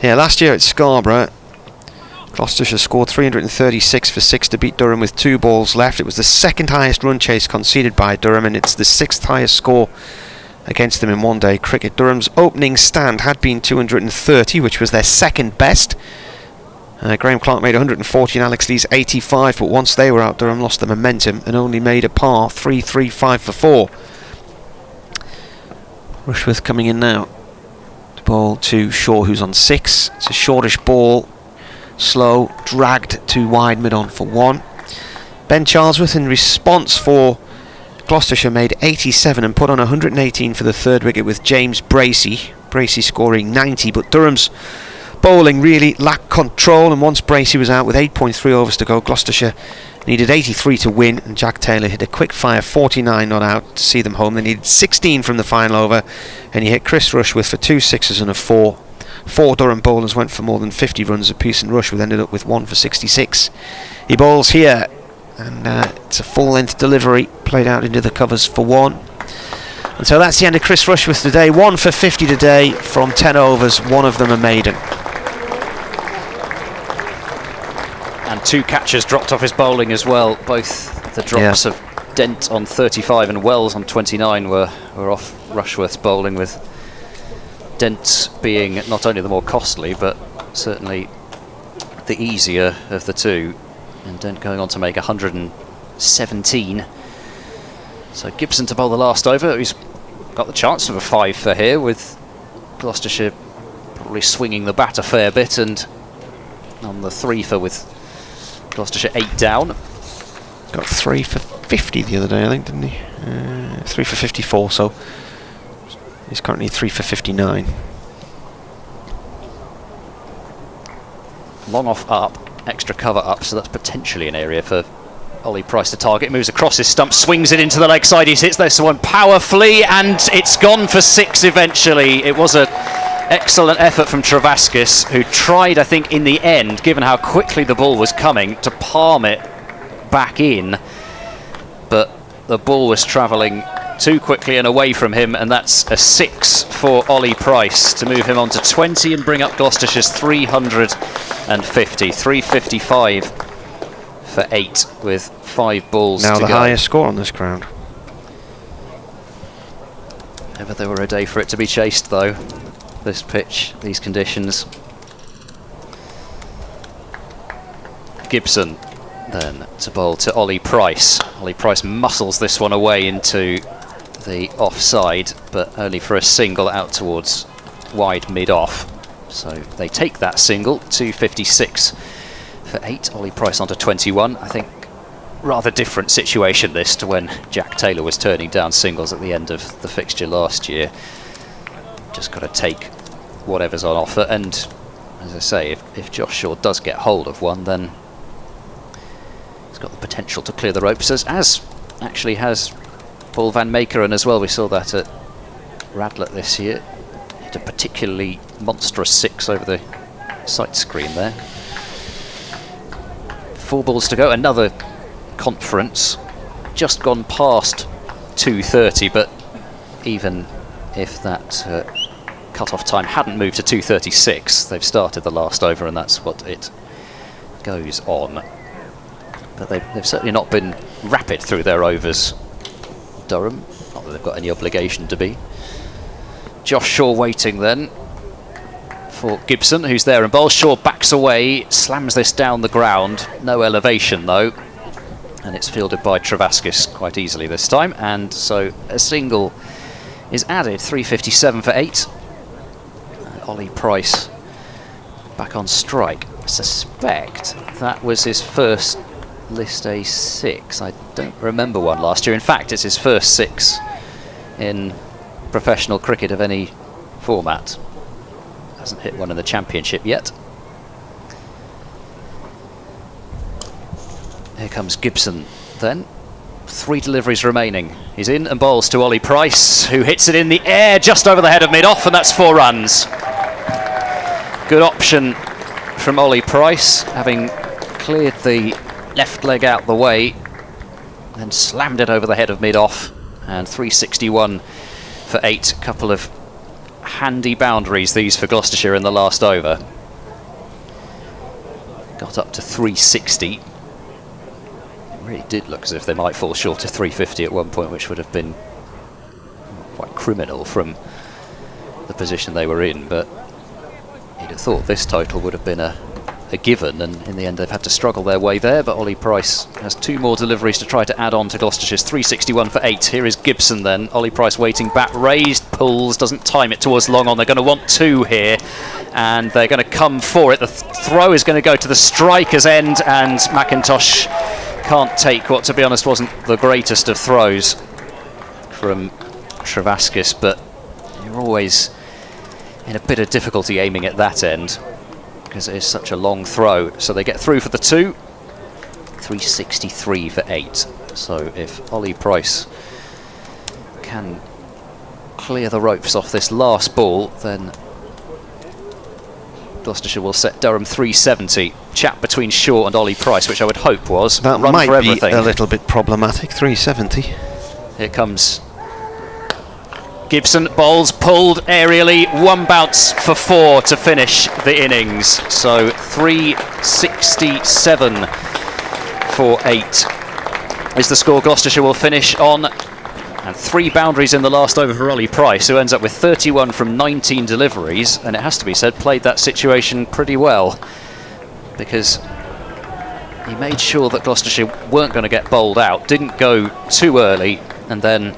Yeah, last year at Scarborough, Gloucestershire scored 336 for 6 to beat Durham with 2 balls left. It was the second highest run chase conceded by Durham, and it's the 6th highest score against them in one day cricket. Durham's opening stand had been 230, which was their second best. Graham Clark made 140 and Alex Lees 85, but once they were out, Durham lost the momentum and only made a par, 3-3, 5-4. Rushworth coming in now. The ball to Shaw, who's on 6. It's a shortish ball, slow, dragged to wide mid-on for 1. Ben Charlesworth in response for Gloucestershire made 87 and put on 118 for the third wicket with James Bracey. Bracey scoring 90, but Durham's bowling really lacked control, and once Bracey was out with 8.3 overs to go, Gloucestershire needed 83 to win, and Jack Taylor hit a quick fire 49 not out to see them home. They needed 16 from the final over, and he hit Chris Rushworth for 2 sixes and a 4. 4 Durham bowlers went for more than 50 runs apiece, and Rushworth ended up with 1 for 66. He bowls here, and it's a full-length delivery played out into the covers for 1. And so that's the end of Chris Rushworth today. 1 for 50 today from 10 overs, 1 of them a maiden. And 2 catches dropped off his bowling as well. Both the drops of Dent on 35 and Wells on 29 were off Rushworth's bowling, with Dent being not only the more costly but certainly the easier of the two. And Dent going on to make 117. So Gibson to bowl the last over. He's got the chance of a 5 for here, with Gloucestershire probably swinging the bat a fair bit, and on the 3 for with Gloucestershire 8 down. Got 3 for 50 the other day, I think, didn't he? 3 for 54, so he's currently 3 for 59. Long off up, extra cover up, so that's potentially an area for Ollie Price to target. Moves across his stump, swings it into the leg side. He hits this one powerfully, and it's gone for 6 eventually. It was an excellent effort from Travaskis, who tried, I think, in the end, given how quickly the ball was coming, to palm it back in. But the ball was travelling too quickly and away from him, and that's a 6 for Ollie Price to move him on to 20 and bring up Gloucestershire's 350. 355 for 8 with 5 balls now to go. Now the highest score on this ground. Never there were a day for it to be chased, though. This pitch, these conditions. Gibson then to bowl to Ollie Price. Ollie Price muscles this one away into the offside, but only for a single out towards wide mid-off. So they take that single, 256 for 8. Ollie Price onto 21. I think rather different situation this to when Jack Taylor was turning down singles at the end of the fixture last year. Just got to take whatever's on offer, and as I say, if Josh Shaw does get hold of one, then he's got the potential to clear the ropes, as actually has Paul van Meekeren as well. We saw that at Radlett this year. Hit a particularly monstrous 6 over the sight screen there. 4 balls to go. Another conference, just gone past 2:30, but even if that cut-off time hadn't moved to 2:36, they've started the last over, and that's what it goes on. But they've certainly not been rapid through their overs, Durham. Not that they've got any obligation to be. Josh Shaw waiting then for Gibson, who's there and bowls. Shaw backs away, slams this down the ground. No elevation though, and it's fielded by Travaskis quite easily this time, and so a single is added. 357 for 8. Ollie Price back on strike. I suspect that was his first List A 6. I don't remember one last year. In fact, it's his first 6 in professional cricket of any format. Hasn't hit one in the Championship yet. Here comes Gibson then. 3 deliveries remaining. He's in and bowls to Ollie Price, who hits it in the air just over the head of mid-off, and that's 4 runs. Good option from Ollie Price, having cleared the left leg out the way, then slammed it over the head of mid-off, and 361 for 8. Couple of handy boundaries these for Gloucestershire in the last over. Got up to 360. It really did look as if they might fall short of 350 at one point, which would have been quite criminal from the position they were in, but you'd have thought this total would have been a given, and in the end they've had to struggle their way there. But Ollie Price has 2 more deliveries to try to add on to Gloucestershire's 361 for 8. Here is Gibson then. Ollie Price waiting back, raised, pulls, doesn't time it towards long on. They're going to want 2 here, and they're going to come for it. The throw is going to go to the striker's end, and McIntosh can't take what, to be honest, wasn't the greatest of throws from Travaskis, but you're always in a bit of difficulty aiming at that end because it is such a long throw. So they get through for the 2. 363 for 8. So if Ollie Price can clear the ropes off this last ball, then Gloucestershire will set Durham 370. Chat between Shaw and Ollie Price, which I would hope was that run might for be everything. a little bit problematic. 370. Here comes Gibson, bowls pulled aerially, 1 bounce for 4 to finish the innings. So 367 for 8 is the score Gloucestershire will finish on. And 3 boundaries in the last over for Ollie Price, who ends up with 31 from 19 deliveries, and it has to be said, played that situation pretty well, because he made sure that Gloucestershire weren't going to get bowled out, didn't go too early, and then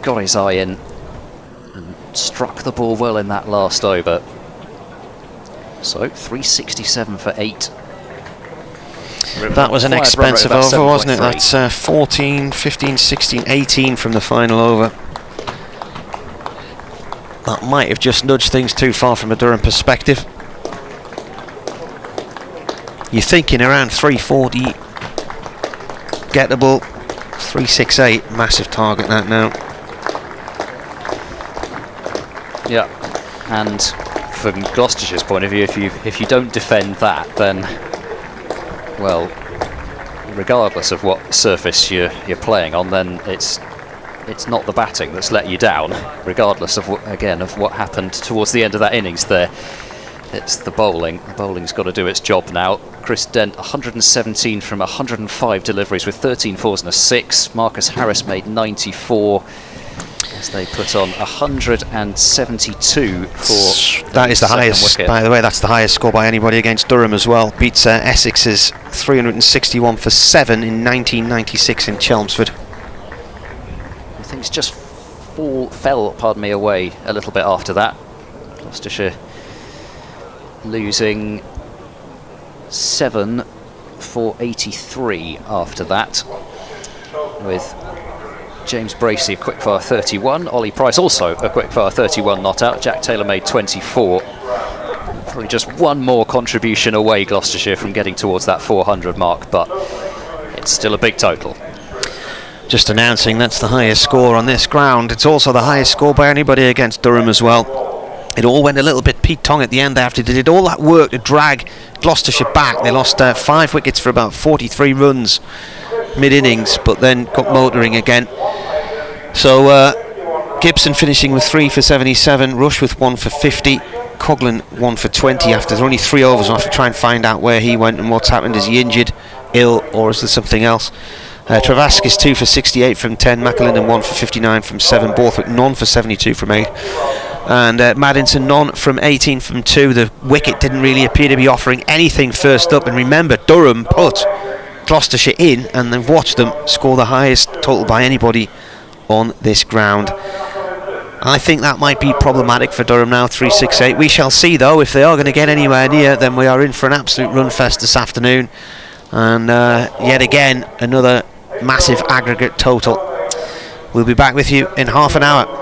got his eye in and struck the ball well in that last over. So 367 for 8. That was an expensive over, wasn't it? That's 14, 15, 16, 18 from the final over. That might have just nudged things too far from a Durham perspective. You're thinking around 340 gettable. 368, massive target that now. Yeah, and from Gloucestershire's point of view, if you don't defend that, then, well, regardless of what surface you're playing on, then it's not the batting that's let you down, regardless of what happened towards the end of that innings there. It's the bowling. The bowling's got to do its job now. Chris Dent, 117 from 105 deliveries with 13 fours and a 6. Marcus Harris made 94 as they put on 172 for that is the highest, by the way. That's the highest score by anybody against Durham as well. Beats Essex's 361 for 7 in 1996 in Chelmsford. Things just fell away a little bit after that. Gloucestershire losing 7 for 83 after that, with James Bracey a quickfire 31, Ollie Price also a quickfire 31 not out, Jack Taylor made 24. Probably just one more contribution away, Gloucestershire, from getting towards that 400 mark, but it's still a big total. Just announcing that's the highest score on this ground. It's also the highest score by anybody against Durham as well. It all went a little bit Pete Tong at the end after they did all that work to drag Gloucestershire back. They lost 5 wickets for about 43 runs mid-innings, but then got motoring again. So Gibson finishing with 3 for 77, Rush with 1 for 50, Coughlin 1 for 20 after only 3 overs. We'll have to try and find out where he went and what's happened. Is he injured, ill, or is there something else? Travaskis 2 for 68 from 10, McAlinden 1 for 59 from 7, Borthwick none for 72 from 8, and Maddinson none from 18 from 2. The wicket didn't really appear to be offering anything first up, and remember, Durham put Gloucestershire in and then watched them score the highest total by anybody on this ground. I think that might be problematic for Durham now, 368. We shall see though. If they are going to get anywhere near, then we are in for an absolute run fest this afternoon, and yet again another massive aggregate total. We'll be back with you in half an hour.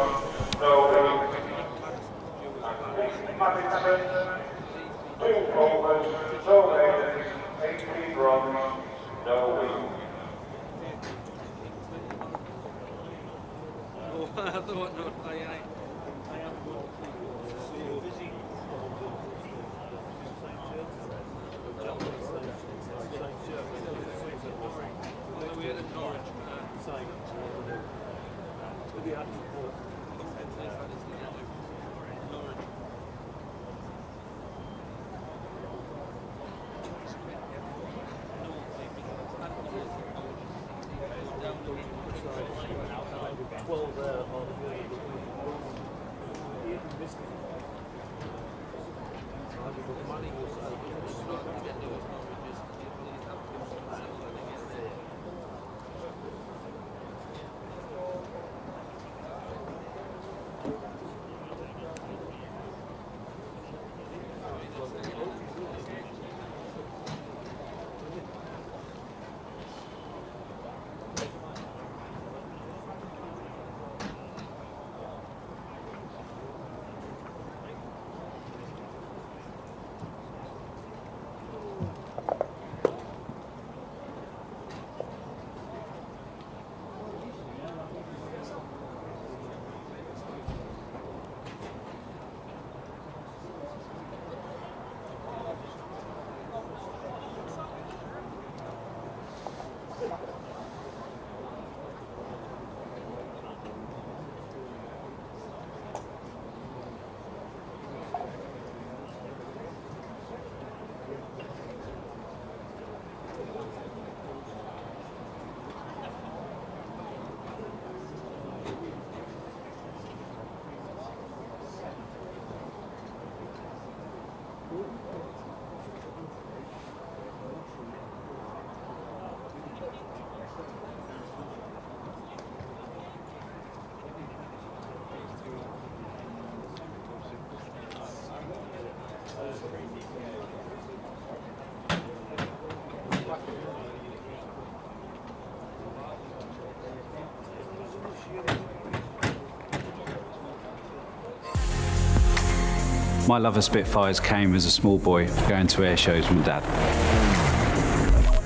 My love of Spitfires came as a small boy going to air shows with Dad.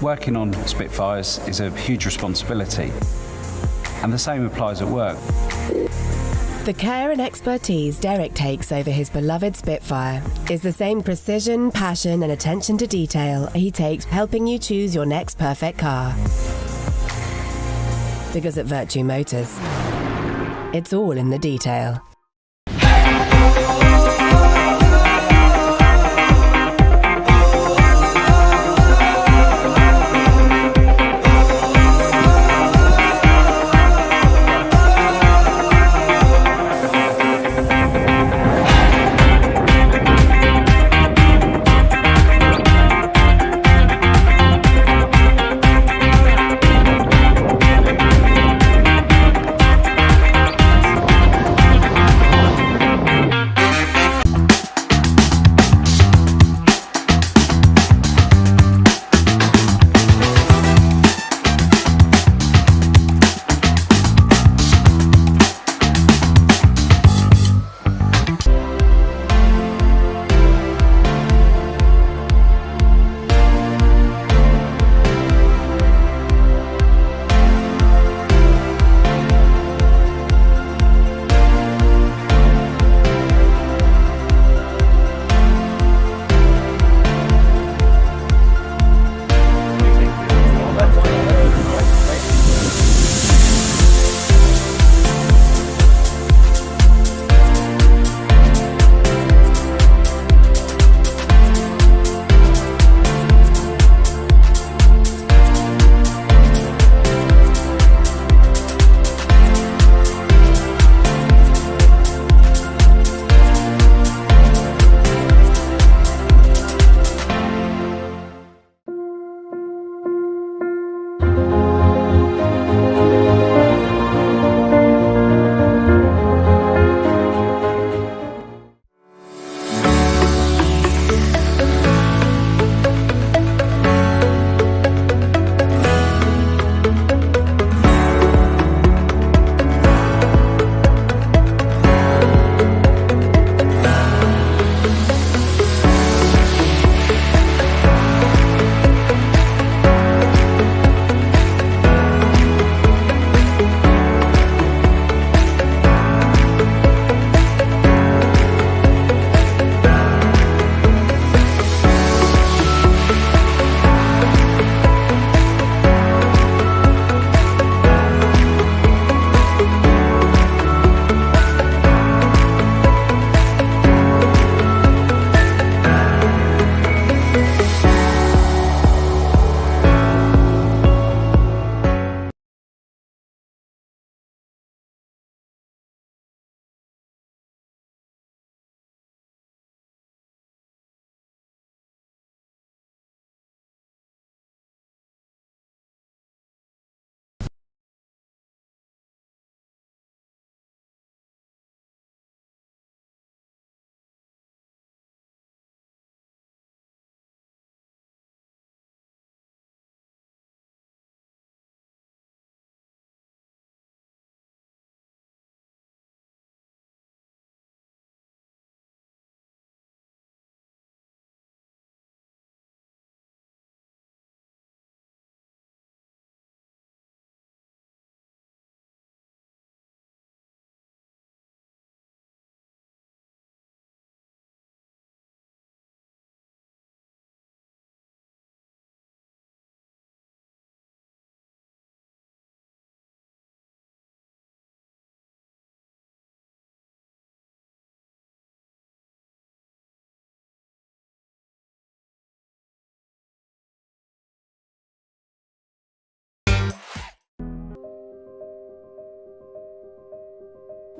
Working on Spitfires is a huge responsibility, and the same applies at work. The care and expertise Derek takes over his beloved Spitfire is the same precision, passion and attention to detail he takes helping you choose your next perfect car. Because at Virtue Motors, it's all in the detail.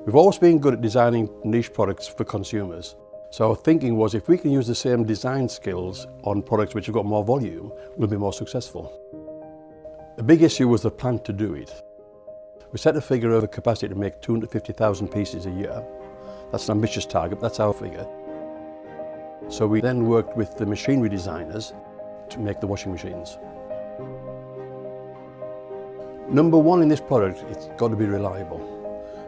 We've always been good at designing niche products for consumers. So our thinking was if we can use the same design skills on products which have got more volume, we'll be more successful. The big issue was the plan to do it. We set a figure of a capacity to make 250,000 pieces a year. That's an ambitious target, but that's our figure. So we then worked with the machinery designers to make the washing machines. Number one in this product, it's got to be reliable.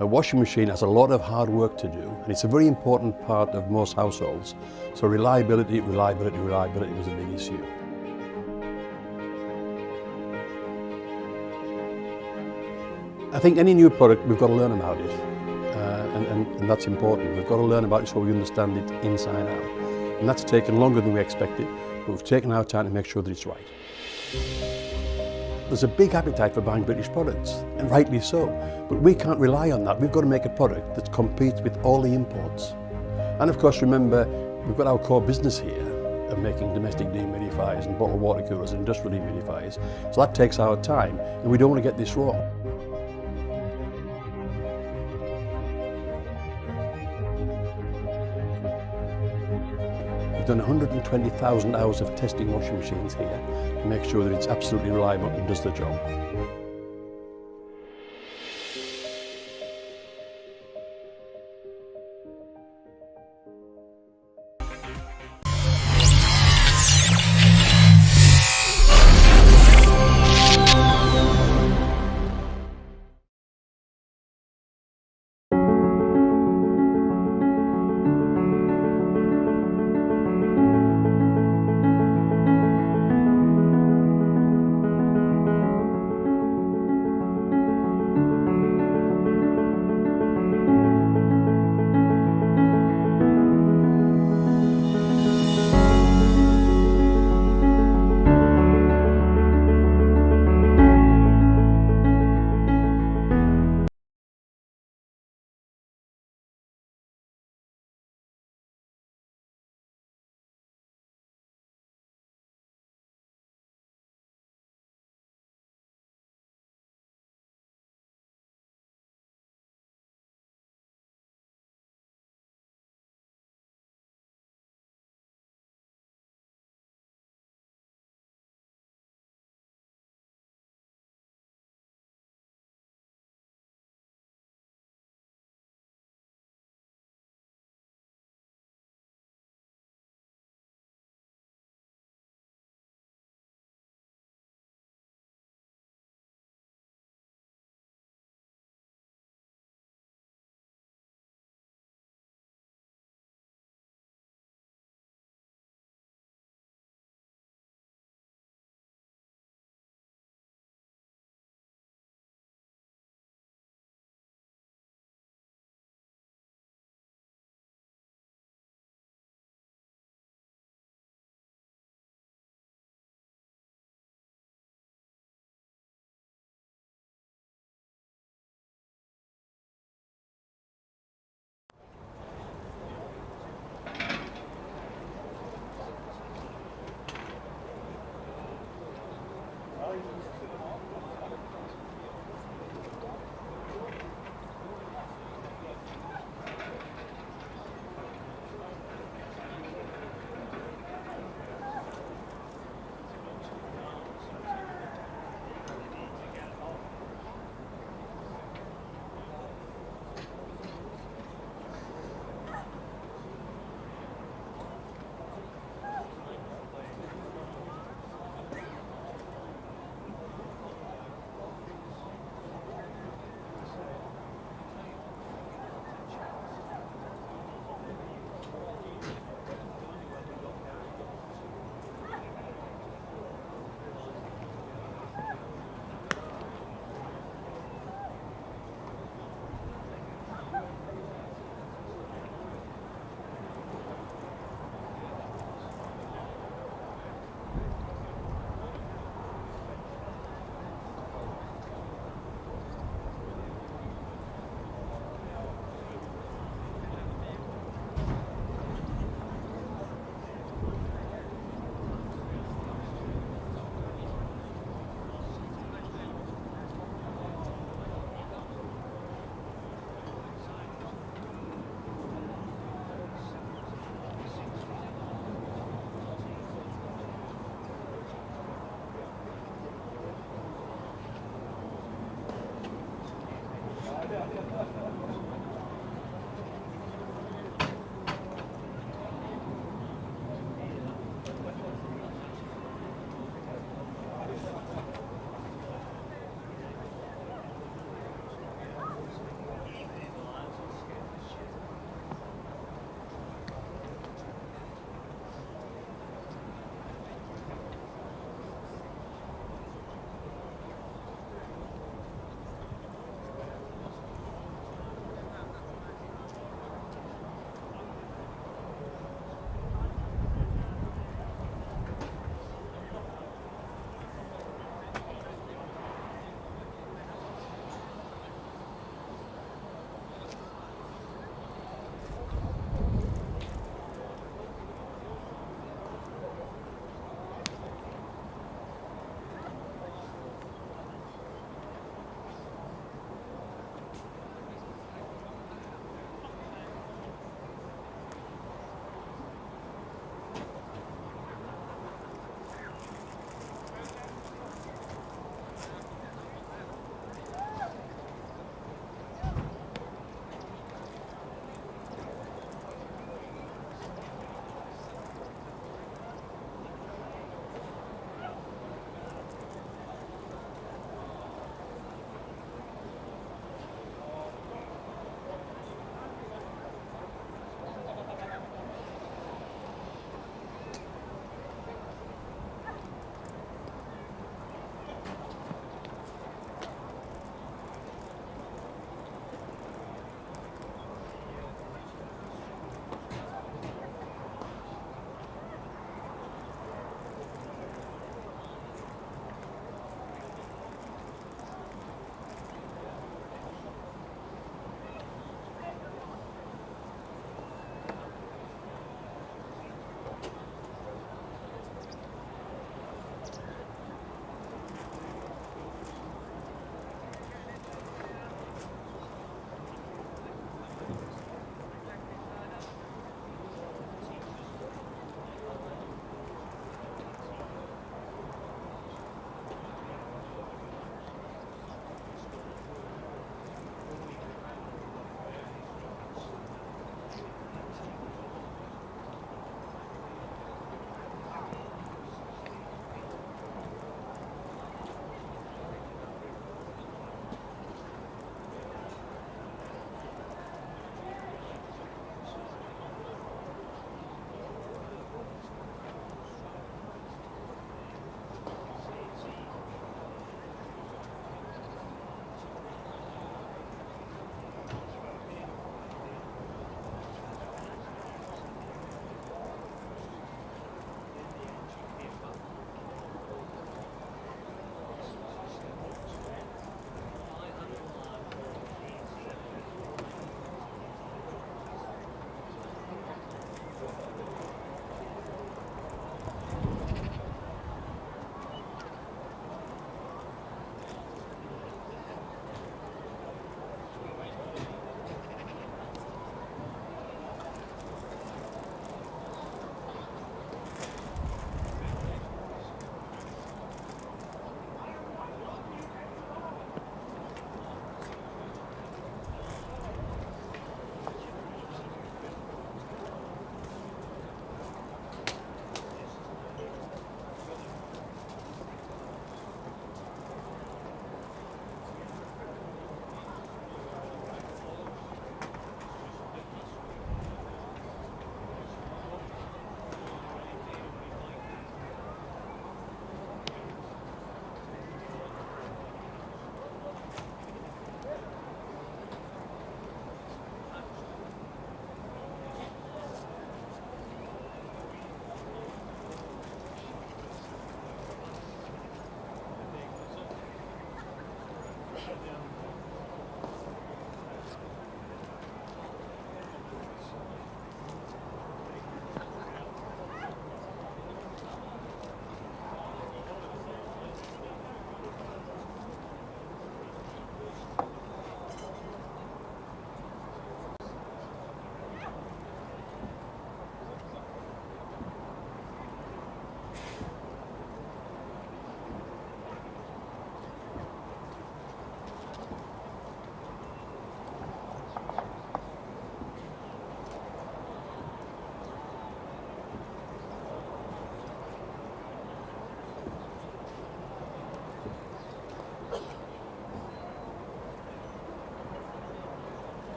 A washing machine has a lot of hard work to do, and it's a very important part of most households. So reliability was a big issue. I think any new product, we've got to learn about it, and that's important. We've got to learn about it so we understand it inside out. And that's taken longer than we expected, but we've taken our time to make sure that it's right. There's a big appetite for buying British products, and rightly so, but we can't rely on that. We've got to make a product that competes with all the imports. And of course, remember, we've got our core business here of making domestic dehumidifiers and bottled water coolers and industrial dehumidifiers, so that takes our time, and we don't want to get this wrong. We've done 120,000 hours of testing washing machines here to make sure that it's absolutely reliable and does the job.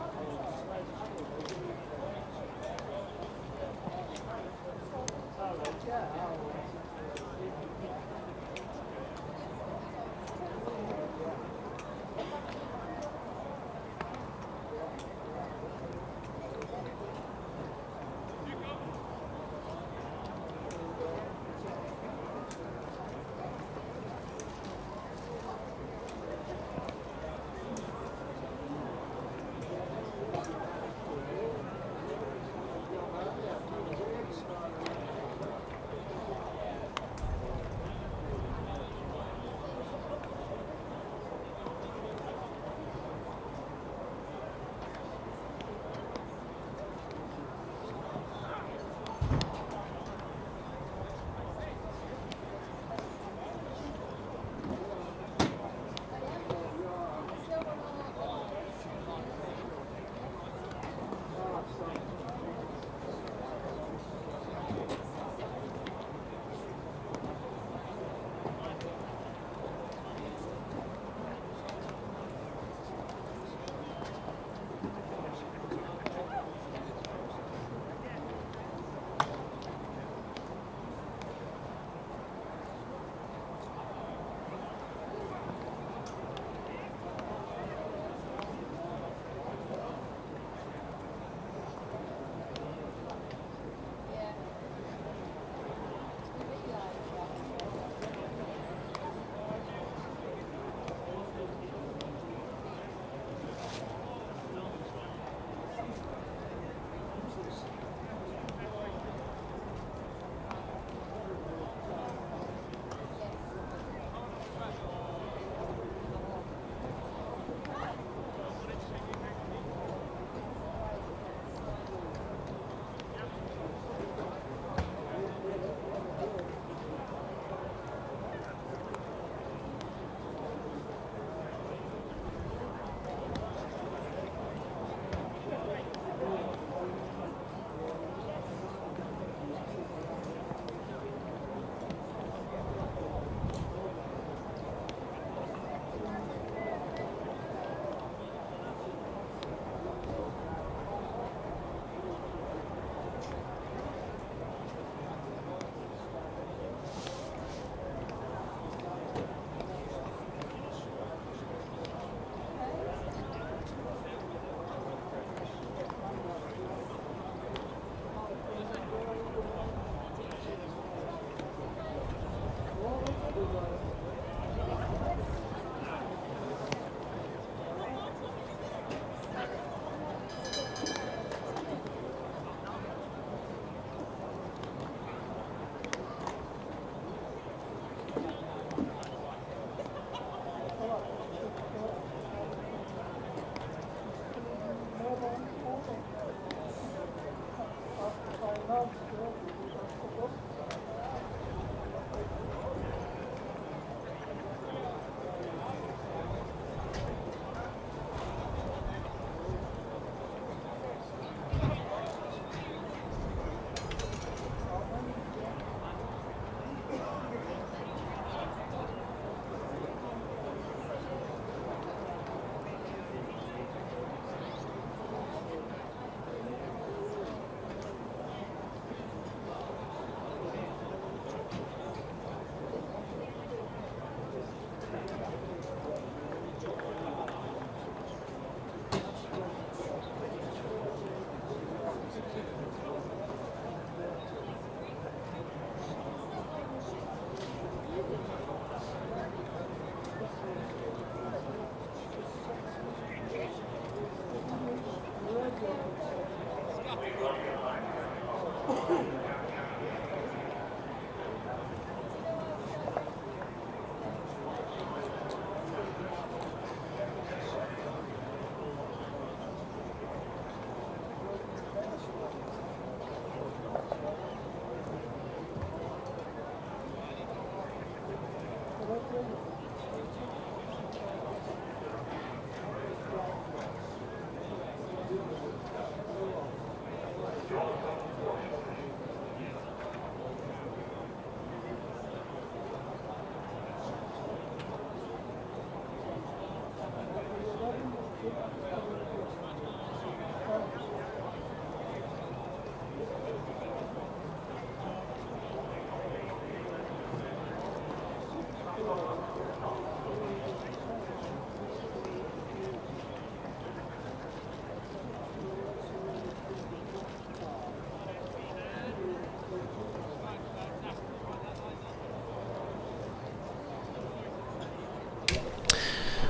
Durham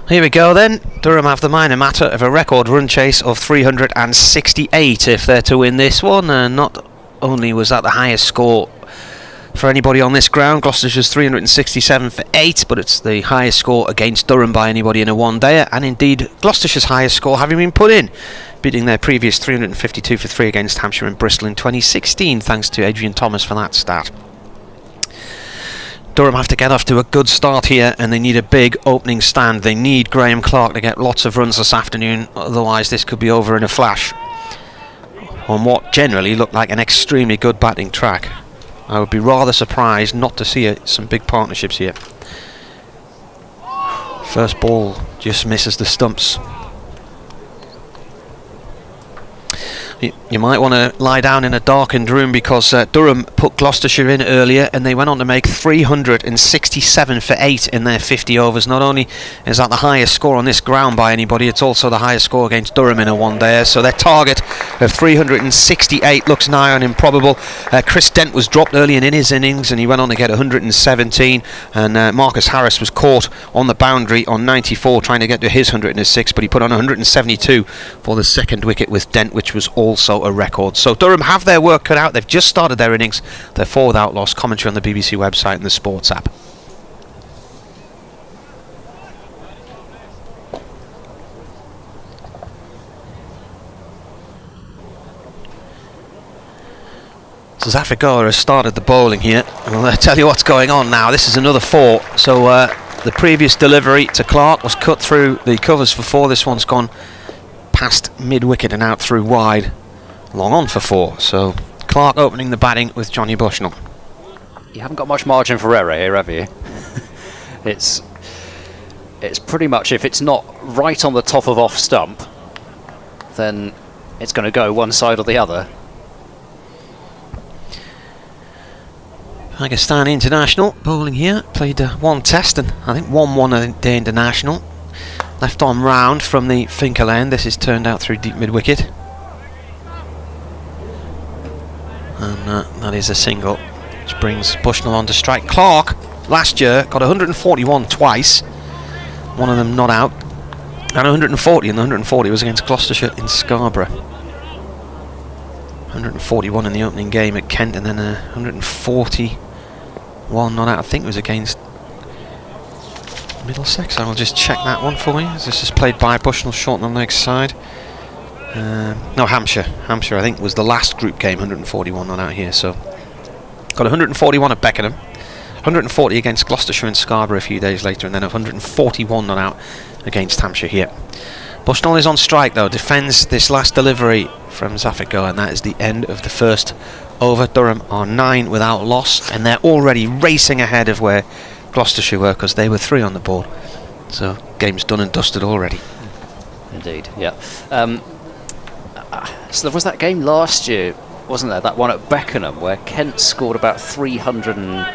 Here we go then. Durham have the minor matter of a record run chase of 368 if they're to win this one. And not only was that the highest score for anybody on this ground, Gloucestershire's 367 for 8, but it's the highest score against Durham by anybody in a one-dayer, and indeed Gloucestershire's highest score having been put in, beating their previous 352 for 3 against Hampshire and Bristol in 2016, thanks to Adrian Thomas for that stat. Durham have to get off to a good start here, and they need a big opening stand. They need Graham Clark to get lots of runs this afternoon, otherwise this could be over in a flash on what generally looked like an extremely good batting track. I would be rather surprised not to see some big partnerships here. First ball just misses the stumps. You might want to lie down in a darkened room, because Durham put Gloucestershire in earlier and they went on to make 367 for 8 in their 50 overs. Not only is that the highest score on this ground by anybody, it's also the highest score against Durham in a one-dayer. So their target of 368 looks nigh on improbable. Chris Dent was dropped early in his innings and he went on to get 117, and Marcus Harris was caught on the boundary on 94 trying to get to his 106, but he put on 172 for the second wicket with Dent, which was also a record. So Durham have their work cut out. They've just started their innings. They're 4 without loss. Commentary on the BBC website and the Sports app. So Zafigura has started the bowling here. I'll tell you what's going on now. This is another 4. So the previous delivery to Clark was cut through the covers for 4. This one's gone past mid-wicket and out through wide. Long on for 4. So Clark opening the batting with Johnny Bushnell. You haven't got much margin for error here, have you? It's pretty much, if it's not right on the top of off stump, then it's going to go one side or the other. Pakistani international bowling here. Played 1 test and I think 1 day international. Left on round from the Finkel end. This is turned out through deep mid-wicket. And that is a single, which brings Bushnell on to strike. Clark last year got 141 twice, one of them not out, and 140, and the 140 was against Gloucestershire in Scarborough. 141 in the opening game at Kent, and then 141 not out, I think it was against Middlesex. I will just check that one for you. This is played by Bushnell, short on the leg side. No, Hampshire I think was the last group game. 141 not out here, so got 141 at Beckenham, 140 against Gloucestershire and Scarborough a few days later, and then 141 not out against Hampshire here. Bushnell is on strike though, defends this last delivery from Zafigura, and that is the end of the first over. Durham are 9 without loss, and they're already racing ahead of where Gloucestershire were, because they were 3 on the board. So game's done and dusted already. Indeed, yeah. So there was that game last year, wasn't there? That one at Beckenham where Kent scored about 300 and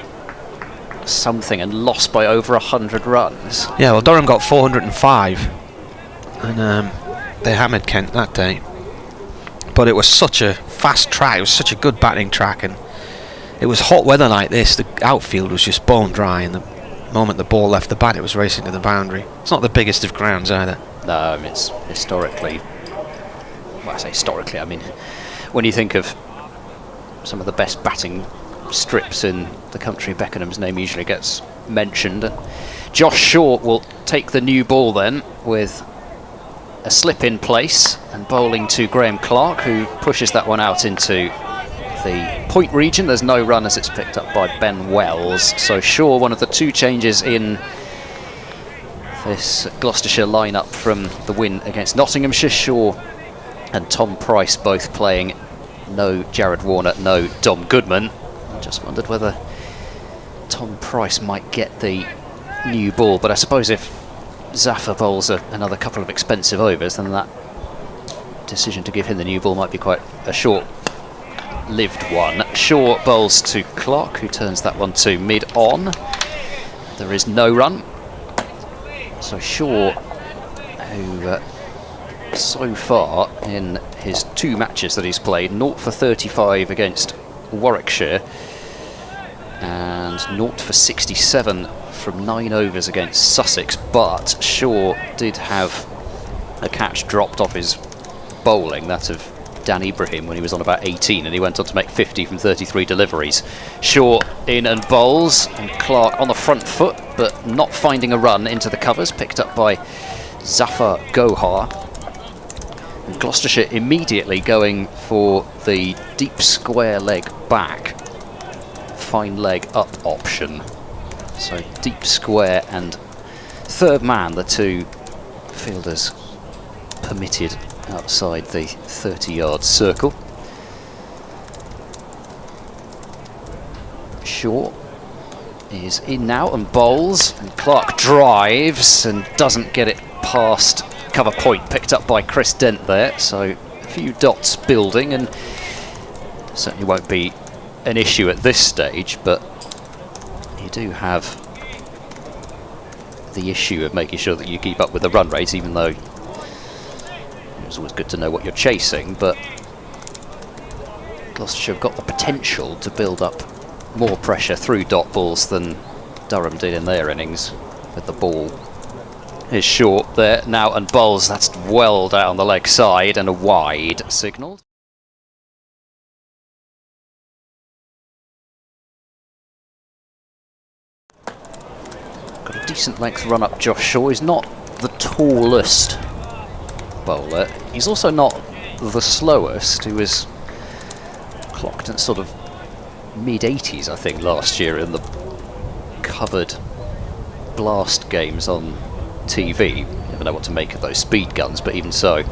something and lost by over 100 runs. Yeah, well, Durham got 405, and they hammered Kent that day. But it was such a fast track. It was such a good batting track, and it was hot weather like this. The outfield was just bone dry, and the moment the ball left the bat, it was racing to the boundary. It's not the biggest of grounds either. No, it's historically. Well, I say historically, I mean, when you think of some of the best batting strips in the country, Beckenham's name usually gets mentioned. Josh Shaw will take the new ball then with a slip in place and bowling to Graham Clark, who pushes that one out into the point region. There's no run as it's picked up by Ben Wells. So Shaw, one of the 2 changes in this Gloucestershire lineup from the win against Nottinghamshire. Shaw and Tom Price both playing. No Jared Warner, no Dom Goodman. I just wondered whether Tom Price might get the new ball, but I suppose if Zaffa bowls another couple of expensive overs, then that decision to give him the new ball might be quite a short-lived one. Shaw bowls to Clark, who turns that one to mid-on. There is no run. So Shaw, who so far in his 2 matches that he's played, 0 for 35 against Warwickshire and 0 for 67 from 9 overs against Sussex, but Shaw did have a catch dropped off his bowling, that of Dan Ibrahim, when he was on about 18, and he went on to make 50 from 33 deliveries. Shaw in and bowls, and Clark on the front foot, but not finding a run into the covers, picked up by Zafar Gohar. And Gloucestershire immediately going for the deep square leg back, fine leg up option. So deep square and third man, the two fielders permitted outside the 30-yard circle. Shaw is in now and bowls, and Clark drives and doesn't get it past cover point, picked up by Chris Dent there, so a few dots building, and certainly won't be an issue at this stage, but you do have the issue of making sure that you keep up with the run rate, even though it's always good to know what you're chasing. But Gloucestershire have got the potential to build up more pressure through dot balls than Durham did in their innings, with the ball is short there now and bowls. That's well down the leg side and a wide signalled. Got a decent length run up Josh Shaw. He's not the tallest bowler. He's also not the slowest. He was clocked at sort of mid-80s, I think, last year in the covered blast games on TV. Never know what to make of those speed guns, but even so.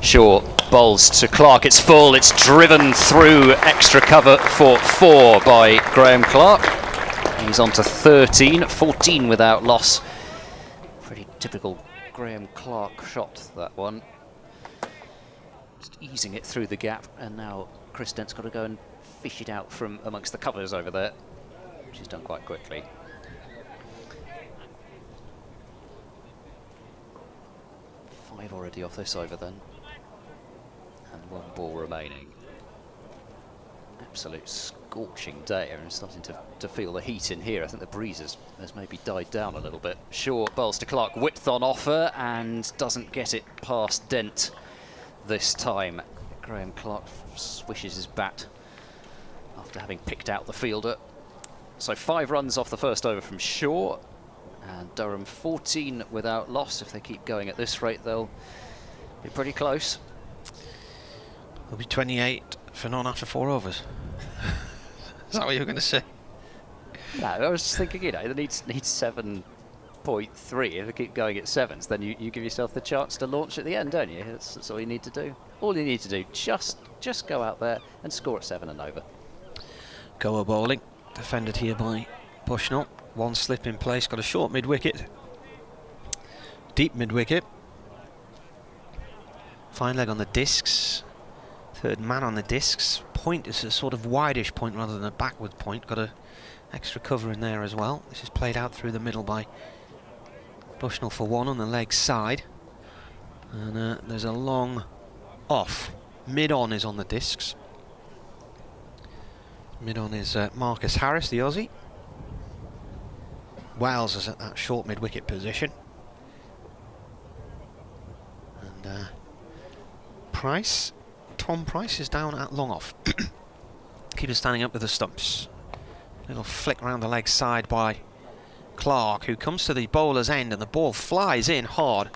Shaw bowls to Clark. It's full. It's driven through extra cover for 4 by Graham Clark. He's on to 13, 14 without loss. Pretty typical Graham Clark shot, that one. Just easing it through the gap, and now Chris Dent's got to go and fish it out from amongst the covers over there, which he's done quite quickly. Five already off this over then, and 1 ball remaining. Absolute scorching day. I'm starting to feel the heat in here. I think the breeze has maybe died down a little bit. Shaw bowls to Clark, width on offer, and doesn't get it past Dent this time. Graham Clark swishes his bat after having picked out the fielder. So 5 runs off the first over from Shaw, and Durham 14 without loss. If they keep going at this rate, they'll be pretty close. There'll be 28 for none after 4 overs. Is that what you were going to say? No, I was just thinking, you know, they need 7.3. If they keep going at 7s, then you give yourself the chance to launch at the end, don't you? That's all you need to do. All you need to do, just go out there and score at 7 and over. Goa bowling, defended here by Bushnell. 1 slip in place, got a short mid-wicket. Deep mid-wicket. Fine leg on the discs. Third man on the discs. Point is a sort of wideish point rather than a backward point. Got a extra cover in there as well. This is played out through the middle by Bushnell for 1 on the leg side. And there's a long off. Mid-on is on the discs. Mid-on is Marcus Harris, the Aussie. Wells is at that short mid-wicket position. And Price, Tom Price is down at long off. Keeper standing up with the stumps. Little flick around the leg side by Clark, who comes to the bowler's end, and the ball flies in hard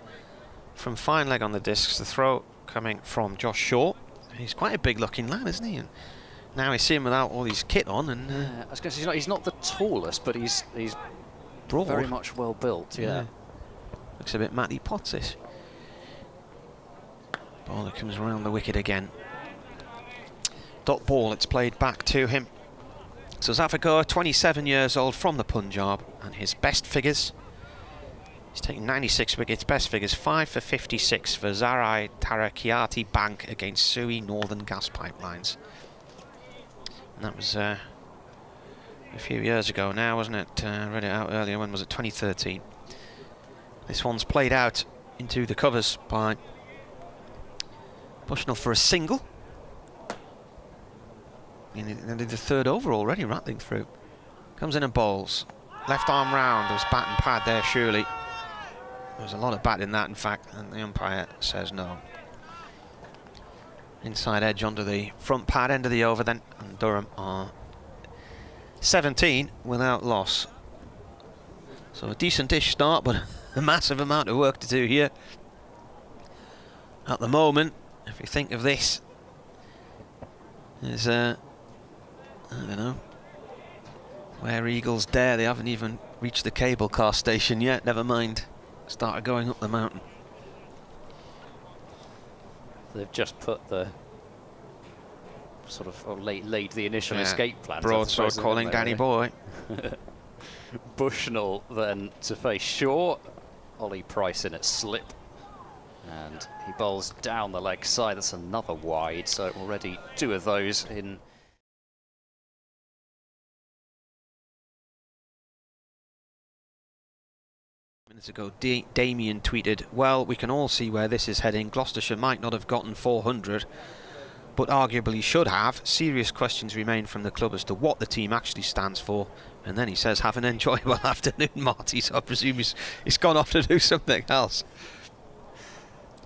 from fine leg on the discs. The throw coming from Josh Shaw. He's quite a big looking lad, isn't he? And now we see him without all his kit on, and I was going to say he's not the tallest, but he's broad. Very much well built. Yeah. Looks a bit Matty Potts-ish. Bowler comes around the wicket again. Dot ball, it's played back to him. So Zafar Gohar, 27 years old, from the Punjab, and his best figures. He's taken 96 wickets, best figures 5 for 56 for Zarai Tarakiati Bank against Sui Northern Gas Pipelines. And that was a few years ago now, wasn't it? I read it out earlier. When was it? 2013. This one's played out into the covers by Bushnell for a single. And they did the 3rd over already, rattling through. Comes in and bowls. Left arm round. There's bat and pad there, surely. There's a lot of bat in that, in fact, and the umpire says no. Inside edge onto the front pad, end of the over then, and Durham are 17 without loss. So a decent-ish start, but a massive amount of work to do here. At the moment, if you think of this, there's I don't know, where eagles dare, they haven't even reached the cable car station yet, never mind started going up the mountain. They've just put the sort of, or laid the initial escape plan. Broadsword calling Danny Boy. Bushnell then to face Shaw. Ollie Price in at slip. And he bowls down the leg side. That's another wide. So already 2 of those in. Minutes ago, Damien tweeted, well, we can all see where this is heading. Gloucestershire might not have gotten 400, but arguably should have. Serious questions remain from the club as to what the team actually stands for. And then he says, have an enjoyable afternoon, Marty. So I presume he's gone off to do something else.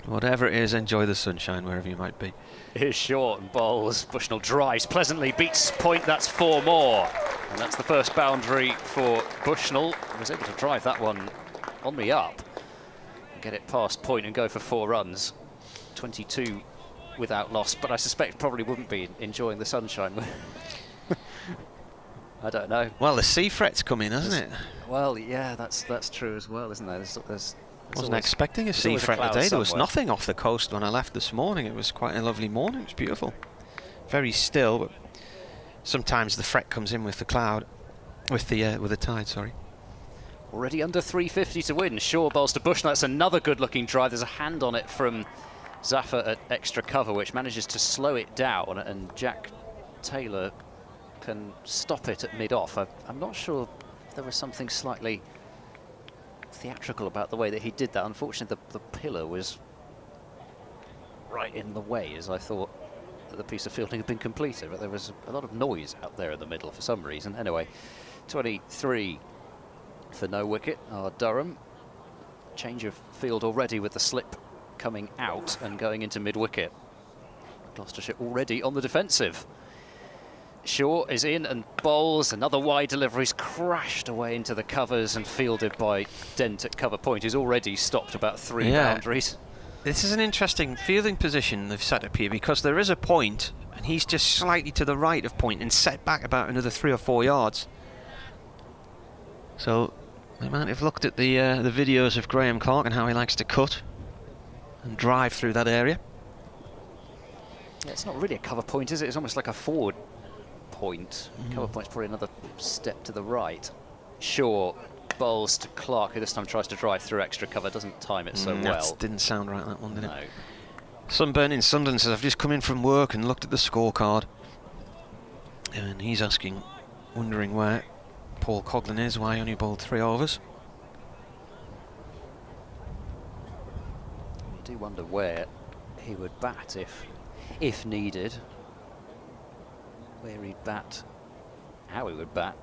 Whatever it is, enjoy the sunshine wherever you might be. Here's short and bowls. Bushnell drives pleasantly, beats point. That's 4 more. And that's the first boundary for Bushnell. He was able to drive that one on the up, get it past point and go for 4 runs. 22 without loss, but I suspect probably wouldn't be enjoying the sunshine. I don't know. Well, the sea fret's come in, hasn't it? Well, yeah, that's true as well, isn't there? Wasn't expecting a sea fret today. There was nothing off the coast when I left this morning. It was quite a lovely morning. It was beautiful. Very still, but sometimes the fret comes in with the cloud, with the tide, sorry. Already under 350 to win. Shaw bowls to Bushnell. That's another good-looking drive. There's a hand on it from Zaffa at extra cover, which manages to slow it down, and Jack Taylor can stop it at mid-off. I'm not sure if there was something slightly theatrical about the way that he did that. Unfortunately, the pillar was right in the way, as I thought that the piece of fielding had been completed, but there was a lot of noise out there in the middle for some reason. Anyway, 23 for no wicket are Durham. Change of field already with the slip coming out and going into mid-wicket. Gloucestershire already on the defensive. Shaw is in and bowls. Another wide delivery's crashed away into the covers and fielded by Dent at cover point, who's already stopped about 3 boundaries. This is an interesting fielding position they've set up here, because there is a point and he's just slightly to the right of point and set back about another 3 or 4 yards. So they might have looked at the videos of Graham Clark and how he likes to cut and drive through that area. Yeah, it's not really a cover point, is it? It's almost like a forward point. Cover point's probably another step to the right. Shaw bowls to Clark, who this time tries to drive through extra cover. Doesn't time it so well. That didn't sound right, that one, did it? Sunburn in Sunderland says, I've just come in from work and looked at the scorecard. And he's asking, wondering where Paul Coughlin is, why he only bowled 3 overs. I do wonder where he would bat if needed. Where he'd bat, how he would bat.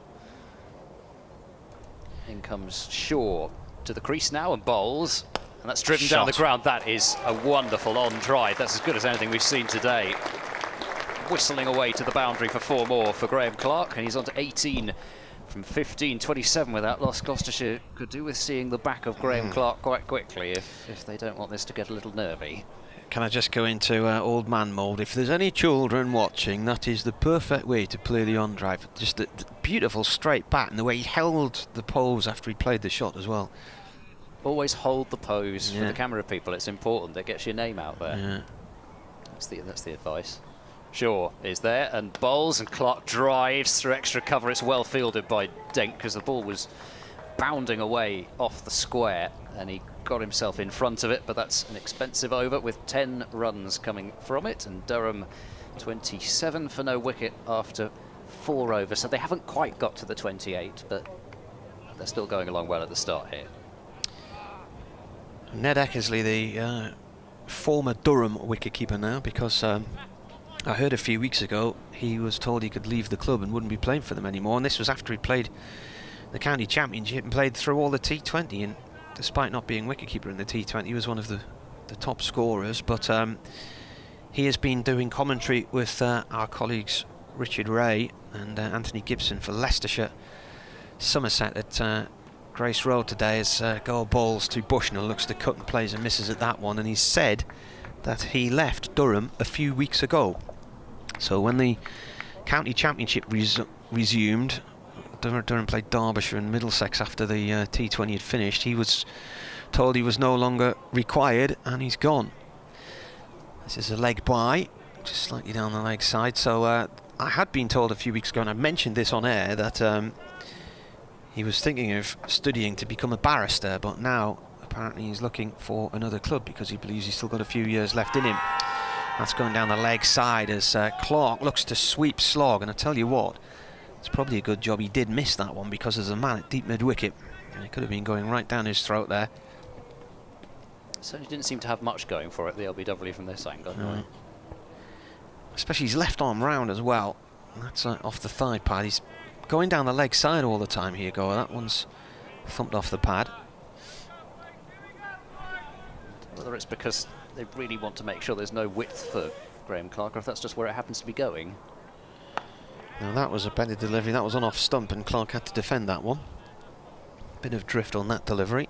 In comes Shaw to the crease now and bowls. And that's driven down the ground. That is a wonderful on drive. That's as good as anything we've seen today. Whistling away to the boundary for 4 more for Graham Clark, and he's on to 18 from 15, 27 without loss. Gloucestershire could do with seeing the back of Graham Clark quite quickly if they don't want this to get a little nervy. Can I just go into old man mode? If there's any children watching, that is the perfect way to play the on drive. Just the beautiful straight bat and the way he held the pose after he played the shot as well. Always hold the pose for the camera people. It's important. It gets your name out there. Yeah. That's the advice. Shaw is there and bowls, and Clark drives through extra cover. It's well fielded by Dent because the ball was bounding away off the square and he got himself in front of it, but that's an expensive over with 10 runs coming from it, and Durham 27 for no wicket after 4 overs. So they haven't quite got to the 28, but they're still going along well at the start here. Ned Eckersley, the former Durham wicketkeeper now, because I heard a few weeks ago he was told he could leave the club and wouldn't be playing for them anymore, and this was after he played the county championship and played through all the T20, and despite not being wicketkeeper in the T20 he was one of the top scorers. But he has been doing commentary with our colleagues Richard Ray and Anthony Gibson for Leicestershire Somerset at Grace Road today as goal bowls to Bushnell, looks to cut and plays and misses at that one, and he said that he left Durham a few weeks ago. So when the county championship resumed, Durham played Derbyshire and Middlesex after the T20 had finished, he was told he was no longer required and he's gone. This is a leg by, just slightly down the leg side. So I had been told a few weeks ago, and I mentioned this on air, that he was thinking of studying to become a barrister, but now apparently he's looking for another club because he believes he's still got a few years left in him. That's going down the leg side as Clark looks to sweep Slog, and I tell you what, it's probably a good job he did miss that one, because there's a man at deep mid-wicket and it could have been going right down his throat there. Certainly didn't seem to have much going for it, the LBW, from this angle. No. Especially his left arm round as well. That's off the thigh pad. He's going down the leg side all the time here, Goa. That one's thumped off the pad. Whether it's because they really want to make sure there's no width for Graham Clark, or if that's just where it happens to be going. Now that was a better delivery. That was on off stump and Clark had to defend that one. Bit of drift on that delivery.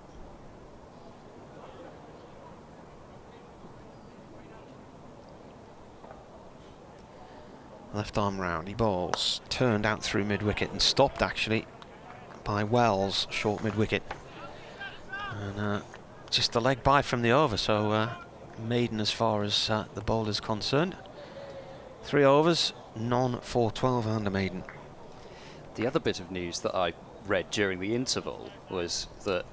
Left arm round, he bowls, turned out through mid-wicket and stopped actually by Wells, short mid-wicket. And just the leg by from the over, so maiden as far as the bowler's concerned. 3 overs, none for 12 under maiden. The other bit of news that I read during the interval was that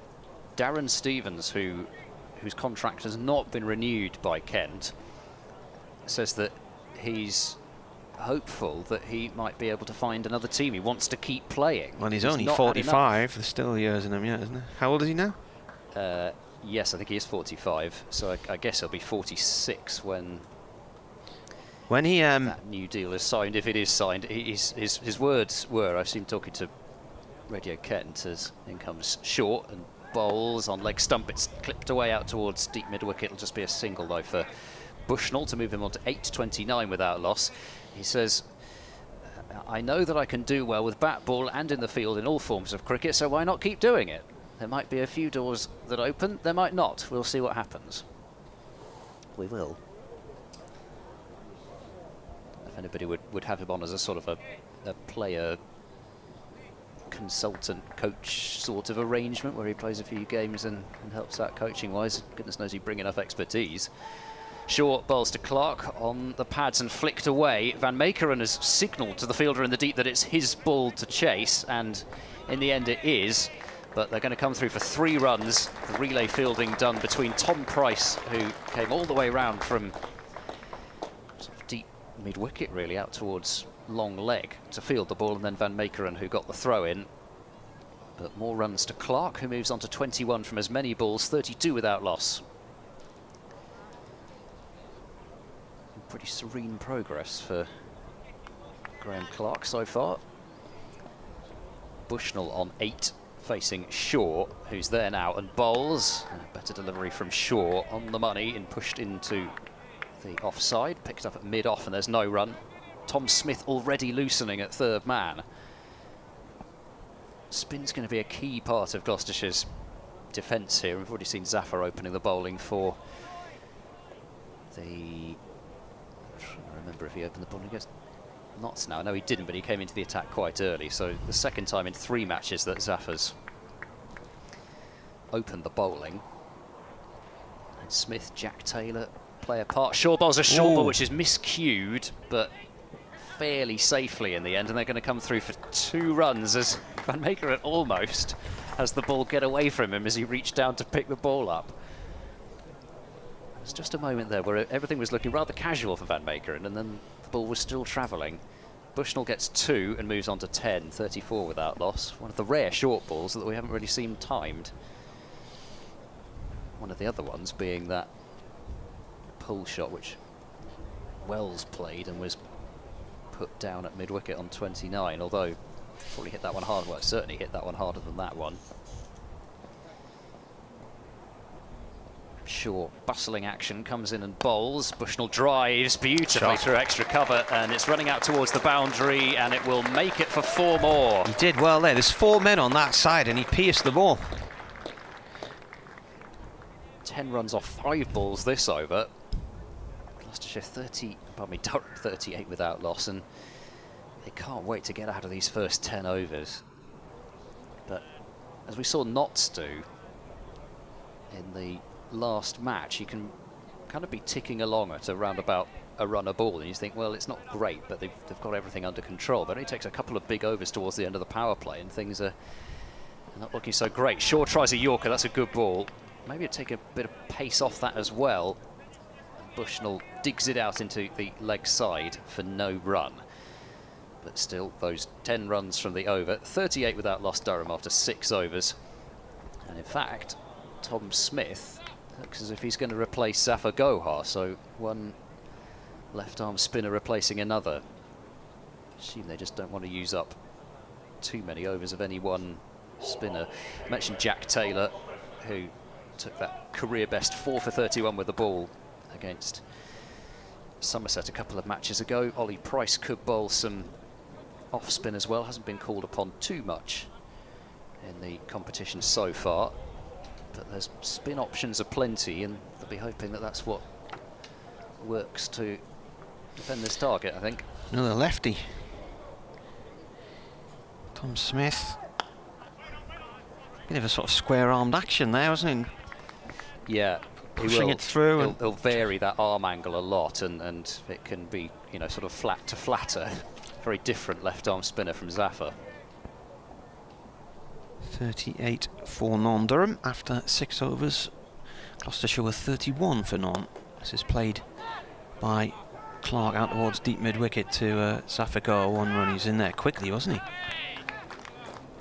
Darren Stevens, whose contract has not been renewed by Kent, says that he's hopeful that he might be able to find another team. He wants to keep playing. Well, he's only 45. There's still years in him yet, isn't there? How old is he now? Yes, I think he is 45. So I guess he'll be 46 when he that new deal is signed. If it is signed, his words were, I've seen talking to Radio Kent, as in comes short and bowls on leg stump. It's clipped away out towards deep mid-wicket. It'll just be a single though for Bushnell to move him on to 8-29 without loss. He says, I know that I can do well with bat, ball and in the field in all forms of cricket, so why not keep doing it? There might be a few doors that open, there might not. We'll see what happens. We will. If anybody would have him on as a sort of a player consultant coach sort of arrangement where he plays a few games and helps out coaching wise, goodness knows he'd bring enough expertise. Short bowls to Clark on the pads and flicked away. Van Meekeren has signalled to the fielder in the deep that it's his ball to chase, and in the end it is. But they're going to come through for 3 runs. The relay fielding done between Tom Price, who came all the way round from sort of deep mid-wicket really out towards long leg to field the ball, and then Van Meekeren, who got the throw in. But more runs to Clark, who moves on to 21 from as many balls, 32 without loss. Pretty serene progress for Graham Clark so far. Bushnell on 8, facing Shaw, who's there now and bowls. And a better delivery from Shaw on the money and pushed into the offside, picked up at mid-off, and there's no run. Tom Smith already loosening at third man. Spin's going to be a key part of Gloucestershire's defence here. We've already seen Zafar opening the bowling for the... I remember if he opened the ball against Notts now. No, he didn't, but he came into the attack quite early. So the second time in 3 matches that Zafar's opened the bowling. And Smith, Jack Taylor play a part. Shaw bowls a short ball, which is miscued, but fairly safely in the end. And they're going to come through for 2 runs as Van Meekeren almost has the ball get away from him as he reached down to pick the ball up. There's just a moment there where everything was looking rather casual for Van Meekeren, and then the ball was still travelling. Bushnell gets 2 and moves on to 10, 34 without loss. One of the rare short balls that we haven't really seen timed. One of the other ones being that pull shot, which Wells played and was put down at mid-wicket on 29, although probably hit that one hard. Well, certainly hit that one harder than that one. Shaw, bustling action, comes in and bowls. Bushnell drives beautifully through extra cover, and it's running out towards the boundary, and it will make it for 4 more. He did well there. There's 4 men on that side, and he pierced the ball. 10 runs off 5 balls this over. Gloucestershire Durham 38 without loss, and they can't wait to get out of these first 10 overs. But as we saw Notts do in the last match, you can kind of be ticking along at around about a run a ball, and you think, well, it's not great, but they've got everything under control. But it only takes a couple of big overs towards the end of the power play, and things are not looking so great. Shaw tries a Yorker, that's a good ball. Maybe it'd take a bit of pace off that as well. Bushnell digs it out into the leg side for no run. But still, those 10 runs from the over. 38 without loss Durham after 6 overs. And in fact, Tom Smith looks as if he's going to replace Zafar Gohar, so one left-arm spinner replacing another. Assume they just don't want to use up too many overs of any one spinner. I mentioned Jack Taylor, who took that career best 4 for 31 with the ball against Somerset a couple of matches ago. Ollie Price could bowl some off-spin as well, hasn't been called upon too much in the competition so far, but there's spin options aplenty, and they'll be hoping that that's what works to defend this target, I think. Another lefty. Tom Smith. Bit of a sort of square-armed action there, wasn't it? Yeah, pushing it through. He'll vary that arm angle a lot, and it can be, you know, sort of flat to flatter. Very different left-arm spinner from Zafar. 38 for non-Durham after 6 overs. Gloucestershire were 31 for non. This is played by Clark out towards deep mid-wicket to Zafar Gohar. 1 run. He's in there quickly, wasn't he?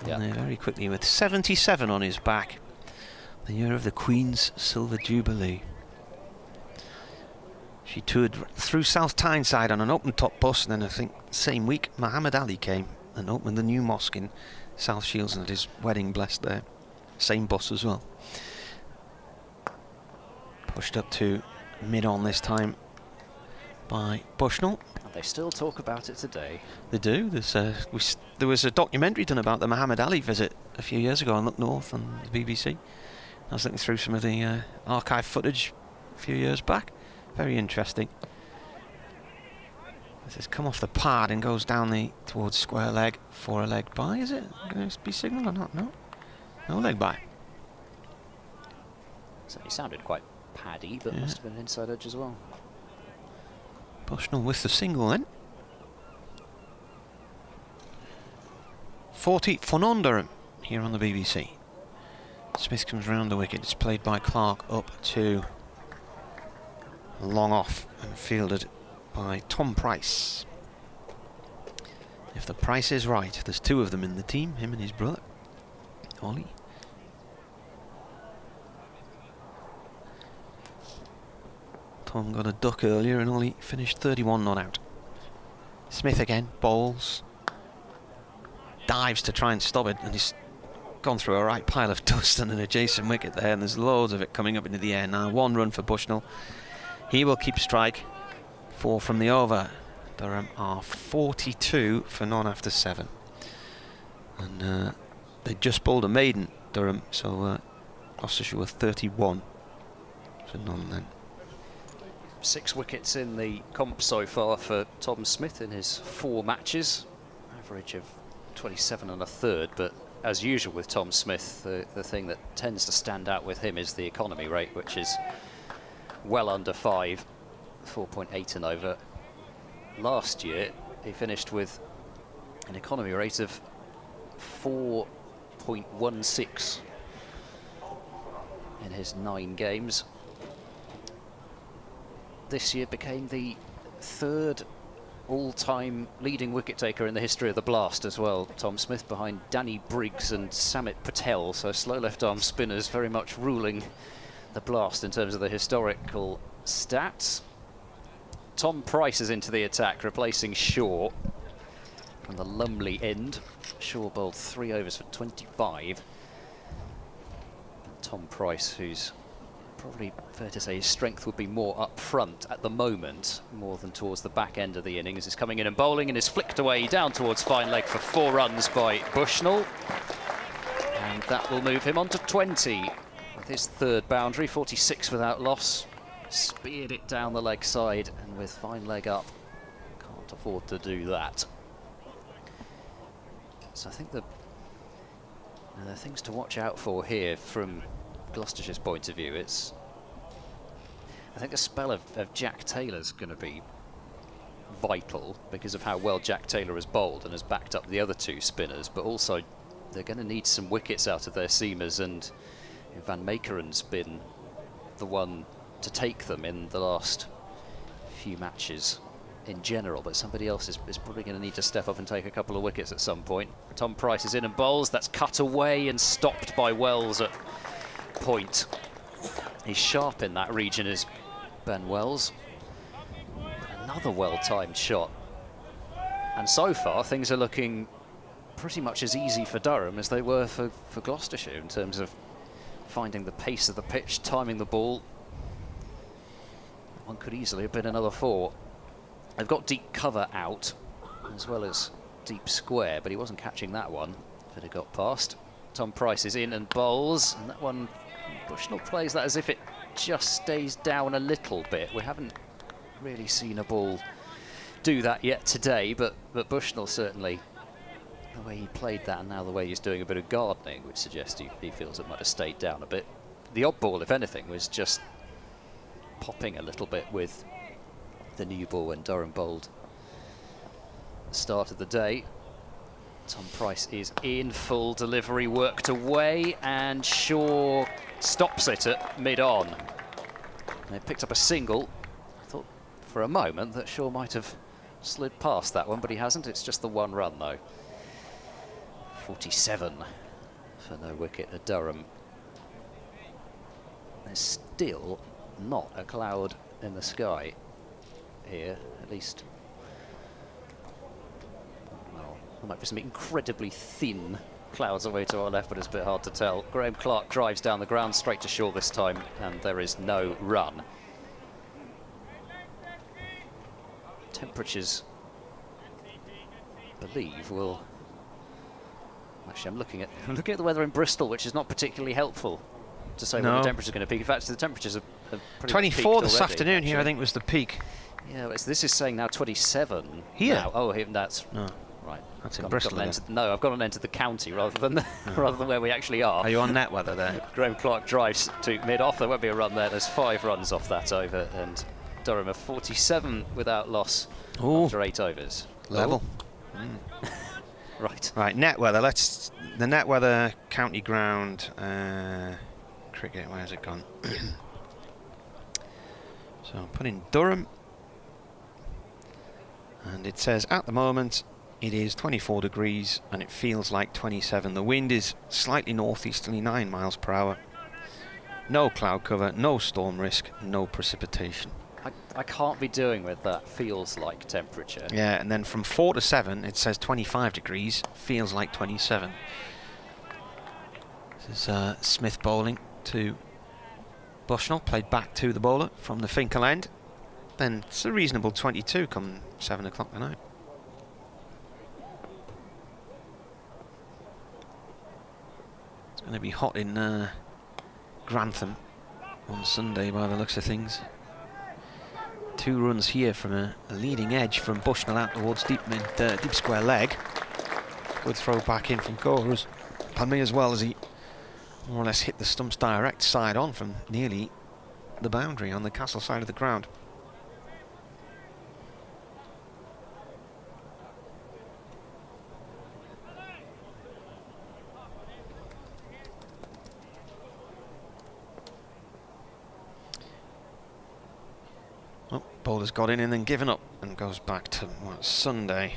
Yeah. In there very quickly with 77 on his back. The year of the Queen's Silver Jubilee. She toured through South Tyneside on an open-top bus, and then I think same week Muhammad Ali came and opened the new mosque in South Shields and had his wedding blessed there. Same bus as well. Pushed up to mid-on this time by Bushnell. And they still talk about it today. They do. There was a documentary done about the Muhammad Ali visit a few years ago on Look North on the BBC. I was looking through some of the archive footage a few years back. Very interesting. This has come off the pad and goes down towards square leg for a leg bye, is it? Going to be signalled or not? No. No leg bye. So he sounded quite paddy, but must have been an inside edge as well. Bushnell with the single then. 40 for non-Durham here on the BBC. Smith comes round the wicket. It's played by Clark up to long off and fielded by Tom Price. If the price is right, there's 2 of them in the team, him and his brother, Ollie. Tom got a duck earlier and Ollie finished 31 not out. Smith again, bowls. Dives to try and stop it, and he's gone through a right pile of dust on an adjacent wicket there, and there's loads of it coming up into the air now. 1 run for Bushnell. He will keep strike. 4 from the over. Durham are 42 for non after 7. And they just bowled a maiden, Durham, so Gloucestershire were 31 for non then. 6 wickets in the comp so far for Tom Smith in his 4 matches. Average of 27 and a third, but as usual with Tom Smith, the thing that tends to stand out with him is the economy rate, which is well under 5, 4.8 and over. Last year he finished with an economy rate of 4.16 in his 9 games. This year became the 3rd all-time leading wicket-taker in the history of the Blast as well, Tom Smith, behind Danny Briggs and Samit Patel, so slow left-arm spinners very much ruling the Blast in terms of the historical stats. Tom Price is into the attack, replacing Shaw from the Lumley end. Shaw bowled 3 overs for 25. Tom Price, who's probably fair to say his strength would be more up front at the moment, more than towards the back end of the innings, is coming in and bowling and is flicked away down towards fine leg for 4 runs by Bushnell. And that will move him on to 20 with his 3rd boundary, 46 without loss. Speared it down the leg side, and with fine leg up, can't afford to do that. So I think the things to watch out for here from Gloucestershire's point of view, I think the spell of Jack Taylor's going to be vital because of how well Jack Taylor has bowled and has backed up the other 2 spinners, but also they're going to need some wickets out of their seamers, and Van Meekeren's been the one to take them in the last few matches in general, but somebody else is probably going to need to step up and take a couple of wickets at some point. Tom Price is in and bowls. That's cut away and stopped by Wells at point. He's sharp in that region, is Ben Wells. Another well-timed shot. And so far, things are looking pretty much as easy for Durham as they were for Gloucestershire in terms of finding the pace of the pitch, timing the ball. One could easily have been another 4. They've got deep cover out, as well as deep square, but he wasn't catching that one if it had got past. Tom Price is in and bowls, and that one, Bushnell plays that as if it just stays down a little bit. We haven't really seen a ball do that yet today, but Bushnell certainly, the way he played that and now the way he's doing a bit of gardening, which suggests he feels it might have stayed down a bit. The odd ball, if anything, was just popping a little bit with the new ball when Durham bowled at the start of the day. Tom Price is in, full delivery, worked away, and Shaw stops it at mid-on. They picked up a single. I thought for a moment that Shaw might have slid past that one, but he hasn't. It's just the 1 run though. 47 for no wicket at Durham. There's still not a cloud in the sky here, at least. Well, there might be some incredibly thin clouds away to our left, but it's a bit hard to tell. Graham Clark drives down the ground straight to Shaw this time, and there is no run. Temperatures, I believe, will... Actually, I'm looking at the weather in Bristol, which is not particularly helpful to say what the temperature's going to peak. In fact, the temperatures are pretty 24 this already, afternoon actually. here, I think, was the peak. Yeah, this is saying now 27 here. Now. Oh, that's right. That's in Bristol. No, I've got on entered the county rather than rather than where we actually are. Are you on net weather there? Graham Clark drives to mid-off. There won't be a run there. There's 5 runs off that over, and Durham are 47 without loss after 8 overs. Level. Right, net weather. The net weather county ground cricket. Where's it gone? So I'll put in Durham, and it says at the moment it is 24 degrees and it feels like 27. The wind is slightly northeasterly, 9 miles per hour. No cloud cover, no storm risk, no precipitation. I can't be doing with that feels like temperature. Yeah, and then from 4 to 7 it says 25 degrees, feels like 27. This is Smith bowling to Bushnell, played back to the bowler from the Finkel end. Then it's a reasonable 22 come 7 o'clock tonight. It's going to be hot in Grantham on Sunday by the looks of things. 2 runs here from a leading edge from Bushnell out towards deep square leg. Good throw back in from Cohrs. Panme as well, as he more or less hit the stumps direct side on from nearly the boundary on the castle side of the ground. Oh, bowler's got in and then given up and goes back to Sunday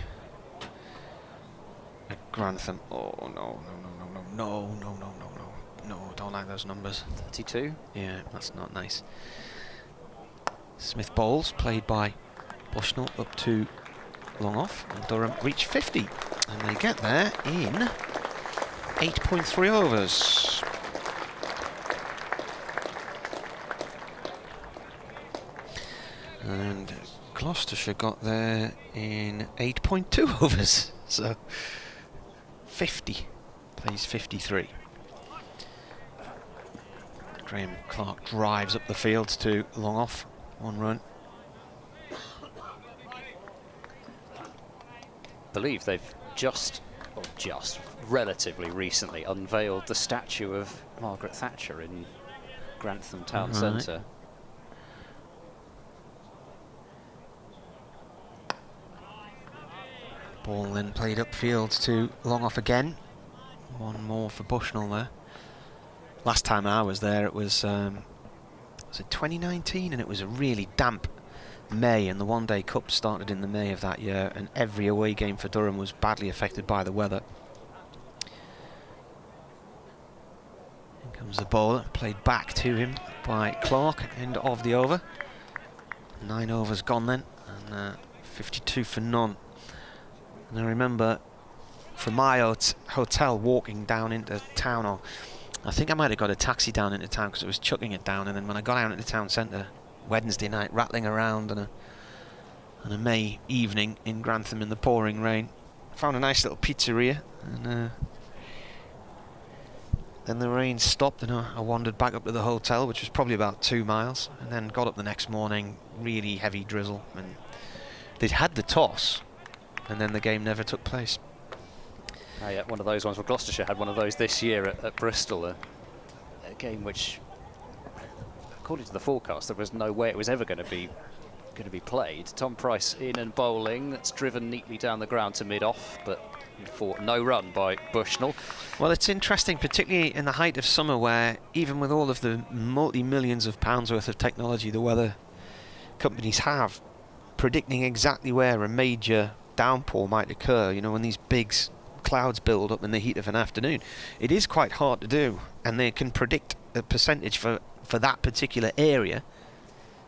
at Grantham. Oh no, don't like those numbers. 32? Yeah, that's not nice. Smith bowls, played by Bushnell up to long off, and Durham reach 50, and they get there in 8.3 overs. And Gloucestershire got there in 8.2 overs, so 50 plays 53. Graham Clark drives up the field to long off, 1 run. I believe they've just relatively recently unveiled the statue of Margaret Thatcher in Grantham Town Centre. Ball then played upfield to long off again. 1 more for Bushnell there. Last time I was there, it was it 2019, and it was a really damp May, and the one-day cup started in the May of that year, and every away game for Durham was badly affected by the weather. Here comes the ball, played back to him by Clark, end of the over. 9 overs gone then, and 52 for none. And I remember from my hotel walking down into town, or I think I might have got a taxi down into town because it was chucking it down, and then when I got out into the town centre Wednesday night, rattling around on a May evening in Grantham in the pouring rain, found a nice little pizzeria, and then the rain stopped, and I wandered back up to the hotel, which was probably about 2 miles, and then got up the next morning, really heavy drizzle, and they'd had the toss, and then the game never took place. Yeah, one of those ones. Well, Gloucestershire had one of those this year at Bristol, a game which, according to the forecast, there was no way it was ever going to be played. Tom Price in and bowling. That's driven neatly down the ground to mid-off, but for no run by Bushnell. Well, it's interesting, particularly in the height of summer, where even with all of the multi-millions of pounds worth of technology the weather companies have, predicting exactly where a major downpour might occur, you know, when these big clouds build up in the heat of an afternoon, it is quite hard to do, and they can predict a percentage for that particular area.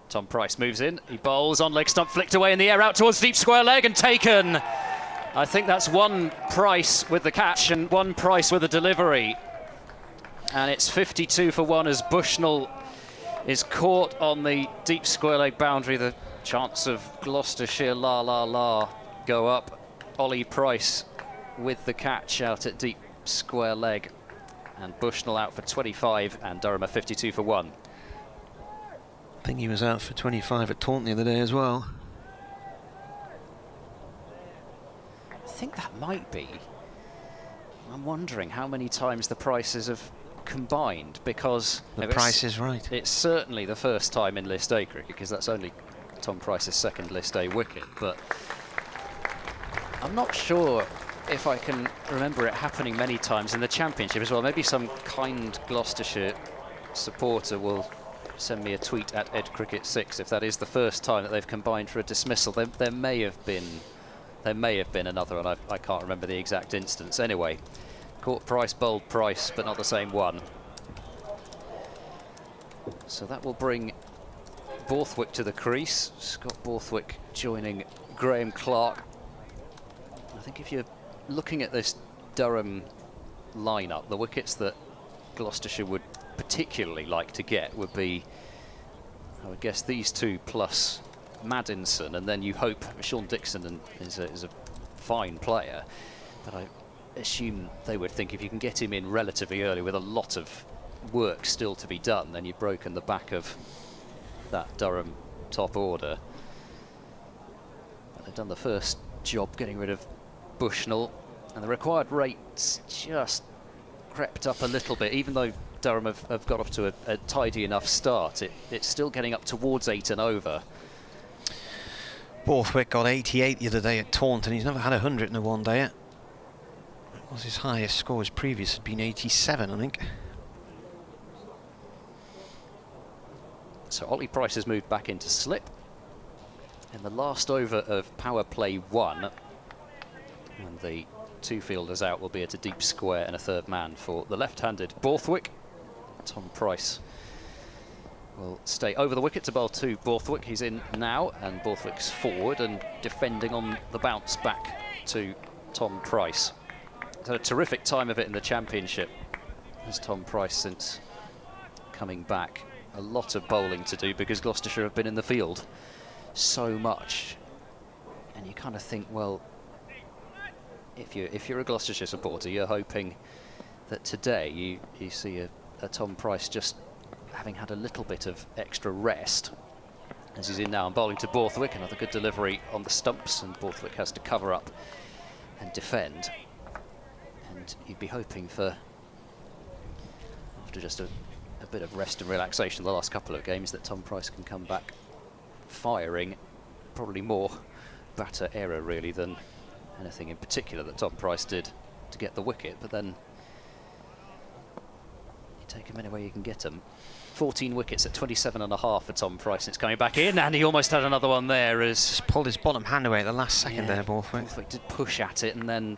Tom Price moves in, he bowls on leg stump, flicked away in the air out towards deep square leg and taken. I think that's 1 Price with the catch and 1 Price with the delivery, and it's 52 for 1 as Bushnell is caught on the deep square leg boundary. The chance of Gloucestershire go up. Ollie Price with the catch out at deep square leg, and Bushnell out for 25 and Durham 52 for 1. I think he was out for 25 at Taunton the other day as well. I think that might be. I'm wondering how many times the Prices have combined, because the Price is right. It's certainly the first time in List A cricket, because that's only Tom Price's second List A wicket, but I'm not sure if I can remember it happening many times in the Championship as well. Maybe some kind Gloucestershire supporter will send me a tweet at EdCricket6 if that is the first time that they've combined for a dismissal. There may have been another, and I can't remember the exact instance. Anyway, caught Price, bowled Price, but not the same one. So that will bring Borthwick to the crease. Scott Borthwick joining Graham Clark. I think if you're looking at this Durham lineup, the wickets that Gloucestershire would particularly like to get would be, I would guess, these 2 plus Maddinson, and then you hope Sean Dixon is a fine player, but I assume they would think if you can get him in relatively early with a lot of work still to be done, then you've broken the back of that Durham top order. But they've done the first job getting rid of Bushnell, and the required rates just crept up a little bit. Even though Durham have got off to a tidy enough start, it's still getting up towards 8 and over. Borthwick got 88 the other day at Taunton. He's never had 100 in a one day yet. It was his highest score. His previous had been 87, I think. So Ollie Price has moved back into slip in the last over of power play 1, and the 2 fielders out will be at a deep square and a third man for the left-handed Borthwick. Tom Price will stay over the wicket to bowl to Borthwick. He's in now, and Borthwick's forward and defending on the bounce back to Tom Price. He's had a terrific time of it in the Championship, as Tom Price, since coming back. A lot of bowling to do because Gloucestershire have been in the field so much, and you kind of think, well, if you're a Gloucestershire supporter, you're hoping that today you see a Tom Price just having had a little bit of extra rest, as he's in now and bowling to Borthwick. Another good delivery on the stumps, and Borthwick has to cover up and defend. And you'd be hoping for, after just a bit of rest and relaxation the last couple of games, that Tom Price can come back firing. Probably more batter error really than anything in particular that Tom Price did to get the wicket, but then you take him anywhere you can get him. 14 wickets at 27.5 for Tom Price. It's coming back in, and he almost had another one there as just pulled his bottom hand away at the last second there, Borthwick. Borthwick did push at it, and then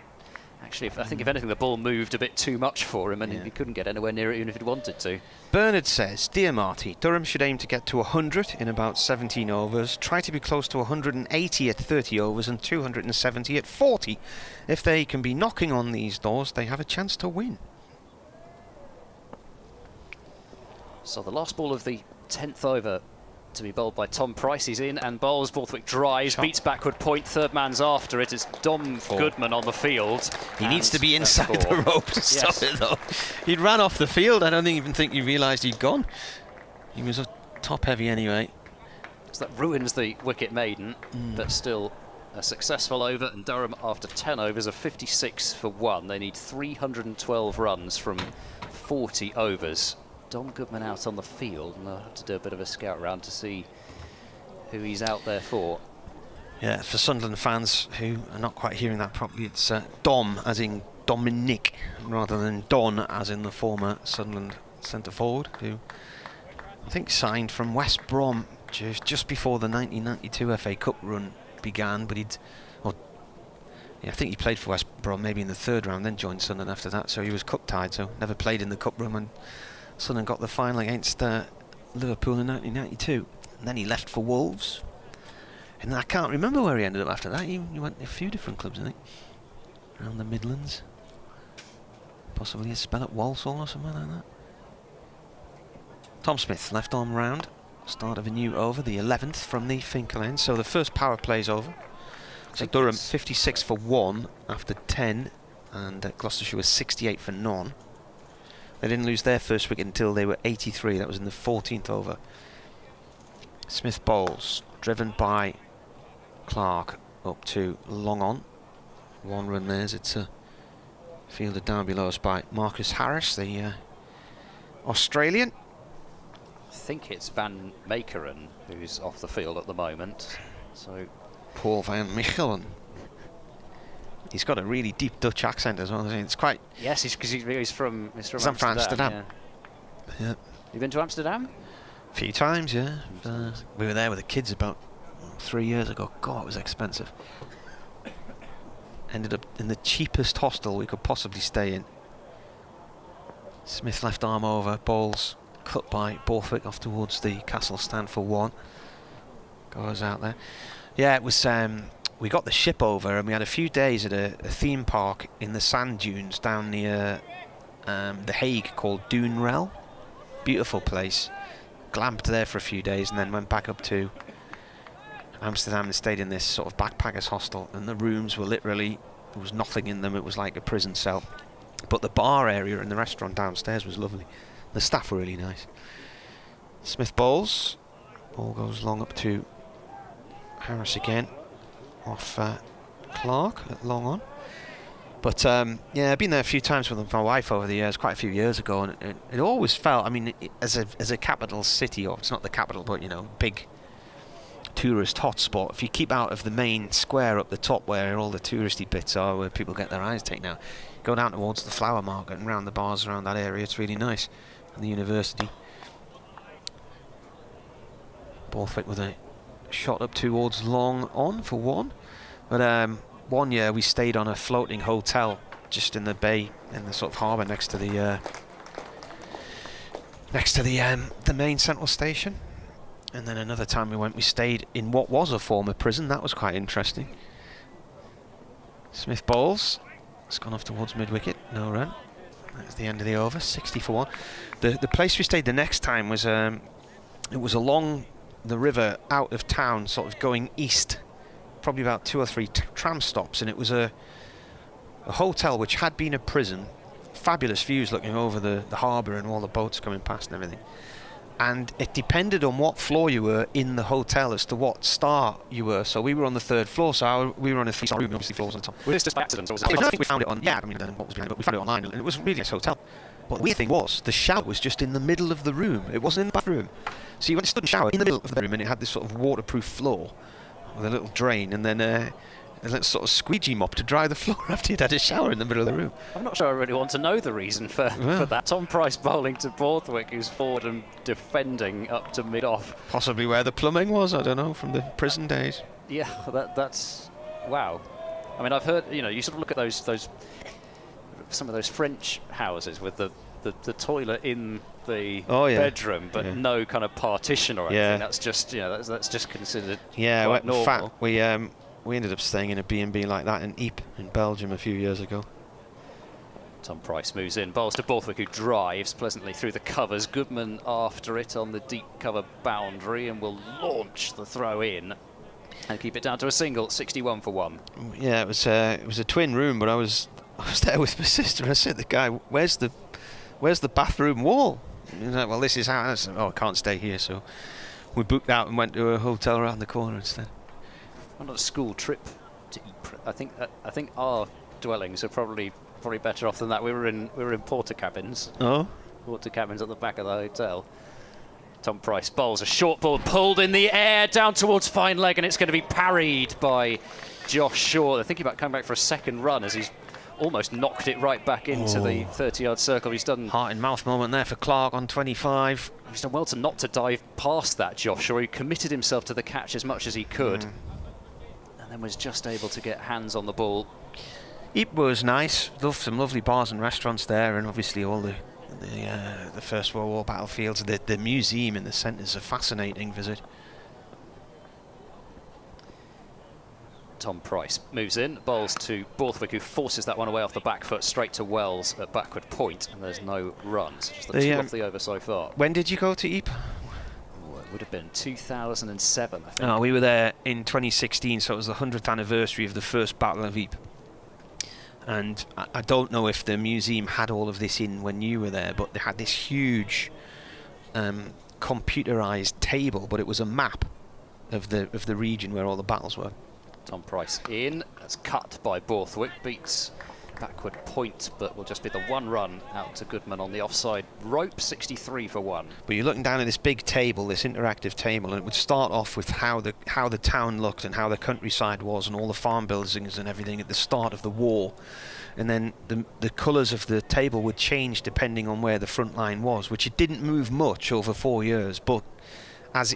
actually, I think if anything, the ball moved a bit too much for him, and he couldn't get anywhere near it even if he'd wanted to. Bernard says, "Dear Marty, Durham should aim to get to 100 in about 17 overs, try to be close to 180 at 30 overs and 270 at 40. If they can be knocking on these doors, they have a chance to win." So the last ball of the 10th over to be bowled by Tom Price. He's in and bowls. Borthwick drives, beats backward point. Third man's after it. It's Dom Goodman on the field. He needs to be inside the rope to stop it, though. He'd ran off the field. I don't even think he realised he'd gone. He was top heavy anyway. So that ruins the wicket maiden, but still a successful over. And Durham, after 10 overs, of 56 for 1. They need 312 runs from 40 overs. Dom Goodman out on the field, and I'll have to do a bit of a scout round to see who he's out there for. Yeah, for Sunderland fans who are not quite hearing that properly, it's Dom as in Dominic, rather than Don as in the former Sunderland centre forward, who I think signed from West Brom just before the 1992 FA Cup run began, but I think he played for West Brom maybe in the third round, then joined Sunderland after that, so he was cup tied, so never played in the cup run, and Sunderland got the final against Liverpool in 1992, and then he left for Wolves, and I can't remember where he ended up after that. He went to a few different clubs, I think, around the Midlands, possibly a spell at Walsall or something like that. Tom Smith, left arm round, start of a new over, the 11th from the Finkel end, so the first power play's over. So Durham 56 for 1 after 10, and Gloucestershire was 68 for none. They didn't lose their first wicket until they were 83. That was in the 14th over. Smith bowls, driven by Clark up to long on. One run there as it's fielded down below us by Marcus Harris, the Australian. I think it's Van Makeren who's off the field at the moment. So Paul Van Mechelen. He's got a really deep Dutch accent as well. It's quite. Yes, he's from Amsterdam. Amsterdam. Yeah. You been to Amsterdam? A few times, yeah. We were there with the kids about 3 years ago. God, it was expensive. Ended up in the cheapest hostel we could possibly stay in. Smith left arm over, bowls cut by Borthwick off towards the Castle stand for 1. Goes out there. Yeah, it was. We got the ship over and we had a few days at a theme park in the sand dunes down near The Hague called Doonrel. Beautiful place. Glamped there for a few days and then went back up to Amsterdam and stayed in this sort of backpackers hostel, and the rooms were literally, there was nothing in them, it was like a prison cell. But the bar area and the restaurant downstairs was lovely. The staff were really nice. Smith bowls. Ball goes long up to Harris again. Off Clark at long on. But yeah, I've been there a few times with my wife over the years, quite a few years ago, and it always felt, I mean, as a capital city, or it's not the capital, but you know, big tourist hotspot, if you keep out of the main square up the top where all the touristy bits are, where people get their eyes taken out, go down towards the flower market and round the bars around that area, it's really nice. And the university. Borthwick with a shot up towards long on for 1. But one year we stayed on a floating hotel just in the bay, in the sort of harbour next to the next to the main central station. And then another time we stayed in what was a former prison. That was quite interesting. Smith bowls. It's gone off towards mid-wicket. No run. That's the end of the over. 60 for 1. The place we stayed the next time was it was along the river out of town, sort of going east. Probably about 2 or 3 tram stops, and it was a hotel which had been a prison. Fabulous views looking over the harbour and all the boats coming past and everything. And it depended on what floor you were in the hotel as to what star you were. So we were on the 3rd floor, so we were on a 3-star room, obviously floors on the top. Was this just by accident? Or was it I think we found it on, yeah, I mean, I don't know what was behind it, but we found it online, and it was a really nice hotel. But the weird thing was, the shower was just in the middle of the room. It wasn't in the bathroom. So you went and stood and showered in the middle of the room, and it had this sort of waterproof floor with a little drain, and then a little sort of squeegee mop to dry the floor after you'd had a shower in the middle of the room. I'm not sure I really want to know the reason for that. Tom Price bowling to Borthwick, who's forward and defending up to mid-off. Possibly where the plumbing was, I don't know, from the prison days. Yeah, that's... wow. I mean, I've heard, you sort of look at those some of those French houses with the toilet in the bedroom, but no kind of partition or anything. Yeah. That's just, that's just considered quite normal. In fact, we ended up staying in a B&B like that in Ypres in Belgium a few years ago. Tom Price moves in, bowls to Borthwick, who drives pleasantly through the covers. Goodman after it on the deep cover boundary, and will launch the throw in and keep it down to a single. 61 for 1. Yeah, it was a twin room, but I was there with my sister, and I said to the guy, "Where's the bathroom wall?" And he's like, "Well, this is how." And I said, "Oh, I can't stay here," so we booked out and went to a hotel around the corner instead. On a school trip to Ypres. I think our dwellings are probably better off than that. We were in porter cabins. Oh. Porter cabins at the back of the hotel. Tom Price bowls a short ball pulled in the air down towards fine leg, and it's going to be parried by Josh Shaw. They're thinking about coming back for a second run as he's almost knocked it right back into the 30-yard circle. He's done... Heart and mouth moment there for Clark on 25. He's done well to not to dive past that, Josh Shaw. He committed himself to the catch as much as he could. And was just able to get hands on the ball. Ypres was nice. Some lovely bars and restaurants there, and obviously all the First World War battlefields. The museum in the centre is a fascinating visit. Tom Price moves in, bowls to Borthwick, who forces that one away off the back foot straight to Wells at backward point, and there's no runs. Just the 2 off the over so far. When did you go to Ypres? Would have been 2007, I think. Oh, we were there in 2016, so it was the 100th anniversary of the first Battle of Ypres. And I don't know if the museum had all of this in when you were there, but they had this huge computerized table, but it was a map of the region where all the battles were. Tom Price in, that's cut by Borthwick, beats backward point, but will just be the 1 run out to Goodman on the offside rope. 63 for 1. But you're looking down at this big table, this interactive table, and it would start off with how the town looked and how the countryside was and all the farm buildings and everything at the start of the war, and then the colours of the table would change depending on where the front line was, which it didn't move much over 4 years, but as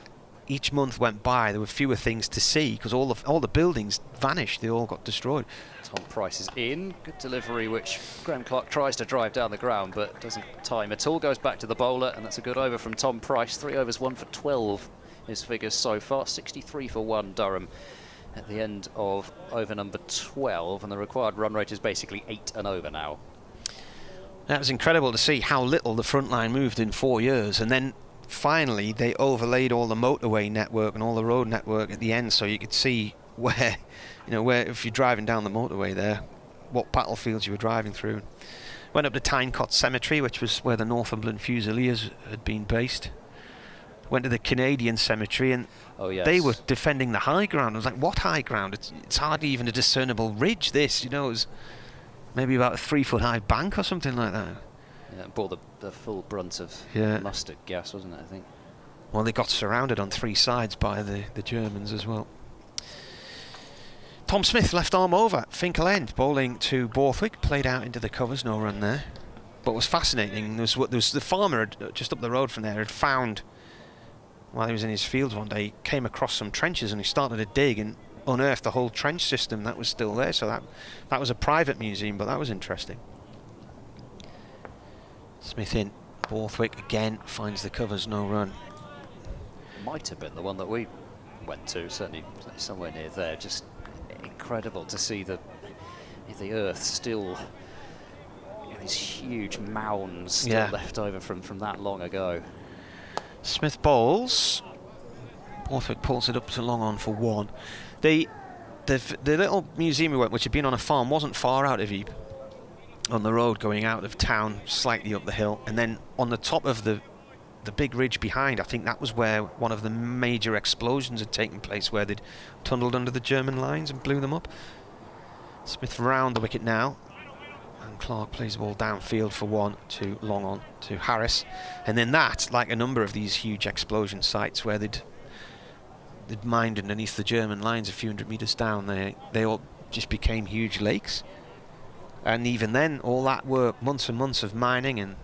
each month went by, there were fewer things to see because all the buildings vanished. They all got destroyed. Tom Price is in. Good delivery, which Graham Clark tries to drive down the ground, but doesn't time at all. Goes back to the bowler, and that's a good over from Tom Price. 3 overs, 1 for 12. His figures so far. 63 for 1, Durham, at the end of over number 12, and the required run rate is basically 8 and over now. That was incredible to see how little the front line moved in 4 years, and then finally they overlaid all the motorway network and all the road network at the end, so you could see where if you're driving down the motorway there, what battlefields you were driving through. Went up to Tynecott Cemetery, which was where the Northumberland Fusiliers had been based. Went to the Canadian Cemetery, and they were defending the high ground. I was like, what high ground? It's hardly even a discernible ridge, this. It was maybe about a 3-foot high bank or something like that. Yeah, it bore the full brunt of mustard gas, wasn't it, I think? Well, they got surrounded on 3 sides by the Germans as well. Tom Smith, left arm over, Finkel end, bowling to Borthwick, played out into the covers, no run there. But what was fascinating, there was the farmer just up the road from there had found, while he was in his fields one day, he came across some trenches and he started to dig and unearthed the whole trench system that was still there. So that was a private museum, but that was interesting. Smith in, Borthwick again finds the covers, no run. Might have been the one that we went to, certainly somewhere near there. Just incredible to see the earth still, these huge mounds still left over from that long ago. Smith bowls. Borthwick pulls it up to long on for 1. The little museum we went, which had been on a farm, wasn't far out of Ypres, on the road going out of town, slightly up the hill, and then on the top of the big ridge behind, I think that was where one of the major explosions had taken place, where they'd tunnelled under the German lines and blew them up. Smith round the wicket now, and Clark plays the ball downfield for 1 to long on to Harris, and then that, like a number of these huge explosion sites where they'd mined underneath the German lines a few hundred metres down, they all just became huge lakes. And even then, all that work, months and months of mining and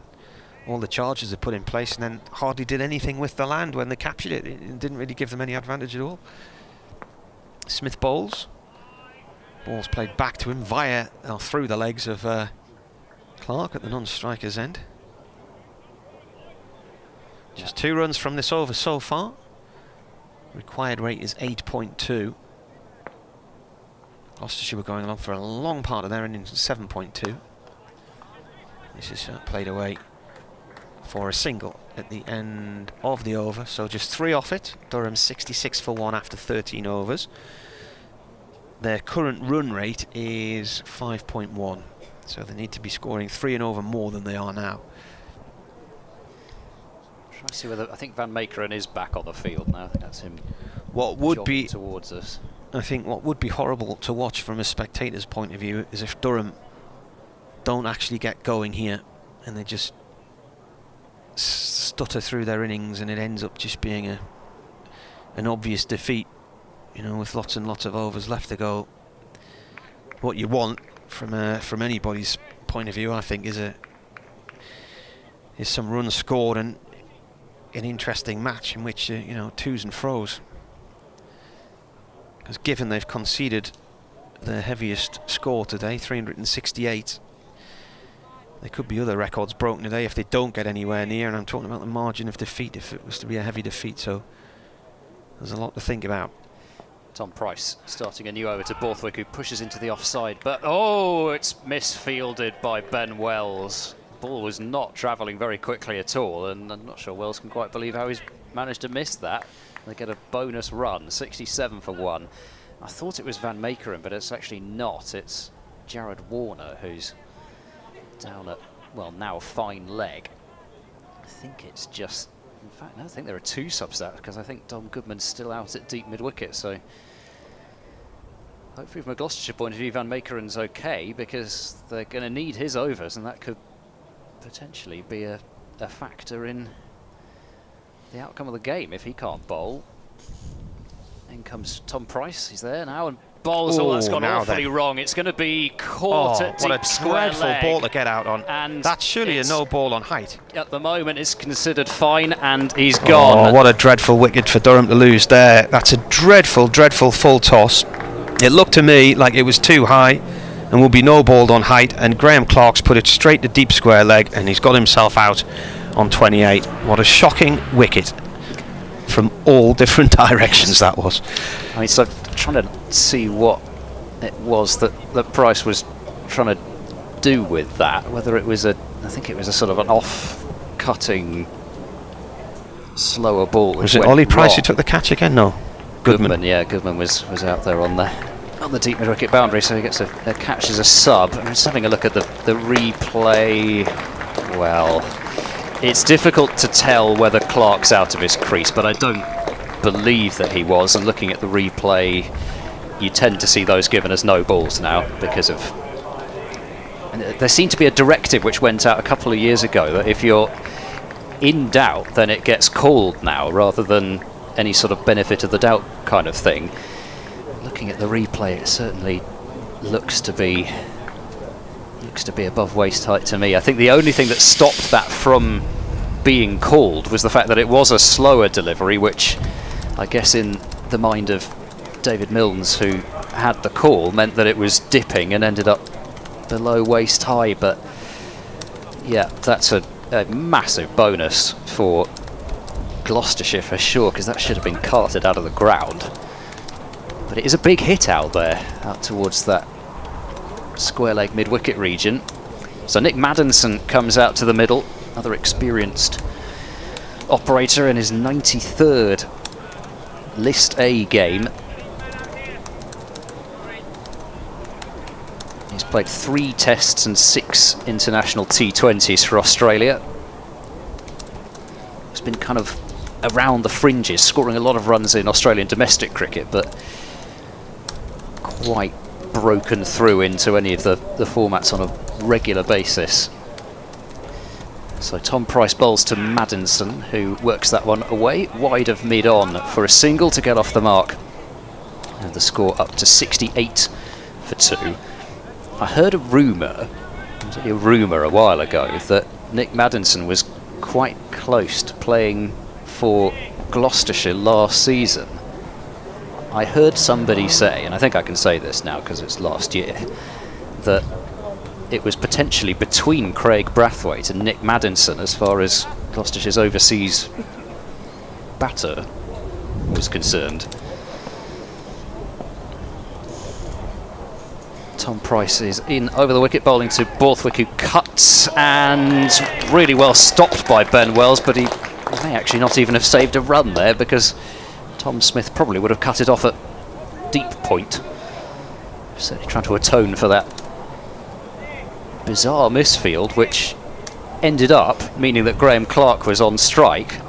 all the charges they put in place, and then hardly did anything with the land when they captured it. It didn't really give them any advantage at all. Smith bowls. Ball's played back to him via, through the legs of Clark at the non-striker's end. Just 2 runs from this over so far. Required rate is 8.2. Gloucestershire were going along for a long part of their innings, 7.2. This is played away for a single at the end of the over, so just 3 off it. Durham 66 for 1 after 13 overs. Their current run rate is 5.1, so they need to be scoring 3 and over more than they are now. Trying to see whether, I think Van Meekeren is back on the field now. I think that's him. What would be towards us? I think what would be horrible to watch from a spectator's point of view is if Durham don't actually get going here and they just stutter through their innings and it ends up just being an obvious defeat, with lots and lots of overs left to go. What you want from anybody's point of view, I think, is some runs scored and an interesting match in which twos and fro's. Because given they've conceded their heaviest score today, 368, there could be other records broken today if they don't get anywhere near, and I'm talking about the margin of defeat if it was to be a heavy defeat, so there's a lot to think about. Tom Price starting a new over to Borthwick, who pushes into the offside, but it's misfielded by Ben Wells. The ball was not travelling very quickly at all, and I'm not sure Wells can quite believe how he's managed to miss that. They get a bonus run, 67 for 1. I thought it was Van Meekeren, but it's actually not. It's Jared Warner who's down at, now fine leg. I think it's just, in fact, no, I think there are 2 subs out, because I think Dom Goodman's still out at deep mid-wicket, so hopefully from a Gloucestershire point of view, Van Meekeren's okay, because they're going to need his overs, and that could potentially be a factor in the outcome of the game if he can't bowl. In comes Tom Price, he's there now and bowls. That's gone awfully wrong. It's going to be caught at deep square leg. What a dreadful ball to get out on. And that's surely a no ball on height. At the moment it's considered fine, and he's gone. What a dreadful wicket for Durham to lose there. That's a dreadful, dreadful full toss. It looked to me like it was too high and will be no balled on height, and Graham Clark's put it straight to deep square leg, and he's got himself out on 28. What a shocking wicket from all different directions that was. I mean, so trying to see what it was that Price was trying to do with that, whether it was I think it was a sort of an off-cutting slower ball. Was it Ollie Price who took the catch again? No, Goodman. Yeah, Goodman was out there on the deep mid-wicket boundary, so he gets a catch as a sub. I'm just having a look at the replay. Well, it's difficult to tell whether Clark's out of his crease, but I don't believe that he was. And looking at the replay, you tend to see those given as no balls now because of... And there seemed to be a directive which went out a couple of years ago that if you're in doubt, then it gets called now, rather than any sort of benefit of the doubt kind of thing. Looking at the replay, it certainly looks to be above waist height to me. I think the only thing that stopped that from being called was the fact that it was a slower delivery, which I guess in the mind of David Milnes, who had the call, meant that it was dipping and ended up below waist high. But yeah, that's a a massive bonus for Gloucestershire for sure, because that should have been carted out of the ground. But it is a big hit out there, out towards that square leg mid-wicket region. So Nick Maddinson comes out to the middle, another experienced operator in his 93rd List A game. He's played 3 tests and 6 international T20s for Australia. He's been kind of around the fringes, scoring a lot of runs in Australian domestic cricket, but quite broken through into any of the formats on a regular basis. So Tom Price bowls to Maddinson, who works that one away, wide of mid-on for a single to get off the mark. And the score up to 68 for 2. I heard a rumour, a while ago, that Nick Maddinson was quite close to playing for Gloucestershire last season. I heard somebody say, and I think I can say this now because it's last year, that it was potentially between Craig Brathwaite and Nick Maddinson as far as Gloucestershire's overseas batter was concerned. Tom Price is in over the wicket, bowling to Borthwick, who cuts, and really well stopped by Ben Wells, but he may actually not even have saved a run there, because Tom Smith probably would have cut it off at deep point. Certainly trying to atone for that bizarre misfield, which ended up meaning that Graham Clark was on strike,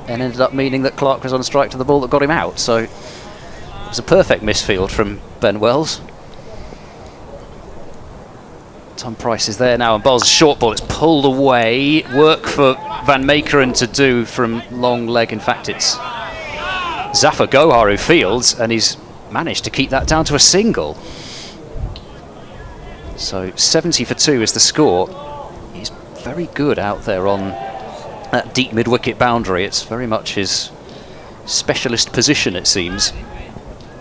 and ended up meaning that Clark was on strike to the ball that got him out. So it was a perfect misfield from Ben Wells. Tom Price is there now and bowls a short ball. It's pulled away. Work for Van Meekeren to do from long leg. In fact, it's Zafar Gohar who fields, and he's managed to keep that down to a single. So 70 for 2 is the score. He's very good out there on that deep mid-wicket boundary. It's very much his specialist position, it seems.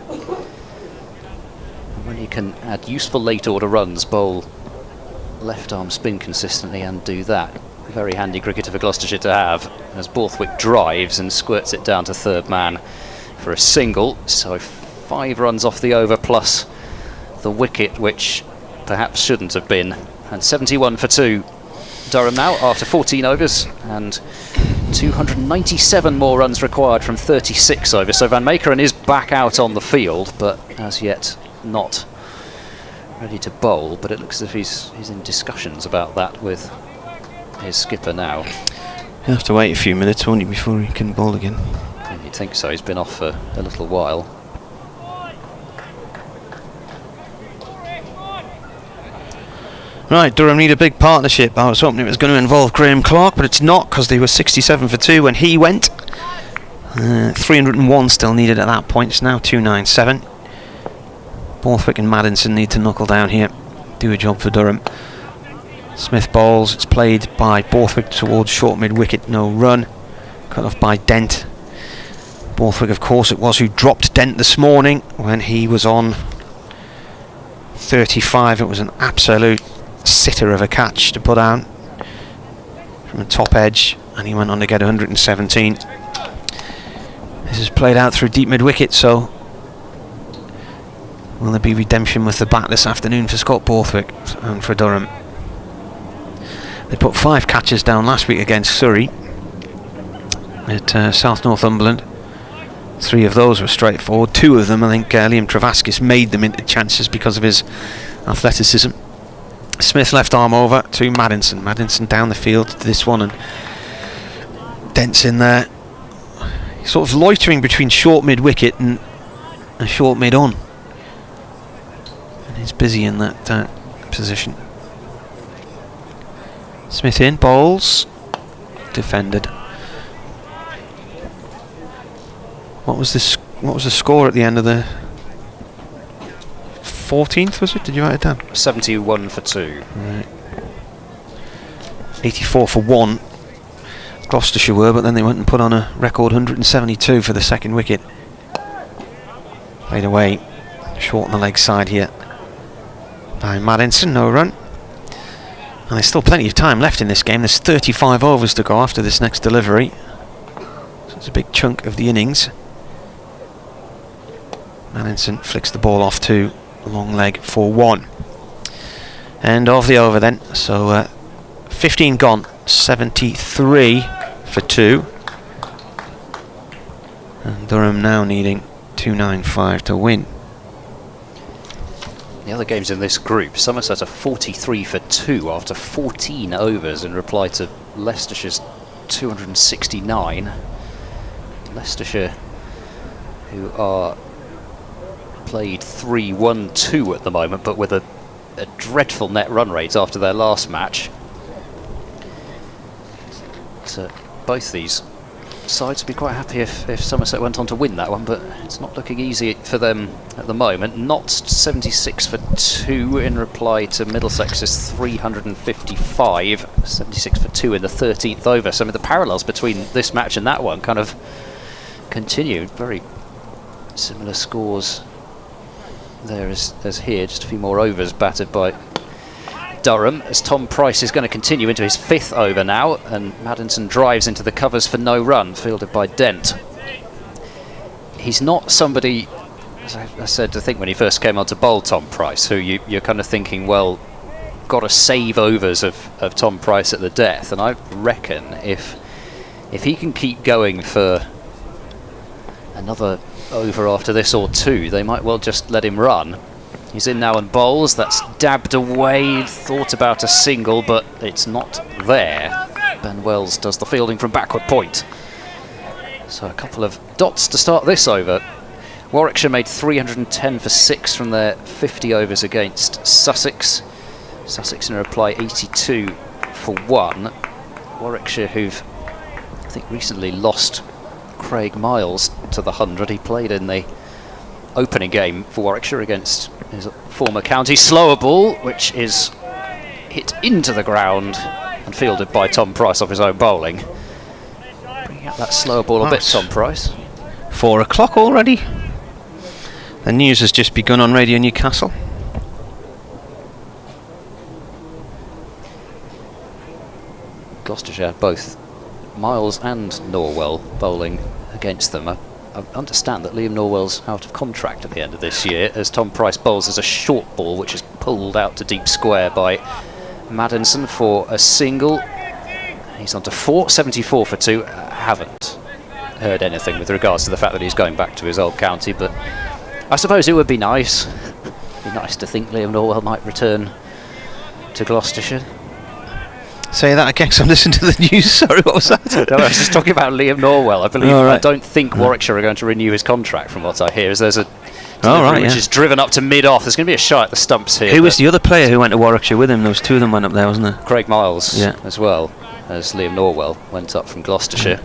And when he can add useful late-order runs, bowl left-arm spin consistently and do that. Very handy cricketer for Gloucestershire to have, as Borthwick drives and squirts it down to third man for a single. So 5 runs off the over plus the wicket, which perhaps shouldn't have been. And 71 for 2 Durham now after 14 overs, and 297 more runs required from 36 overs. So Van Meekeren is back out on the field, but as yet not ready to bowl. But it looks as if he's in discussions about that with his skipper now. He'll have to wait a few minutes, won't he, before he can bowl again? You'd think so. He's been off for a little while. Right, Durham need a big partnership. I was hoping it was going to involve Graham Clark, but it's not, because they were 67 for 2 when he went. 301 still needed at that point. It's now 297. Borthwick and Maddinson need to knuckle down here, do a job for Durham. Smith bowls. It's played by Borthwick towards short mid-wicket, no run. Cut off by Dent. Borthwick, of course, it was who dropped Dent this morning when he was on 35. It was an absolute sitter of a catch to put down from the top edge, and he went on to get 117. This is played out through deep mid-wicket, so will there be redemption with the bat this afternoon for Scott Borthwick and for Durham? They put 5 catches down last week against Surrey at South Northumberland. 3 of those were straightforward. 2 of them, I think, Liam Travaskis made them into chances because of his athleticism. Smith left arm over to Maddinson. Maddinson down the field to this one, and Dent's in there. He's sort of loitering between short mid-wicket and short mid-on. And he's busy in that position. Smith in, bowls. Defended. What was the score at the end of the 14th, was it? Did you write it down? 71 for 2. Right. 84 for 1. Gloucestershire were, but then they went and put on a record 172 for the second wicket. Played away, short on the leg side here by Maddinson, no run. And there's still plenty of time left in this game. There's 35 overs to go after this next delivery. So it's a big chunk of the innings. Madison flicks the ball off to long leg for 1. End of the over then. So 15 gone, 73 for 2. And Durham now needing 295 to win. The other games in this group, Somerset are 43 for 2 after 14 overs in reply to Leicestershire's 269. Leicestershire, who are played 3-1-2 at the moment, but with a dreadful net run rate after their last match. So both these sides would be quite happy if Somerset went on to win that one, but it's not looking easy for them at the moment. Notts 76 for 2 in reply to Middlesex's 355, 76 for 2 in the 13th over. Some of the parallels between this match and that one kind of continued. Very similar scores there as here, just a few more overs batted by Durham, as Tom Price is going to continue into his 5th over now, and Maddinson drives into the covers for no run, fielded by Dent. He's not somebody, as I said, to think when he first came on to bowl, Tom Price, who you're kind of thinking, well, got to save overs of Tom Price at the death, and I reckon if he can keep going for another over after this or 2, they might well just let him run. He's in now and bowls. That's dabbed away. Thought about a single, but it's not there. Ben Wells does the fielding from backward point. So a couple of dots to start this over. Warwickshire made 310 for 6 from their 50 overs against Sussex. Sussex in reply 82 for 1. Warwickshire, who've I think recently lost Craig Miles to the 100. He played in the opening game for Warwickshire against his former county. Slower ball, which is hit into the ground and fielded by Tom Price off his own bowling. Bringing out that slower ball a bit, Tom Price. 4 o'clock already. The news has just begun on Radio Newcastle. Gloucestershire, both Miles and Norwell bowling against them. I understand that Liam Norwell's out of contract at the end of this year, as Tom Price bowls as a short ball, which is pulled out to deep square by Maddinson for a single. He's on to 474 for 2. Haven't heard anything with regards to the fact that he's going back to his old county, but I suppose it would be nice. Be nice to think Liam Norwell might return to Gloucestershire. Say that again, 'cause I'm listening to the news. Sorry, what was that? No, I was just talking about Liam Norwell. I believe. I don't think Warwickshire are going to renew his contract, from what I hear. As there's a delivery which is driven up to mid-off. There's going to be a shot at the stumps here. Who was the other player who went to Warwickshire with him? There was 2 of them went up there, wasn't there? Craig Miles, as well as Liam Norwell went up from Gloucestershire.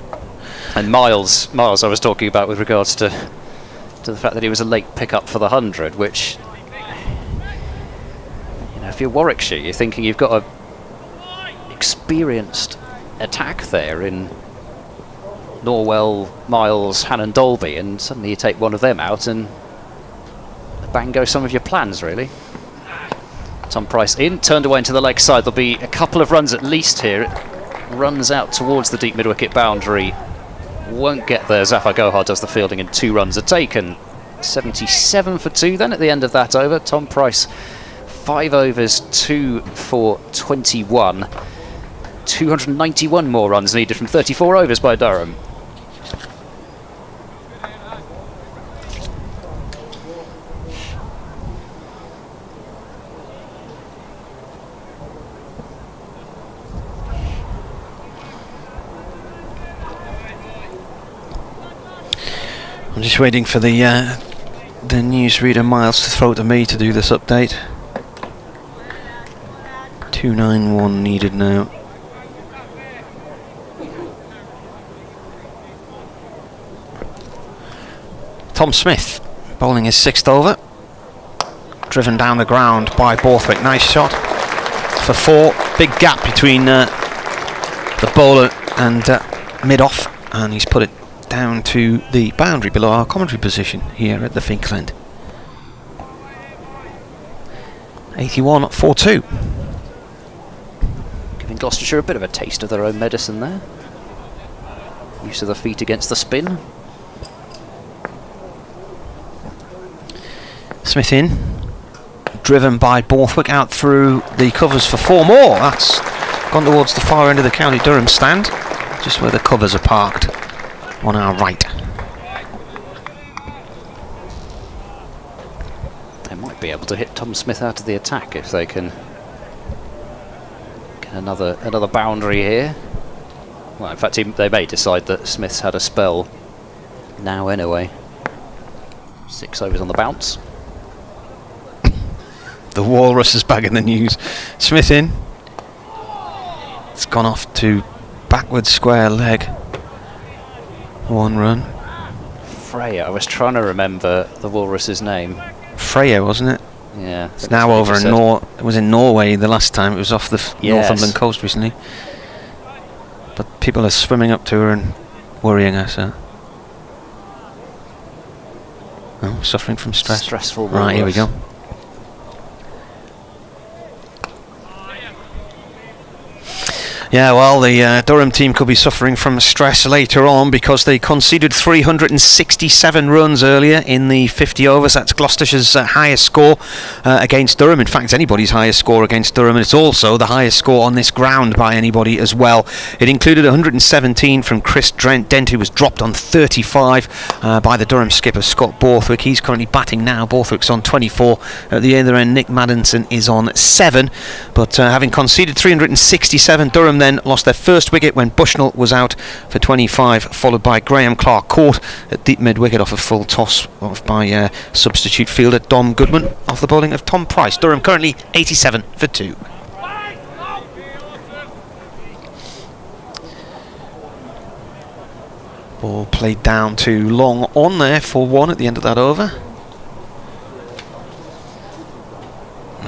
And Miles, I was talking about with regards to the fact that he was a late pickup for the 100, which, you know, if you're Warwickshire, you're thinking you've got a experienced attack there in Norwell, Miles, Hannon Dolby, and suddenly you take one of them out and bang goes some of your plans, really. Tom Price in, turned away into the leg side. There'll be a couple of runs at least here. It runs out towards the deep mid-wicket boundary. Won't get there. Zafar Gohar does the fielding and 2 runs are taken. 77 for 2 then at the end of that over. Tom Price 5 overs, 2 for 21. 291 more runs needed from 34 overs by Durham. I'm just waiting for the newsreader Miles to throw to me to do this update. 291 needed now. Tom Smith bowling his 6th over. Driven down the ground by Borthwick. Nice shot for 4. Big gap between the bowler and mid-off, and he's put it down to the boundary below our commentary position here at the Finkland. 81 for 2. giving Gloucestershire a bit of a taste of their own medicine there. Use of the feet against the spin. Smith in, driven by Borthwick out through the covers for 4 more. That's gone towards the far end of the County Durham stand, just where the covers are parked on our right. They might be able to hit Tom Smith out of the attack if they can get another boundary here. Well, in fact, they may decide that Smith's had a spell now anyway. 6 overs on the bounce. The Walrus is back in the news. Smith in. It's gone off to backward square leg. 1 run. Freya, I was trying to remember the Walrus's name. Freya, wasn't it? Yeah. It's now over in it was in Norway the last time. It was off the Northumberland coast recently. But people are swimming up to her and worrying her, so. Oh, suffering from stress. Stressful. Right, here we go. Yeah, well, the Durham team could be suffering from stress later on because they conceded 367 runs earlier in the 50 overs. That's Gloucestershire's highest score against Durham. In fact, it's anybody's highest score against Durham, and it's also the highest score on this ground by anybody as well. It included 117 from Chris Dent, who was dropped on 35 by the Durham skipper Scott Borthwick. He's currently batting now. Borthwick's on 24. At the other end, Nick Maddinson is on 7. But having conceded 367, Durham then lost their first wicket when Bushnell was out for 25, followed by Graham Clark, caught at deep mid-wicket off a full toss off by substitute fielder Dom Goodman off the bowling of Tom Price. Durham currently 87 for 2. Ball played down to long on there for 1 at the end of that over.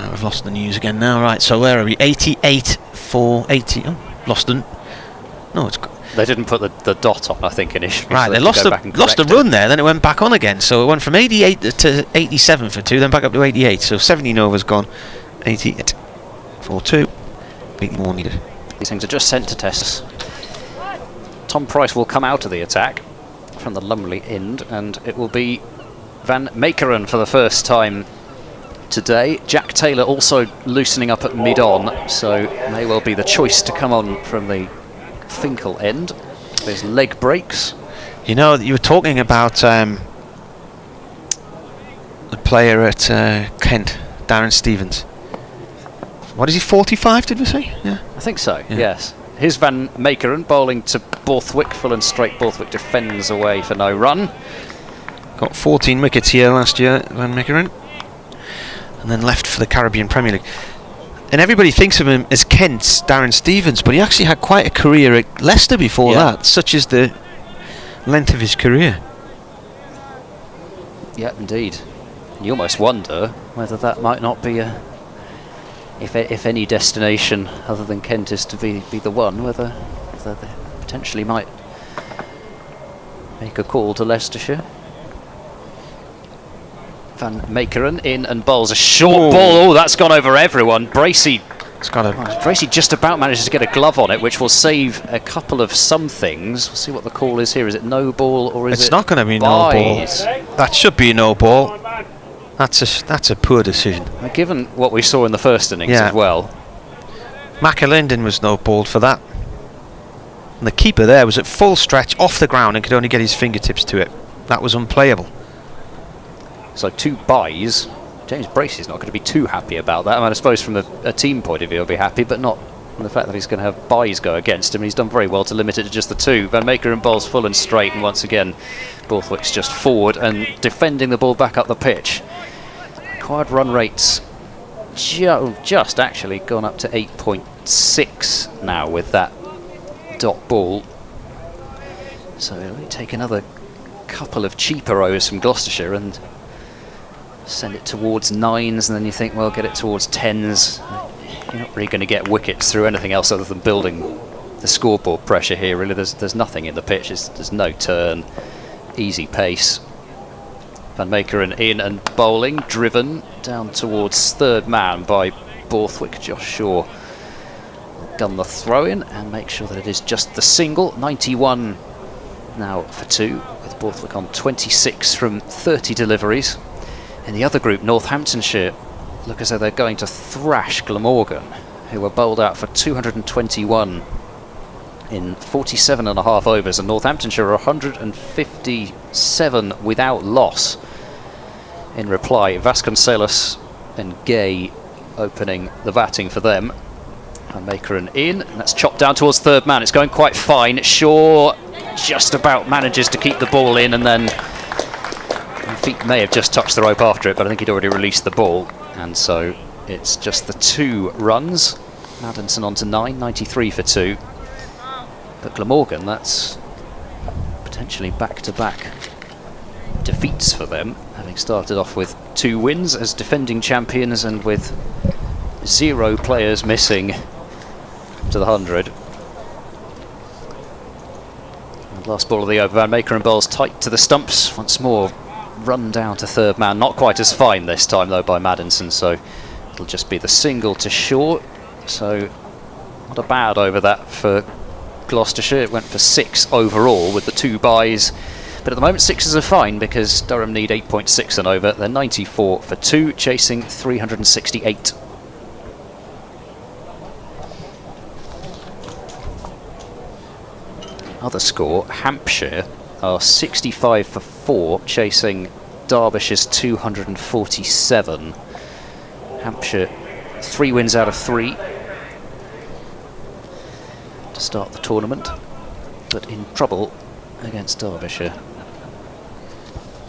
We've lost the news again now. Right, so where are we? 88 for 80. Oh, lost an. No, it's. They didn't put the dot on, I think, initially. Right, so they lost a run there, then it went back on again. So it went from 88 to 87 for 2, then back up to 88. So 17 overs gone. 88 for 2. 8 more needed. These things are just sent to tests. Tom Price will come out of the attack from the Lumley end, and it will be Van Meekeren for the first time today. Jack Taylor also loosening up at mid-on, so may well be the choice to come on from the Finkel end. There's leg breaks. You know, you were talking about the player at Kent, Darren Stevens. What is he, 45 did we say? Yeah, I think so, yes. Here's Van Meekeren bowling to Borthwick, full and straight. Borthwick defends away for no run. Got 14 wickets here last year, Van Meekeren. And then left for the Caribbean Premier League. And everybody thinks of him as Kent's Darren Stevens, but he actually had quite a career at Leicester before that, such is the length of his career. Yeah, indeed. You almost wonder whether that might not be a, if any destination other than Kent is to be the one, whether they potentially might make a call to Leicestershire. Van Meekeren in and bowls a short ball. Oh, that's gone over everyone. Bracey just about manages to get a glove on it, which will save a couple of some things. We'll see what the call is here. Is it no ball or is it? It's not going to be no ball. That should be no ball. That's a poor decision. Given what we saw in the first innings as well. McAlinden was no ball for that. And the keeper there was at full stretch off the ground and could only get his fingertips to it. That was unplayable. So 2 byes. James Bracey's not going to be too happy about that. I mean, I suppose from a team point of view he'll be happy, but not from the fact that he's going to have byes go against him. He's done very well to limit it to just the 2. Van Meekeren bowls full and straight, and once again Borthwick's just forward and defending the ball back up the pitch. Required run rates just actually gone up to 8.6 now with that dot ball. So it'll only take another couple of cheaper overs from Gloucestershire and send it towards 9s, and then you think, well, get it towards 10s. You're not really going to get wickets through anything else other than building the scoreboard pressure here, really. There's nothing in the pitch. There's no turn. Easy pace. Van Meekeren in and bowling, driven down towards 3rd man by Borthwick. Josh Shaw gun the throw-in and make sure that it is just the single. 91 now for 2, with Borthwick on 26 from 30 deliveries. In the other group, Northamptonshire look as though they're going to thrash Glamorgan, who were bowled out for 221 in 47.5 overs, and Northamptonshire are 157 without loss. In reply, Vasconcelos and Gay opening the batting for them. And Maker and in, and that's chopped down towards third man. It's going quite fine. Shaw just about manages to keep the ball in, and then feet may have just touched the rope after it, but I think he'd already released the ball, and so it's just the 2 runs. Maddinson on to 9, 93 for 2. But Glamorgan, that's potentially back-to-back defeats for them, having started off with 2 wins as defending champions and with 0 players missing to the 100. And last ball of the over, Van Maker and bowls tight to the stumps. Once more, run down to third man. Not quite as fine this time, though, by Maddinson, so it'll just be the single to Shaw. So not a bad over that for Gloucestershire. It went for 6 overall with the 2 byes. But at the moment, 6s are fine because Durham need 8.6 and over. They're 94 for 2, chasing 368. Other score, Hampshire are 65 for 4, chasing Derbyshire's 247. Hampshire 3 wins out of 3 to start the tournament, but in trouble against Derbyshire.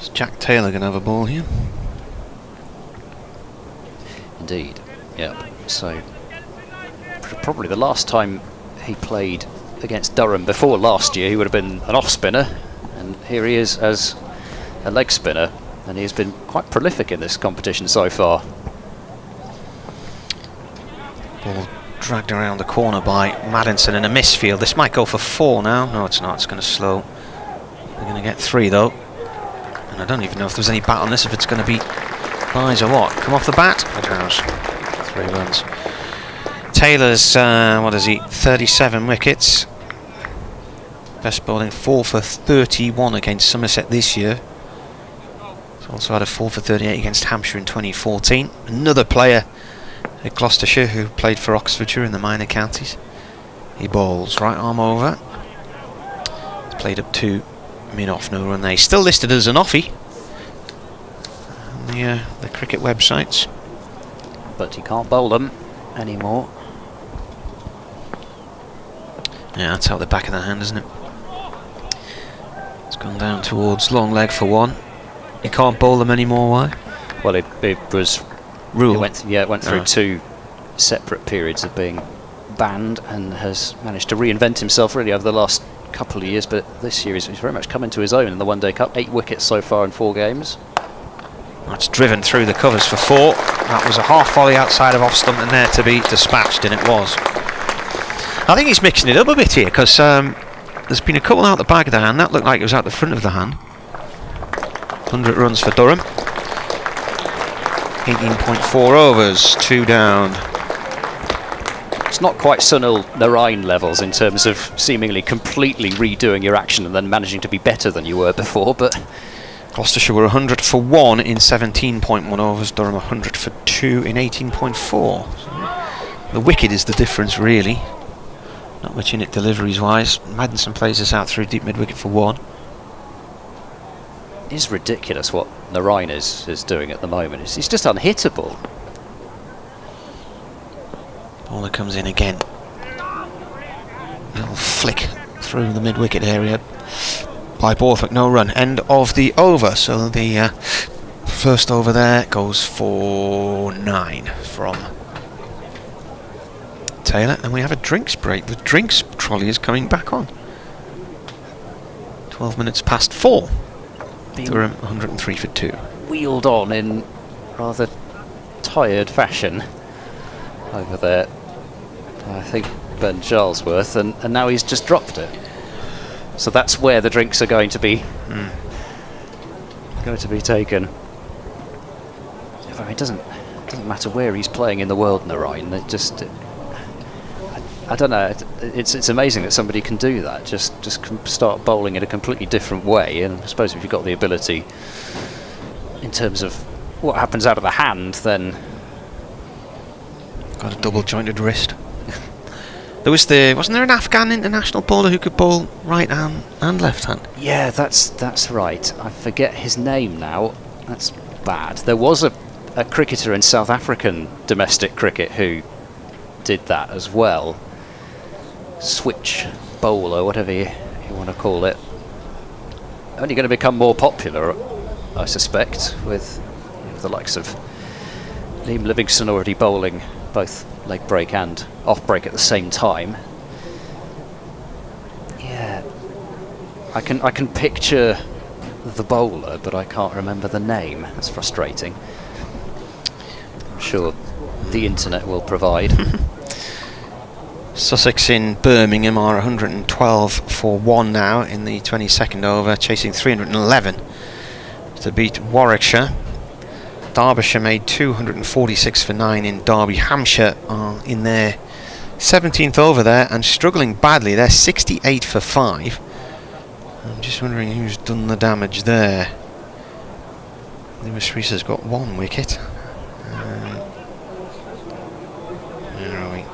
Is Jack Taylor going to have a ball here? Indeed, yeah. So probably the last time he played against Durham before last year, he would have been an off spinner, and here he is as a leg spinner, and he's been quite prolific in this competition so far. Ball dragged around the corner by Maddinson in a misfield. This might go for 4 now. No, it's not. It's going to slow. They're going to get 3 though, and I don't even know if there's any bat on this, if it's going to be byes or what. Come off the bat. It has 3 runs. Taylor's, what is he, 37 wickets. Best bowling, 4 for 31 against Somerset this year. He's also had a 4 for 38 against Hampshire in 2014. Another player at Gloucestershire who played for Oxfordshire in the minor counties. He bowls right arm over. He's played up to mid-off, no run there. He's still listed as an offie on the cricket websites. But he can't bowl them anymore. Yeah, that's out the back of the hand, isn't it? It's gone down towards long leg for 1. You can't bowl them anymore, why? Well, it was rule. It went through 2 separate periods of being banned, and has managed to reinvent himself really over the last couple of years, but this year he's very much come into his own in the One Day Cup. 8 wickets so far in 4 games. That's driven through the covers for 4. That was a half volley outside of off stump and there to be dispatched, and it was. I think he's mixing it up a bit here, because there's been a couple out the back of the hand. That looked like it was out the front of the hand. 100 runs for Durham. 18.4 overs, 2 down. It's not quite Sunil Narain levels in terms of seemingly completely redoing your action and then managing to be better than you were before, but Gloucestershire were 100 for 1 in 17.1 overs, Durham 100 for 2 in 18.4. So the wicket is the difference, really. Not much in it deliveries-wise. Maddinson plays this out through deep mid-wicket for 1. It is ridiculous what Narain is doing at the moment. He's just unhittable. Bowler comes in again. Little flick through the mid-wicket area by Borthwick, no run. End of the over, so the first over there goes for 9 from Taylor, and we have a drinks break. The drinks trolley is coming back on. 12 minutes past 4. Durham 103 for 2. Wheeled on in rather tired fashion over there, I think, Ben Charlesworth, and now he's just dropped it. So that's where the drinks are going to be taken. It doesn't matter where he's playing in the world, Narain. I don't know. It's amazing that somebody can do that. Just start bowling in a completely different way. And I suppose if you've got the ability in terms of what happens out of the hand, then got a double jointed wrist. Wasn't there an Afghan international bowler who could bowl right hand and left hand? Yeah, that's right. I forget his name now. That's bad. There was a cricketer in South African domestic cricket who did that as well. Switch bowler, whatever you want to call it. Only going to become more popular, I suspect, with the likes of Liam Livingstone already bowling both leg break and off break at the same time. Yeah, I can picture the bowler, but I can't remember the name. That's frustrating. I'm sure the internet will provide. Sussex in Birmingham are 112 for 1 now in the 22nd over, chasing 311 to beat Warwickshire. Derbyshire made 246 for 9 in Derby. Hampshire are in their 17th over there and struggling badly. They're 68 for 5. I'm just wondering who's done the damage there. Lewis Rees has got 1 wicket. Where are we?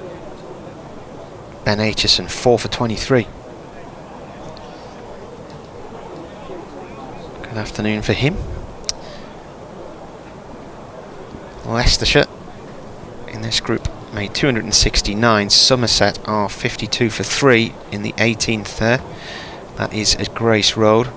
Ben Aitchison 4 for 23. Good afternoon for him. Leicestershire in this group made 269. Somerset are 52 for 3 in the 18th there. That is at Grace Road.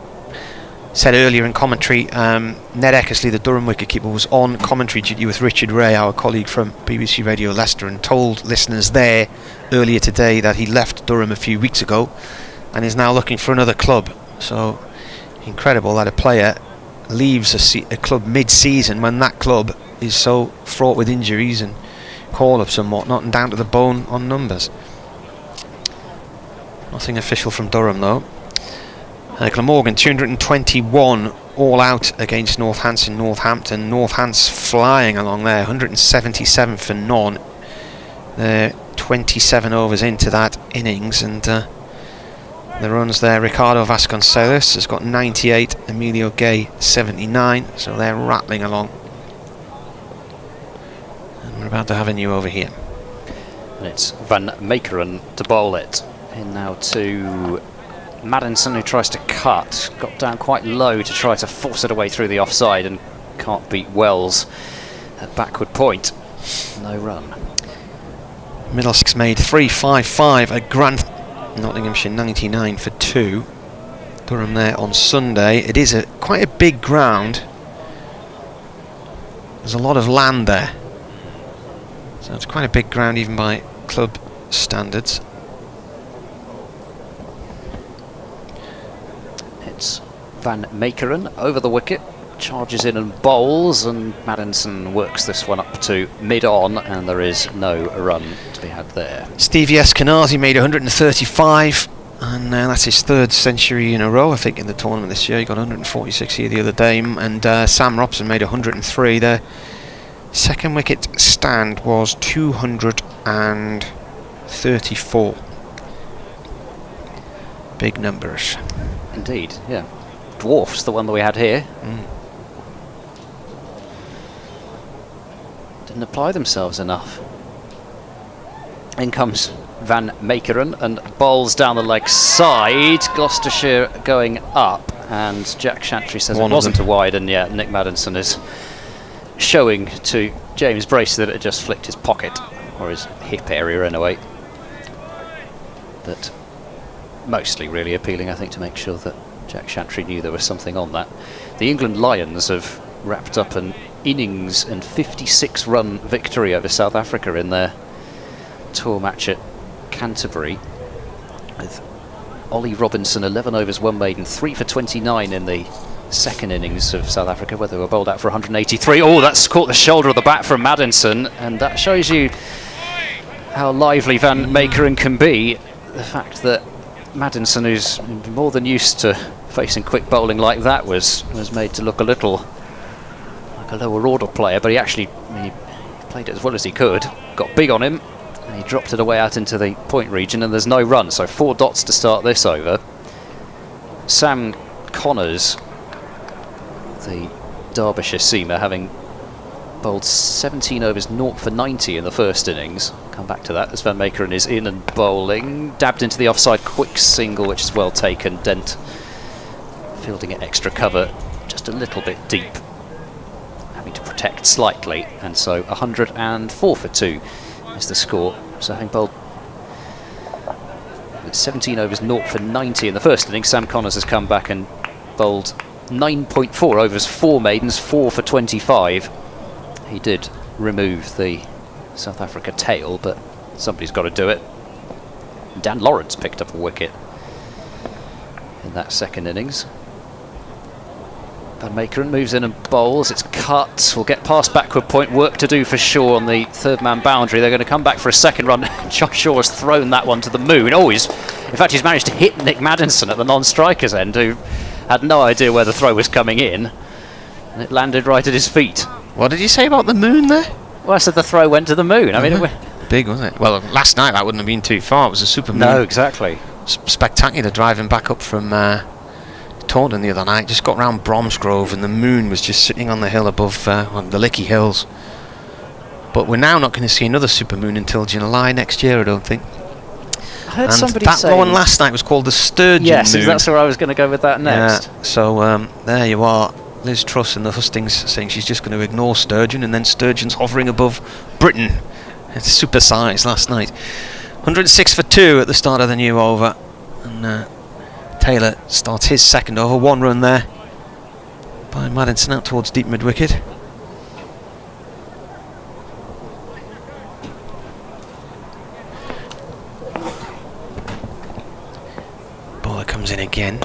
Said earlier in commentary, Ned Eckersley, the Durham wicketkeeper, was on commentary duty with Richard Ray, our colleague from BBC Radio Leicester, and told listeners there earlier today that he left Durham a few weeks ago and is now looking for another club. So incredible that a player leaves a club mid-season when that club is so fraught with injuries and call-ups and whatnot, and down to the bone on numbers. Nothing official from Durham though. Glamorgan 221 all out against Northampton. Northants flying along there, 177 for none. They're 27 overs into that innings, and the runs there, Ricardo Vasconcelos has got 98, Emilio Gay 79, so they're rattling along. We're about to have a new over here. And it's Van Meekeren to bowl it. In now to Maddinson, who tries to cut. Got down quite low to try to force it away through the offside and can't beat Wells at backward point. No run. Middlesex made 355 at Grant. Nottinghamshire 99 for 2. Durham there on Sunday. It is quite a big ground. There's a lot of land there. So it's quite a big ground even by club standards. It's Van Meekeren over the wicket, charges in and bowls, and Maddinson works this one up to mid-on, and there is no run to be had there. Stevie Eskenazi made 135, and that's his 3rd century in a row, I think, in the tournament this year. He got 146 here the other day, and Sam Robson made 103 there. Second wicket stand was 234. Big numbers. Indeed, yeah. Dwarfs the one that we had here. Didn't apply themselves enough. In comes Van Meekeren and bowls down the leg side. Gloucestershire going up, and Jack Chantry says it wasn't a wide, and yeah, Nick Maddinson is showing to James Brace that it just flicked his pocket, or his hip area anyway. But mostly really appealing, I think, to make sure that Jack Chantry knew there was something on that. The England Lions have wrapped up an innings and 56-run victory over South Africa in their tour match at Canterbury, with Ollie Robinson 11 overs 1 maiden, 3 for 29 in the second innings of South Africa, where they were bowled out for 183. Oh, that's caught the shoulder of the bat from Maddinson, and that shows you how lively Van Meekeren can be. The fact that Maddinson, who's more than used to facing quick bowling like that, was made to look a little like a lower order player, but he played it as well as he could. Got big on him, And he dropped it away out into the point region, and there's no run, so 4 dots to start this over. Sam Connors, the Derbyshire seamer, having bowled 17 overs 0 for 90 in the first innings. Come back to that as Van Meekeren is in and bowling. Dabbed into the offside quick single, which is well taken. Dent fielding at extra cover, just a little bit deep, having to protect slightly, and so 104 for 2 is the score. So having bowled 17 overs 0 for 90 in the first innings, Sam Connors has come back and bowled 9.4 overs, 4 maidens, 4 for 25. He did remove the South Africa tail, but somebody's got to do it. Dan Lawrence picked up a wicket in that second innings. Van Meekeren moves in and bowls. It's cut. We'll get past backward point. Work to do for Shaw on the third man boundary. They're going to come back for a second run. Josh Shaw has thrown that one to the moon. Oh, in fact, he's managed to hit Nick Maddinson at the non-striker's end, who had no idea where the throw was coming in. And it landed right at his feet. What did you say about the moon there? Well, I said the throw went to the moon. I mean, big, wasn't it? Well, last night that wouldn't have been too far. It was a super moon. No, exactly. Spectacular driving back up from Taunton the other night. Just got round Bromsgrove and the moon was just sitting on the hill above on the Lickey Hills. But we're now not going to see another supermoon until July next year, I don't think. I heard and somebody that say... one last night was called the Sturgeon yes, moon. that's where I was going to go with that next. Yeah, so there you are. Liz Truss and the Hustings saying she's just going to ignore Sturgeon, and then Sturgeon's hovering above Britain. It's supersized last night. 106 for 2 at the start of the new over. And Taylor starts his second over. 1 run there by Maddinson out towards deep mid-wicket. Bowler comes in again.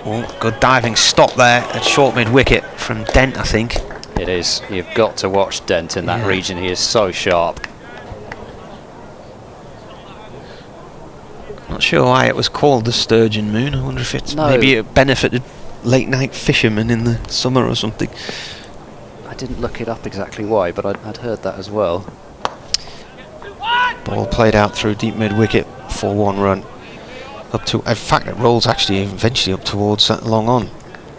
Oh, good diving stop there at short mid-wicket from Dent, I think. It is. You've got to watch Dent in that region. He is so sharp. Not sure why it was called the Sturgeon Moon. I wonder if it's maybe it benefited late night fishermen in the summer or something. I didn't look it up exactly why, but I'd heard that as well. Ball played out through deep mid-wicket for 1 run. Up to, in fact, it rolls actually eventually up towards that long on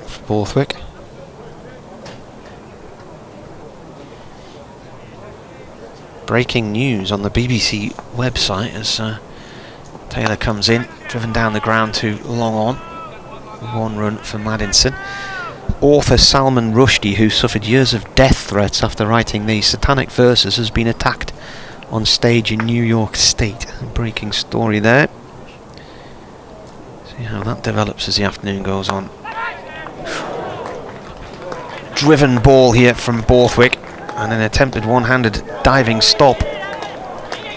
for Borthwick. Breaking news on the BBC website as Taylor comes in, driven down the ground to long on. 1 run for Maddinson. Author Salman Rushdie, who suffered years of death threats after writing the satanic verses, has been attacked on stage in New York State. A breaking story there. See how that develops as the afternoon goes on. Driven ball here from Borthwick, and an attempted one-handed diving stop.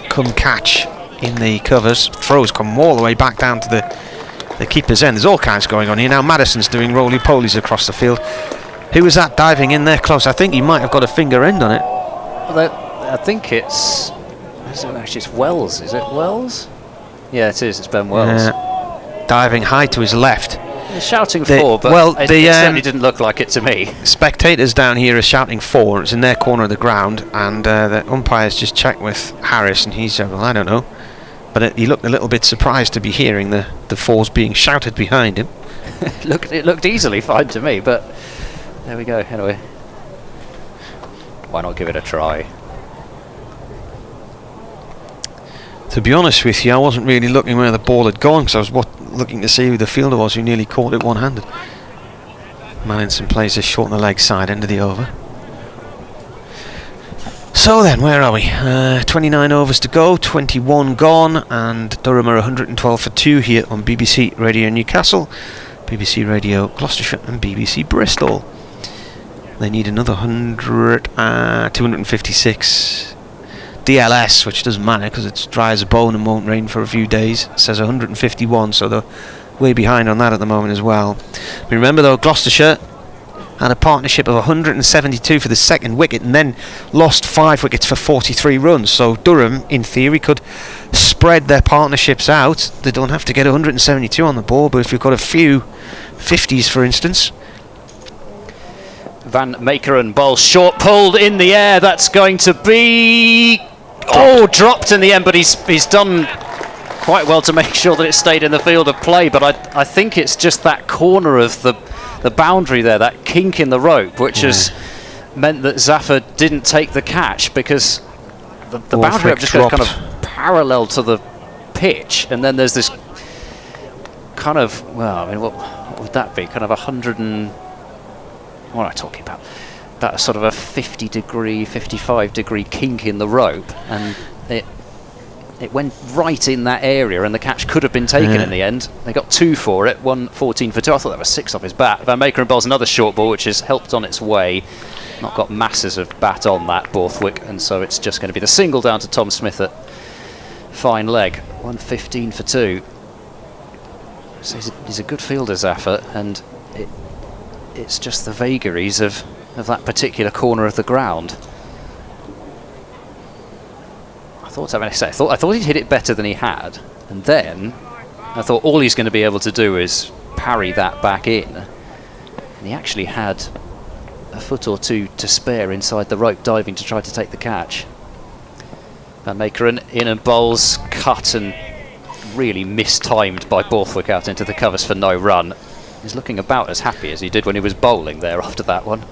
Come catch in the covers. Throws come all the way back down to the keeper's end. There's all kinds going on here now. Maddison's doing roly-polies across the field. Who was that diving in there close? I think he might have got a finger end on it. Well, I think it's Wells. Is it Wells? Yeah, it is. It's Ben Wells. Diving high to his left. They're shouting 4, but it certainly didn't look like it to me. Spectators down here are shouting 4. It's in their corner of the ground, and the umpire's just checked with Harris, and he said, well, I don't know. But he looked a little bit surprised to be hearing the 4s being shouted behind him. It looked easily fine to me, but there we go. Anyway, why not give it a try? To be honest with you, I wasn't really looking where the ball had gone, because I was looking to see who the fielder was who nearly caught it one-handed. Maddinson plays this short on the leg side, end of the over. So then, where are we? 29 overs to go, 21 gone, and Durham are 112 for 2 here on BBC Radio Newcastle, BBC Radio Gloucestershire and BBC Bristol. They need another 256. DLS, which doesn't matter because it's dry as a bone and won't rain for a few days, says 151, so they're way behind on that at the moment as well. But remember though, Gloucestershire had a partnership of 172 for the second wicket and then lost 5 wickets for 43 runs, so Durham in theory could spread their partnerships out. They don't have to get 172 on the board, but if you've got a few 50s for instance. Van Meekeren ball short, pulled in the air. That's going to be Oh, dropped in the end, but he's done quite well to make sure that it stayed in the field of play. But I think it's just that corner of the boundary there, that kink in the rope, which has meant that Zaffer didn't take the catch, because the boundary rope just goes kind of parallel to the pitch, and then there's this kind of, well, I mean, what would that be? Kind of 100 and... What am I talking about? That sort of a 50-degree, 55-degree kink in the rope, and it went right in that area, and the catch could have been taken in the end. They got 2 for it, 1 14 for 2. I thought that was 6 off his bat. Van Meekeren bowls another short ball, which has helped on its way. Not got masses of bat on that, Borthwick, and so it's just going to be the single down to Tom Smith at fine leg. 1 15 for 2. So he's a good fielder, Zaffer, and it's just the vagaries of that particular corner of the ground. I thought he'd hit it better than he had, and then I thought all he's going to be able to do is parry that back in, and he actually had a foot or 2 to spare inside the rope, diving to try to take the catch. Van Meekeren in and bowls, cut and really mistimed by Borthwick out into the covers for no run. He's looking about as happy as he did when he was bowling there after that one.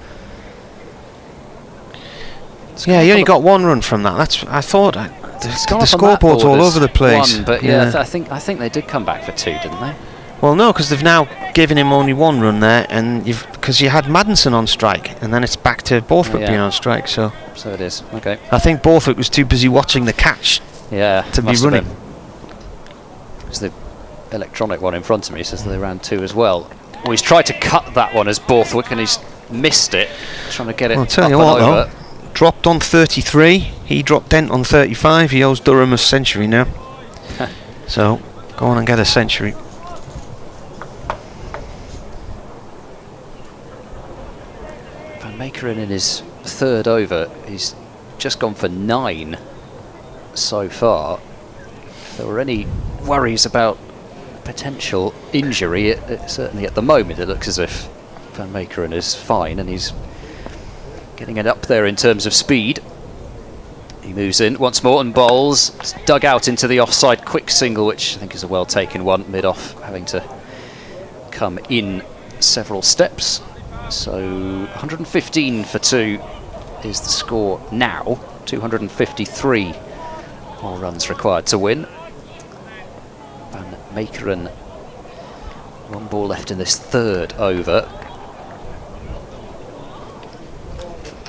Yeah, he only got 1 run from that. I thought the scoreboard's all over the place. 1, but yeah, I think they did come back for 2, didn't they? Well, no, because they've now given him only 1 run there, and because you had Maddinson on strike, and then it's back to Borthwick being on strike. So it is. Okay. I think Borthwick was too busy watching the catch. To be running. Because the electronic one in front of me says they ran 2 as well. Well, he's tried to cut that one as Borthwick, and he's missed it, trying to get it I'll tell up you and what, over. though, dropped on 33. He dropped Dent on 35. He owes Durham a century now. So go on and get a century. Van Meekeren in his 3rd over. He's just gone for 9 so far. If there were any worries about potential injury, certainly at the moment it looks as if Van Meekeren is fine, and he's getting it up there in terms of speed. He moves in once more and bowls. It's dug out into the offside quick single, which I think is a well taken one, mid-off, having to come in several steps. So 115 for 2 is the score now. 253 more runs required to win. Van Meekeren, 1 ball left in this 3rd over.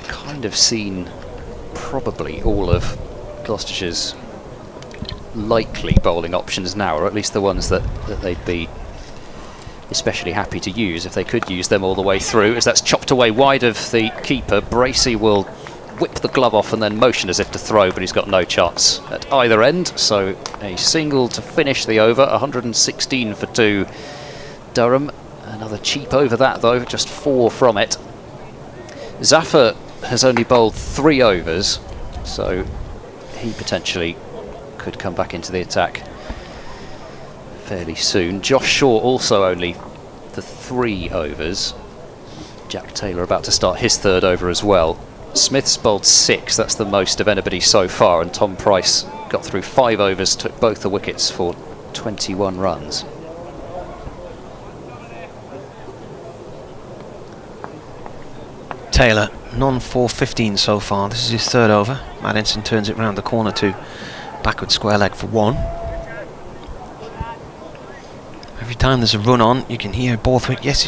Kind of seen probably all of Gloucestershire's likely bowling options now, or at least the ones that they'd be especially happy to use if they could use them all the way through, as that's chopped away wide of the keeper. Bracey will whip the glove off and then motion as if to throw, but he's got no chance at either end. So a single to finish the over. 116 for 2 Durham. Another cheap over that though, just 4 from it. Zaffer has only bowled 3 overs, so he potentially could come back into the attack fairly soon. Josh Shaw also only the 3 overs. Jack Taylor about to start his 3rd over as well. Smith's bowled 6, that's the most of anybody so far, and Tom Price got through 5 overs, took both the wickets for 21 runs. Taylor, non-415 so far. This is his 3rd over. Maddinson turns it round the corner to backward square leg for 1. Every time there's a run on, you can hear Borthwick. Yes.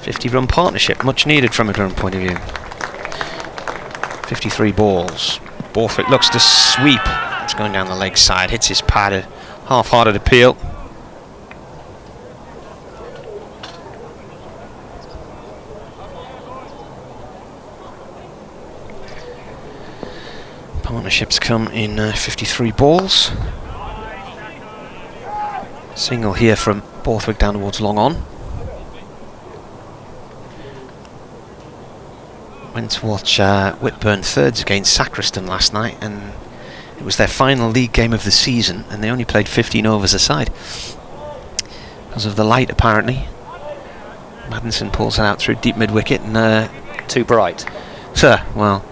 50-run partnership, much needed from a Durham point of view. 53 balls. Borthwick looks to sweep. It's going down the leg side, hits his pad, half-hearted appeal. Partnerships come in 53 balls. Single here from Borthwick down towards long on. Went to watch Whitburn thirds against Sacriston last night, and it was their final league game of the season, and they only played 15 overs a side because of the light apparently. Maddinson pulls it out through deep mid wicket, and too bright. water. Well,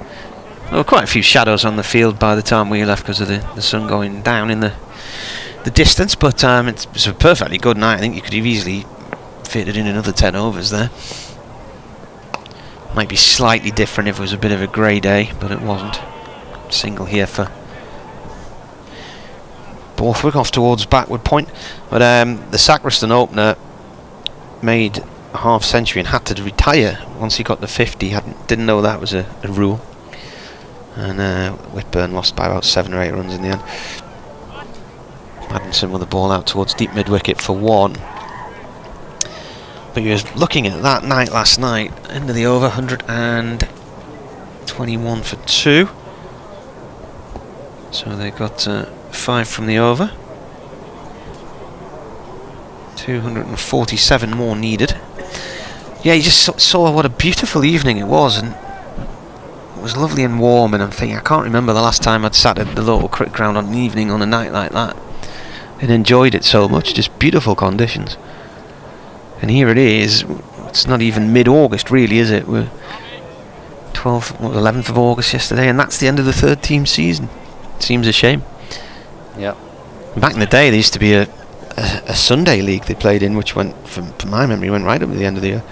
there were quite a few shadows on the field by the time we left because of the sun going down in the distance, but it was a perfectly good night. I think you could have easily fitted in another 10 overs there. Might be slightly different if it was a bit of a grey day, but it wasn't. Single here for Borthwick off towards backward point, but the Sacriston opener made a half century and had to retire once he got the 50. Didn't know that was a rule, and Whitburn lost by about 7 or 8 runs in the end. Madison with the ball out towards deep mid wicket for 1. But he was looking at that night last night, end of the over, 121 for 2. So they got 5 from the over. 247 more needed. Yeah, you just saw what a beautiful evening it was, and it was lovely and warm, and I'm thinking, I can't remember the last time I'd sat at the local cricket ground on an evening on a night like that and enjoyed it so much. Just beautiful conditions. And here it is. It's not even mid-August really, is it? We're 11th of August yesterday, and that's the end of the 3rd team season. Seems a shame. Yeah. Back in the day there used to be a Sunday league they played in, which went, from my memory, went right up to the end of the year.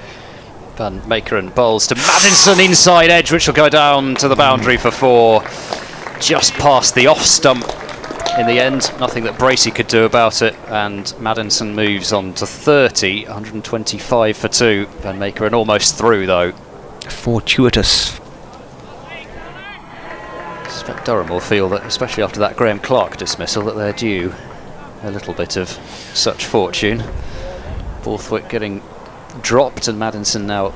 Van Makeren bowls to Madison inside edge, which will go down to the boundary for 4. Just past the off stump in the end. Nothing that Bracey could do about it, and Madison moves on to 30. 125 for 2. Van Makeren almost through though. Fortuitous. I suspect Durham will feel that, especially after that Graham Clark dismissal, that they're due a little bit of such fortune. Borthwick getting dropped, and Madison now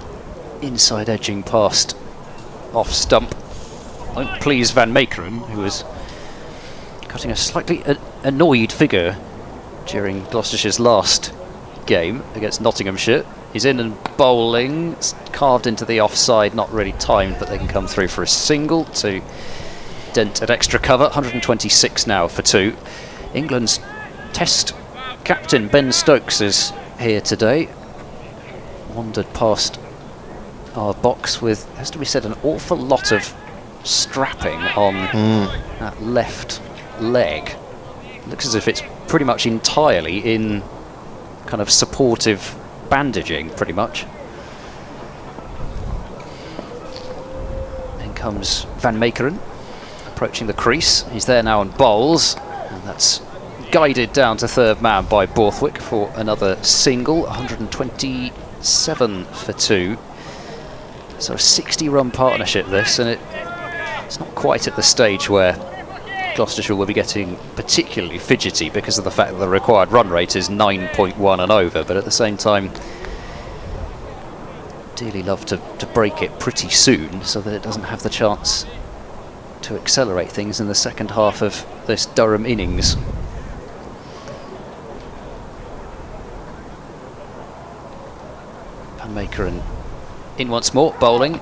inside edging past off stump. Won't please Van Makeren, who was cutting a slightly annoyed figure during Gloucestershire's last game against Nottinghamshire. He's in and bowling. It's carved into the offside, not really timed, but they can come through for a single to dent at extra cover. 126 now for 2. England's Test captain Ben Stokes is here today. Wandered past our box with, has to be said, an awful lot of strapping on that left leg. Looks as if it's pretty much entirely in kind of supportive bandaging, pretty much. In comes Van Makeren, approaching the crease. He's there now and bowls, and that's guided down to 3rd man by Borthwick for another single. 127 for 2. So a 60-run partnership this, and it's not quite at the stage where Gloucestershire will be getting particularly fidgety because of the fact that the required run rate is 9.1 and over, but at the same time dearly love to break it pretty soon so that it doesn't have the chance to accelerate things in the second half of this Durham innings. Van Makeren in once more, bowling,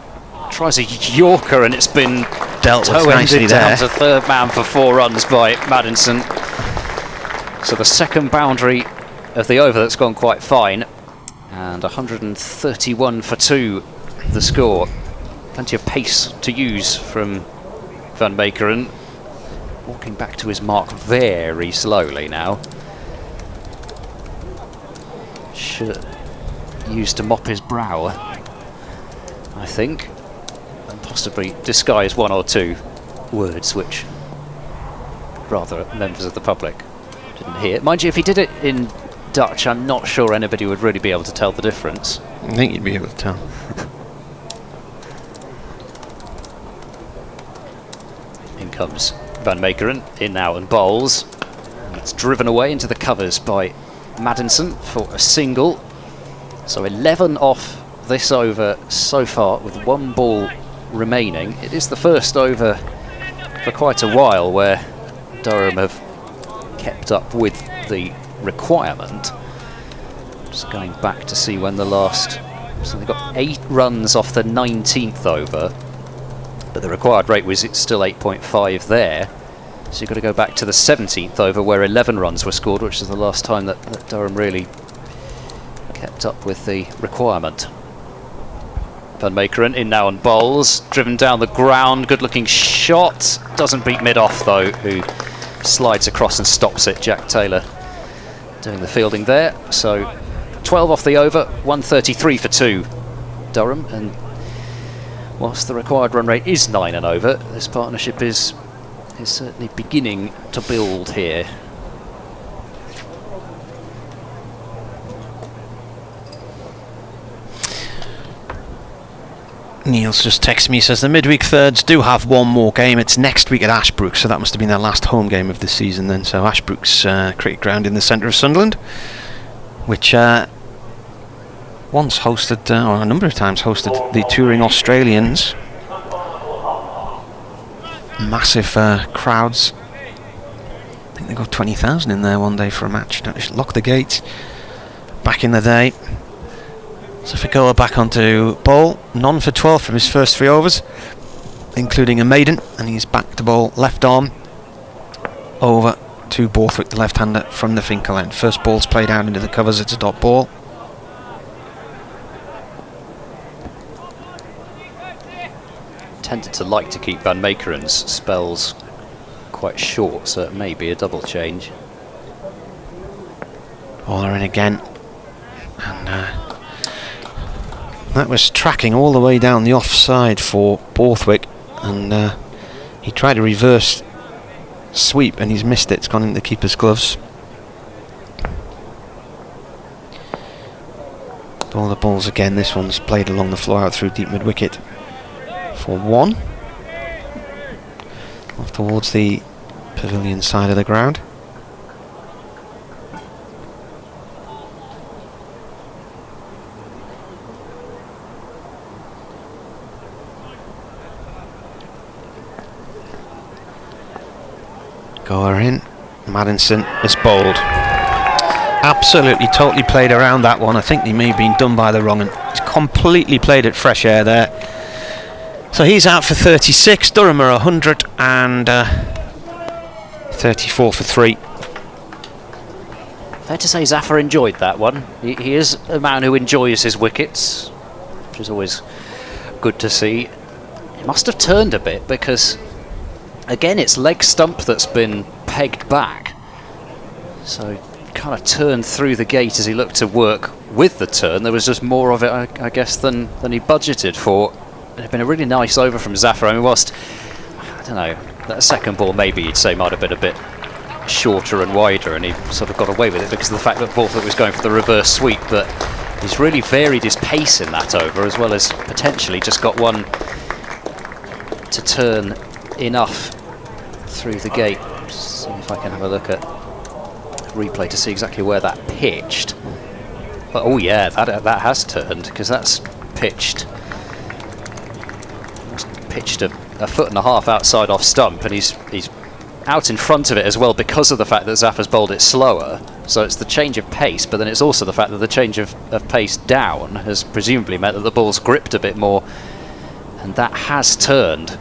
tries a Yorker, and it's been dealt with nicely down there. to 3rd man for 4 runs by Madison. So the second boundary of the over that's gone quite fine, and 131 for 2 the score. Plenty of pace to use from Van Makeren, walking back to his mark very slowly now. Should use to mop his brow, I think, and possibly disguise 1 or 2 words which rather members of the public didn't hear. Mind you, if he did it in Dutch, I'm not sure anybody would really be able to tell the difference. I think you'd be able to tell. In comes Van Makeren, in now and bowls. And it's driven away into the covers by Madison for a single. So 11 off this over so far with 1 ball remaining. It is the first over for quite a while where Durham have kept up with the requirement. Just going back to see when the last... So they got 8 runs off the 19th over, but the required rate was still 8.5 there. So you've got to go back to the 17th over where 11 runs were scored, which is the last time that Durham really kept up with the requirement. Van Meekeren in now on bowls, driven down the ground, good looking shot, doesn't beat mid-off though, who slides across and stops it. Jack Taylor doing the fielding there. So 12 off the over, 133 for 2 Durham, and whilst the required run rate is 9 and over, this partnership is certainly beginning to build here. Neil's just texted me, says the midweek thirds do have one more game. It's next week at Ashbrook, so that must have been their last home game of the season then. So Ashbrook's cricket ground in the centre of Sunderland, which once hosted, or a number of times hosted, the touring Australians. Massive crowds. I think they got 20,000 in there one day for a match. Lock the gates back in the day. So Figueroa back onto bowl, none for 12 from his first 3 overs, including a maiden, and he's back to bowl left arm over to Borthwick, the left-hander from the Finkel end. First ball's played out into the covers, it's a dot ball. Tended to like to keep Van Meekeren's spells quite short, so it may be a double change. Bowler in again, and that was tracking all the way down the offside for Borthwick, and he tried a reverse sweep and he's missed it. It's gone into the keeper's gloves. All the balls again. This one's played along the floor out through deep mid wicket for 1, off towards the pavilion side of the ground. Goer in. Maddinson has bowled. Absolutely, totally played around that one. I think he may have been done by the wrong, and he's completely played it fresh air there. So he's out for 36. Durham are 100 and 34 for 3. Fair to say Zafar enjoyed that one. He is a man who enjoys his wickets, which is always good to see. He must have turned a bit because, again, it's leg stump that's been pegged back. So kind of turned through the gate as he looked to work with the turn. There was just more of it, I guess, than he budgeted for. It had been a really nice over from Zafar. I mean, whilst, I don't know, that second ball maybe you'd say might have been a bit shorter and wider, and he sort of got away with it because of the fact that Borthwick was going for the reverse sweep, but he's really varied his pace in that over, as well as potentially just got one to turn enough through the gate. Just see if I can have a look at replay to see exactly where that pitched. But oh yeah, that has turned, because that's pitched a foot and a half outside off stump, and he's out in front of it as well because of the fact that Zafar's bowled it slower. So it's the change of pace, but then it's also the fact that the change of pace down has presumably meant that the ball's gripped a bit more, and that has turned.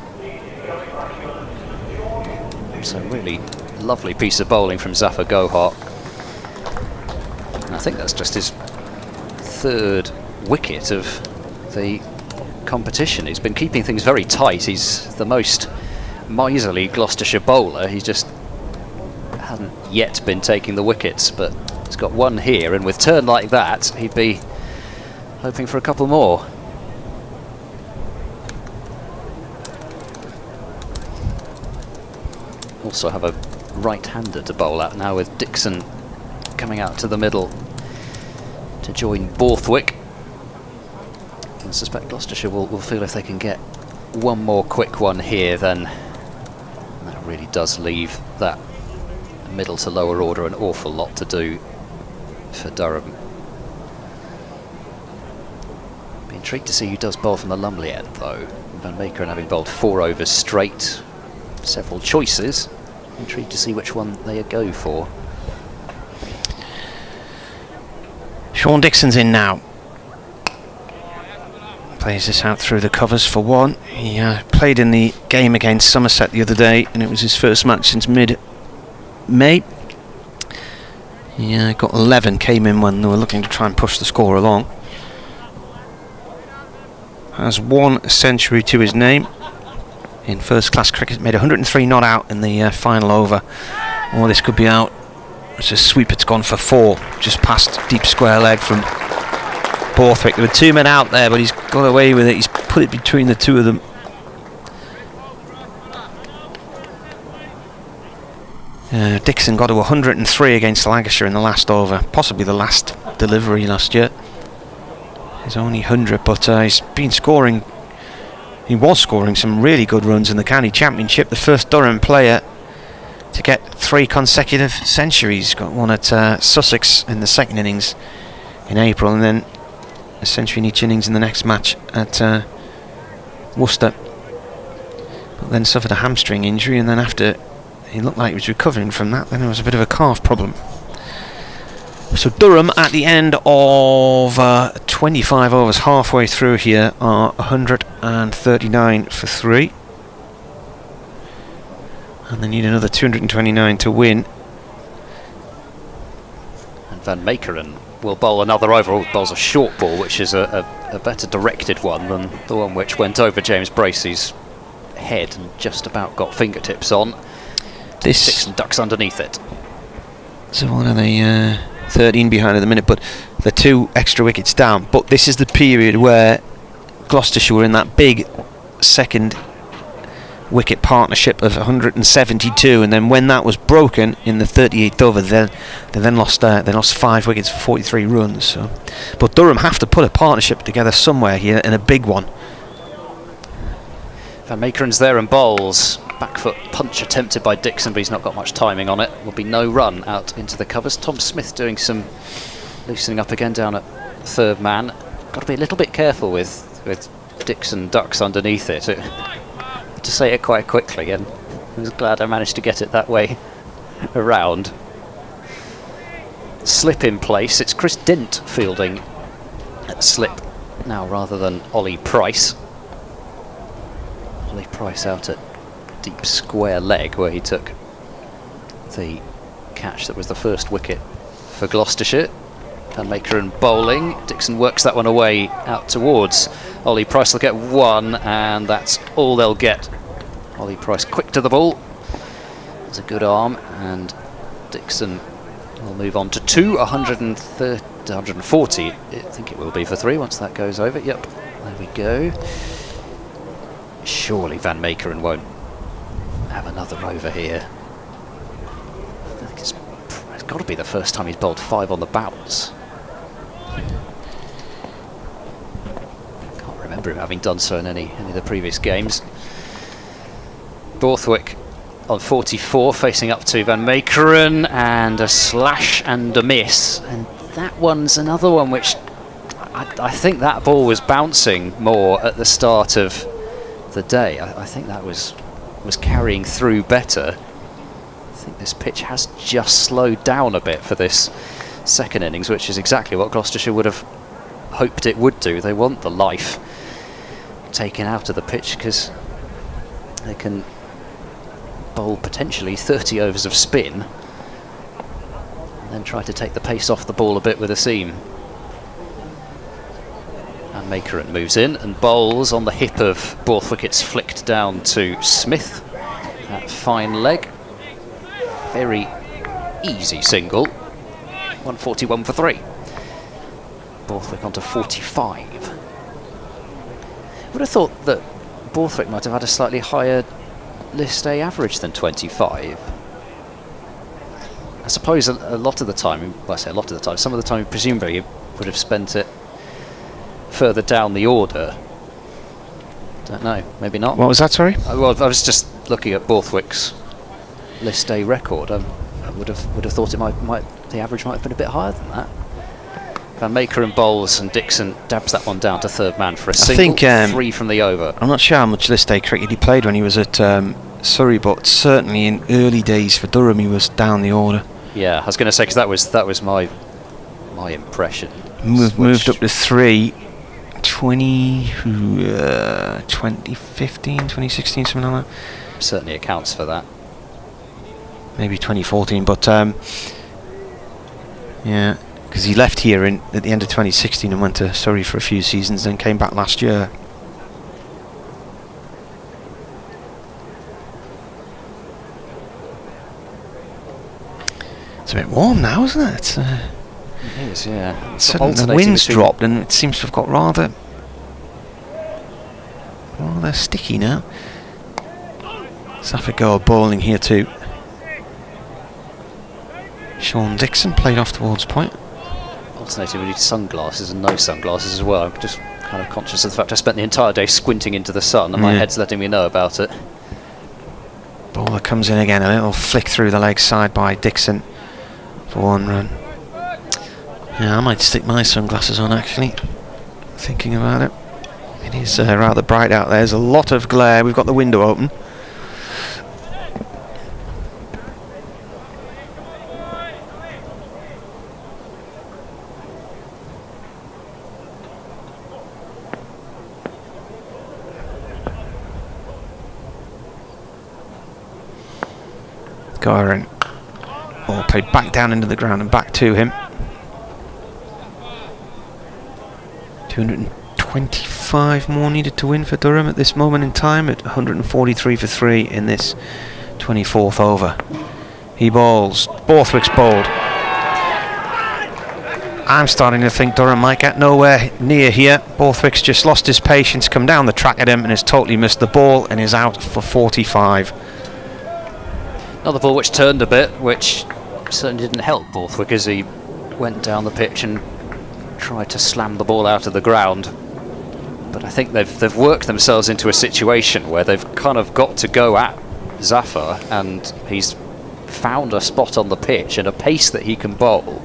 So really lovely piece of bowling from Zafar Gohar. And I think that's just his 3rd wicket of the competition. He's been keeping things very tight. He's the most miserly Gloucestershire bowler. He just hasn't yet been taking the wickets, but he's got one here, and with turn like that he'd be hoping for a couple more. Also have a right-hander to bowl at now, with Dixon coming out to the middle to join Borthwick. I suspect Gloucestershire will feel if they can get one more quick one here, then that really does leave that middle to lower order an awful lot to do for Durham. Be intrigued to see who does bowl from the Lumley end though. Van Meekeren having bowled 4 overs straight, several choices. Intrigued to see which one they go for. Sean Dixon's in now. Plays this out through the covers for 1. He played in the game against Somerset the other day, and it was his first match since mid-May. He got 11, came in when they were looking to try and push the score along. has 1 century to his name in first-class cricket. Made 103 not out in the final over. Oh, this could be out. It's a sweep. It's gone for 4, just past deep square leg from Borthwick. There were 2 men out there, but he's got away with it. He's put it between the 2 of them. Dixon got to 103 against Lancashire in the last over, possibly the last delivery last year. He's only 100, but he's been scoring. He was scoring some really good runs in the county championship. The first Durham player to get 3 consecutive centuries. Got one at Sussex in the second innings in April, and then a century in each innings in the next match at Worcester. But then suffered a hamstring injury, and then after he looked like he was recovering from that, then there was a bit of a calf problem. So Durham at the end of 25 overs, halfway through here, are 139 for 3. And they need another 229 to win. And Van Meekeren will bowl another over. Bowls a short ball, which is a better directed one than the one which went over James Bracey's head and just about got fingertips on. Dixon ducks underneath it. So one of the 13 behind at the minute, but the 2 extra wickets down. But this is the period where Gloucestershire were in that big second wicket partnership of 172, and then when that was broken in the 38th over, they then lost 5 wickets for 43 runs. So, but Durham have to put a partnership together somewhere here, and a big one. Van Meekeren's there and bowls. Back foot punch attempted by Dixon, but he's not got much timing on it. Will be no run out into the covers. Tom Smith doing some loosening up again down at third man. Got to be a little bit careful with Dixon ducks underneath it. To say it quite quickly, and I was glad I managed to get it that way around. Slip in place. It's Chris Dent fielding at slip now rather than Ollie Price. Ollie Price out at deep square leg where he took the catch that was the first wicket for Gloucestershire. Van Meekeren bowling. Dixon works that one away out towards Ollie Price. Will get 1, and that's all they'll get. Ollie Price quick to the ball. It's a good arm, and Dixon will move on to 2, 140. I think it will be for 3 once that goes over. Yep, there we go. Surely Van Meekeren won't have another over here. I think it's got to be the first time he's bowled 5 on the bounce. Can't remember him having done so in any of the previous games. Borthwick on 44, facing up to Van Meekeren, and a slash and a miss. And that one's another one which I think that ball was bouncing more at the start of the day. I think that was carrying through better. I think this pitch has just slowed down a bit for this second innings, which is exactly what Gloucestershire would have hoped it would do. They want the life taken out of the pitch because they can bowl potentially 30 overs of spin and then try to take the pace off the ball a bit with a seam. And Meekeren moves in and bowls on the hip of Borthwick. It's flicked down to Smith. That fine leg. Very easy single. 141 for 3. Borthwick onto 45. Would have thought that Borthwick might have had a slightly higher list A average than 25. I suppose a lot of the time, well, I say a lot of the time, some of the time presumably would have spent it further down the order. Don't know, maybe not. What was that, sorry? Well, I was just looking at Borthwick's list A record. I would have thought it might the average might have been a bit higher than that. Van Meekeren bowls and Dixon dabs that one down to third man for a single. I think 3 from the over. I'm not sure how much list A cricket he played when he was at Surrey, but certainly in early days for Durham he was down the order. Yeah, I was going to say, because that was my impression. Moved up to 3. 2015, 2016, something like that. Certainly accounts for that. Maybe 2014, but yeah, because he left here at the end of 2016 and went to Surrey for a few seasons, then came back last year. a bit warm now, isn't it? It is, yeah. Suddenly the wind's dropped and it seems to have got rather sticky now. Saffigo bowling here too. Sean Dixon played off towards point. Alternating with sunglasses and no sunglasses as well. I'm just kind of conscious of the fact I spent the entire day squinting into the sun and my head's letting me know about it. Bowler comes in again, a little flick through the leg side by Dixon for 1 run. Yeah, I might stick my sunglasses on actually, thinking about it. It is rather bright out there. There's a lot of glare. We've got the window open. Gyron. Ball played back down into the ground and back to him. 225 more needed to win for Durham at this moment in time at 143 for 3 in this 24th over. He bowls. Borthwick's bowled. I'm starting to think Durham might get nowhere near here. Borthwick's just lost his patience, come down the track at him and has totally missed the ball and is out for 45. Another ball which turned a bit, which certainly didn't help Borthwick as he went down the pitch and tried to slam the ball out of the ground. But I think they've worked themselves into a situation where they've kind of got to go at Zafar, and he's found a spot on the pitch and a pace that he can bowl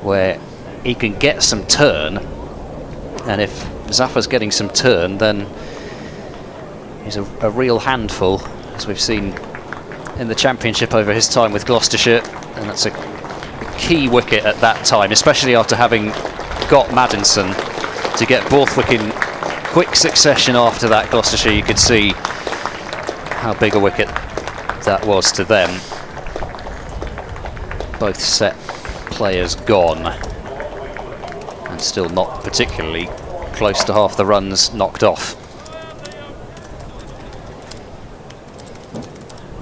where he can get some turn, and if Zafar's getting some turn then he's a real handful, as we've seen in the Championship over his time with Gloucestershire, and that's a key wicket at that time, especially after having got Maddinson to get Borthwick in quick succession after that. Gloucestershire, you could see how big a wicket that was to them. Both set players gone, and still not particularly close to half the runs knocked off.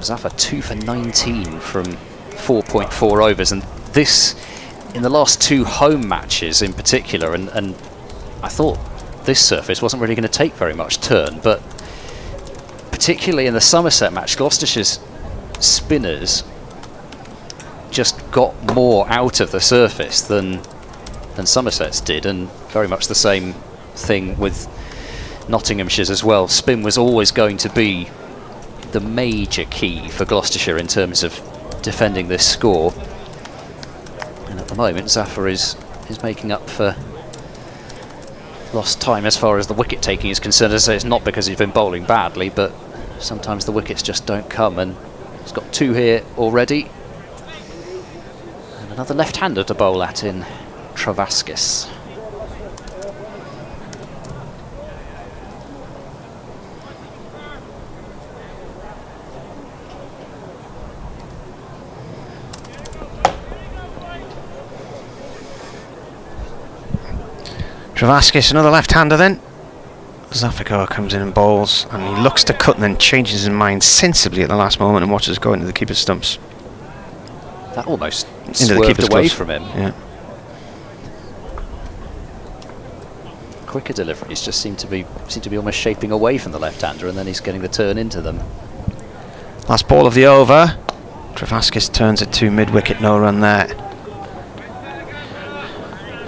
Zafar 2 for 19 from 4.4 overs, and this in the last 2 home matches in particular, and I thought this surface wasn't really going to take very much turn, but particularly in the Somerset match, Gloucestershire's spinners just got more out of the surface than Somerset's did, and very much the same thing with Nottinghamshire's as well. Spin was always going to be the major key for Gloucestershire in terms of defending this score, and at the moment Zafar is making up for lost time as far as the wicket taking is concerned. As I say, it's not because he's been bowling badly, but sometimes the wickets just don't come, and he's got 2 here already, and another left-hander to bowl at in Travaskis. Travaskis, another left-hander then. Zaffigo comes in and bowls, and he looks to cut and then changes his mind sensibly at the last moment and watches go into the keeper's stumps. That almost Into swerved the keeper's away gloves. from him. Yeah. Quicker deliveries just seem to be almost shaping away from the left-hander, and then he's getting the turn into them. Last ball of the over. Travaskis turns it to mid-wicket, no run there.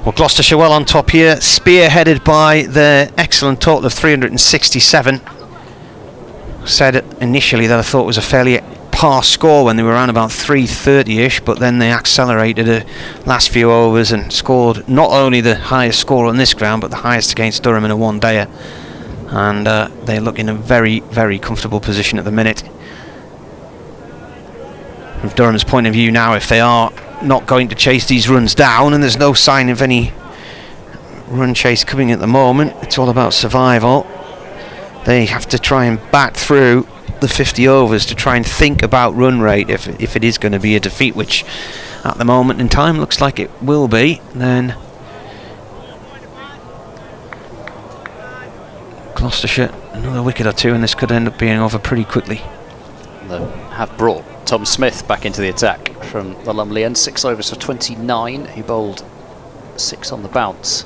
Well, Gloucestershire well on top here, spearheaded by their excellent total of 367. Said initially that I thought it was a fairly par score when they were around about 330-ish, but then they accelerated the last few overs and scored not only the highest score on this ground, but the highest against Durham in a one-dayer. And they look in a very, very comfortable position at the minute. From Durham's point of view now, if they are not going to chase these runs down, and there's no sign of any run chase coming at the moment, it's all about survival. They have to try and bat through the 50 overs to try and think about run rate. If it is going to be a defeat, which at the moment in time looks like it will be, then Gloucestershire another wicket or two and this could end up being over pretty quickly. They have brought Tom Smith back into the attack from the Lumley end. 6 overs for 29. He bowled 6 on the bounce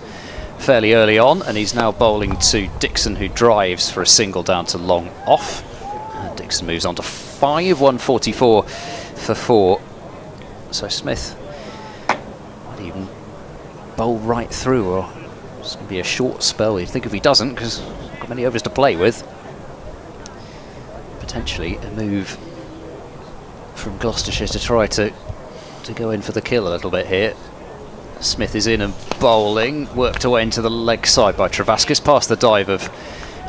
fairly early on, and he's now bowling to Dixon, who drives for a single down to long off. And Dixon moves on to 5, 144 for 4. So Smith might even bowl right through, or it's going to be a short spell. You'd think if he doesn't, because he's got many overs to play with. Potentially a move from Gloucestershire to try to go in for the kill a little bit here. Smith is in and bowling, worked away into the leg side by Travaskis, past the dive of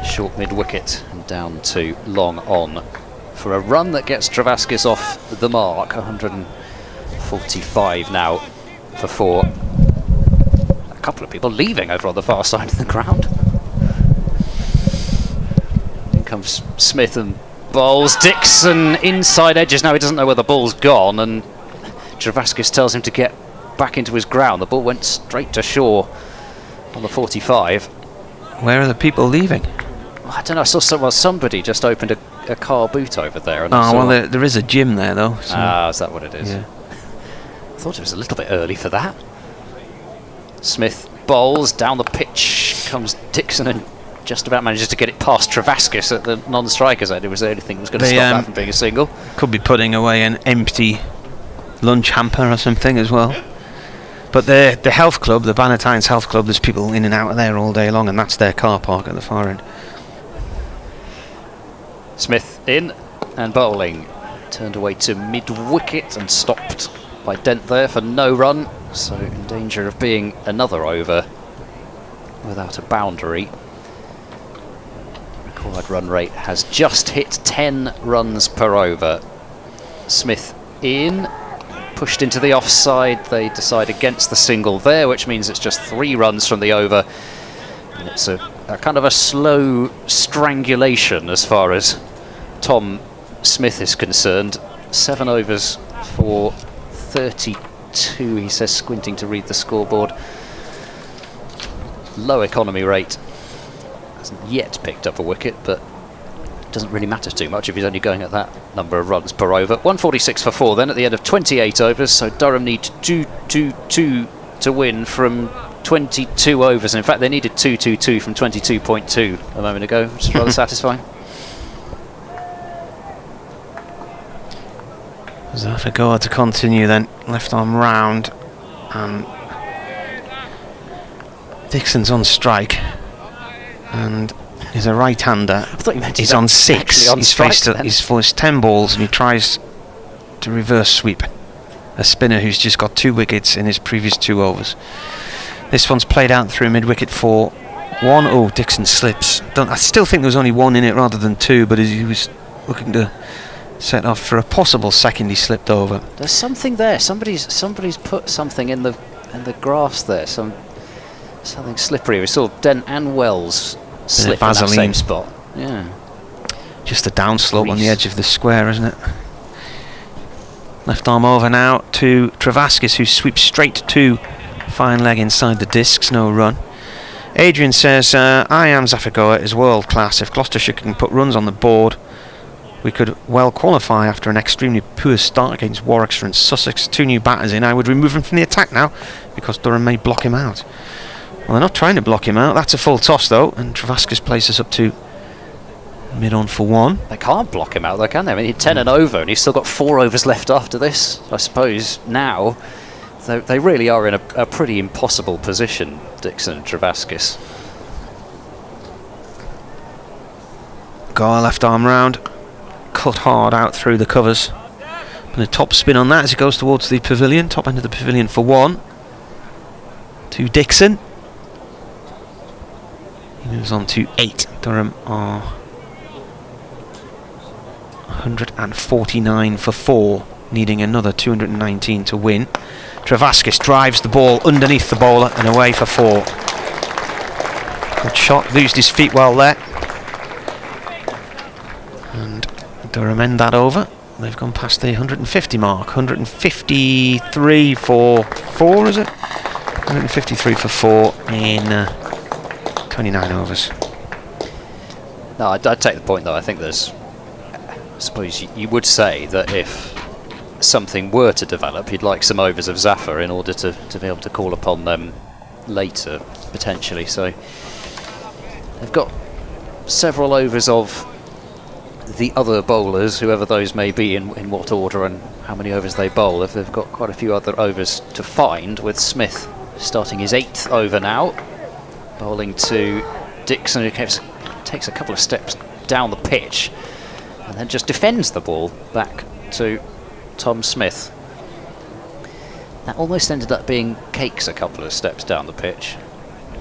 short mid-wicket and down to long on for a run that gets Travaskis off the mark. 145 now for 4. A couple of people leaving over on the far side of the ground. In comes Smith and bowls. Dixon inside edges. Now he doesn't know where the ball's gone, and Travaskis tells him to get back into his ground. The ball went straight to shore on the 45. Where are the people leaving? Well, I don't know. I saw somebody just opened a car boot over there. And there is a gym there though. So. Is that what it is? Yeah. I thought it was a little bit early for that. Smith bowls down the pitch. Comes Dixon and just about manages to get it past Travaskis at the non-striker's end. It was the only thing that was going to stop that from being a single. Could be putting away an empty lunch hamper or something as well. But the health club, the Bannatynes Health Club, there's people in and out of there all day long, and that's their car park at the far end. Smith in and bowling. Turned away to mid-wicket and stopped by Dent there for no run. So in danger of being another over without a boundary. Required run rate has just hit 10 runs per over. Smith in. Pushed into the offside. They decide against the single there, which means it's just 3 runs from the over. And it's a kind of a slow strangulation as far as Tom Smith is concerned. 7 overs for 32, he says, squinting to read the scoreboard. Low economy rate. Hasn't yet picked up a wicket, but doesn't really matter too much if he's only going at that number of runs per over. 146 for 4 then at the end of 28 overs, so Durham need 2-2-2 to win from 22 overs. In fact, they needed 2-2-2 from 22.2 a moment ago, which is rather satisfying. Zafagor to continue then, left arm round, and Dixon's on strike, and he's a right-hander. He's on 6. He's faced 10 balls, and he tries to reverse sweep a spinner who's just got 2 wickets in his previous 2 overs. This one's played out through mid-wicket for 1. Oh, Dixon slips. I still think there was only 1 in it rather than 2, but as he was looking to set off for a possible second, he slipped over. There's something there. Somebody's put something in the grass there. Something slippery. We saw Dent and Wells slip in that same spot. Yeah. Just a downslope on the edge of the square, isn't it? Left arm over now to Travaskis, who sweeps straight to fine leg inside the discs, no run. Adrian says, I am Zafagor is world class. If Gloucestershire can put runs on the board, we could well qualify after an extremely poor start against Warwickshire and Sussex. 2 new batters in. I would remove him from the attack now because Durham may block him out. Well, they're not trying to block him out. That's a full toss though, and Travaskis places up to mid-on for 1. They can't block him out though, can they? I mean, he's 10 and over, and he's still got 4 overs left after this. I suppose now they really are in a pretty impossible position, Dixon and Travaskis. Goal left arm round, cut hard out through the covers. And a top spin on that as it goes towards the pavilion, top end of the pavilion for 1. To Dixon. He moves on to 8. Durham are 149 for 4, needing another 219 to win. Travaskis drives the ball underneath the bowler and away for 4. Good shot, losed his feet well there. And Durham end that over. They've gone past the 150 mark. 153 for 4, is it? 153 for 4 in 29 overs. No, I'd take the point though. I think there's, I suppose you would say that if something were to develop, he'd like some overs of Zaffa in order to be able to call upon them later, potentially. So they've got several overs of the other bowlers, whoever those may be, in what order and how many overs they bowl. If they've got quite a few other overs to find, with Smith starting his 8th over now, bowling to Dixon, who takes a couple of steps down the pitch and then just defends the ball back to Tom Smith. That almost ended up being Cakes a couple of steps down the pitch.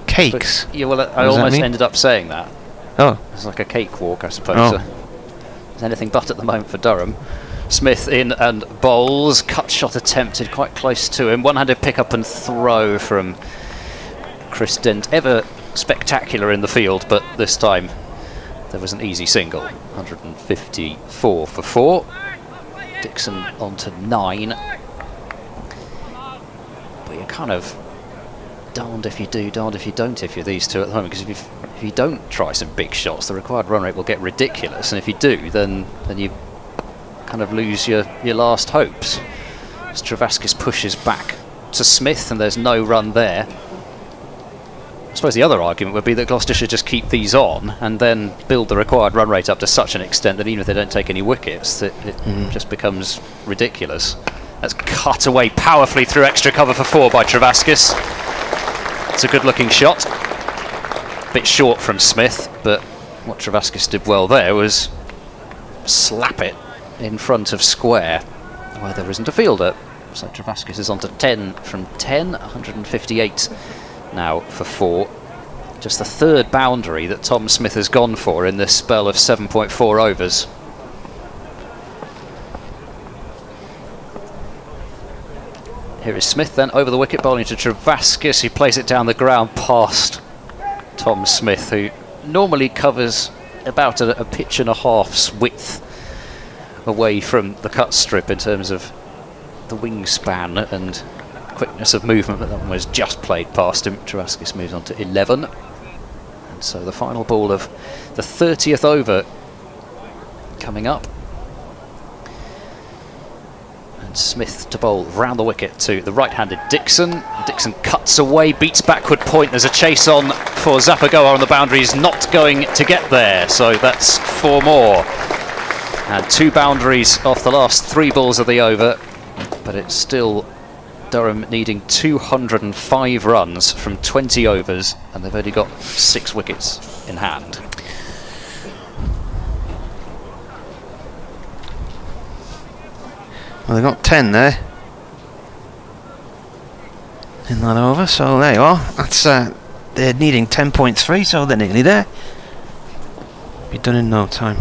Cakes? But, yeah, well, I almost ended up saying that. Oh. It's like a cakewalk, I suppose. Oh. It's anything but at the moment for Durham. Smith in and bowls. Cut shot attempted quite close to him. One-handed pick up and throw from Chris Dent. Ever spectacular in the field, but this time there was an easy single. 154 for 4. Dixon on to 9. But you're kind of darned if you do, darned if you don't if you're these two at the moment, because if you don't try some big shots, the required run rate will get ridiculous, and if you do, then you kind of lose your last hopes. As Travaskis pushes back to Smith, and there's no run there. I suppose the other argument would be that Gloucestershire just keep these on and then build the required run rate up to such an extent that even if they don't take any wickets, that it just becomes ridiculous. That's cut away powerfully through extra cover for 4 by Travaskis. It's a good looking shot. A bit short from Smith, but what Travaskis did well there was slap it in front of square where there isn't a fielder. So Travaskis is on to 10 from 10, 158 now for 4. Just the 3rd boundary that Tom Smith has gone for in this spell of 7.4 overs. Here is Smith then over the wicket, bowling to Travaskis. He plays it down the ground past Tom Smith, who normally covers about a pitch and a half's width away from the cut strip in terms of the wingspan and quickness of movement, but that one was just played past him. Travaskis moves on to 11. And so the final ball of the 30th over coming up. And Smith to bowl round the wicket to the right-handed Dixon. Dixon cuts away, beats backward point. There's a chase on for Zapagoa on the boundary. He's not going to get there, so that's 4 more. And 2 boundaries off the last 3 balls of the over, but it's still Durham needing 205 runs from 20 overs, and they've only got 6 wickets in hand. Well, they got 10 there in that over, so there you are. That's they're needing 10.3, so they're nearly there. Be done in no time.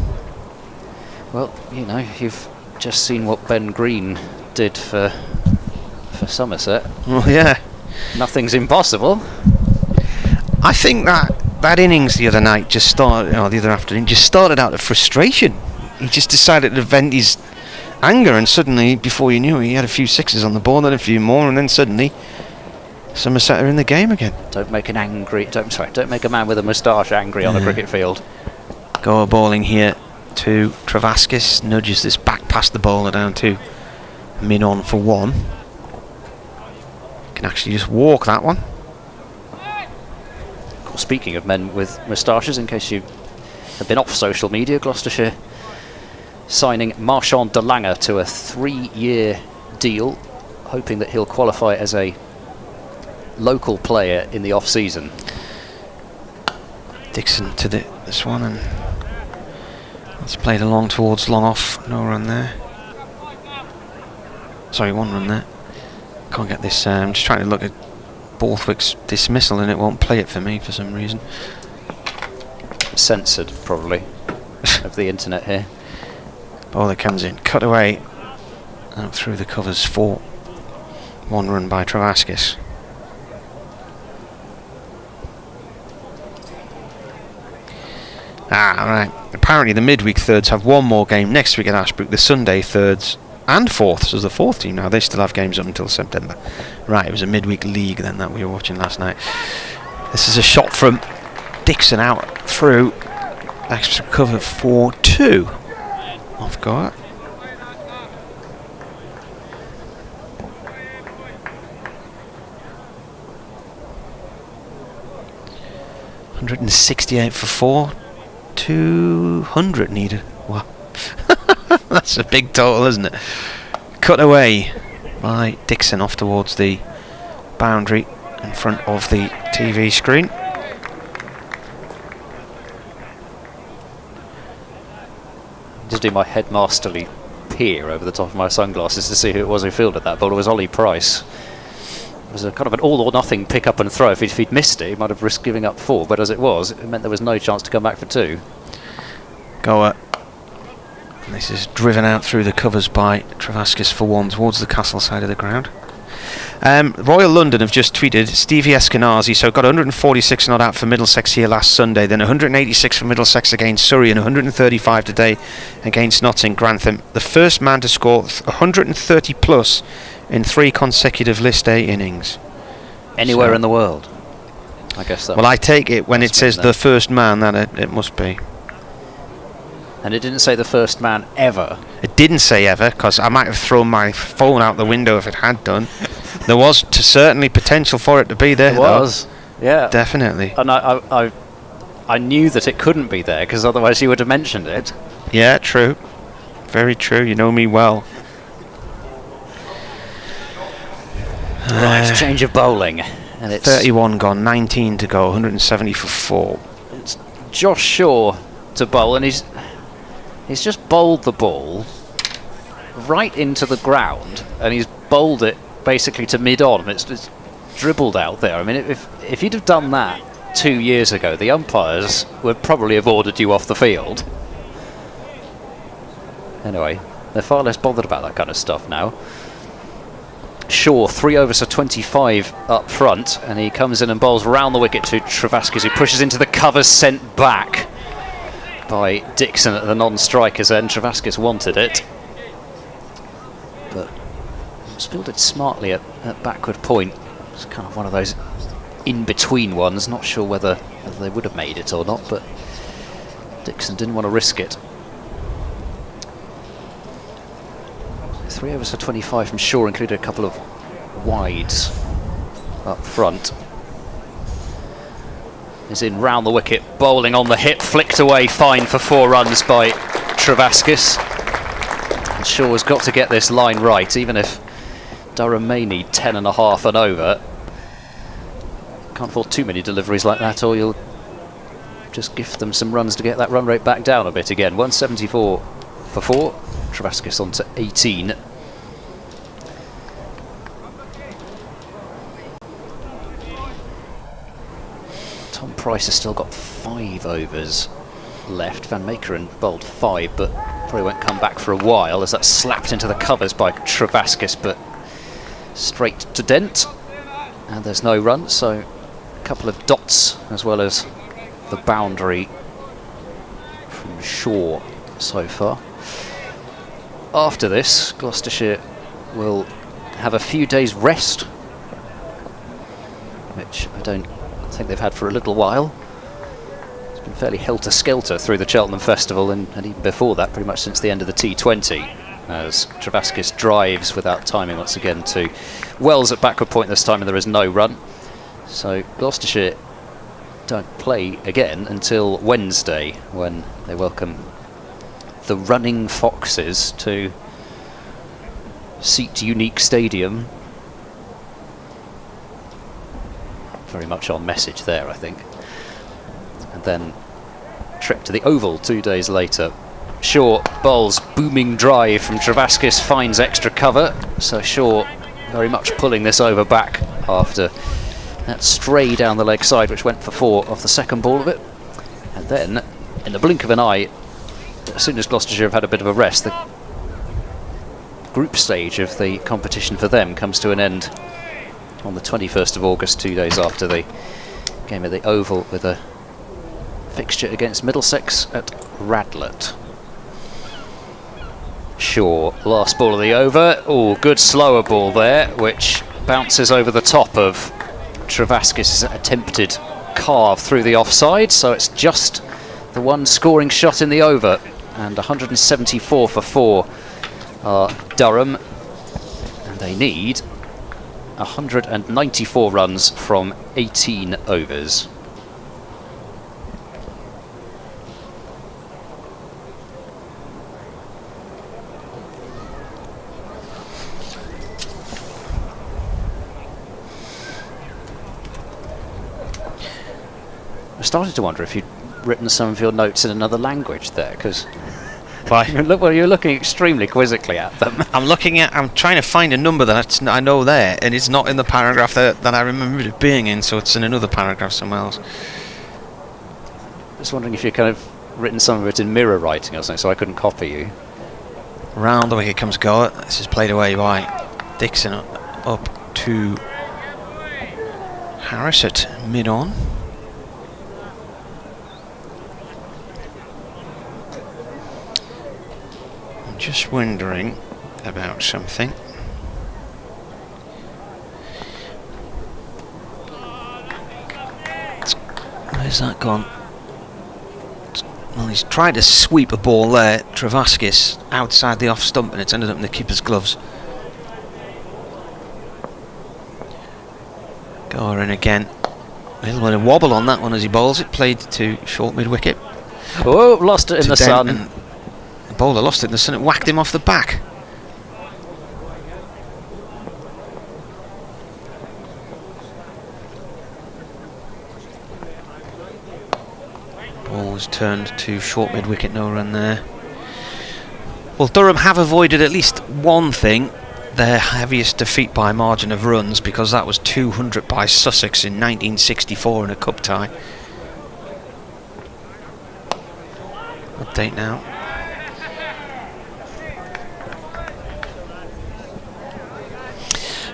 Well, you know, you've just seen what Ben Green did for Somerset. Well, yeah. Nothing's impossible. I think that innings the other night just started, or the other afternoon, just started out of frustration. He just decided to vent his anger, and suddenly, before you knew it, he had a few 6s on the board, then a few more, and then suddenly Somerset are in the game again. Don't make a man with a moustache angry on a cricket field. Goa bowling here to Travaskis, nudges this back past the bowler down to mid-on for 1. Can actually just walk that one. Speaking of men with moustaches, in case you have been off social media, Gloucestershire signing Marchand de Lange to a 3-year deal, hoping that he'll qualify as a local player in the off-season. Dixon to this one, and that's played along towards long off. No run there. Sorry, 1 run there. Can't get this. I'm just trying to look at Borthwick's dismissal, and it won't play it for me for some reason. Censored, probably, of the internet here. Bowler comes in, cut away, out through the covers for 1 run by Travaskis. Right. Apparently the midweek thirds have 1 more game next week at Ashbrook. The Sunday thirds and 4th, so the 4th team now, they still have games up until September. Right, it was a midweek league then that we were watching last night. This is a shot from Dixon out through extra cover for 2 off Goa. 168 for 4. 200 needed. Wow. That's a big total, isn't it? Cut away by Dixon off towards the boundary in front of the TV screen. Just do my headmasterly peer over the top of my sunglasses to see who it was who fielded that ball. It was Ollie Price. It was a kind of an all or nothing pick up and throw. If he'd missed it, he might have risked giving up 4, but as it was, it meant there was no chance to come back for 2. Goer. And this is driven out through the covers by Travaskis for 1 towards the castle side of the ground. Royal London have just tweeted Stevie Eskenazi, so got 146 not out for Middlesex here last Sunday, then 186 for Middlesex against Surrey and 135 today against Notts in Grantham. The first man to score 130 plus in 3 consecutive List A innings. Anywhere in the world, I guess that. Well, I take it when it says the first man, that it must be. And it didn't say the first man ever. It didn't say ever, because I might have thrown my phone out the window if it had done. There was certainly potential for it to be there. There was, yeah. Definitely. And I knew that it couldn't be there, because otherwise you would have mentioned it. Yeah, true. Very true. You know me well. Right, change of bowling. And it's 31 gone, 19 to go, 170 for 4. It's Josh Shaw to bowl, and he's just bowled the ball right into the ground, and he's bowled it basically to mid-on. It's dribbled out there. I mean, if you'd have done that 2 years ago, the umpires would probably have ordered you off the field. Anyway, they're far less bothered about that kind of stuff now. Shaw, 3 overs for 25 up front, and he comes in and bowls round the wicket to Travaskis, who pushes into the covers, sent back by Dixon at the non-strikers end. Travaskis wanted it, but it was fielded smartly at backward point. It's kind of one of those in-between ones. Not sure whether they would have made it or not, but Dixon didn't want to risk it. 3 overs for 25 from Shaw, included a couple of wides up front. Is in round the wicket, bowling on the hip, flicked away, fine for 4 runs by Travaskis. And Shaw has got to get this line right, even if Durham may need 10.5 and over. Can't afford too many deliveries like that, or you'll just gift them some runs to get that run rate back down a bit again. 174 for 4. Travaskis on to 18. Tom Price has still got 5 overs left. Van Meekeren bowled 5, but probably won't come back for a while, as that's slapped into the covers by Travaskis, but straight to Dent. And there's no run, so a couple of dots as well as the boundary from Shaw so far. After this, Gloucestershire will have a few days rest, which I don't think they've had for a little while. It's been fairly helter-skelter through the Cheltenham Festival, and even before that, pretty much since the end of the T20, as Travaskis drives without timing once again to Wells at backward point this time, and there is no run. So Gloucestershire don't play again until Wednesday, when they welcome the Running Foxes to Seat Unique Stadium. Very much on message there, I think. And then trip to the Oval 2 days later. Shaw bowls booming drive from Travaskis, finds extra cover, so Shaw very much pulling this over back after that stray down the leg side, which went for 4 off the second ball of it. And then, in the blink of an eye, as soon as Gloucestershire have had a bit of a rest, the group stage of the competition for them comes to an end on the 21st of August, 2 days after the game at the Oval, with a fixture against Middlesex at Radlett. Shaw, last ball of the over. Oh, good slower ball there, which bounces over the top of Travaskis' attempted carve through the offside, so it's just the one scoring shot in the over. And 174 for 4 are Durham, and they need 194 runs from 18 overs. started to wonder if you'd written some of your notes in another language there, because Why? you're looking extremely quizzically at them. I'm trying to find a number that I know there, and it's not in the paragraph that I remember it being in, so it's in another paragraph somewhere else. Just wondering if you kind of written some of it in mirror writing or something, so I couldn't copy you. Round the wicket comes Goa. This is played away by Dixon up to Harris at mid-on. I'm just wondering about something. Where's that gone? Well, he's tried to sweep a ball there, Travaskis, outside the off stump, and it's ended up in the keeper's gloves. Goa in again. A little bit of wobble on that one as he bowls it, played to short mid-wicket. Oh, lost it in the sun. The bowler lost it in the sun, it whacked him off the back. Ball was turned to short mid-wicket, no run there. Well, Durham have avoided at least one thing, their heaviest defeat by margin of runs, because that was 200 by Sussex in 1964 in a cup tie. Update now.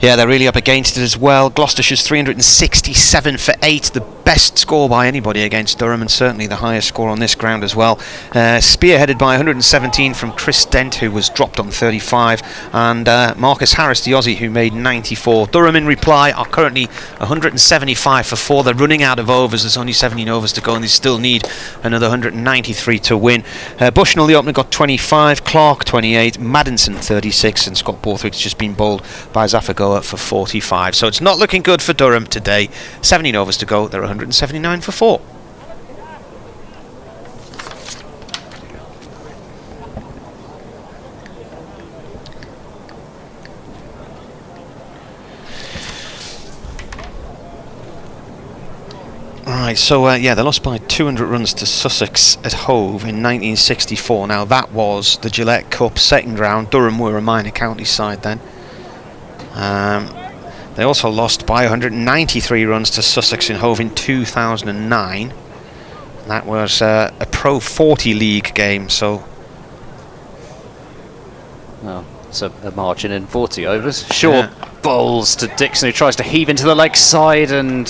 Yeah, they're really up against it as well. Gloucestershire's 367 for 8, the best score by anybody against Durham, and certainly the highest score on this ground as well. Spearheaded by 117 from Chris Dent, who was dropped on 35, and Marcus Harris, the Aussie, who made 94. Durham, in reply, are currently 175 for 4. They're running out of overs. There's only 17 overs to go, and they still need another 193 to win. Bushnell, the opener, got 25, Clark 28, Maddinson 36, and Scott Borthwick's just been bowled by Zafar Goa for 45. So it's not looking good for Durham today. 17 overs to go. They're 179 for 4. Right, so yeah, they lost by 200 runs to Sussex at Hove in 1964. Now that was the Gillette Cup second round. Durham were a minor county side then. They also lost by 193 runs to Sussex in Hove in 2009. That was a Pro 40 League game, so... Well, it's a margin in 40 overs. Shaw bowls to Dixon, who tries to heave into the leg side, and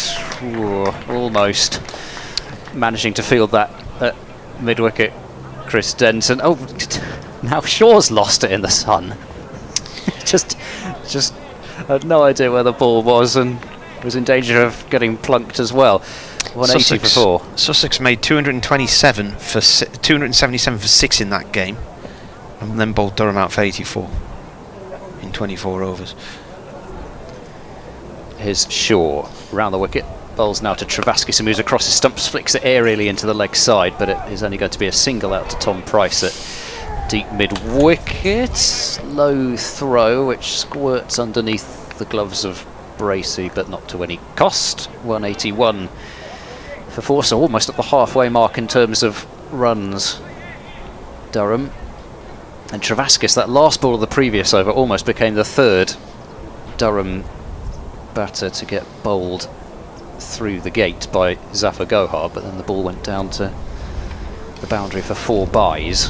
almost managing to field that at mid-wicket. Chris Denton. Oh, now Shaw's lost it in the sun. just had no idea where the ball was and was in danger of getting plunked as well. 180 for 4. Sussex made 277 for 6 in that game, and then bowled Durham out for 84 in 24 overs. Here's Shaw round the wicket. Bowls now to Travaskis, who moves across his stumps, flicks it aerially into the leg side, but it is only going to be a single out to Tom Price at deep mid-wicket. Low throw, which squirts underneath the gloves of Bracey, but not to any cost. 181 for 4, so almost at the halfway mark in terms of runs. Durham. And Travaskis, that last ball of the previous over, almost became the third Durham batter to get bowled through the gate by Zafar Gohar, but then the ball went down to the boundary for 4 byes.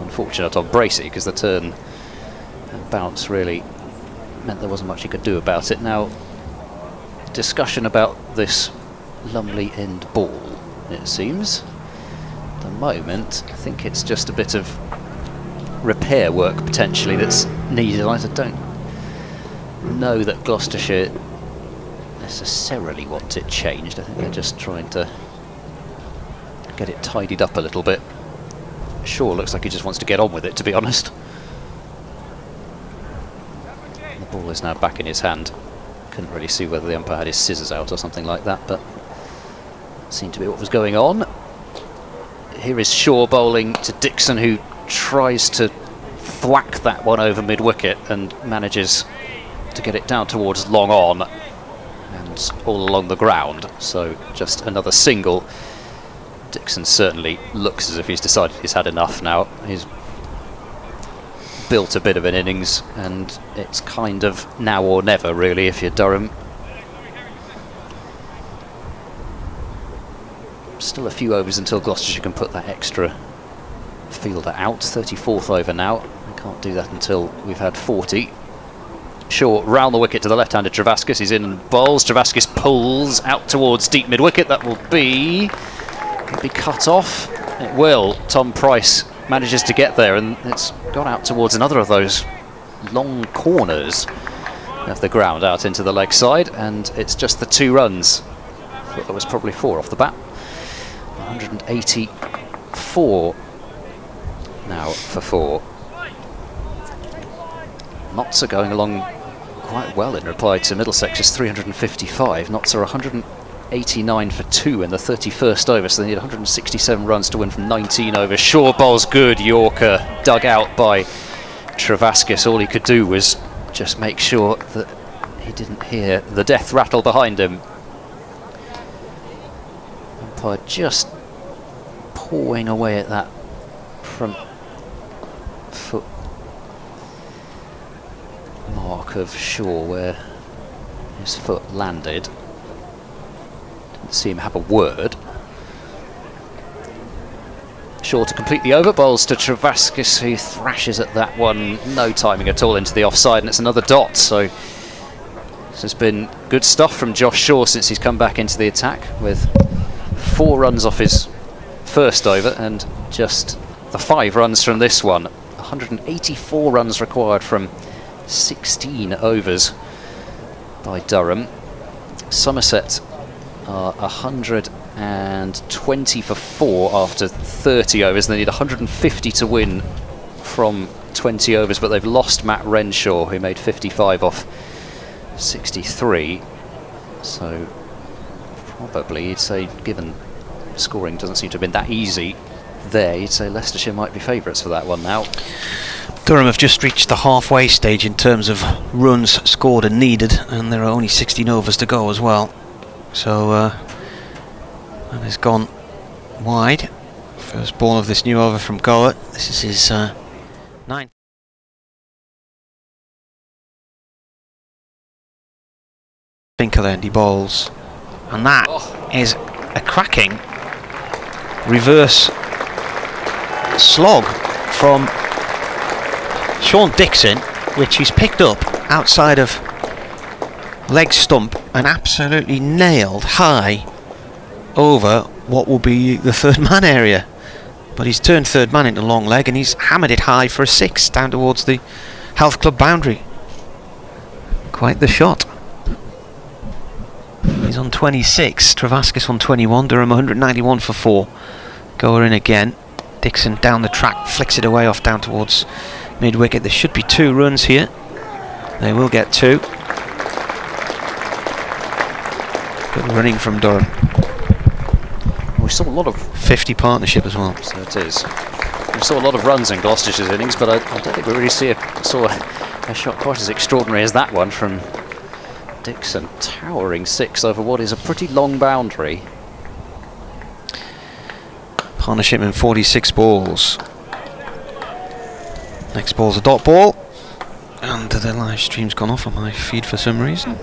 Unfortunate on Bracey, because the turn and bounce really meant there wasn't much he could do about it. Now, discussion about this Lumley end ball, it seems. At the moment, I think it's just a bit of repair work potentially that's needed. I don't know that Gloucestershire necessarily want it changed. I think they're just trying to get it tidied up a little bit. Shaw looks like he just wants to get on with it, to be honest. The ball is now back in his hand. Couldn't really see whether the umpire had his scissors out or something like that, but seemed to be what was going on. Here is Shaw bowling to Dixon, who tries to thwack that one over mid-wicket and manages to get it down towards long on. And runs all along the ground, so just another single. Dixon certainly looks as if he's decided he's had enough now. He's built a bit of an innings, and it's kind of now or never really if you're Durham. Still a few overs until Gloucestershire can put that extra fielder out. 34th over now. They can't do that until we've had 40. Shaw round the wicket to the left-handed Travaskis. He's in and bowls. Travaskis pulls out towards deep mid-wicket. That will be cut off. It will. Tom Price manages to get there, and it's gone out towards another of those long corners of the ground out into the leg side, and it's just the 2 runs. I thought there was probably 4 off the bat. 184 now for 4. Knots are going along quite well in reply to Middlesex's 355. Knots are 189 for 2 in the 31st over, so they need 167 runs to win from 19 overs. Shaw bowls good Yorker, dug out by Travaskis. All he could do was just make sure that he didn't hear the death rattle behind him. Umpire just pawing away at that front foot mark of Shaw where his foot landed. Didn't see him have a word. Shaw to complete the over, bowls to Travaskis, who thrashes at that one, no timing at all into the offside, and it's another dot. So this has been good stuff from Josh Shaw since he's come back into the attack, with 4 runs off his first over and just the 5 runs from this one. 184 runs required from 16 overs by Durham. Somerset are 120 for 4 after 30 overs. They need 150 to win from 20 overs, but they've lost Matt Renshaw, who made 55 off 63. So probably you'd say, given scoring doesn't seem to have been that easy there, you'd say Leicestershire might be favourites for that one now. Durham have just reached the halfway stage in terms of runs scored and needed, and there are only 16 overs to go as well. So that has gone wide. First ball of this new over from Goa. This is his 9th. Finkerland, he bowls, and that is a cracking reverse slog from Sean Dixon, which he's picked up outside of leg stump and absolutely nailed high over what will be the third man area. But he's turned third man into long leg, and he's hammered it high for a 6 down towards the Health Club boundary. Quite the shot. He's on 26, Travaskis on 21, Durham 191 for 4. Goer in again. Dixon down the track, flicks it away off down towards mid-wicket. There should be 2 runs here. They will get 2. Good running from Durham. We saw a lot of 50 partnership as well. So it is. We saw a lot of runs in Gloucestershire's innings, but I don't think we really saw a shot quite as extraordinary as that one from Dixon. Towering 6 over what is a pretty long boundary. Partnership in 46 balls. Next ball's a dot ball, and the live stream's gone off on my feed for some reason.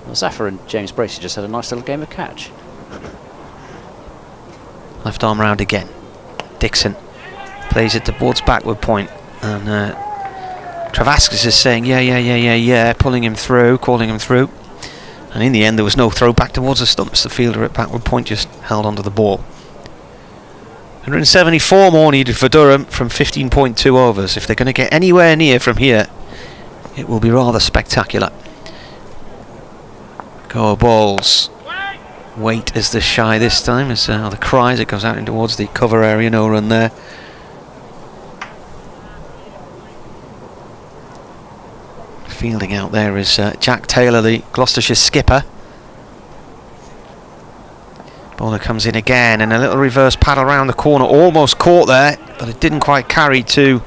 Well, Zafar and James Bracey just had a nice little game of catch. Left arm round again. Dixon plays it towards backward point, and Travaskis is saying yeah, pulling him through, calling him through. And in the end there was no throw back towards the stumps. The fielder at backward point just held onto the ball. 174 more needed for Durham from 15.2 overs. If they're going to get anywhere near from here, it will be rather spectacular. Goa balls. Wait as the shy this time, as the cries, it goes out in towards the cover area. No run there. Fielding out there is Jack Taylor, the Gloucestershire skipper. Bowler comes in again, and a little reverse paddle around the corner, almost caught there, but it didn't quite carry to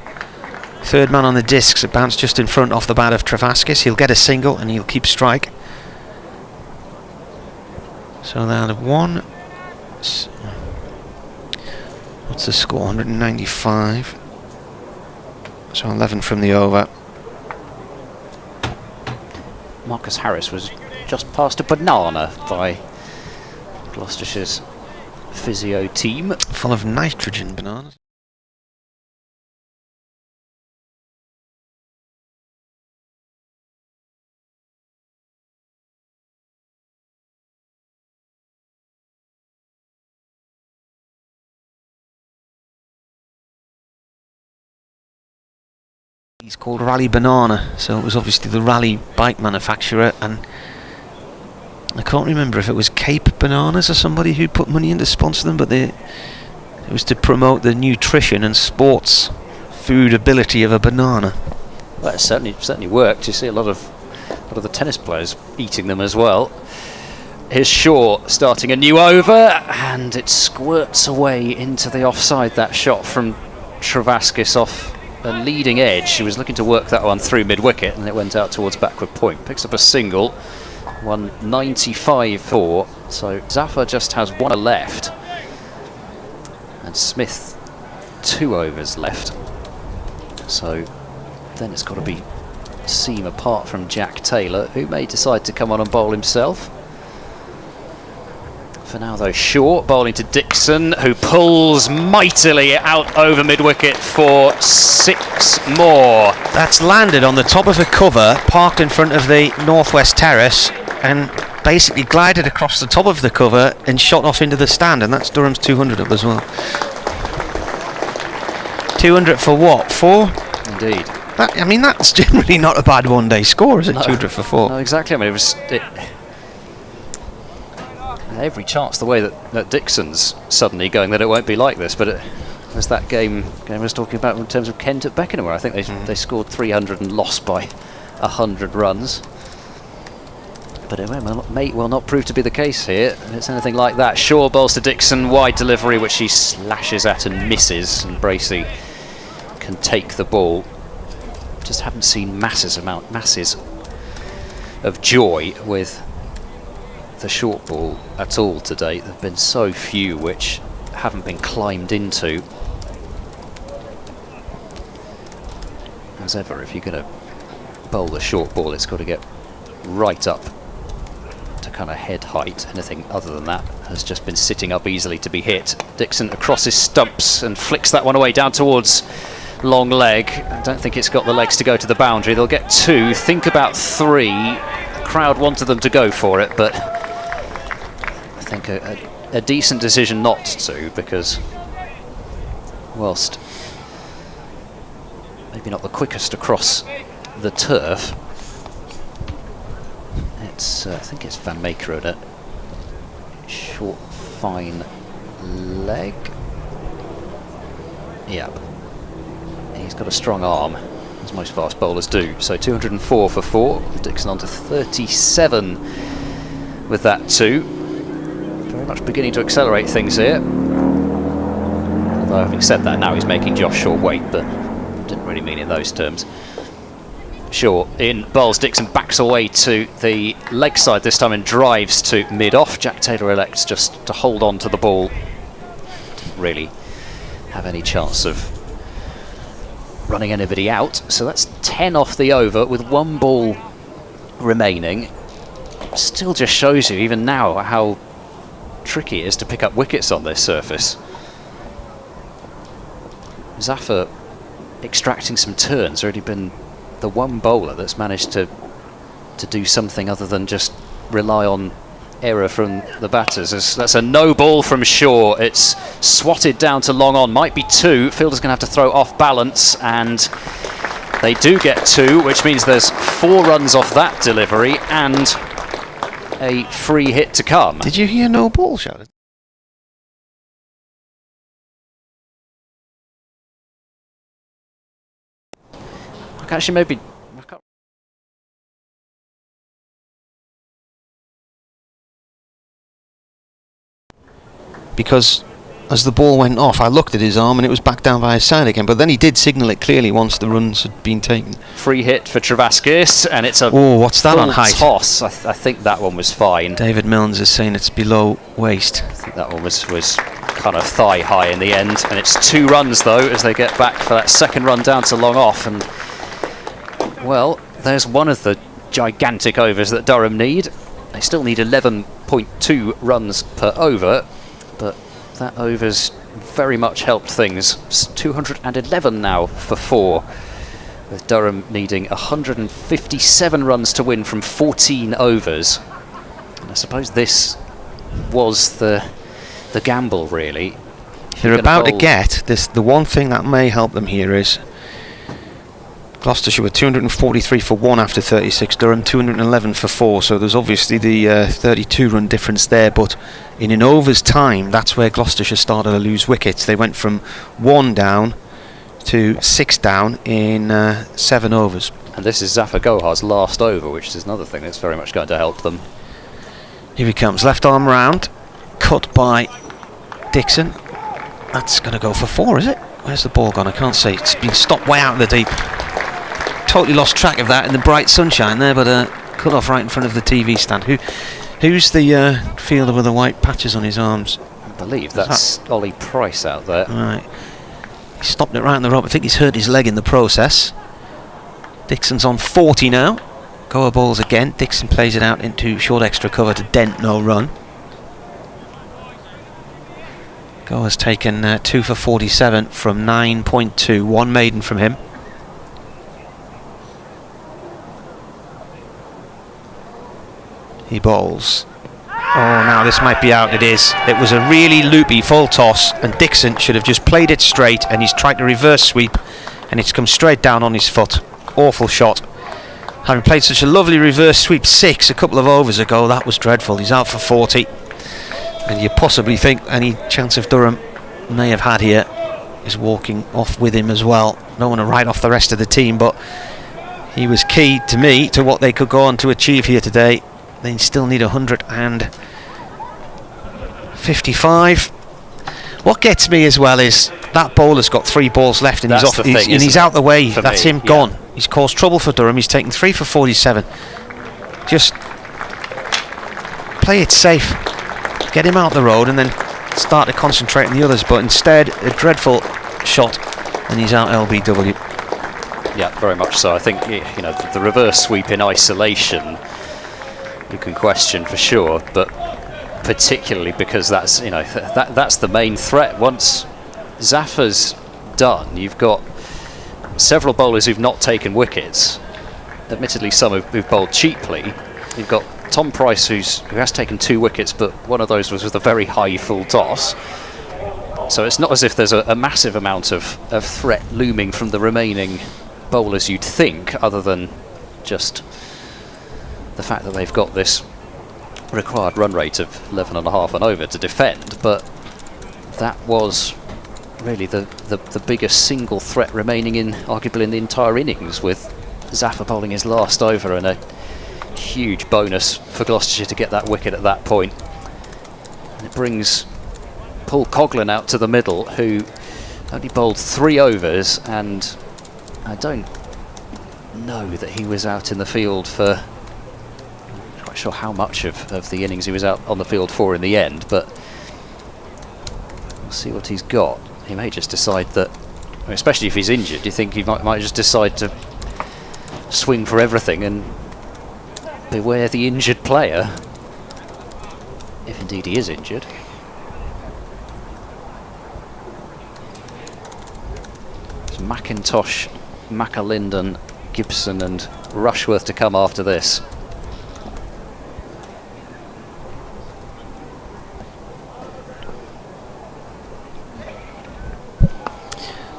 Third man on the discs, it bounced just in front off the bat of Travaskis. He'll get a single and he'll keep strike. So they'll have one. What's the score? 195. So 11 from the over. Marcus Harris was just past a banana by Gloucestershire's physio team. Full of nitrogen bananas. He's called Rally Banana, so it was obviously the Rally bike manufacturer, and I can't remember if it was Cape Bananas or somebody who put money in to sponsor them, but it was to promote the nutrition and sports food ability of a banana. Well, it certainly worked. You see a lot of the tennis players eating them as well. Here's Shaw starting a new over, and it squirts away into the offside, that shot from Travaskis off a leading edge. She was looking to work that one through mid-wicket, and it went out towards backward point. Picks up a single, 195-4. So Zafar just has one left, and Smith 2 overs left. So then it's got to be seam apart from Jack Taylor, who may decide to come on and bowl himself. For now though, Shaw bowling to Dixon, who pulls mightily out over mid-wicket for 6 more. That's landed on the top of a cover, parked in front of the northwest terrace, and basically glided across the top of the cover and shot off into the stand, and that's Durham's 200 up as well. 200 for what? 4? Indeed. I mean, that's generally not a bad one-day score, is it? No, 200 for 4. No, exactly. I mean, every chance the way that Dixon's suddenly going that it won't be like this, but as that game I was talking about in terms of Kent at Beckenham, where I think they scored 300 and lost by 100 runs. But it may well not prove to be the case here, and it's anything like that. Shaw bowls to Dixon, wide delivery, which he slashes at and misses, and Bracey can take the ball. Just haven't seen masses of joy with the short ball at all today. There have been so few which haven't been climbed into. As ever, if you're going to bowl the short ball, it's got to get right up to kind of head height. Anything other than that has just been sitting up easily to be hit. Dixon across his stumps and flicks that one away down towards long leg. I don't think it's got the legs to go to the boundary. They'll get 2, think about 3. The crowd wanted them to go for it, but I think a decent decision not to, because whilst maybe not the quickest across the turf, it's I think it's Van Meeker at a short, fine leg. Yep. He's got a strong arm, as most fast bowlers do. So 204 for 4. Dixon on to 37 with that 2. Very much beginning to accelerate things here. Although having said that, now he's making Josh Shaw wait, but didn't really mean in those terms. Shaw in, bowls Dixon, backs away to the leg side this time and drives to mid-off. Jack Taylor elects just to hold on to the ball. Didn't really have any chance of running anybody out. So that's 10 off the over with 1 ball remaining. Still just shows you, even now, how tricky it is to pick up wickets on this surface. Zafar extracting some turns, already been the one bowler that's managed to do something other than just rely on error from the batters. That's a no ball from Shaw. It's swatted down to long on, might be 2. Fielder's going to have to throw off balance, and they do get 2, which means there's 4 runs off that delivery and a free hit to come. Did you hear no ball shouted? Actually, maybe. Because as the ball went off, I looked at his arm and it was back down by his side again. But then he did signal it clearly once the runs had been taken. Free hit for Travaskis, and it's a what's that on height? Toss. I think that one was fine. David Milnes is saying it's below waist. I think that one was kind of thigh high in the end, and it's 2 runs though as they get back for that second run down to long off. And well, there's one of the gigantic overs that Durham need. They still need 11.2 runs per over, but that over's very much helped things. It's 211 now for 4, with Durham needing 157 runs to win from 14 overs. And I suppose this was the gamble, really. They're about to get this. The one thing that may help them here is Gloucestershire were 243 for 1 after 36, Durham 211 for 4, so there's obviously the 32 run difference there, but in an overs time, that's where Gloucestershire started to lose wickets. They went from 1 down to 6 down in 7 overs. And this is Zafar Gohar's last over, which is another thing that's very much going to help them. Here he comes, left arm round, cut by Dixon. That's going to go for 4, is it? Where's the ball gone? I can't see. It's been stopped way out in the deep. Totally lost track of that in the bright sunshine there, but cut off right in front of the TV stand. Who's the fielder with the white patches on his arms? I believe that's Ollie Price out there. Right. He stopped it right in the rope. I think he's hurt his leg in the process. Dixon's on 40 now. Goa balls again. Dixon plays it out into short extra cover to dent no run. Goa's taken 2 for 47 from 9.2. 1 maiden from him. He bowls. Oh, now this might be out. It is. It was a really loopy full toss, and Dixon should have just played it straight, and he's tried to reverse sweep, and it's come straight down on his foot. Awful shot. Having played such a lovely reverse sweep 6 a couple of overs ago, that was dreadful. He's out for 40, and you possibly think any chance of Durham may have had here is walking off with him as well. Don't want to write off the rest of the team, but he was key to me to what they could go on to achieve here today. They still need 155. What gets me as well is that bowler's got 3 balls left and he's out the way. That's him gone. He's caused trouble for Durham. He's taken 3 for 47. Just play it safe. Get him out the road and then start to concentrate on the others. But instead, a dreadful shot and he's out LBW. Yeah, very much so. I think the reverse sweep in isolation you can question for sure, but particularly because that's that's the main threat. Once Zafar's done, you've got several bowlers who've not taken wickets. Admittedly, some who've bowled cheaply. You've got Tom Price who has taken 2 wickets, but one of those was with a very high full toss. So it's not as if there's a massive amount of threat looming from the remaining bowlers, you'd think, other than just the fact that they've got this required run rate of 11.5 and over to defend. But that was really the biggest single threat remaining arguably in the entire innings, with Zafar bowling his last over, and a huge bonus for Gloucestershire to get that wicket at that point. And it brings Paul Coghlan out to the middle, who only bowled 3 overs, and I don't know that he was out in the field for, I'm not quite sure how much of the innings he was out on the field for in the end, but we'll see what he's got. He may just decide that, especially if he's injured, do you think he might just decide to swing for everything and beware the injured player, if indeed he is injured. It's McIntosh, McAlinden, Gibson and Rushworth to come after this.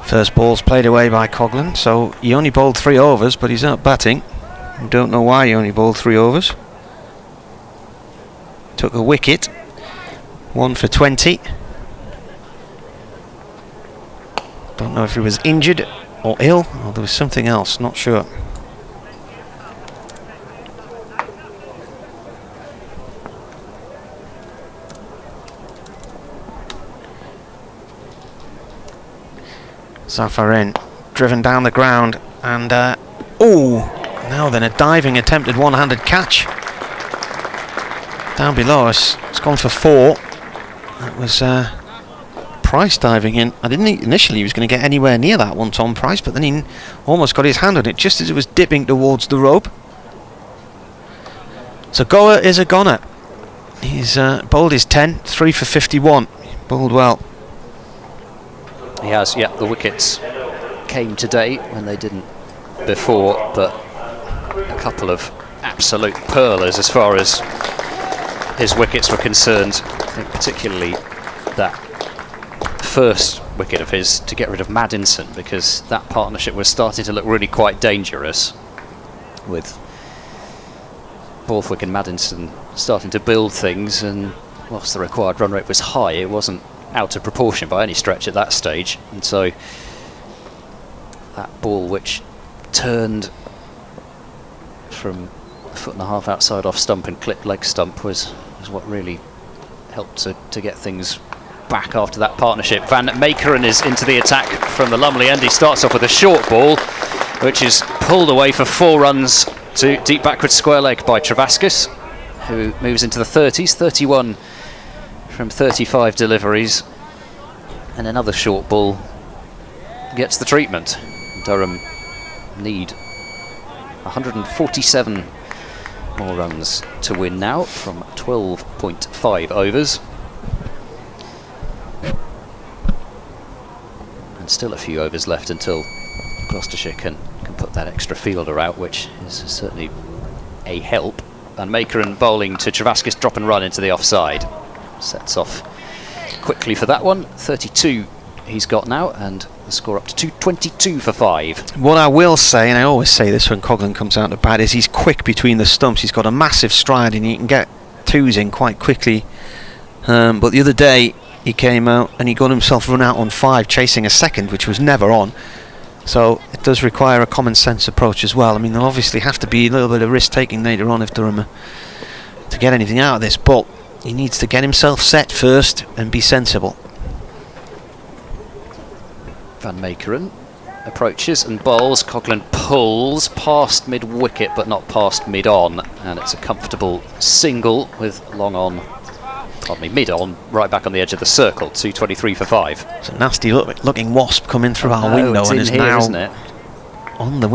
First ball's played away by Coghlan, so he only bowled 3 overs, but he's out batting. I don't know why he only bowled 3 overs. Took a wicket, 1 for 20. Don't know if he was injured or ill, or there was something else, not sure. Zafarin driven down the ground, and now then a diving attempted one-handed catch down below us. It's gone for 4. That was Price diving in. I didn't think initially he was going to get anywhere near that one, Tom Price, but then he almost got his hand on it just as it was dipping towards the rope. So Goa is a goner. He's bowled his 10, 3 for 51. Bowled well. He has, yeah. The wickets came today when they didn't before, but a couple of absolute pearlers as far as his wickets were concerned. I think particularly that first wicket of his to get rid of Maddinson, because that partnership was starting to look really quite dangerous, with Borthwick and Maddinson starting to build things, and whilst the required run rate was high, it wasn't out of proportion by any stretch at that stage. And so that ball, which turned from a foot and a half outside off stump and clipped leg stump, was what really helped to get things back after that partnership. Van Meekeren is into the attack from the Lumley end. He starts off with a short ball, which is pulled away for 4 runs to deep backward square leg by Travaskis, who moves into the 30s, 31 from 35 deliveries, and another short ball gets the treatment. Durham need 147 more runs to win now from 12.5 overs. And still a few overs left until Gloucestershire can put that extra fielder out, which is certainly a help. And Meekeren bowling to Travaskis, drop and run into the offside. Sets off quickly for that one. 32 he's got now, and the score up to 222 for 5. What I will say, and I always say this when Coghlan comes out to bat, is he's quick between the stumps. He's got a massive stride and he can get 2s in quite quickly. But the other day he came out and he got himself run out on 5 chasing a second, which was never on. So it does require a common sense approach as well. I mean, there'll obviously have to be a little bit of risk taking later on if Durham to get anything out of this, but he needs to get himself set first and be sensible. Van Meekeren approaches and bowls. Coghlan pulls past mid-wicket but not past mid-on, and it's a comfortable single with long on, pardon me, mid-on, right back on the edge of the circle. 223 for 5. It's a nasty looking wasp coming through our window and is here, now isn't it? on the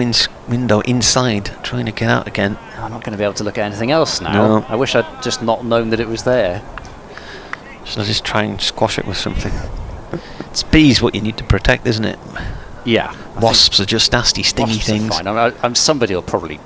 window inside trying to get out again. I'm not going to be able to look at anything else now. No. I wish I'd just not known that it was there. Should I just try and squash it with something? It's bees what you need to protect, isn't it? Yeah. Wasps are just nasty, stingy things. Fine. I'm somebody will probably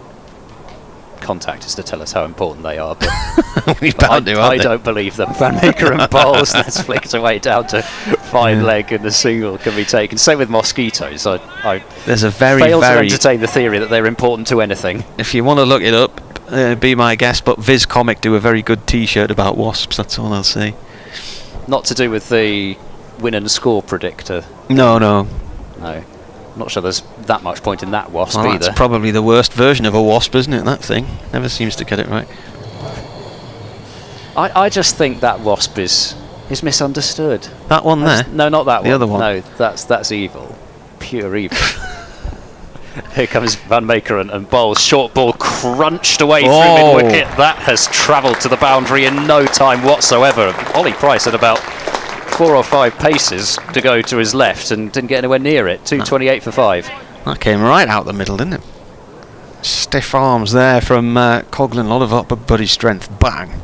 contact us to tell us how important they are, but I don't believe them. Van Meekeren bowls, that's flicked away down to 5 leg, and the single can be taken. Same with mosquitoes. There's a very fail to entertain the theory that they're important to anything. If you want to look it up, be my guest, but Viz Comic do a very good t-shirt about wasps, that's all I'll say. Not to do with the win and score predictor. No. I'm not sure there's that much point in that wasp Well, either. that's probably the worst version of a wasp, isn't it, that thing? Never seems to get it right. I just think that wasp is misunderstood. That one there? No, not that one. The other one? No, that's evil. Pure evil. Here comes Van Meekeren and bowls. Short ball crunched away through mid-wicket. That has travelled to the boundary in no time whatsoever. Ollie Price had about 4 or 5 paces to go to his left and didn't get anywhere near it. 228 for 5. That came right out the middle, didn't it? Stiff arms there from Coghlan. A lot of upper body strength. Bang.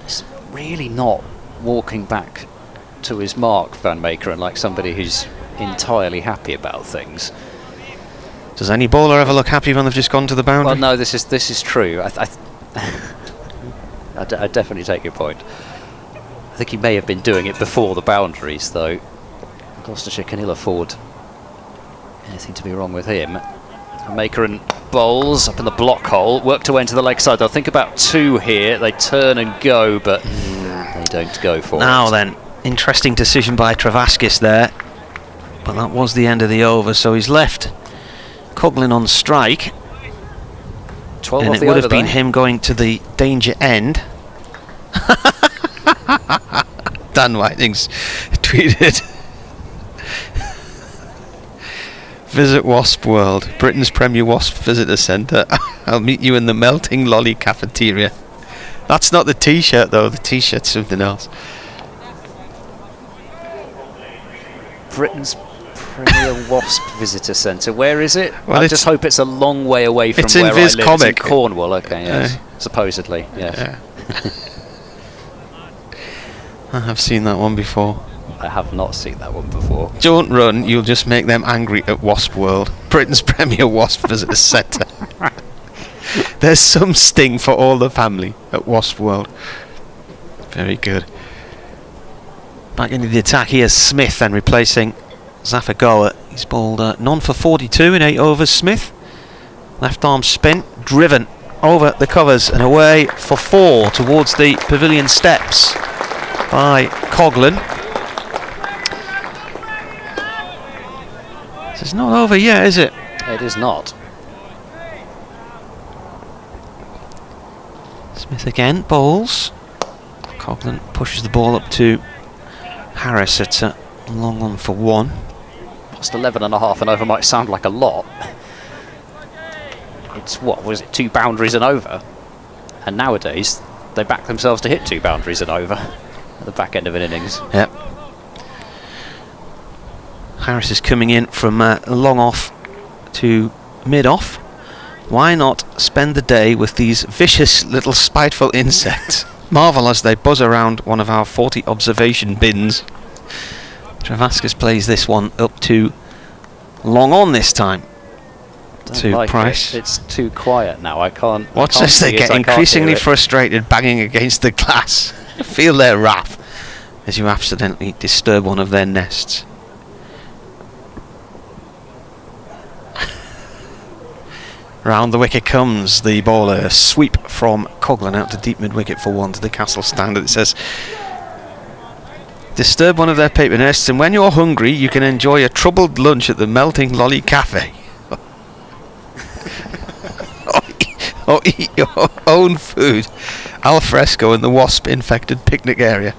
He's really not walking back to his mark, Van Meekeren, like somebody who's entirely happy about things. Does any bowler ever look happy when they've just gone to the boundary? Well, no, this is true. I definitely take your point. I think he may have been doing it before the boundaries, though. Gloucestershire can ill afford anything to be wrong with him. Meekeren bowls up in the block hole, worked away into the leg side. They'll think about 2 here. They turn and go, but they don't go for it. Now then, interesting decision by Travaskis there, but that was the end of the over, so he's left Coghlan on strike, 12 and off it the would over, have been though. him going to the danger end. Dan Whiting's tweeted Visit Wasp World, Britain's Premier Wasp Visitor Centre. I'll meet you in the Melting Lolly Cafeteria. That's not the T-shirt though, the T-shirt's something else. Britain's Premier Wasp Visitor Centre. Where is it? Well, I just hope it's a long way away from where I live. It's in Cornwall. Okay, yes. Supposedly, yes. Yeah. I have seen that one before. I have not seen that one before. Don't run, you'll just make them angry at Wasp World, Britain's Premier Wasp Visitor Centre. There's some sting for all the family at Wasp World. Very good. Back into the attack here, Smith then replacing Zafagoa. He's bowled none for 42 in 8 overs, Smith. Left arm spin, driven over the covers and away for 4 towards the pavilion steps by Coghlan. It's not over yet, is it? It is not. Smith again, bowls. Coghlan pushes the ball up to Harris at a long on for 1. Past 11.5 and over might sound like a lot. It's what was it, 2 boundaries and over? And nowadays they back themselves to hit 2 boundaries and over at the back end of an innings. Yep. Harris is coming in from long off to mid off. Why not spend the day with these vicious little spiteful insects? Marvel as they buzz around one of our 40 observation bins. Travaskis plays this one up to long on this time. To like Price. It's too quiet now. I can't. Watch as they get increasingly frustrated, banging against the glass. Feel their wrath as you accidentally disturb one of their nests. Round the wicket comes the bowler. Sweep from Coghlan out to deep mid-wicket for 1 to the Castle standard. It says, disturb one of their paper nests, and when you're hungry you can enjoy a troubled lunch at the Melting Lolly Cafe. or eat your own food al fresco in the wasp-infected picnic area.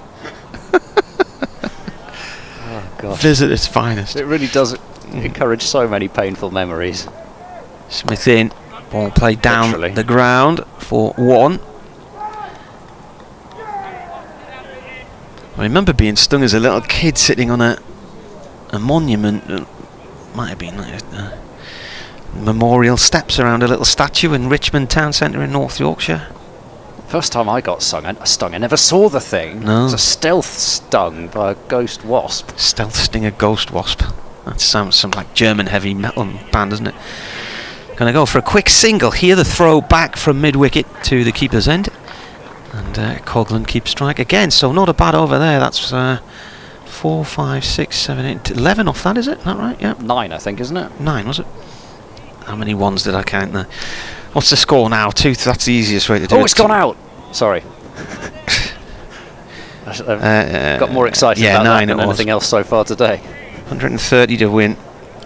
Oh, gosh. Visit its finest. It really does encourage so many painful memories. Smith in, ball played down the ground for 1. I remember being stung as a little kid sitting on a monument, might have been like memorial steps around a little statue in Richmond Town Centre in North Yorkshire. First time I got stung, I never saw the thing. No. It was a stealth stung by a ghost wasp. Stealth sting a ghost wasp. That sounds some like German heavy metal band, doesn't it? Going to go for a quick single here. The throw back from mid-wicket to the keeper's end. And Coghlan keeps strike again. So not a bad over there. That's 4, 5, 6, 7, 8, 11 off that, is it? Is that right? Yeah. 9, I think, isn't it? 9, was it? How many ones did I count there? What's the score now? 2. That's the easiest way to do it. Oh, it's gone out. Sorry. I've got more excited about 9 that than anything else so far today. 130 to win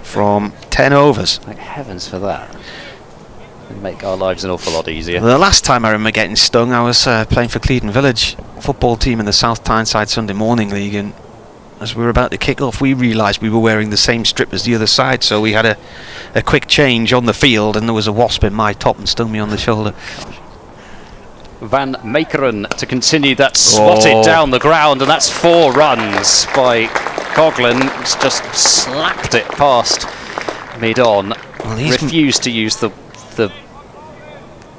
from 10 overs. Thank heavens for that. It'd make our lives an awful lot easier. The last time I remember getting stung, I was playing for Clevedon Village football team in the South Tyneside Sunday Morning League, and as we were about to kick off, we realised we were wearing the same strip as the other side, so we had a quick change on the field, and there was a wasp in my top and stung me on the shoulder. Van Meekeren to continue that swatted down the ground, and that's 4 runs by Coghlan. He's just slapped it past mid-on. Well, refused to use the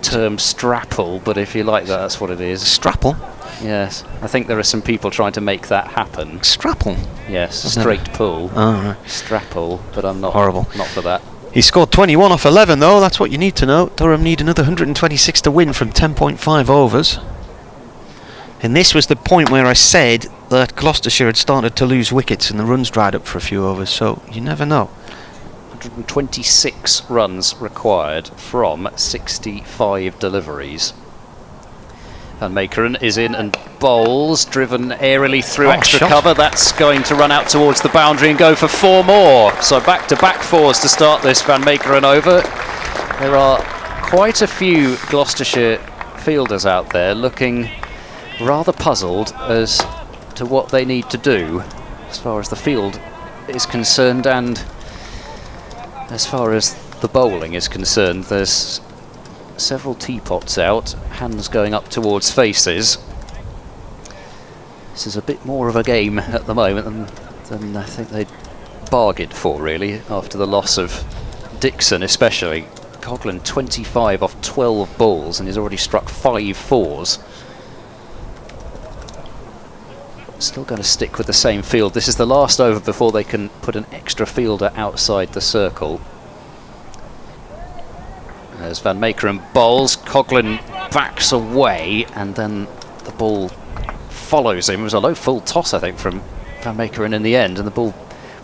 term strapple, but if you like that, that's what it is. Strapple? Yes. I think there are some people trying to make that happen. Strapple? Yes, straight pull. Oh, right. Strapple, but I'm not horrible. Not for that. He scored 21 off 11 though, that's what you need to know. Durham need another 126 to win from 10.5 overs. And this was the point where I said that Gloucestershire had started to lose wickets and the runs dried up for a few overs, so you never know. 126 runs required from 65 deliveries. Van Meekeren is in and bowls, driven airily through extra cover. That's going to run out towards the boundary and go for 4 more. So back-to-back 4s to start this Van Meekeren over. There are quite a few Gloucestershire fielders out there looking rather puzzled as to what they need to do as far as the field is concerned, and as far as the bowling is concerned, there's several teapots out, hands going up towards faces. This is a bit more of a game at the moment than I think they bargained for, really, after the loss of Dixon especially. Coghlan 25 off 12 balls and he's already struck 5 fours. Still going to stick with the same field. This is the last over before they can put an extra fielder outside the circle. There's Van Meekeren bowls. Coghlan backs away and then the ball follows him. It was a low full toss, I think, from Van Meekeren in the end, and the ball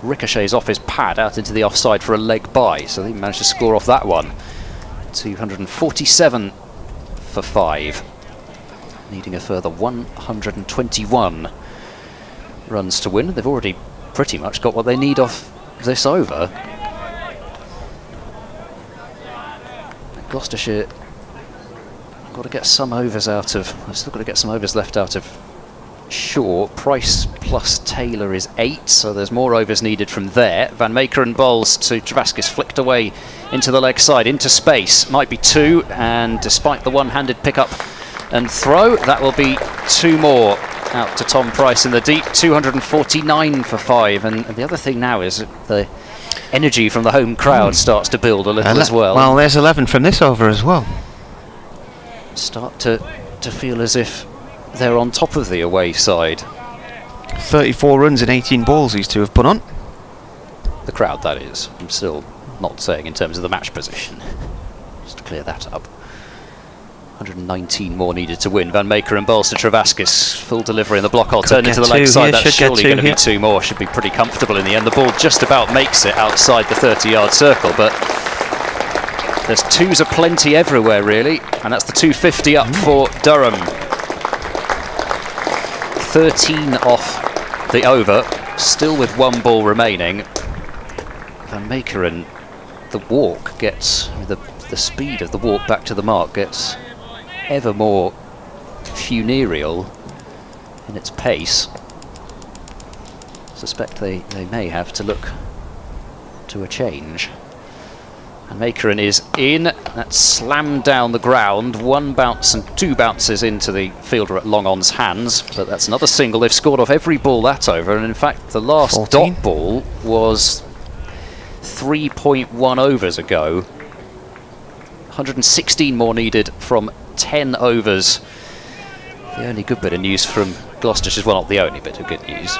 ricochets off his pad out into the offside for a leg by, so he managed to score off that one. 247 for 5, needing a further 121 runs to win. They've already pretty much got what they need off this over. Gloucestershire got to get some overs out of, I've still got to get some overs left out of Shaw. Price plus Taylor is 8, so there's more overs needed from there. Van Meekeren bowls to Travaskis, flicked away into the leg side, into space, might be 2, and despite the one-handed pick-up and throw, that will be 2 more out to Tom Price in the deep. 249 for 5, and the other thing now is the energy from the home crowd starts to build a little as well. Well, there's 11 from this over as well. Start to feel as if they're on top of the away side. 34 runs in 18 balls these two have put on. The crowd, that is. I'm still not saying in terms of the match position. Just to clear that up. 119 more needed to win. Van Meekeren bowls to Travaskis. Full delivery in the block hole. Turn into the leg side. That's surely going to be 2 more. Should be pretty comfortable in the end. The ball just about makes it outside the 30-yard circle, but there's 2s aplenty everywhere, really. And that's the 250 up for Durham. 13 off the over, still with 1 ball remaining. Van Meekeren, the walk gets, the speed of the walk back to the mark gets ever more funereal in its pace. Suspect they may have to look to a change. And Meekeren is in. That's slammed down the ground. 1 bounce and 2 bounces into the fielder at Long-on's hands. But that's another single. They've scored off every ball that's over. And in fact, the last 14. dot ball was 3.1 overs ago. 116 more needed from 10 overs. The only good bit of news from Gloucestershire, well, not the only bit of good news.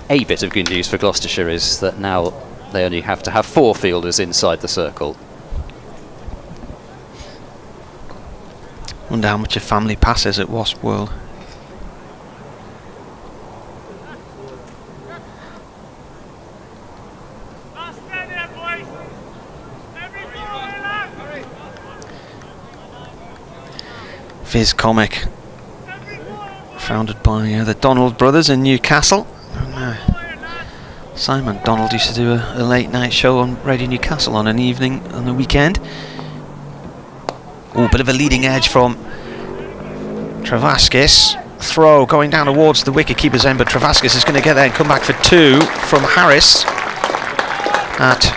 A bit of good news for Gloucestershire is that now they only have to have 4 fielders inside the circle. Wonder how much a family passes at Wasp World. Viz Comic, founded by the Donald brothers in Newcastle. And, Simon Donald used to do a late night show on Radio Newcastle on an evening on the weekend. Oh, bit of a leading edge from Travaskis. Throw going down towards the wicket keeper's end, but Travaskis is going to get there and come back for 2 from Harris at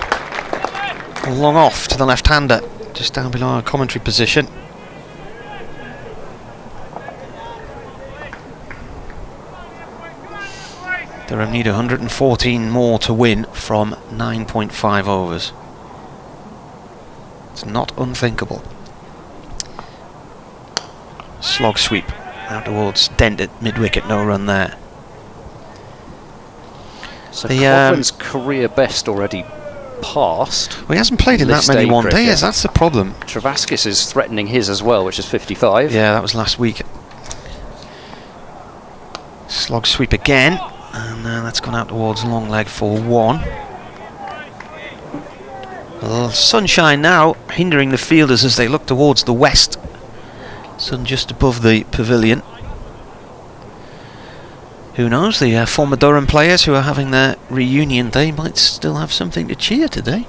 long off to the left-hander, just down below our commentary position. Durham need 114 more to win from 9.5 overs. It's not unthinkable. Slog sweep out towards Dent at mid-wicket, no run there. So Coughlin's career best already passed. Well, he hasn't played in that many one-days, that's the problem. Travaskis is threatening his as well, which is 55. Yeah, that was last week. Slog sweep again. And that's gone out towards long leg for 1. A little sunshine now, hindering the fielders as they look towards the west. Sun just above the pavilion. Who knows, the former Durham players who are having their reunion, they might still have something to cheer today.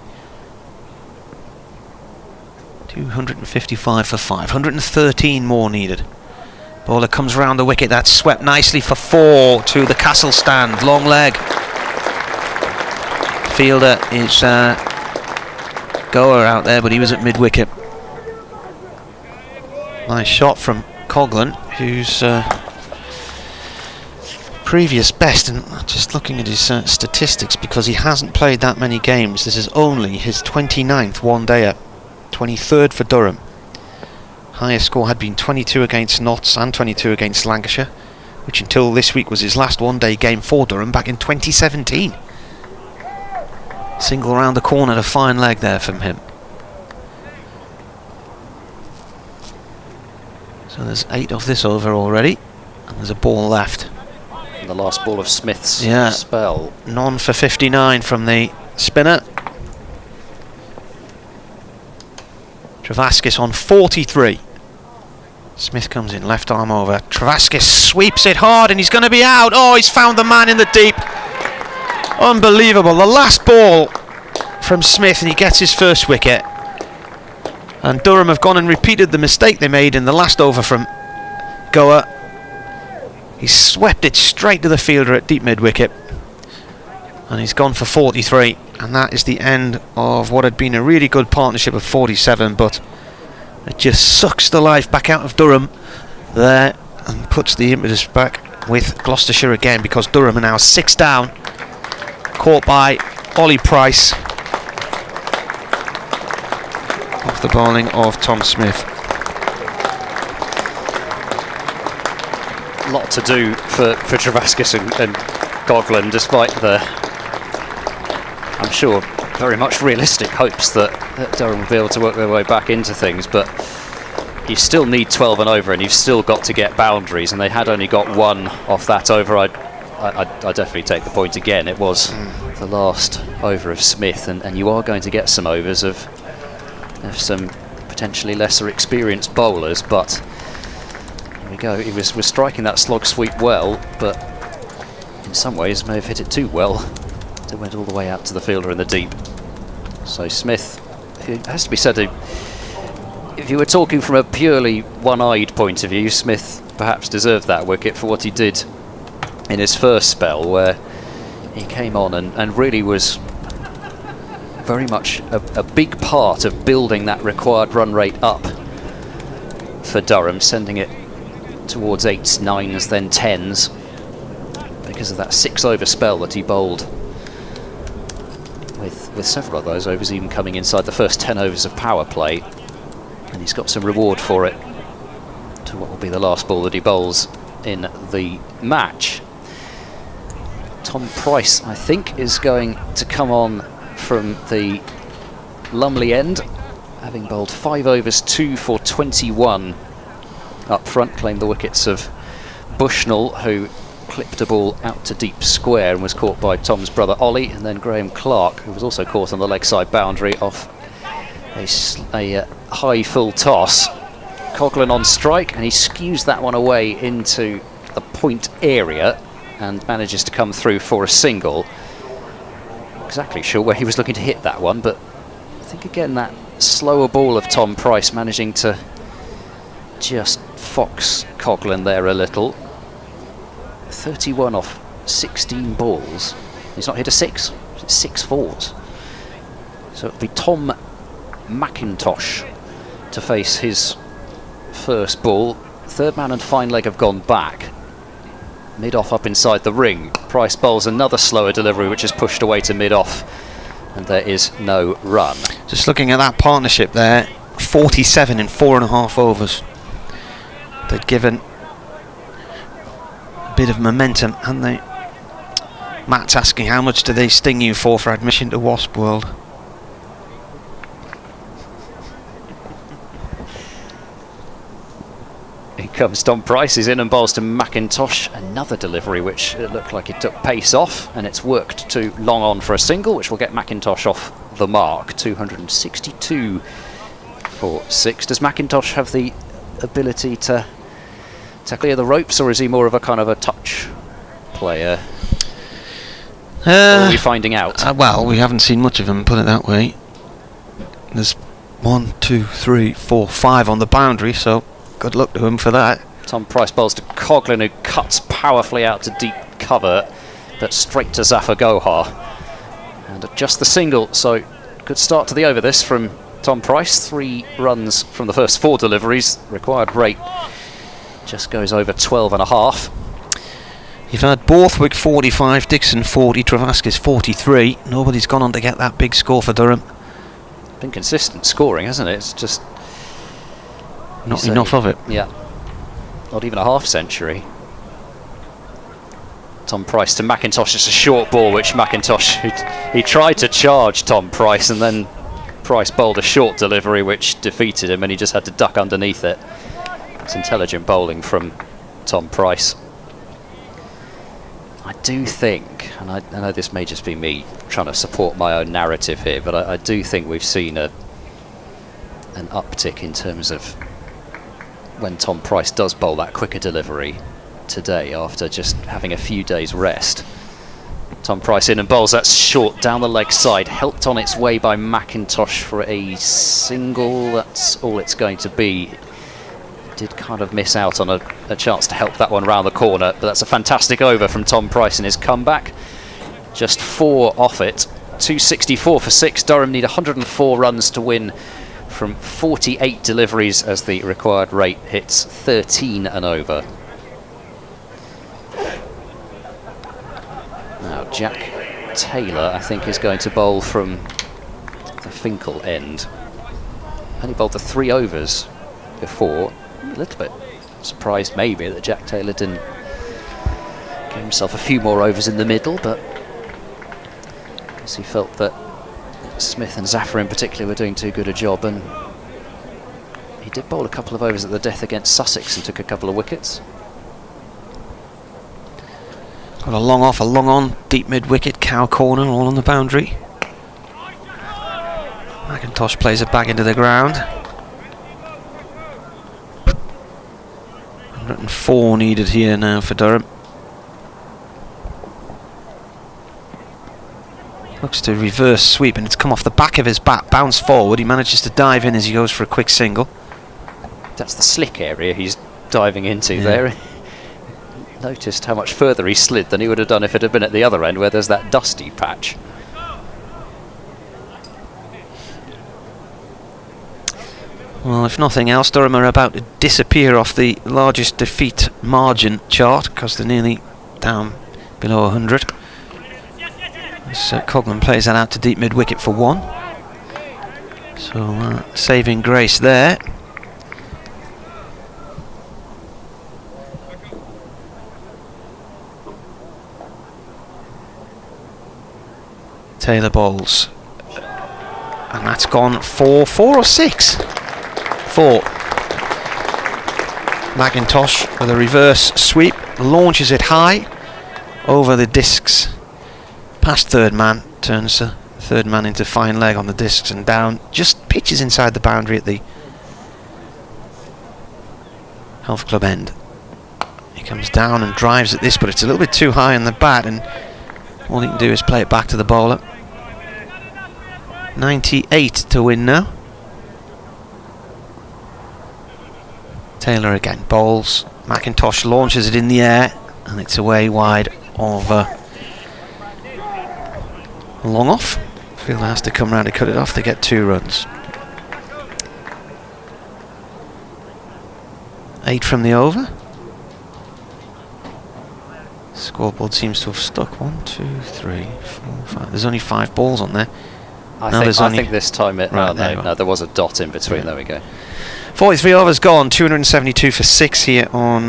255 for 5, 113 more needed. Bowler comes round the wicket, that's swept nicely for 4 to the Castle stand, long leg. Fielder is Goer out there, but he was at mid-wicket. Nice shot from Coghlan, who's previous best, and just looking at his statistics, because he hasn't played that many games. This is only his 29th one-dayer, 23rd for Durham. Highest score had been 22 against Notts and 22 against Lancashire, which until this week was his last one-day game for Durham back in 2017. Single round the corner, a fine leg there from him. So there's 8 of this over already, and there's a ball left. And the last ball of Smith's spell. None for 59 from the spinner. Travaskis on 43. Smith comes in, left arm over. Travaskis sweeps it hard and he's going to be out. Oh, he's found the man in the deep. Unbelievable. The last ball from Smith and he gets his first wicket. And Durham have gone and repeated the mistake they made in the last over from Goer. He swept it straight to the fielder at deep mid-wicket. And he's gone for 43. And that is the end of what had been a really good partnership of 47, but it just sucks the life back out of Durham there and puts the impetus back with Gloucestershire again, because Durham are now 6 down, caught by Ollie Price off the bowling of Tom Smith. A lot to do for Travaskis and Coghlan, despite the, I'm sure, very much realistic hopes that Durham will be able to work their way back into things, but you still need 12 and over, and you've still got to get boundaries, and they had only got 1 off that over. I definitely take the point again. It was the last over of Smith, and you are going to get some overs of some potentially lesser experienced bowlers, but there we go. He was striking that slog sweep well, but in some ways may have hit it too well. It went all the way out to the fielder in the deep. So Smith, it has to be said, if you were talking from a purely one-eyed point of view, Smith perhaps deserved that wicket for what he did in his first spell, where he came on and really was very much a big part of building that required run rate up for Durham, sending it towards 8s, 9s, then 10s, because of that 6-over spell that he bowled, with several of those overs even coming inside the first 10 overs of power play, and he's got some reward for it to what will be the last ball that he bowls in the match. Tom Price, I think, is going to come on from the Lumley end, having bowled 5 overs, 2 for 21 up front, claimed the wickets of Bushnell, who clipped a ball out to deep square and was caught by Tom's brother Ollie, and then Graham Clark, who was also caught on the leg side boundary off a high full toss. Coghlan on strike, and he skews that one away into the point area and manages to come through for a single. Exactly sure where he was looking to hit that one, but I think again that slower ball of Tom Price managing to just fox Coghlan there a little. 31 off 16 balls. He's not hit a 6, it's 6 fours. So it'll be Tom McIntosh to face his first ball. Third man and fine leg have gone back. Mid-off up inside the ring. Price bowls another slower delivery, which is pushed away to mid-off, and there is no run. Just looking at that partnership there, 47 in 4.5 overs. They'd given a bit of momentum, hadn't they? Matt's asking, how much do they sting you for admission to Wasp World? Here comes Tom Price, he's in and bowls to McIntosh. Another delivery which it looked like it took pace off, and it's worked to long on for a single, which will get McIntosh off the mark. 262 for 6. Does McIntosh have the ability to clear the ropes, or is he more of a kind of a touch player? Or are we finding out? Well, we haven't seen much of him, put it that way. There's 1, 2, 3, 4, 5 on the boundary, so good luck to him for that. Tom Price bowls to Coghlan, who cuts powerfully out to deep cover, but straight to Zafar Gohar. And just the single, so Good start to the over this from Tom Price. 3 runs from the first 4 deliveries. Required rate just goes over 12.5. You've had Borthwick 45, Dixon 40, Travaskis 43. Nobody's gone on to get that big score for Durham. Been consistent scoring, hasn't it? It's just not enough of it. Yeah. Not even a half century. Tom Price to McIntosh. It's a short ball, which McIntosh, he tried to charge Tom Price, and then Price bowled a short delivery which defeated him, and he just had to duck underneath it. It's intelligent bowling from Tom Price. I do think, and I know this may just be me trying to support my own narrative here, but I do think we've seen an uptick in terms of when Tom Price does bowl that quicker delivery today after just having a few days rest. Tom Price in and bowls that short down the leg side, helped on its way by McIntosh for a single. That's all it's going to be. Did kind of miss out on a chance to help that one round the corner, but that's a fantastic over from Tom Price in his comeback. Just 4 off it. 264 for 6. Durham need 104 runs to win from 48 deliveries as the required rate hits 13 and over. Now Jack Taylor, I think, is going to bowl from the Finkel end. Only bowled the 3 overs before. A little bit surprised maybe that Jack Taylor didn't give himself a few more overs in the middle, but I guess he felt that Smith and Zafar in particular were doing too good a job, and he did bowl a couple of overs at the death against Sussex and took a couple of wickets. Got a long off, a long on, deep mid wicket, cow corner, all on the boundary. McIntosh plays it back into the ground. 104 needed here now for Durham. Looks to reverse sweep, and it's come off the back of his bat, bounce forward. He manages to dive in as he goes for a quick single. That's the slick area he's diving into there. Noticed how much further he slid than he would have done if it had been at the other end where there's that dusty patch. Well, if nothing else, Durham are about to disappear off the largest defeat margin chart because they're nearly down below 100. As Coghlan plays that out to deep mid wicket for 1. So saving grace there. Taylor bowls, and that's gone for 4 or 6. 4. McIntosh with a reverse sweep, launches it high over the discs, past third man, turns the third man into fine leg on the discs and down, just pitches inside the boundary at the Health Club end. He comes down and drives at this, but it's a little bit too high on the bat, and all he can do is play it back to the bowler. 98 to win now. Taylor again bowls. McIntosh launches it in the air, and it's away wide over. Long off. Fielder has to come round to cut it off to get 2 runs. 8 from the over. Scoreboard seems to have stuck. 1, 2, 3, 4, 5. There's only 5 balls on there. I think this time it. Right, no, there was a dot in between. Yeah. There we go. 43 overs gone. 272 for 6 here on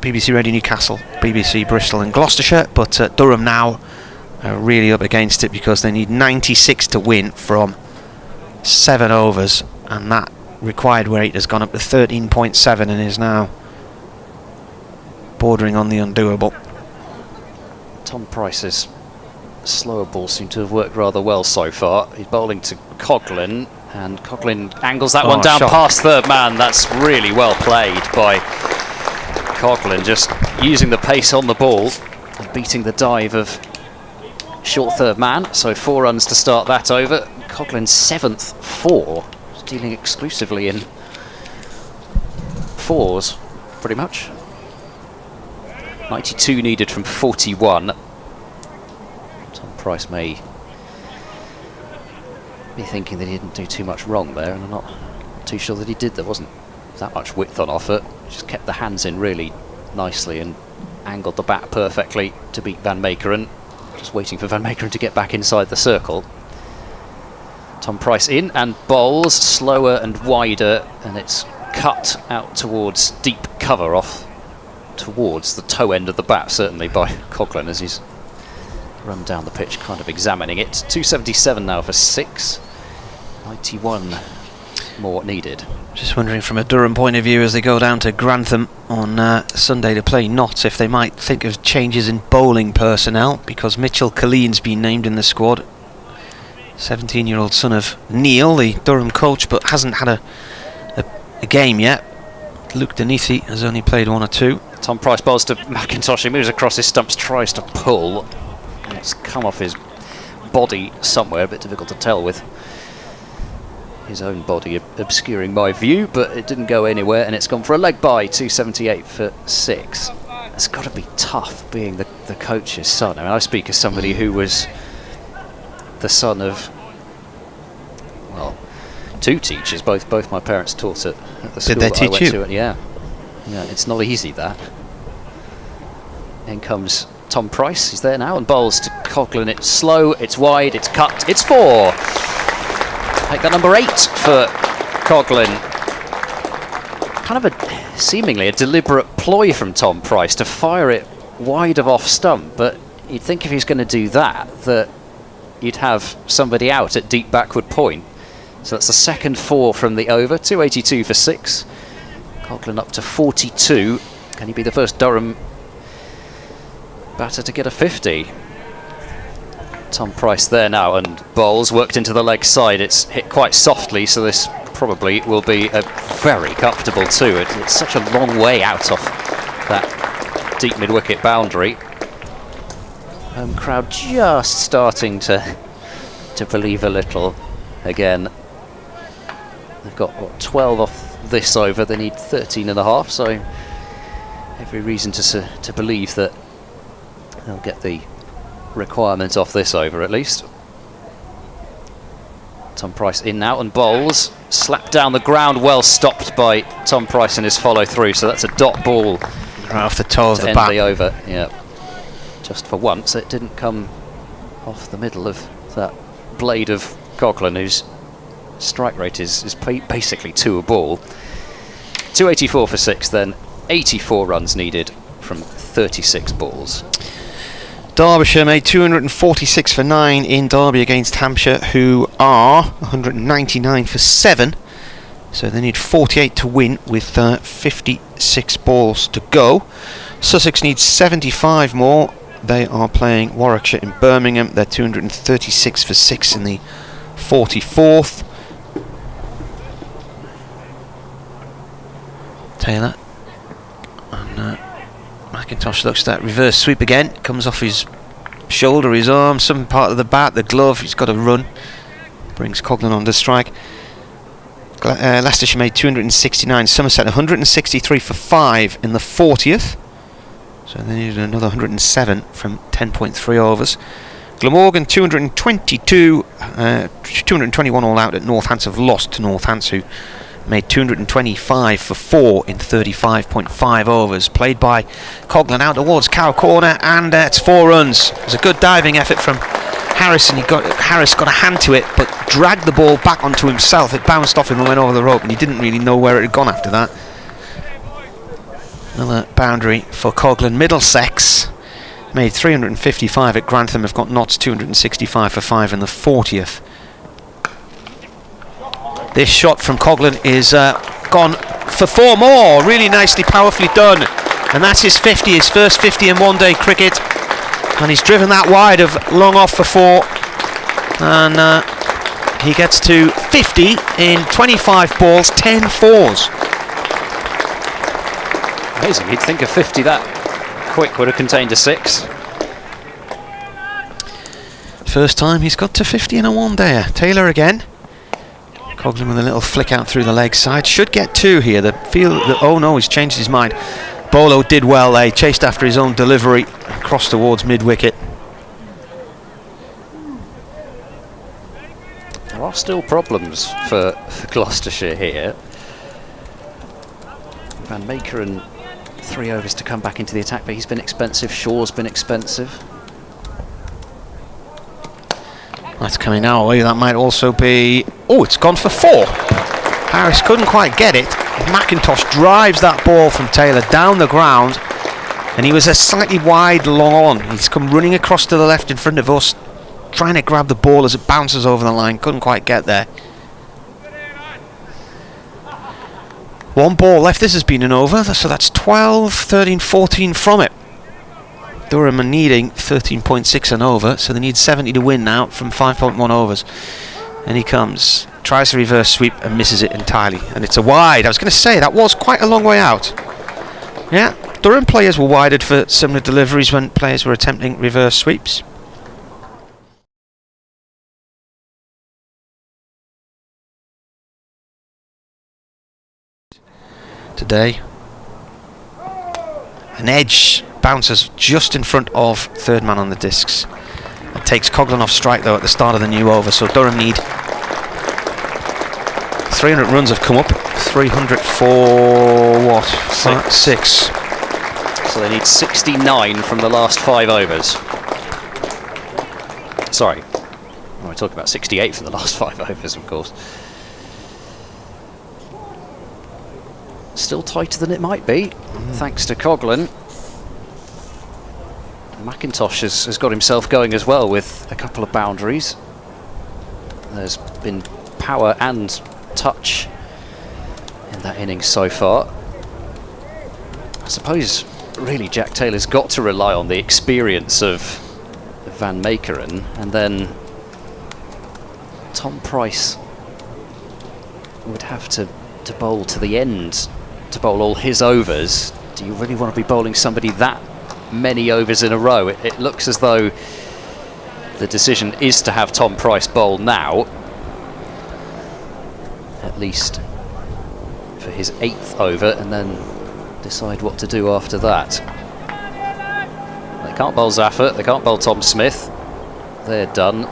BBC Radio Newcastle, BBC Bristol and Gloucestershire. But Durham now are really up against it because they need 96 to win from 7 overs, and that required rate has gone up to 13.7 and is now bordering on the undoable. Tom Price's slower balls seem to have worked rather well so far. He's bowling to Coghlan, and Coghlan angles that one down past third man. That's really well played by Coghlan, just using the pace on the ball and beating the dive of short third man. So 4 runs to start that over. Coghlan's 7th 4, dealing exclusively in 4s, pretty much. 92 needed from 41. Tom Price may be thinking that he didn't do too much wrong there, and I'm not too sure that he did. There wasn't that much width on offer. Just kept the hands in really nicely and angled the bat perfectly to beat Van Meekeren. Just waiting for Van Meekeren to get back inside the circle. Tom Price in and bowls slower and wider, and it's cut out towards deep cover off towards the toe end of the bat, certainly by Coghlan as he's run down the pitch kind of examining it. 277 now for 6. 91 more needed. Just wondering from a Durham point of view as they go down to Grantham on Sunday to play Notts if they might think of changes in bowling personnel, because Mitchell Killeen's been named in the squad. 17-year-old son of Neil, the Durham coach, but hasn't had a game yet. Luke Denisi has only played 1 or 2. Tom Price bowls to McIntosh. He moves across his stumps, tries to pull. And it's come off his body somewhere, a bit difficult to tell with his own body obscuring my view, but it didn't go anywhere, and it's gone for a leg bye. 278 for 6. It's got to be tough being the coach's son. I mean, I speak as somebody who was the son of, well, 2 teachers. Both my parents taught at the school that I went to. And yeah, it's not easy, that. In comes Tom Price. He's there now and bowls to Coghlan. It's slow, it's wide, it's cut, it's 4. Take that number 8 for Coghlan. Kind of seemingly a deliberate ploy from Tom Price to fire it wide of off stump, but you'd think if he's going to do that you'd have somebody out at deep backward point. So that's the second 4 from the over. 282 for 6. Coghlan up to 42. Can he be the first Durham batter to get a 50? Tom Price there now and bowls, worked into the leg side. It's hit quite softly, so this probably will be a very comfortable 2. It's such a long way out off that deep mid-wicket boundary. Home crowd just starting to believe a little again. They've got, what, 12 off this over. They need 13 and a half, so every reason to believe that they'll get the requirements off this over at least. Tom Price in now and bowls. Slapped down the ground, well stopped by Tom Price in his follow through, so that's a dot ball right off the toe of the end bat. the over. Yeah. Just for once, it didn't come off the middle of that blade of Coghlan, whose strike rate is basically 2 a ball. 284 for 6 then. 84 runs needed from 36 balls. Derbyshire made 246 for 9 in Derby against Hampshire, who are 199 for 7. So they need 48 to win with 56 balls to go. Sussex needs 75 more. They are playing Warwickshire in Birmingham. They're 236 for 6 in the 44th. Taylor. And McIntosh looks at that reverse sweep again. Comes off his shoulder, his arm, some part of the bat, the glove. He's got to run. Brings Coghlan on to strike. Leicestershire made 269. Somerset 163 for 5 in the 40th. So they needed another 107 from 10.3 overs. Glamorgan 221 all out at Northants have lost to Northants, who made 225 for 4 in 35.5 overs. Played by Coghlan out towards Cow Corner, and it's 4 runs. It was a good diving effort from Harris, and Harris got a hand to it, but dragged the ball back onto himself. It bounced off him and went over the rope, and he didn't really know where it had gone after that. Another boundary for Coghlan. Middlesex made 355 at Grantham, have got Notts 265 for 5 in the 40th. This shot from Coghlan is gone for 4 more. Really nicely, powerfully done. And that's his 50, his first 50 in one-day cricket. And he's driven that wide of long off for 4. And he gets to 50 in 25 balls, 10 fours. Amazing, you'd think a 50 that quick would have contained a 6. First time he's got to 50 in a one-dayer. Taylor again. Coghlan with a little flick out through the leg side. Should get 2 here. Oh no, he's changed his mind. Bolo did well there. He chased after his own delivery and crossed towards mid-wicket. There are still problems for Gloucestershire here. Van Meekeren, 3 overs to come back into the attack, but he's been expensive. Shaw's been expensive. That's coming our way. That might also be... Oh, it's gone for 4. Harris couldn't quite get it. McIntosh drives that ball from Taylor down the ground, and he was a slightly wide long on. He's come running across to the left in front of us, trying to grab the ball as it bounces over the line. Couldn't quite get there. 1 ball left. This has been an over, so that's 12, 13, 14 from it. Durham are needing 13.6 and over, so they need 70 to win now from 5.1 overs. And he comes, tries to reverse sweep and misses it entirely. And it's a wide. I was going to say, that was quite a long way out. Yeah, Durham players were wided for similar deliveries when players were attempting reverse sweeps. Today, an edge bounces just in front of third man on the discs. It takes Coghlan off strike though at the start of the new over, so Durham need 300 runs have come up. 300 for what? 6. So they need 69 from the last 5 overs. Sorry, we're talking about 68 from the last 5 overs, of course. Still tighter than it might be, thanks to Coghlan. McIntosh has got himself going as well with a couple of boundaries. There's been power and touch in that innings so far. I suppose really Jack Taylor's got to rely on the experience of Van Meekeren, and then Tom Price would have to bowl to the end to bowl all his overs. Do you really want to be bowling somebody that many overs in a row? It looks as though the decision is to have Tom Price bowl now, at least for his 8th over, and then decide what to do after that. They can't bowl Zaffer, they can't bowl Tom Smith, they're done.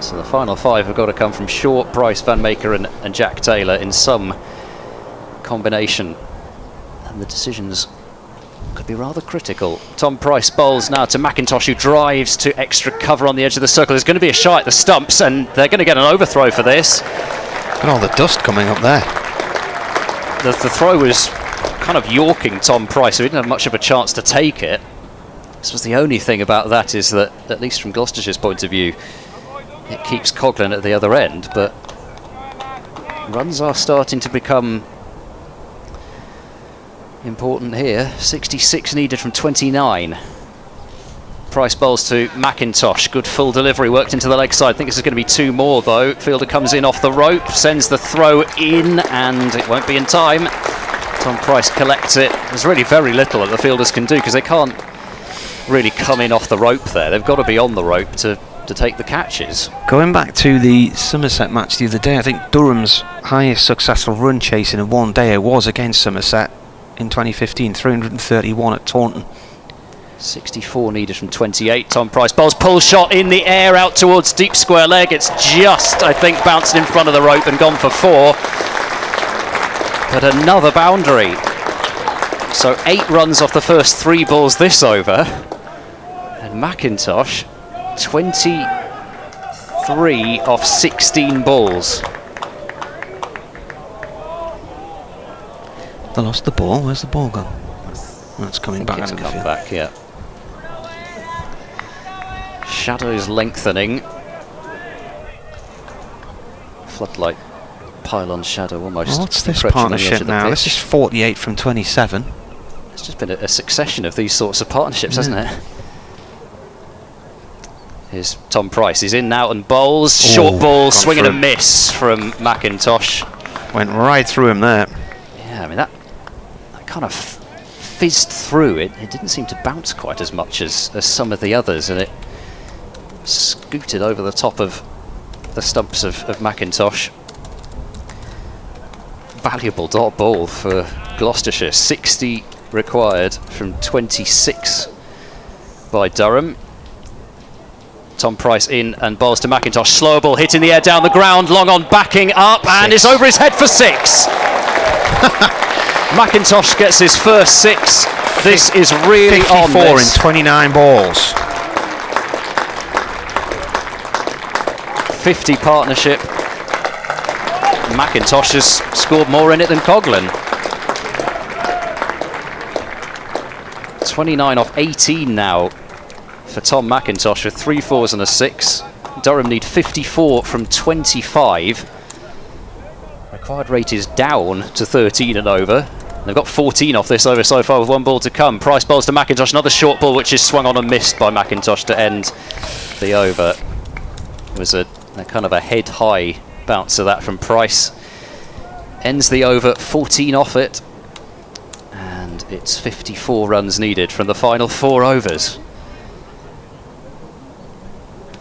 So the final 5 have got to come from Shaw, Price, Van Meekeren and Jack Taylor in some combination, and the decisions could be rather critical. Tom Price bowls now to McIntosh, who drives to extra cover on the edge of the circle. There's going to be a shy at the stumps, and they're going to get an overthrow for this. Look at all the dust coming up there. The throw was kind of yorking Tom Price, who didn't have much of a chance to take it. This was the only thing about that, is that, at least from Gloucestershire's point of view, it keeps Coghlan at the other end, but runs are starting to become important here. 66 needed from 29. Price bowls to McIntosh. Good full delivery, worked into the leg side. I think this is going to be 2 more though. Fielder comes in off the rope, sends the throw in, and it won't be in time. Tom Price collects it. There's really very little that the fielders can do, because they can't really come in off the rope there. They've got to be on the rope to take the catches. Going back to the Somerset match the other day, I think Durham's highest successful run chasing in one day was against Somerset in 2015, 331 at Taunton. 64 needed from 28. Tom Price bowls, pull shot in the air out towards deep square leg. It's just, I think, bounced in front of the rope and gone for 4. But another boundary. So 8 runs off the first 3 balls this over. And McIntosh, 23 off 16 balls. They lost the ball. Where's the ball gone? Oh, it's coming back. It's come back, yeah. Shadows lengthening. Floodlight pylon shadow almost. Oh, what's this partnership now? This is 48 from 27. It's just been a succession of these sorts of partnerships, hasn't it? Here's Tom Price. He's in now and bowls. Short ball, swing and a miss from McIntosh. Went right through him there. Yeah, I mean, that kind of fizzed through. It didn't seem to bounce quite as much as some of the others, and it scooted over the top of the stumps of McIntosh. Valuable dot ball for Gloucestershire. 60 required from 26 by Durham. Tom Price in and bowls to McIntosh. Slow ball hitting the air down the ground. Long on backing up and it's over his head for 6. McIntosh gets his first 6. This is really on 54 this. in 29 balls. 50 partnership. McIntosh has scored more in it than Coghlan. 29 off 18 now for Tom McIntosh with 3 4s and a 6. Durham need 54 from 25. Required rate is down to 13 and over. They've got 14 off this over so far with 1 ball to come. Price bowls to McIntosh, another short ball which is swung on and missed by McIntosh to end the over. It was a kind of a head-high bounce of that from Price. Ends the over, 14 off it. And it's 54 runs needed from the final 4 overs.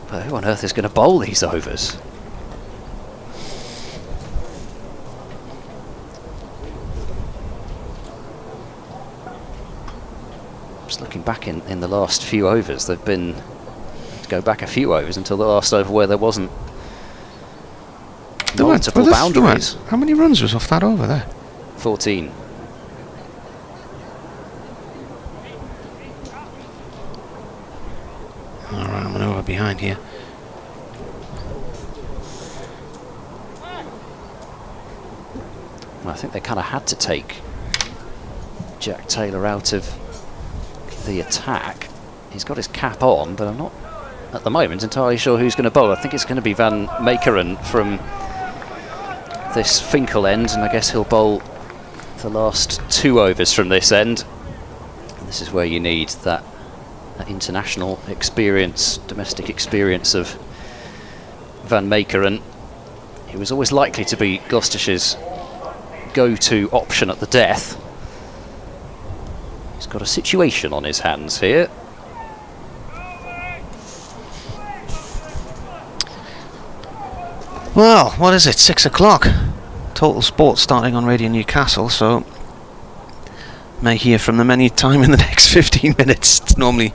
But who on earth is going to bowl these overs? Just looking back in the last few overs, they've been to go back a few overs until the last over where there wasn't multiple boundaries. How many runs was off that over there? 14. Alright, I'm an over behind here. Well, I think they kind of had to take Jack Taylor out of the attack. He's got his cap on, but I'm not at the moment entirely sure who's going to bowl. I think it's going to be Van Meekeren from this Finkel end, and I guess he'll bowl the last 2 overs from this end. And this is where you need that international experience, domestic experience of Van Meekeren. He was always likely to be Gloucestershire's go-to option at the death. He's got a situation on his hands here. Well, what is it? 6 o'clock. Total Sport starting on Radio Newcastle, so may hear from them any time in the next 15 minutes. It's normally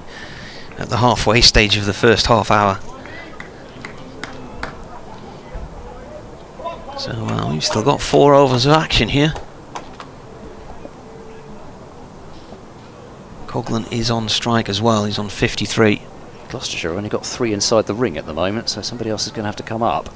at the halfway stage of the first half hour. So we've still got 4 overs of action here. Coghlan is on strike as well. He's on 53. Gloucestershire have only got 3 inside the ring at the moment, so somebody else is going to have to come up.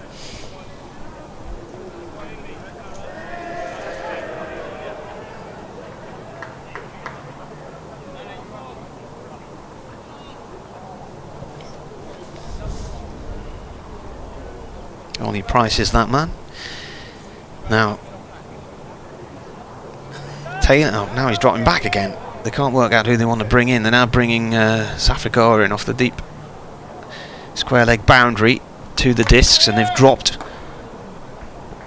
Ollie Price is that man. Now Taylor, now he's dropping back again. They can't work out who they want to bring in. They're now bringing Safrikawa in off the deep square leg boundary to the discs, and they've dropped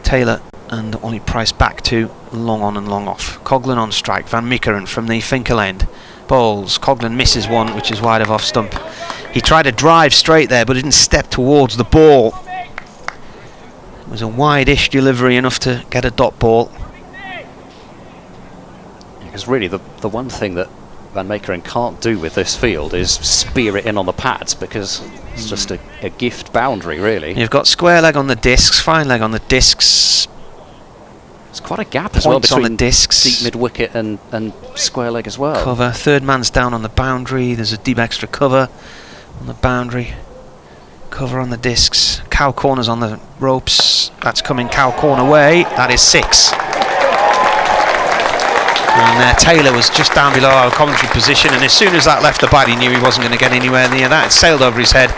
Taylor and Ollie Price back to long on and long off. Coghlan on strike. Van Meekeren from the Finkel end bowls. Coghlan misses one, which is wide of off stump. He tried to drive straight there, but didn't step towards the ball. It was a wide-ish delivery, enough to get a dot ball. Because really the one thing that Van Meekeren can't do with this field is spear it in on the pads, because it's just a gift boundary, really. You've got square leg on the discs, fine leg on the discs. There's quite a gap as well Points between on the discs. deep mid-wicket and square leg as well. Cover, third man's down on the boundary. There's a deep extra cover on the boundary. Cover on the discs. Cow corners on the ropes. That's coming cow corner way. That is 6. And Taylor was just down below our commentary position, and as soon as that left the bat, he knew he wasn't going to get anywhere near that. It sailed over his head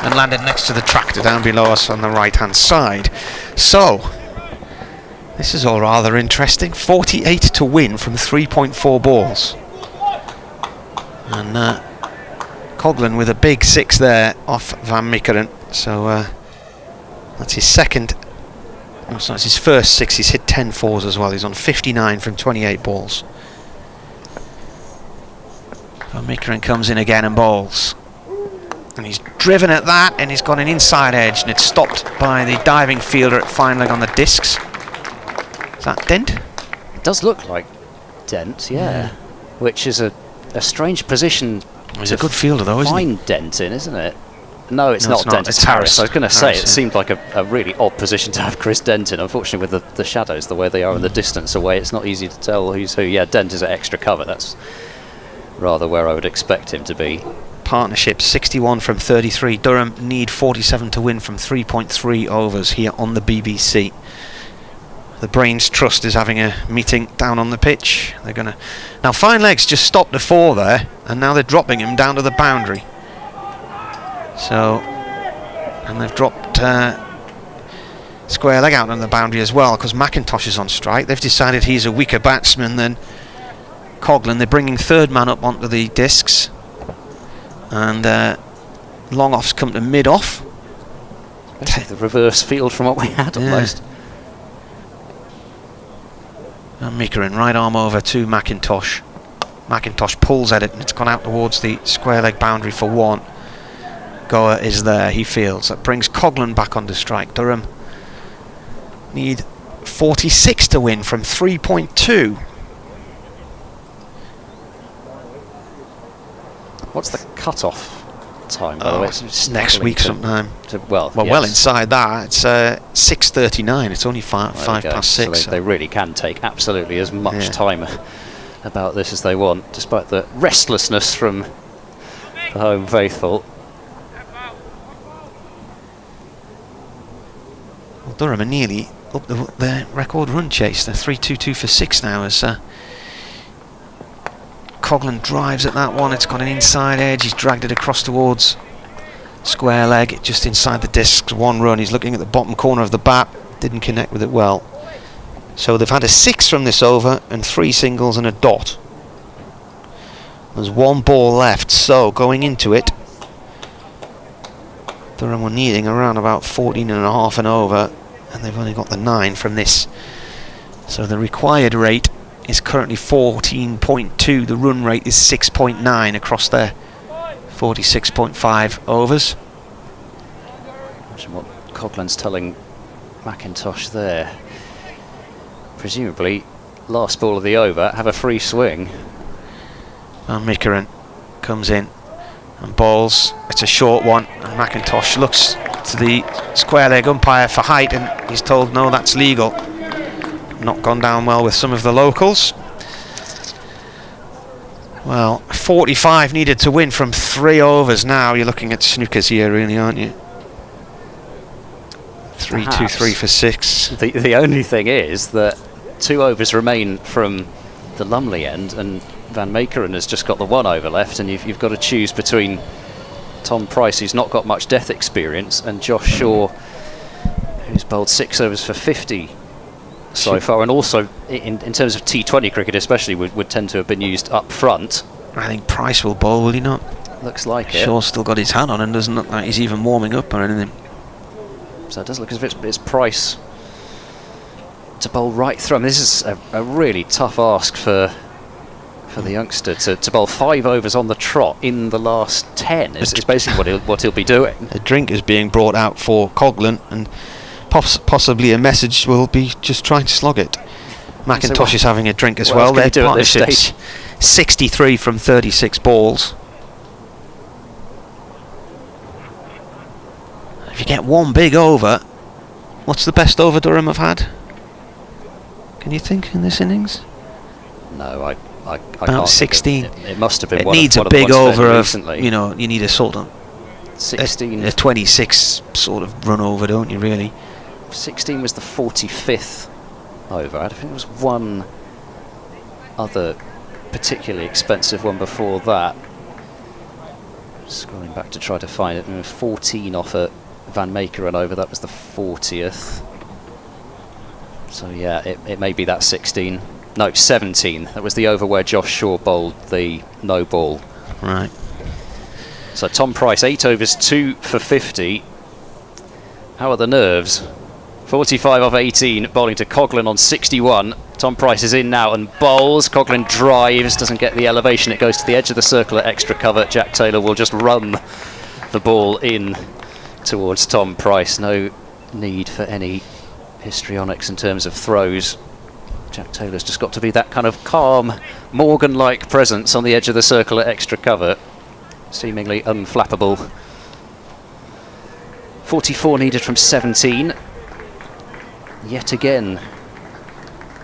and landed next to the tractor down below us on the right-hand side. So, this is all rather interesting. 48 to win from 3.4 balls. And Coghlan with a big 6 there off Van Meekeren. So that's his second. No, so that's his first 6. He's hit 10 4s as well. He's on 59 from 28 balls. Van Meekeren comes in again and bowls. And he's driven at that, and he's got an inside edge, and it's stopped by the diving fielder at fine leg on the discs. Is that Dent? It does look like Dent, yeah. Which is a strange position. He's a good fielder though, isn't he? Find Dent in, isn't it? No, it's not Dent, it's Harris. I was going to say, Harris, it seemed like a really odd position to have Chris Dent in. Unfortunately, with the shadows, the way they are and the distance away, it's not easy to tell who's who. Yeah, Dent is at extra cover. That's rather where I would expect him to be. Partnership 61 from 33. Durham need 47 to win from 3.3 overs here on the BBC. The Brains Trust is having a meeting down on the pitch. They're going to... Now, Fine Legs just stopped the 4 there, and now they're dropping him down to the boundary. So, and they've dropped Square Leg out on the boundary as well, because McIntosh is on strike. They've decided he's a weaker batsman than Coghlan. They're bringing third man up onto the discs, and long offs come to mid off. The reverse field from what we had almost. And Mikarin, right arm over to McIntosh. McIntosh pulls at it, and it's gone out towards the square leg boundary for 1. Goa is there, he fields. That brings Coghlan back onto strike. Durham need 46 to win from 3.2. What's the cut-off time, by the way? It's next week sometime. Well, well inside that. It's 6:39. It's only 5 past 6. So they really can take absolutely as much time about this as they want, despite the restlessness from the home faithful. Well, Durham are nearly up their record run chase. They're 3.22 for 6 now as Coghlan drives at that one. It's got an inside edge. He's dragged it across towards square leg, just inside the discs. 1 run. He's looking at the bottom corner of the bat. Didn't connect with it well. So they've had a 6 from this over and 3 singles and a dot. There's 1 ball left. So going into it, Durham were needing around about 14.5 and over, and they've only got the 9 from this. So the required rate is currently 14.2. The run rate is 6.9 across their 46.5 overs. Imagine what Coghlan's telling McIntosh there. Presumably, last ball of the over, have a free swing. And Mikarin comes in and bowls. It's a short one, and McIntosh looks to the square leg umpire for height, and he's told no, that's legal. Not gone down well with some of the locals. Well, 45 needed to win from 3 overs now. You're looking at snookers here, really, aren't you? 3-2-3 for 6. The only thing is that 2 overs remain from the Lumley end, and Van Meekeren has just got the 1 over left, and you've got to choose between Tom Price, who's not got much death experience, and Josh Shaw, who's bowled 6 overs for 50 so far, and also in terms of T20 cricket especially would tend to have been used up front. I think Price will bowl, will he not? Looks like it. Shaw's still got his hat on and doesn't look like he's even warming up or anything. So it does look as if it's Price to bowl right through. I mean, this is a really tough ask for the youngster to bowl 5 overs on the trot in the last 10. It's basically what he'll be doing. A drink is being brought out for Coghlan, and possibly a message will be just trying to slog it. McIntosh is having a drink as well. Their partnership's 63 from 36 balls. If you get 1 big over, what's the best over Durham have had? Can you think in this innings? No, I about can't. 16. It must have been. It needs a big over of recently. You know, you need a sort of 16, a 26 sort of run over, don't you? Really. 16 was the 45th over. I think there was 1 other particularly expensive one before that. Scrolling back to try to find it. 14 off a Van Meekeren over. That was the 40th. So yeah, it may be that 16. No, 17. That was the over where Josh Shaw bowled the no ball. Right. So Tom Price, 8 overs, 2 for 50. How are the nerves? 45 off 18, bowling to Coghlan on 61. Tom Price is in now and bowls. Coghlan drives, doesn't get the elevation. It goes to the edge of the circle at extra cover. Jack Taylor will just run the ball in towards Tom Price. No need for any histrionics in terms of throws. Jack Taylor's just got to be that kind of calm, Morgan-like presence on the edge of the circle at extra cover. Seemingly unflappable. 44 needed from 17. Yet again,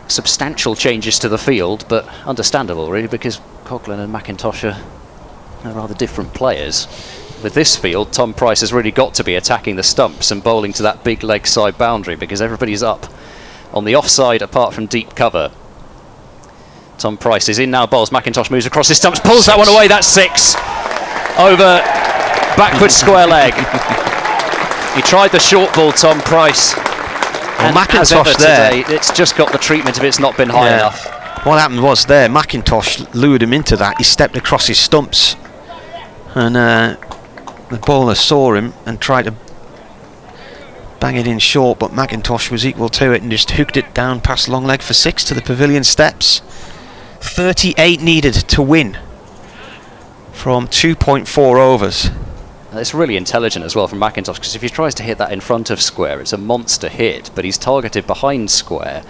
substantial changes to the field, but understandable really, because Coghlan and McIntosh are rather different players. With this field, Tom Price has really got to be attacking the stumps and bowling to that big leg side boundary, because everybody's up on the offside apart from deep cover. Tom Price is in now, bowls. McIntosh moves across his stumps, pulls that one away. That's 6 over backward square leg. He tried the short ball, Tom Price. Well, and as McIntosh ever there, today, it's just got the treatment if it's not been high enough. What happened was there, McIntosh lured him into that. He stepped across his stumps, and the bowler saw him and tried to bang it in short, but McIntosh was equal to it and just hooked it down past long leg for 6 to the pavilion steps. 38 needed to win from 2.4 overs. It's really intelligent as well from McIntosh, because if he tries to hit that in front of square, it's a monster hit, but he's targeted behind square.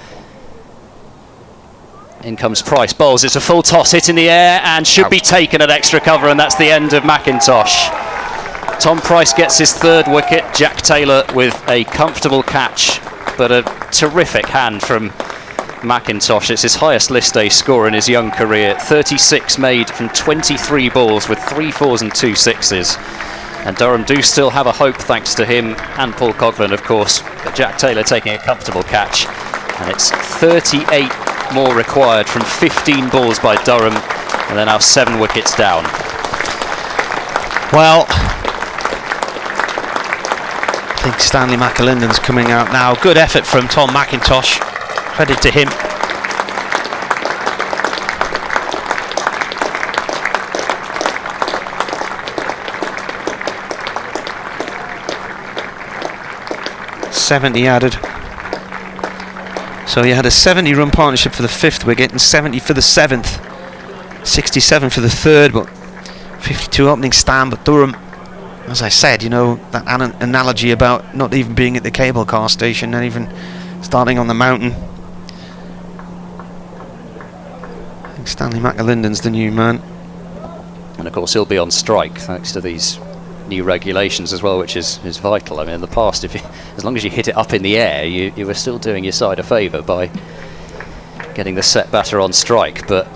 In comes Price, bowls, it's a full toss, hit in the air, and should be taken at extra cover, and that's the end of McIntosh. Tom Price gets his 3rd wicket, Jack Taylor with a comfortable catch, but a terrific hand from McIntosh. It's his highest list A score in his young career. 36 made from 23 balls with 3 4s and 2 6s. And Durham do still have a hope thanks to him and Paul Coghlan, of course. But Jack Taylor taking a comfortable catch. And it's 38 more required from 15 balls by Durham. And they're now 7 wickets down. Well, I think Stanley McAlinden's coming out now. Good effort from Tom McIntosh. Credit to him. ...70 added. So you had a 70-run partnership for the 5th wicket and 70 for the 7th. 67 for the 3rd, but 52 opening stand. But Durham, as I said, you know, that analogy about not even being at the cable car station, not even starting on the mountain. I think Stanley McAlinden's the new man. And of course he'll be on strike thanks to these new regulations as well, which is vital. I mean, in the past, as long as you hit it up in the air, you were still doing your side a favour by getting the set batter on strike. But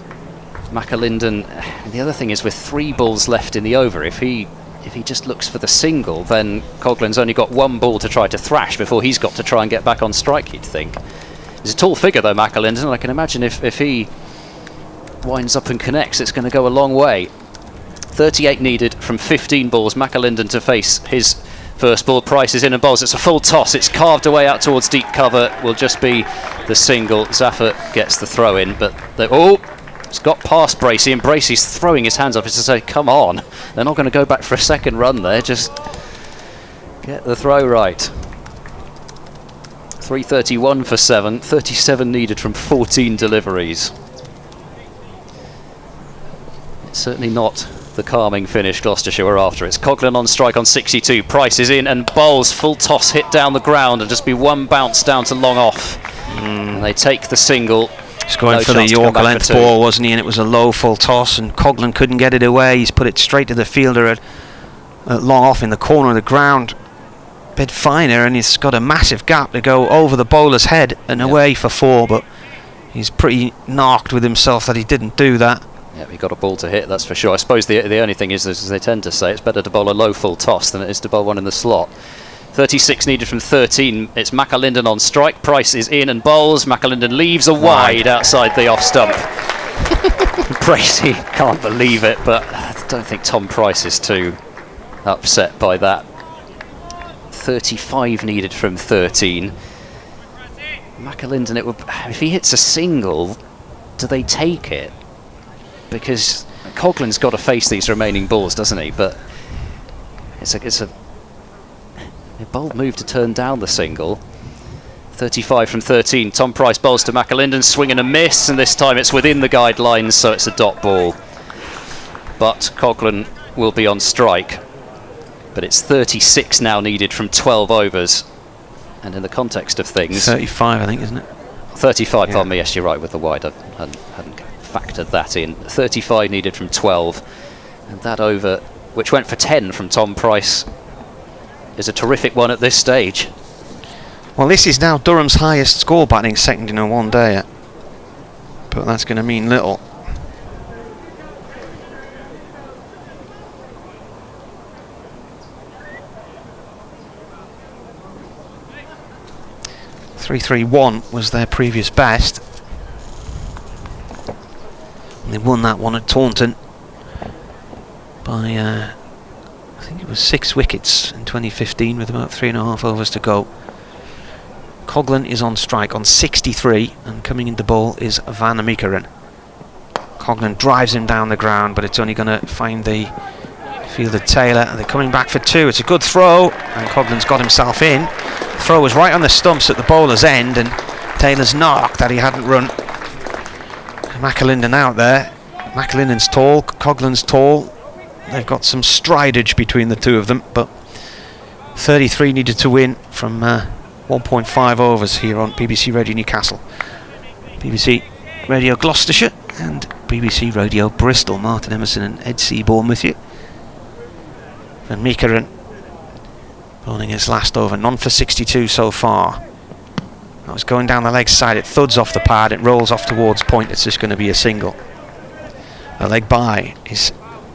McAlinden, the other thing is, with 3 balls left in the over, if he just looks for the single, then Coghlan's only got 1 ball to try to thrash before he's got to try and get back on strike, you'd think. He's a tall figure though, McAlinden, and I can imagine if he winds up and connects, it's going to go a long way. 38 needed from 15 balls. McAlinden to face his first ball. Price is in and bowls. It's a full toss. It's carved away out towards deep cover. Will just be the single. Zafar gets the throw in, but it's got past Bracey, and Bracey's throwing his hands up as to say, come on. They're not going to go back for a second run there. Just get the throw right. 331 for 7. 37 needed from 14 deliveries. It's certainly not the calming finish Gloucestershire were after. It's Coghlan on strike on 62. Price is in and bowls. Full toss hit down the ground and just be 1 bounce down to long off. And they take the single. He's going for the Yorker length ball, wasn't he? And it was a low full toss, and Coghlan couldn't get it away. He's put it straight to the fielder at long off in the corner of the ground. Bit finer, and he's got a massive gap to go over the bowler's head and away for 4, but he's pretty knocked with himself that he didn't do that. Yeah, he got a ball to hit, that's for sure. I suppose the only thing is, as they tend to say, it's better to bowl a low full toss than it is to bowl one in the slot. 36 needed from 13. It's McAlinden on strike. Price is in and bowls. McAlinden leaves a wide outside the off stump. Bracey can't believe it, but I don't think Tom Price is too upset by that. 35 needed from 13. McAlinden, if he hits a single, do they take it? Because Coghlan's got to face these remaining balls, doesn't he? But it's a bold move to turn down the single. 35 from 13. Tom Price bowls to McAlinden, swing and a miss, and this time it's within the guidelines, so it's a dot ball. But Coghlan will be on strike. But it's 36 now needed from 12 overs. And in the context of things... 35, I think, isn't it? 35, pardon me, yes, you're right with the wide. I hadn't factored that in. 35 needed from 12. And that over, which went for 10 from Tom Price, is a terrific one at this stage. Well, this is now Durham's highest score, batting second in a one-dayer. But that's going to mean little. .331 was their previous best. And they won that one at Taunton by, I think it was 6 wickets in 2015 with about 3.5 overs to go. Coghlan is on strike on 63, and coming into bowl is Van Meekeren. Coghlan drives him down the ground, but it's only going to find the fielder Taylor, and they're coming back for 2. It's a good throw, and Coghlan's got himself in. The throw was right on the stumps at the bowler's end, and Taylor's knocked that he hadn't run. McAlinden out there. McAlinden's tall, Coghlan's tall. They've got some stridage between the two of them, but 33 needed to win from 1.5 overs here on BBC Radio Newcastle, BBC Radio Gloucestershire, and BBC Radio Bristol. Martin Emerson and Ed Seaborn with you. And Meekeren bowling his last over, none for 62 so far. That was going down the leg side, it thuds off the pad, it rolls off towards point, it's just going to be a single. A leg by is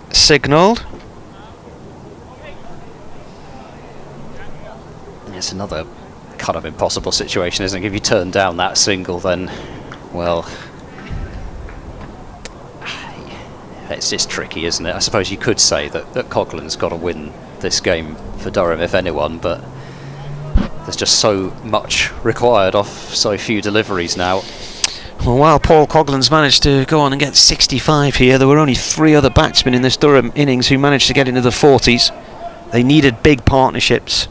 signalled. It's another kind of impossible situation, isn't it? If you turn down that single, then, well, it's just tricky, isn't it? I suppose you could say that Coghlan's got to win this game for Durham, if anyone, but there's just so much required off so few deliveries now. Well, while Paul Coghlan's managed to go on and get 65 here, there were only 3 other batsmen in this Durham innings who managed to get into the 40s. They needed big partnerships,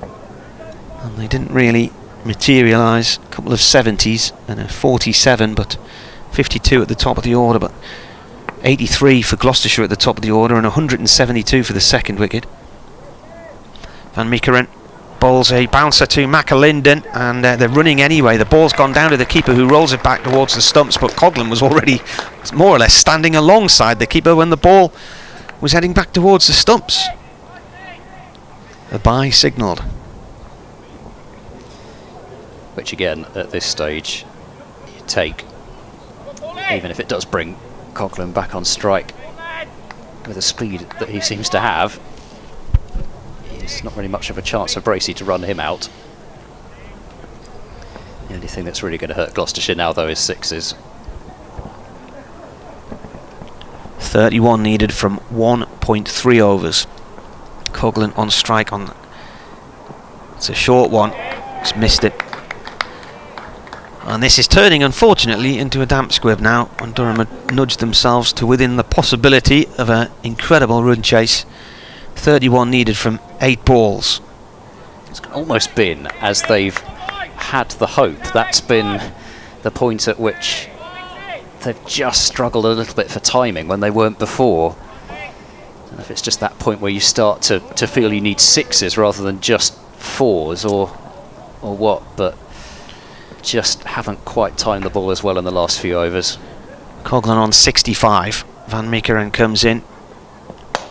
and they didn't really materialise. A couple of 70s and a 47, but 52 at the top of the order, but 83 for Gloucestershire at the top of the order and 172 for the second wicket. Van Meekeren bowls a bouncer to McAlinden, and they're running anyway. The ball's gone down to the keeper, who rolls it back towards the stumps, but Coghlan was already more or less standing alongside the keeper when the ball was heading back towards the stumps. A bye signalled. Which again, at this stage, you take, even if it does bring Coghlan back on strike with the speed that he seems to have. It's not really much of a chance for Bracey to run him out. The only thing that's really going to hurt Gloucestershire now, though, is 6s. 31 needed from 1.3 overs. Coghlan on strike on. It's a short one. He's missed it. And this is turning, unfortunately, into a damp squib now, when Durham had nudged themselves to within the possibility of an incredible run chase. 31 needed from 8 balls. It's almost been as they've had the hope. That's been the point at which they've just struggled a little bit for timing when they weren't before. I don't know if it's just that point where you start to feel you need 6s rather than just 4s or what, but just haven't quite timed the ball as well in the last few overs. Coghlan on 65. Van Meekeren comes in.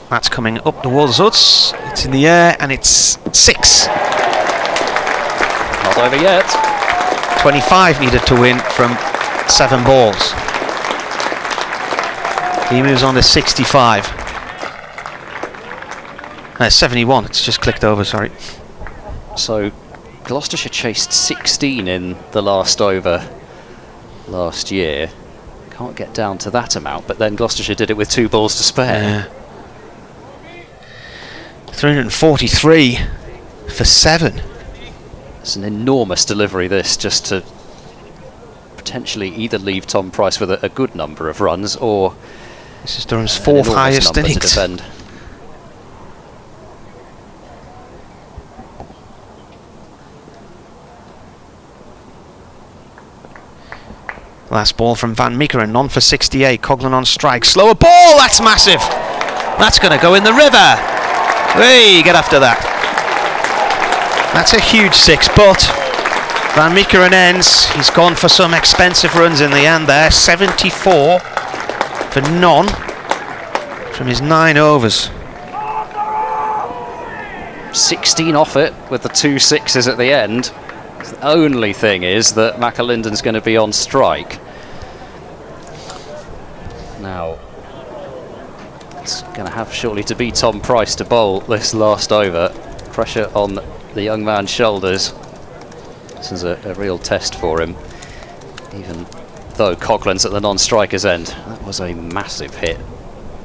That's coming up towards us. It's in the air and it's 6. Not over yet. 25 needed to win from 7 balls. He moves on to 65. 71. It's just clicked over, sorry. So Gloucestershire chased 16 in the last over last year. Can't get down to that amount, but then Gloucestershire did it with 2 balls to spare. Yeah. 343 for 7. It's an enormous delivery, this, just to potentially either leave Tom Price with a good number of runs, or this is Durham's 4th highest innings to defend. Last ball from Van Meekeren, none for 68. Coghlan on strike. Slower ball, that's massive. That's going to go in the river. Hey, get after that. That's a huge 6, but Van Meekeren ends. He's gone for some expensive runs in the end there. 74 for none from his 9 overs. 16 off it with the 2 sixes at the end. The only thing is that McAlinden's going to be on strike. Now, it's going to have surely to be Tom Price to bowl this last over. Pressure on the young man's shoulders. This is a real test for him, even though Coughlin's at the non-striker's end. That was a massive hit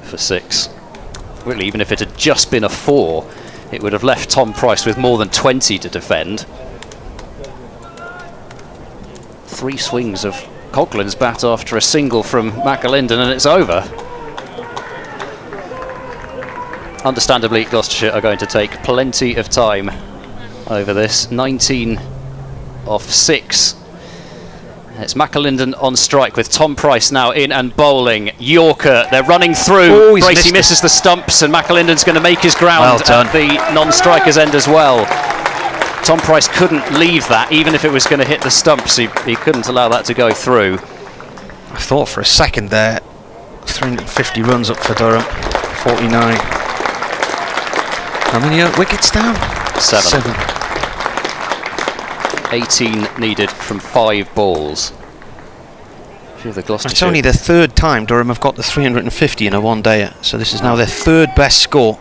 for 6. Really, even if it had just been a 4, it would have left Tom Price with more than 20 to defend. 3 swings of Coughlin's bat after a single from McAlinden and it's over. Understandably, Gloucestershire are going to take plenty of time over this. 19 off 6. It's McAlinden on strike with Tom Price now in and bowling. Yorker, they're running through. Bracey misses the stumps and McAlinden's going to make his ground at the non-striker's end as well. Tom Price couldn't leave that, even if it was going to hit the stumps. He couldn't allow that to go through. I thought for a second there, 350 runs up for Durham, 49. How many wickets down? 7. 18 needed from 5 balls. It's only the 3rd time Durham have got the 350 in a one-dayer, so this is now their 3rd best score.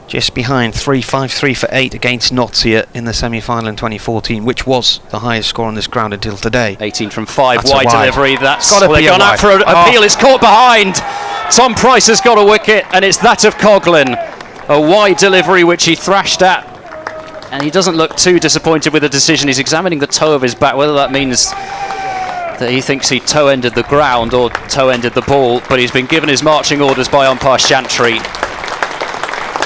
Just behind 353 for 8 against Notts in the semi-final in 2014, which was the highest score on this ground until today. 18 from 5, That's wide delivery. That's got to be they've gone out for an appeal. It's caught behind. Tom Price has got a wicket, and it's that of Coughlin. A wide delivery which he thrashed at, and he doesn't look too disappointed with the decision. He's examining the toe of his bat, whether that means that he thinks he toe-ended the ground or toe-ended the ball, but he's been given his marching orders by umpire Chantry.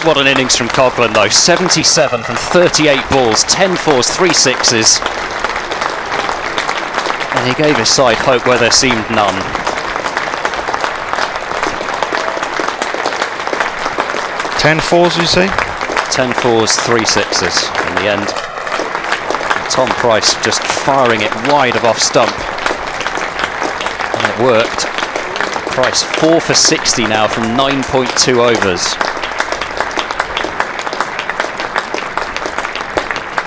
What an innings from Coughlin though. 77 from 38 balls, 10 fours, 3 sixes. And he gave his side hope where there seemed none. Ten fours, you say? 10 fours, 3 sixes in the end. And Tom Price just firing it wide of off stump. And it worked. Price 4 for 60 now from 9.2 overs.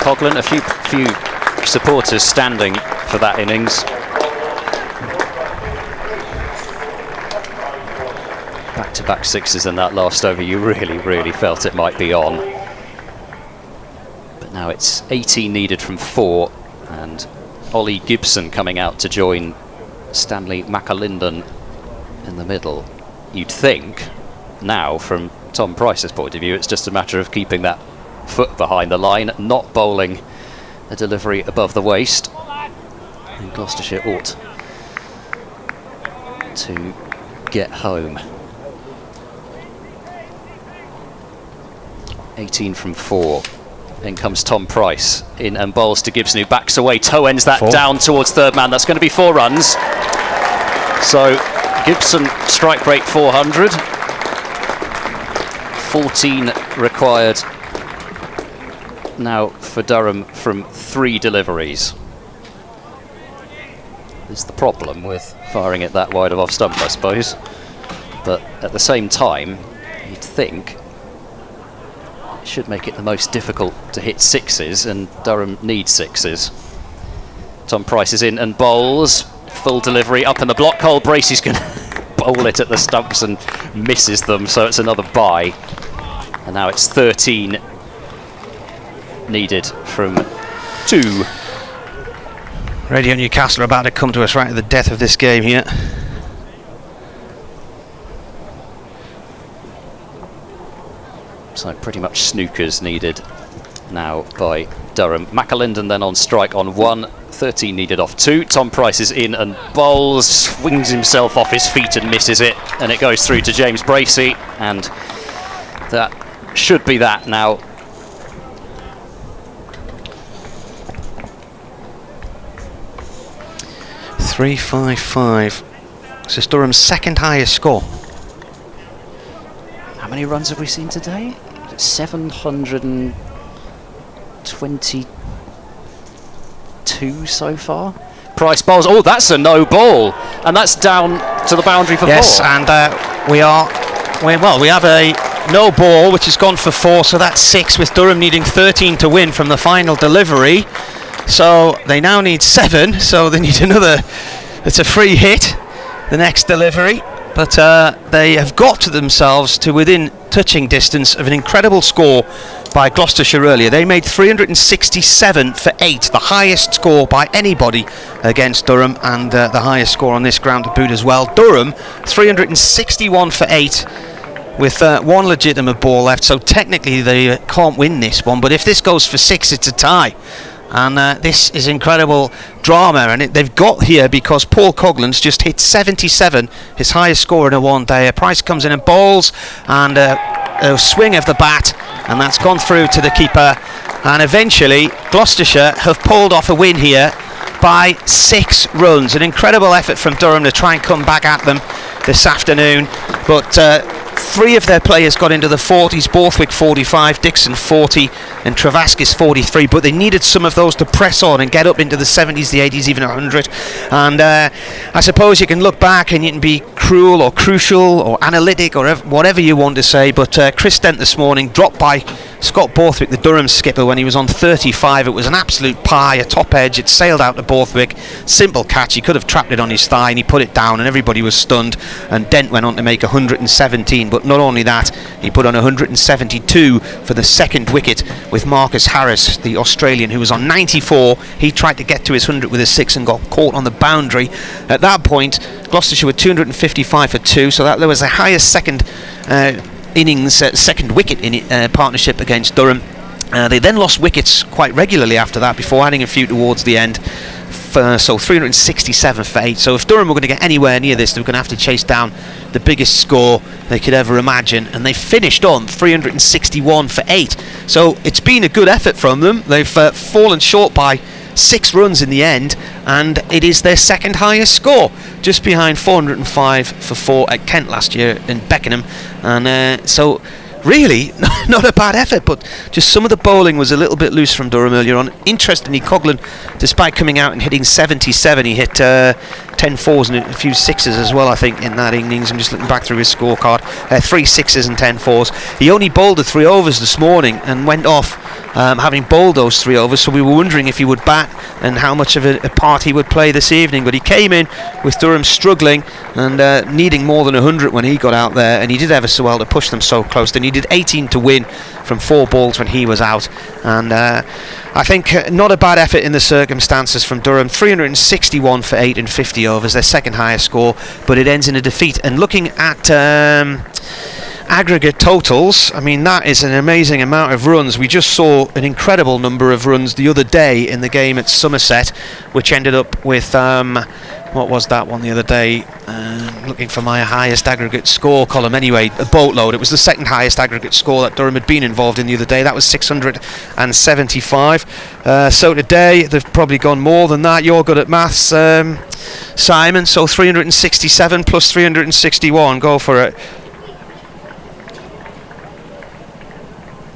Coughlin, a few supporters standing for that innings. Back-to-back sixes in that last over, you really felt it might be on. But now it's 18 needed from 4, and Ollie Gibson coming out to join Stanley McAlinden in the middle. You'd think, now, from Tom Price's point of view, it's just a matter of keeping that foot behind the line, not bowling a delivery above the waist, and Gloucestershire ought to get home. 18 from 4. In comes Tom Price in and bowls to Gibson, who backs away, toe ends that down towards third man. That's going to be 4 runs. So Gibson strike break 400. 14 required now for Durham from 3 deliveries. This is the problem with firing it that wide of off stump, I suppose. But at the same time, you'd think it should make it the most difficult to hit sixes, and Durham needs sixes. Tom Price is in and bowls. Full delivery up in the block hole. Bracey's going to bowl it at the stumps and misses them, so it's another bye. And now it's 13 needed from 2. Radio Newcastle are about to come to us right at the death of this game here. So pretty much snookers needed now by Durham. McAlinden then on strike on 1, 13 needed off 2. Tom Price is in and bowls, swings himself off his feet and misses it, and it goes through to James Bracey, and that should be that now. .355. This is Durham's second highest score. How many runs have we seen today? 722 so far. Price bowls. Oh, that's a no ball, and that's down to the boundary for 4. Yes, and we have a no ball, which has gone for 4, so that's 6, with Durham needing 13 to win from the final delivery. So they now need 7, so they need another. It's a free hit, the next delivery. But they have got to themselves to within touching distance of an incredible score by Gloucestershire earlier. They made 367 for 8, the highest score by anybody against Durham, and the highest score on this ground to boot as well. Durham 361 for 8 with one legitimate ball left, so technically they can't win this one, but if this goes for 6 it's a tie. And this is incredible drama, and they've got here because Paul Coughlan's just hit 77, his highest score in a one-day. Price comes in and bowls, and a swing of the bat, and that's gone through to the keeper. And eventually Gloucestershire have pulled off a win here by 6 runs. An incredible effort from Durham to try and come back at them this afternoon, but 3 of their players got into the 40s, Borthwick 45, Dixon 40 and Travaskis 43, but they needed some of those to press on and get up into the 70s, the 80s, even 100. And I suppose you can look back and you can be cruel or crucial or analytic or whatever you want to say, but Chris Dent this morning dropped by Scott Borthwick, the Durham skipper, when he was on 35. It was an absolute pie, a top edge. It sailed out to Borthwick. Simple catch. He could have trapped it on his thigh, and he put it down, and everybody was stunned. And Dent went on to make 117. But not only that, he put on 172 for the second wicket with Marcus Harris, the Australian, who was on 94. He tried to get to his 100 with a 6 and got caught on the boundary. At that point, Gloucestershire were 255 for 2, so that there was the highest second innings, second wicket in partnership against Durham. They then lost wickets quite regularly after that before adding a few towards the end. So 367 for 8. So if Durham were going to get anywhere near this, they were going to have to chase down the biggest score they could ever imagine, and they finished on 361 for 8. So it's been a good effort from them. They've fallen short by 6 runs in the end, and it is their second highest score, just behind 405 for 4 at Kent last year in Beckenham. And so really not a bad effort, but just some of the bowling was a little bit loose from Durham earlier on. Interestingly, Coghlan, despite coming out and hitting 77, he hit 10 fours and a few sixes as well, I think, in that innings. I'm just looking back through his scorecard. 3 sixes and 10 fours. He only bowled the 3 overs this morning and went off having bowled those 3 overs, so we were wondering if he would bat and how much of a part he would play this evening. But he came in with Durham struggling and needing more than 100 when he got out there, and he did ever so well to push them so close. They needed 18 to win from 4 balls when he was out, and I think not a bad effort in the circumstances from Durham. 361 for 8 and 50 overs, their second highest score, but it ends in a defeat. And looking at aggregate totals, I mean, that is an amazing amount of runs. We just saw an incredible number of runs the other day in the game at Somerset, which ended up with what was that one the other day? Looking for my highest aggregate score column. Anyway, a boatload. It was the second highest aggregate score that Durham had been involved in the other day. That was 675. So today they've probably gone more than that. You're good at maths, Simon. So 367 plus 361. Go for it.